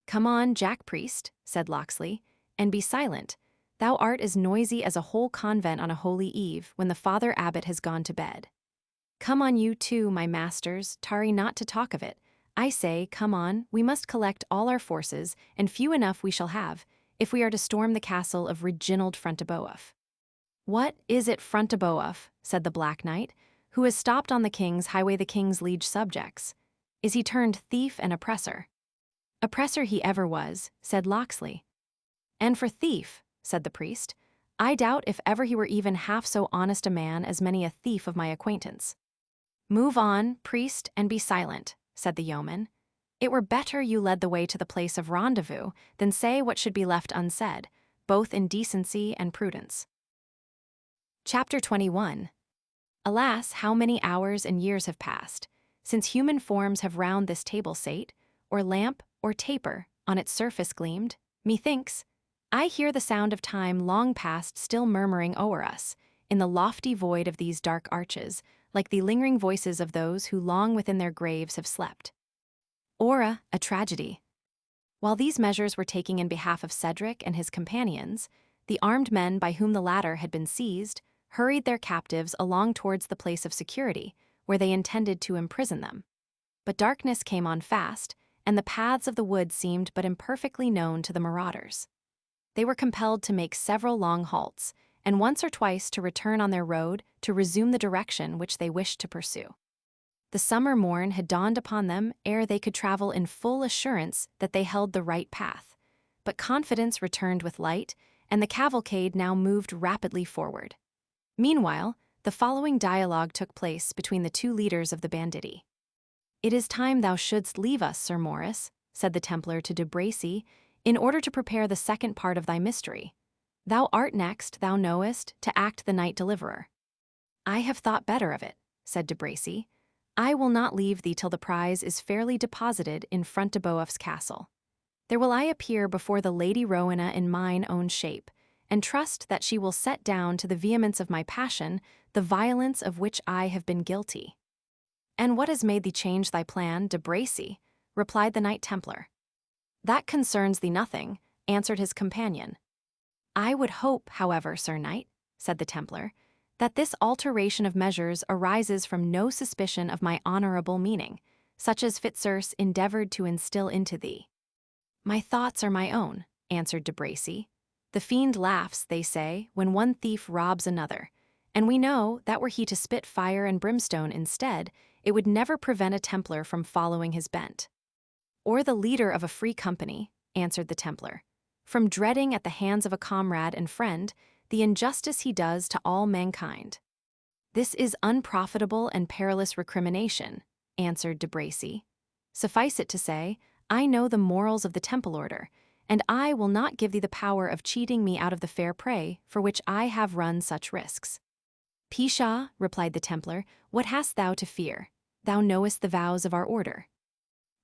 Come on, Jack Priest, said Locksley, and be silent. Thou art as noisy as a whole convent on a holy eve when the Father Abbot has gone to bed. Come on you too, my masters, tarry not to talk of it. I say, come on, we must collect all our forces, and few enough we shall have, if we are to storm the castle of Reginald Front-de-Bœuf. What is it Front-de-Bœuf, said the Black Knight, who has stopped on the king's highway the king's liege subjects? Is he turned thief and oppressor? Oppressor he ever was, said Locksley. And for thief, said the priest, I doubt if ever he were even half so honest a man as many a thief of my acquaintance. Move on, priest, and be silent, said the yeoman. It were better you led the way to the place of rendezvous than say what should be left unsaid, both in decency and prudence. Chapter 21. Alas, how many hours and years have passed, since human forms have round this table sate, or lamp, or taper, on its surface gleamed, methinks, I hear the sound of time long past still murmuring o'er us, in the lofty void of these dark arches, like the lingering voices of those who long within their graves have slept. Ora, a tragedy. While these measures were taking in behalf of Cedric and his companions, The armed men by whom the latter had been seized hurried their captives along towards the place of security, where they intended to imprison them. But darkness came on fast, and the paths of the wood seemed but imperfectly known to the marauders. They were compelled to make several long halts, and once or twice to return on their road to resume the direction which they wished to pursue. The summer morn had dawned upon them ere they could travel in full assurance that they held the right path, but confidence returned with light, and the cavalcade now moved rapidly forward. Meanwhile, the following dialogue took place between the two leaders of the banditti. "It is time thou shouldst leave us, Sir Maurice," said the Templar to de Bracy, "in order to prepare the second part of thy mystery. Thou art next, thou knowest, to act the knight deliverer." "I have thought better of it," said de Bracy. "I will not leave thee till the prize is fairly deposited in Front de Boeuf's castle. There will I appear before the Lady Rowena in mine own shape, and trust that she will set down to the vehemence of my passion the violence of which I have been guilty." "And what has made thee change thy plan, de Bracy?" replied the Knight Templar. "That concerns thee nothing," answered his companion. "I would hope, however, Sir Knight," said the Templar, "that this alteration of measures arises from no suspicion of my honorable meaning, such as Fitzurse endeavored to instill into thee." "My thoughts are my own," answered de Bracy. "The fiend laughs, they say, when one thief robs another, and we know that were he to spit fire and brimstone instead, it would never prevent a Templar from following his bent." "Or the leader of a free company," answered the Templar, "from dreading at the hands of a comrade and friend the injustice he does to all mankind." "This is unprofitable and perilous recrimination," answered de Bracy. "Suffice it to say, I know the morals of the Temple order, and I will not give thee the power of cheating me out of the fair prey for which I have run such risks." "Pshaw," replied the Templar, "what hast thou to fear? Thou knowest the vows of our order."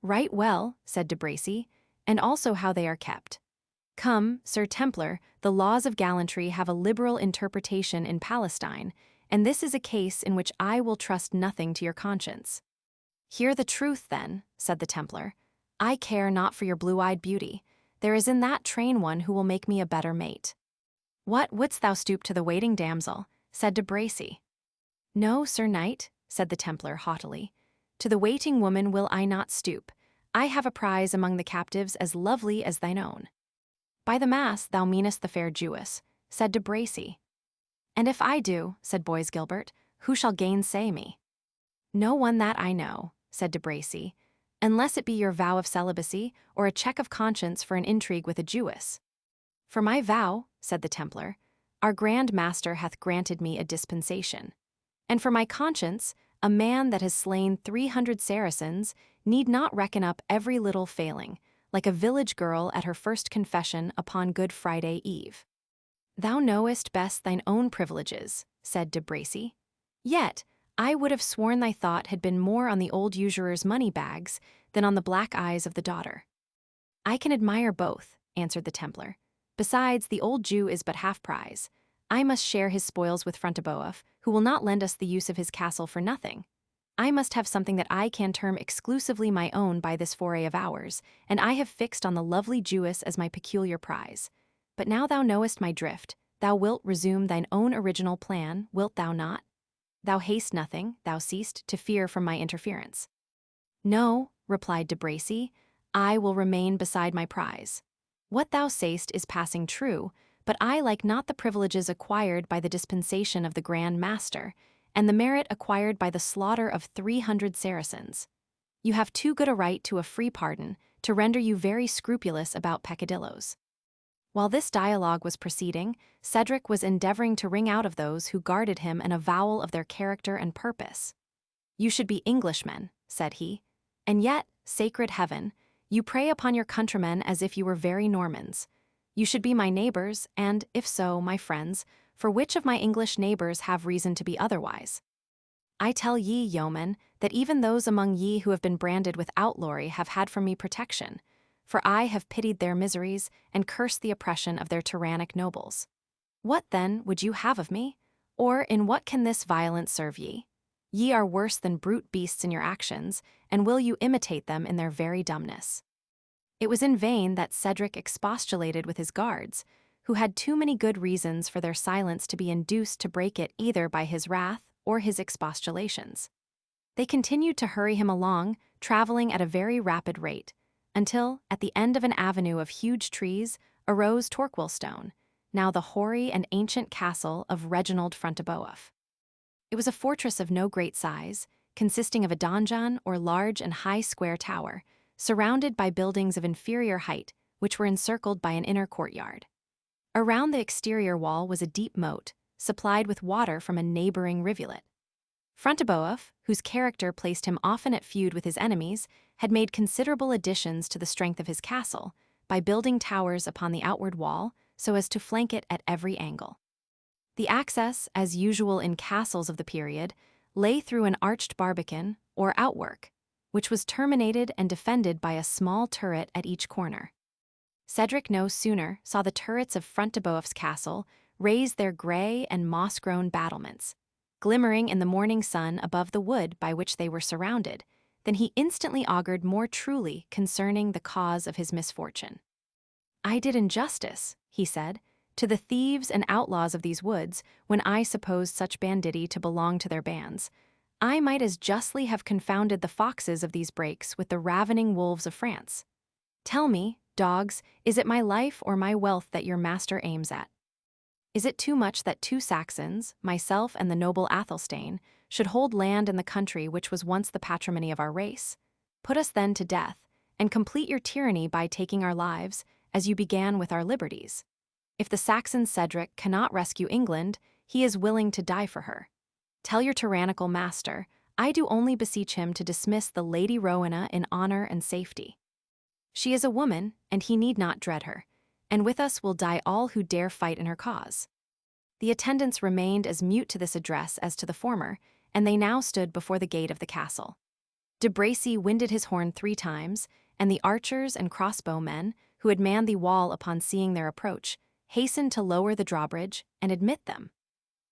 "Right well," said de Bracy, "and also how they are kept. Come, Sir Templar, the laws of gallantry have a liberal interpretation in Palestine, and this is a case in which I will trust nothing to your conscience." "Hear the truth, then," said the Templar. "I care not for your blue-eyed beauty. There is in that train one who will make me a better mate." "What, wouldst thou stoop to the waiting damsel?" said de Bracy. "No, Sir Knight," said the Templar haughtily. "To the waiting woman will I not stoop. I have a prize among the captives as lovely as thine own." "By the mass, thou meanest the fair Jewess," said de Bracy. "And if I do," said Boys Gilbert, "who shall gainsay me?" "No one that I know," said de Bracy, "unless it be your vow of celibacy or a check of conscience for an intrigue with a Jewess." "For my vow," said the Templar, "our Grand Master hath granted me a dispensation. And for my conscience, a man that has slain 300 Saracens need not reckon up every little failing, like a village girl at her first confession upon Good Friday Eve." "Thou knowest best thine own privileges," said de Bracy. "Yet I would have sworn thy thought had been more on the old usurer's money-bags than on the black eyes of the daughter." "I can admire both," answered the Templar. "Besides, the old Jew is but half prize. I must share his spoils with Front de Boeuf, who will not lend us the use of his castle for nothing. I must have something that I can term exclusively my own by this foray of ours, and I have fixed on the lovely Jewess as my peculiar prize. But now thou knowest my drift, thou wilt resume thine own original plan, wilt thou not? Thou hast nothing, thou seest, to fear from my interference." "No," replied de Bracy, "I will remain beside my prize. What thou sayst is passing true, but I like not the privileges acquired by the dispensation of the Grand Master, and the merit acquired by the slaughter of 300 Saracens. You have too good a right to a free pardon to render you very scrupulous about peccadilloes." While this dialogue was proceeding, Cedric was endeavoring to wring out of those who guarded him an avowal of their character and purpose. "You should be Englishmen," said he, "and yet, sacred heaven, you prey upon your countrymen as if you were very Normans. You should be my neighbors, and, if so, my friends, for which of my English neighbors have reason to be otherwise? I tell ye, yeomen, that even those among ye who have been branded with outlawry have had from me protection, for I have pitied their miseries and cursed the oppression of their tyrannic nobles. What, then, would you have of me? Or in what can this violence serve ye? Ye are worse than brute beasts in your actions, and will you imitate them in their very dumbness?" It was in vain that Cedric expostulated with his guards, who had too many good reasons for their silence to be induced to break it either by his wrath or his expostulations. They continued to hurry him along, traveling at a very rapid rate, until, at the end of an avenue of huge trees, arose Torquilstone, now the hoary and ancient castle of Reginald Front-de-Bœuf. It was a fortress of no great size, consisting of a donjon or large and high square tower, surrounded by buildings of inferior height, which were encircled by an inner courtyard. Around the exterior wall was a deep moat, supplied with water from a neighboring rivulet. Front-de-Bœuf, whose character placed him often at feud with his enemies, had made considerable additions to the strength of his castle by building towers upon the outward wall so as to flank it at every angle. The access, as usual in castles of the period, lay through an arched barbican, or outwork, which was terminated and defended by a small turret at each corner. Cedric no sooner saw the turrets of Front-de-Bœuf's castle raise their grey and moss-grown battlements, glimmering in the morning sun above the wood by which they were surrounded, than he instantly augured more truly concerning the cause of his misfortune. "I did injustice," he said, "to the thieves and outlaws of these woods, when I supposed such banditti to belong to their bands. I might as justly have confounded the foxes of these brakes with the ravening wolves of France. Tell me, dogs, is it my life or my wealth that your master aims at? Is it too much that 2 Saxons, myself and the noble Athelstane, should hold land in the country which was once the patrimony of our race? Put us then to death, and complete your tyranny by taking our lives, as you began with our liberties. If the Saxon Cedric cannot rescue England, he is willing to die for her. Tell your tyrannical master, I do only beseech him to dismiss the Lady Rowena in honor and safety. She is a woman, and he need not dread her, and with us will die all who dare fight in her cause." The attendants remained as mute to this address as to the former, and they now stood before the gate of the castle. De Bracy winded his horn 3 times, and the archers and crossbow-men, who had manned the wall upon seeing their approach, hastened to lower the drawbridge and admit them.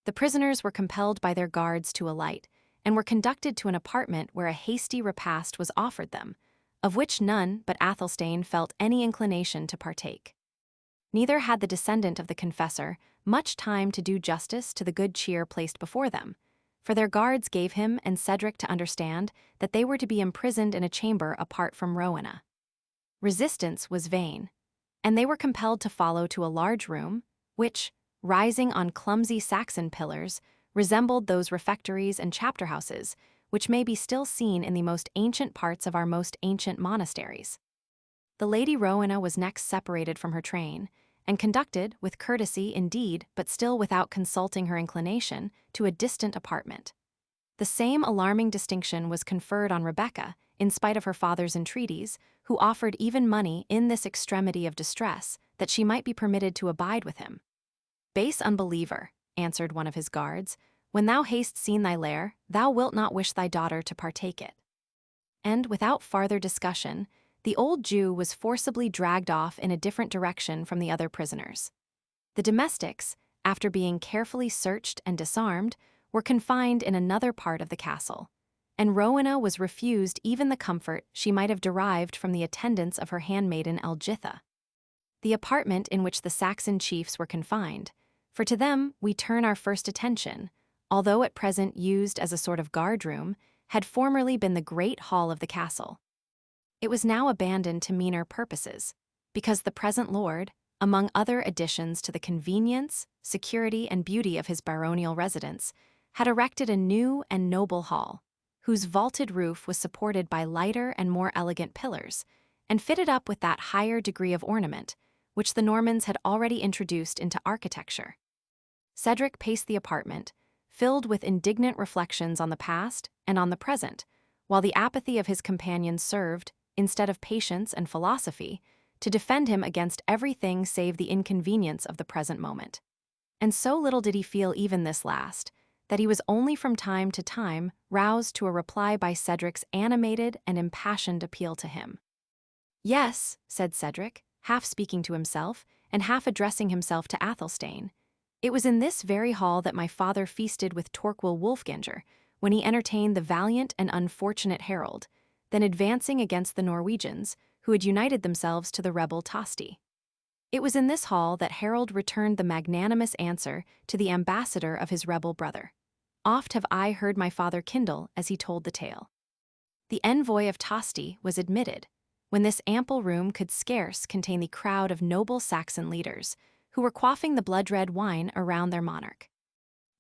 The prisoners were compelled by their guards to alight, and were conducted to an apartment where a hasty repast was offered them, of which none but Athelstane felt any inclination to partake. Neither had the descendant of the confessor much time to do justice to the good cheer placed before them, for their guards gave him and Cedric to understand that they were to be imprisoned in a chamber apart from Rowena. Resistance was vain, and they were compelled to follow to a large room, which, rising on clumsy Saxon pillars, resembled those refectories and chapter-houses which may be still seen in the most ancient parts of our most ancient monasteries. The Lady Rowena was next separated from her train, and conducted, with courtesy indeed, but still without consulting her inclination, to a distant apartment. The same alarming distinction was conferred on Rebecca, in spite of her father's entreaties, who offered even money in this extremity of distress, that she might be permitted to abide with him. "Base unbeliever," answered one of his guards, "when thou hast seen thy lair, thou wilt not wish thy daughter to partake it." And without farther discussion, the old Jew was forcibly dragged off in a different direction from the other prisoners. The domestics, after being carefully searched and disarmed, were confined in another part of the castle, and Rowena was refused even the comfort she might have derived from the attendance of her handmaiden Elgitha. The apartment in which the Saxon chiefs were confined, for to them we turn our first attention, although at present used as a sort of guard-room, had formerly been the great hall of the castle. It was now abandoned to meaner purposes, because the present lord, among other additions to the convenience, security, and beauty of his baronial residence, had erected a new and noble hall, whose vaulted roof was supported by lighter and more elegant pillars, and fitted up with that higher degree of ornament which the Normans had already introduced into architecture. Cedric paced the apartment, filled with indignant reflections on the past and on the present, while the apathy of his companions served, instead of patience and philosophy, to defend him against everything save the inconvenience of the present moment. And so little did he feel even this last, that he was only from time to time roused to a reply by Cedric's animated and impassioned appeal to him. "Yes," said Cedric, half speaking to himself, and half addressing himself to Athelstane, "it was in this very hall that my father feasted with Torquil Wolfganger, when he entertained the valiant and unfortunate Harold, then advancing against the Norwegians, who had united themselves to the rebel Tosti. It was in this hall that Harold returned the magnanimous answer to the ambassador of his rebel brother. Oft have I heard my father kindle as he told the tale. The envoy of Tosti was admitted, when this ample room could scarce contain the crowd of noble Saxon leaders, who were quaffing the blood-red wine around their monarch.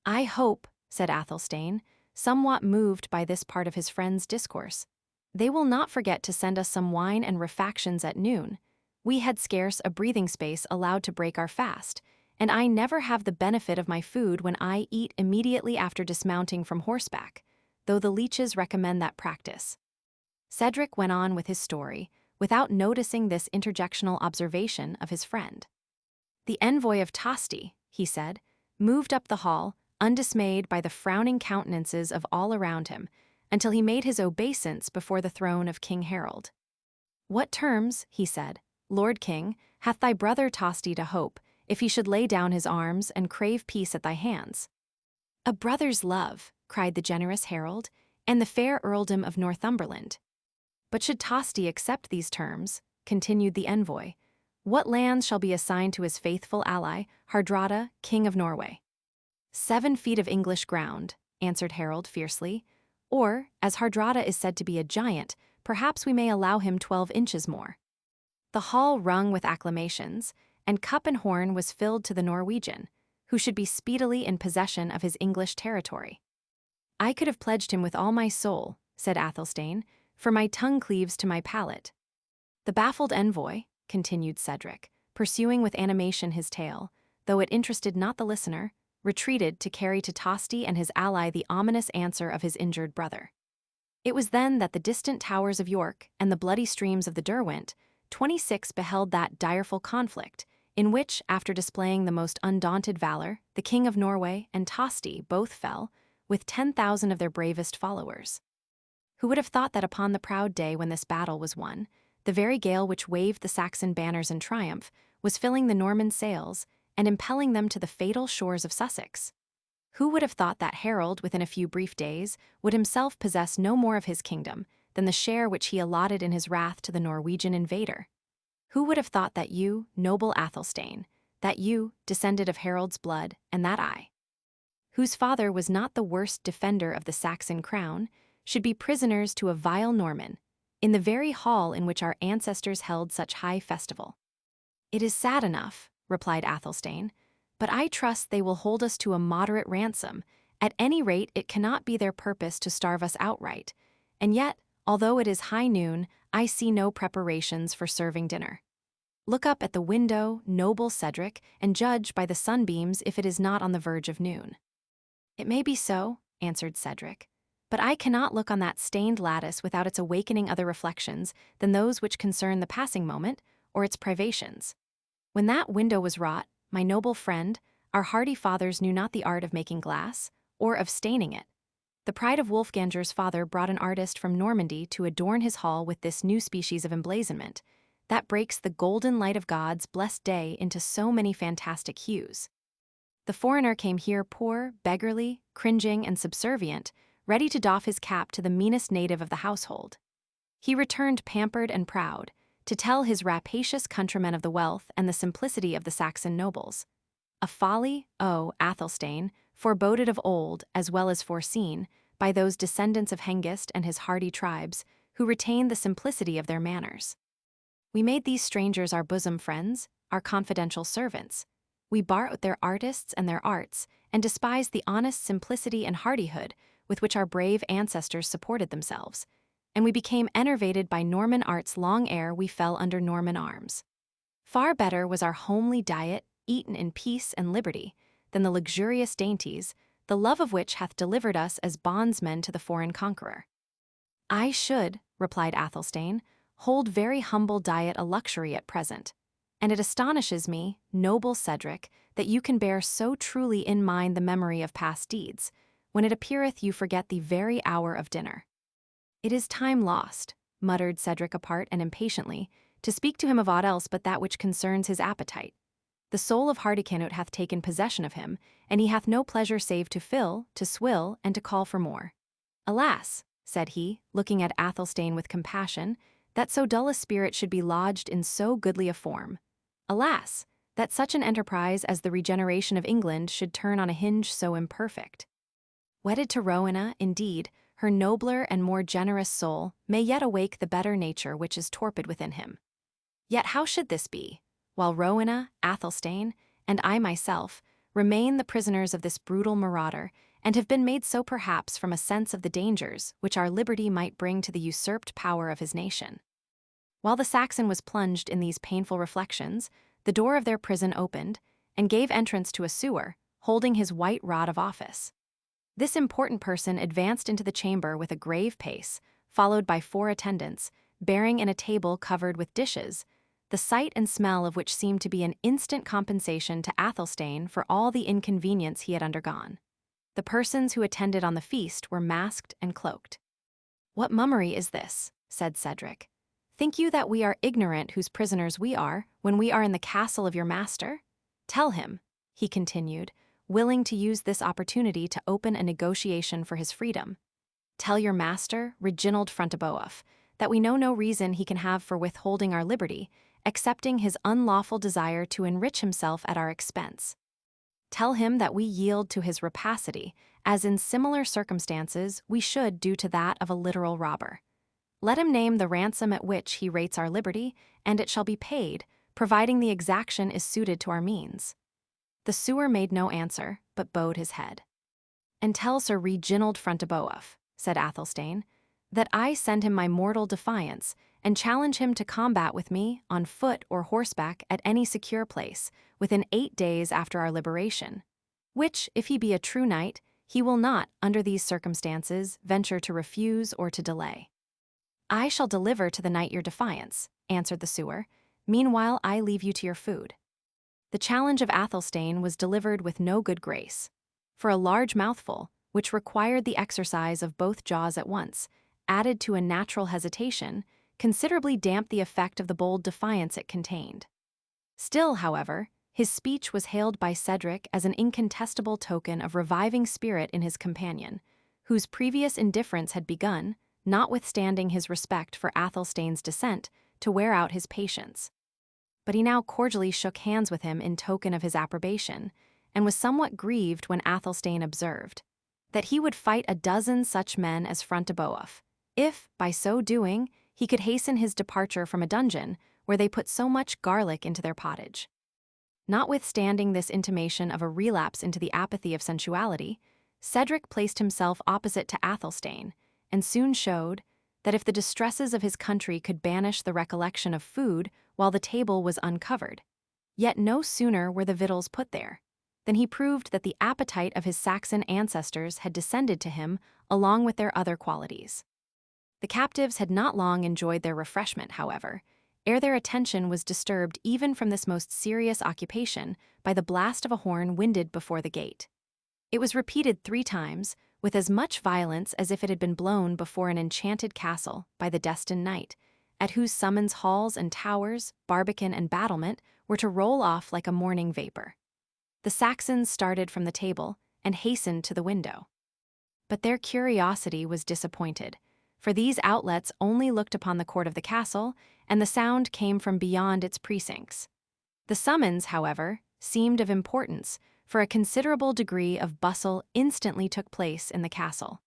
"I hope," said Athelstane, somewhat moved by this part of his friend's discourse, "they will not forget to send us some wine and refactions at noon. We had scarce a breathing space allowed to break our fast, and I never have the benefit of my food when I eat immediately after dismounting from horseback, though the leeches recommend that practice." Cedric went on with his story, without noticing this interjectional observation of his friend. "The envoy of Tosti," he said, moved up the hall, undismayed by the frowning countenances of all around him, until he made his obeisance before the throne of King Harold. "What terms," he said, "Lord King, hath thy brother Tosti to hope, if he should lay down his arms and crave peace at thy hands?" "A brother's love," cried the generous Harold, "and the fair earldom of Northumberland." "But should Tosti accept these terms," continued the envoy, "what lands shall be assigned to his faithful ally, Hardrada, King of Norway?" 7 feet of English ground," answered Harold fiercely, "or, as Hardrada is said to be a giant, perhaps we may allow him 12 inches more." The hall rung with acclamations, and cup and horn was filled to the Norwegian, who should be speedily in possession of his English territory. "I could have pledged him with all my soul," said Athelstane, "for my tongue cleaves to my palate." "The baffled envoy," continued Cedric, pursuing with animation his tale, though it interested not the listener, retreated to carry to Tosti and his ally the ominous answer of his injured brother. It was then that the distant towers of York and the bloody streams of the Derwent, 26 beheld that direful conflict, in which, after displaying the most undaunted valor, the King of Norway and Tosti both fell, with 10,000 of their bravest followers. Who would have thought that upon the proud day when this battle was won, the very gale which waved the Saxon banners in triumph was filling the Norman sails and impelling them to the fatal shores of Sussex? Who would have thought that Harold, within a few brief days, would himself possess no more of his kingdom than the share which he allotted in his wrath to the Norwegian invader? Who would have thought that you, noble Athelstane, that you, descended of Harold's blood, and that I, whose father was not the worst defender of the Saxon crown, should be prisoners to a vile Norman, in the very hall in which our ancestors held such high festival? "It is sad enough," replied Athelstane, "but I trust they will hold us to a moderate ransom. At any rate, it cannot be their purpose to starve us outright, and yet, although it is high noon, I see no preparations for serving dinner. Look up at the window, noble Cedric, and judge by the sunbeams if it is not on the verge of noon." "It may be so," answered Cedric, "but I cannot look on that stained lattice without its awakening other reflections than those which concern the passing moment or its privations. When that window was wrought, my noble friend, our hardy fathers knew not the art of making glass, or of staining it. The pride of Wolfganger's father brought an artist from Normandy to adorn his hall with this new species of emblazonment, that breaks the golden light of God's blessed day into so many fantastic hues. The foreigner came here poor, beggarly, cringing, and subservient, ready to doff his cap to the meanest native of the household. He returned pampered and proud, to tell his rapacious countrymen of the wealth and the simplicity of the Saxon nobles. A folly, O Athelstane, foreboded of old as well as foreseen by those descendants of Hengist and his hardy tribes who retained the simplicity of their manners. We made these strangers our bosom friends, our confidential servants. We borrowed their artists and their arts, and despised the honest simplicity and hardihood with which our brave ancestors supported themselves, and we became enervated by Norman arts long ere we fell under Norman arms. Far better was our homely diet, eaten in peace and liberty, than the luxurious dainties, the love of which hath delivered us as bondsmen to the foreign conqueror." "I should," replied Athelstane, "hold very humble diet a luxury at present, and it astonishes me, noble Cedric, that you can bear so truly in mind the memory of past deeds, when it appeareth you forget the very hour of dinner." "It is time lost," muttered Cedric apart and impatiently, "to speak to him of aught else but that which concerns his appetite. The soul of Hardicanute hath taken possession of him, and he hath no pleasure save to fill, to swill, and to call for more. Alas," said he, looking at Athelstane with compassion, "that so dull a spirit should be lodged in so goodly a form. Alas, that such an enterprise as the regeneration of England should turn on a hinge so imperfect. Wedded to Rowena, indeed, her nobler and more generous soul may yet awake the better nature which is torpid within him. Yet how should this be, while Rowena, Athelstane, and I myself remain the prisoners of this brutal marauder, and have been made so perhaps from a sense of the dangers which our liberty might bring to the usurped power of his nation? While the Saxon was plunged in these painful reflections, the door of their prison opened, and gave entrance to a sewer, holding his white rod of office. This important person advanced into the chamber with a grave pace, followed by 4 attendants, bearing in a table covered with dishes, the sight and smell of which seemed to be an instant compensation to Athelstane for all the inconvenience he had undergone. The persons who attended on the feast were masked and cloaked. "What mummery is this?" said Cedric. "Think you that we are ignorant whose prisoners we are, when we are in the castle of your master? Tell him," he continued, willing to use this opportunity to open a negotiation for his freedom. "Tell your master, Reginald Front-de-Bœuf, that we know no reason he can have for withholding our liberty, excepting his unlawful desire to enrich himself at our expense. Tell him that we yield to his rapacity, as in similar circumstances we should do to that of a literal robber. Let him name the ransom at which he rates our liberty, and it shall be paid, providing the exaction is suited to our means." The sewer made no answer, but bowed his head. "And tell Sir Reginald Front-de-Bœuf," said Athelstane, "that I send him my mortal defiance, and challenge him to combat with me, on foot or horseback at any secure place, within 8 days after our liberation, which, if he be a true knight, he will not, under these circumstances, venture to refuse or to delay." "I shall deliver to the knight your defiance," answered the sewer. "Meanwhile I leave you to your food." The challenge of Athelstane was delivered with no good grace. For a large mouthful, which required the exercise of both jaws at once, added to a natural hesitation, considerably damped the effect of the bold defiance it contained. Still, however, his speech was hailed by Cedric as an incontestable token of reviving spirit in his companion, whose previous indifference had begun, notwithstanding his respect for Athelstane's descent, to wear out his patience. But he now cordially shook hands with him in token of his approbation, and was somewhat grieved when Athelstane observed that he would fight a dozen such men as Front-de-Bœuf, if, by so doing, he could hasten his departure from a dungeon where they put so much garlic into their pottage. Notwithstanding this intimation of a relapse into the apathy of sensuality, Cedric placed himself opposite to Athelstane, and soon showed that if the distresses of his country could banish the recollection of food while the table was uncovered, yet no sooner were the victuals put there than he proved that the appetite of his Saxon ancestors had descended to him along with their other qualities. The captives had not long enjoyed their refreshment, however, ere their attention was disturbed even from this most serious occupation by the blast of a horn winded before the gate. It was repeated 3 times, with as much violence as if it had been blown before an enchanted castle by the destined knight, at whose summons halls and towers, barbican and battlement were to roll off like a morning vapor. The Saxons started from the table and hastened to the window. But their curiosity was disappointed, for these outlets only looked upon the court of the castle, and the sound came from beyond its precincts. The summons, however, seemed of importance, for a considerable degree of bustle instantly took place in the castle.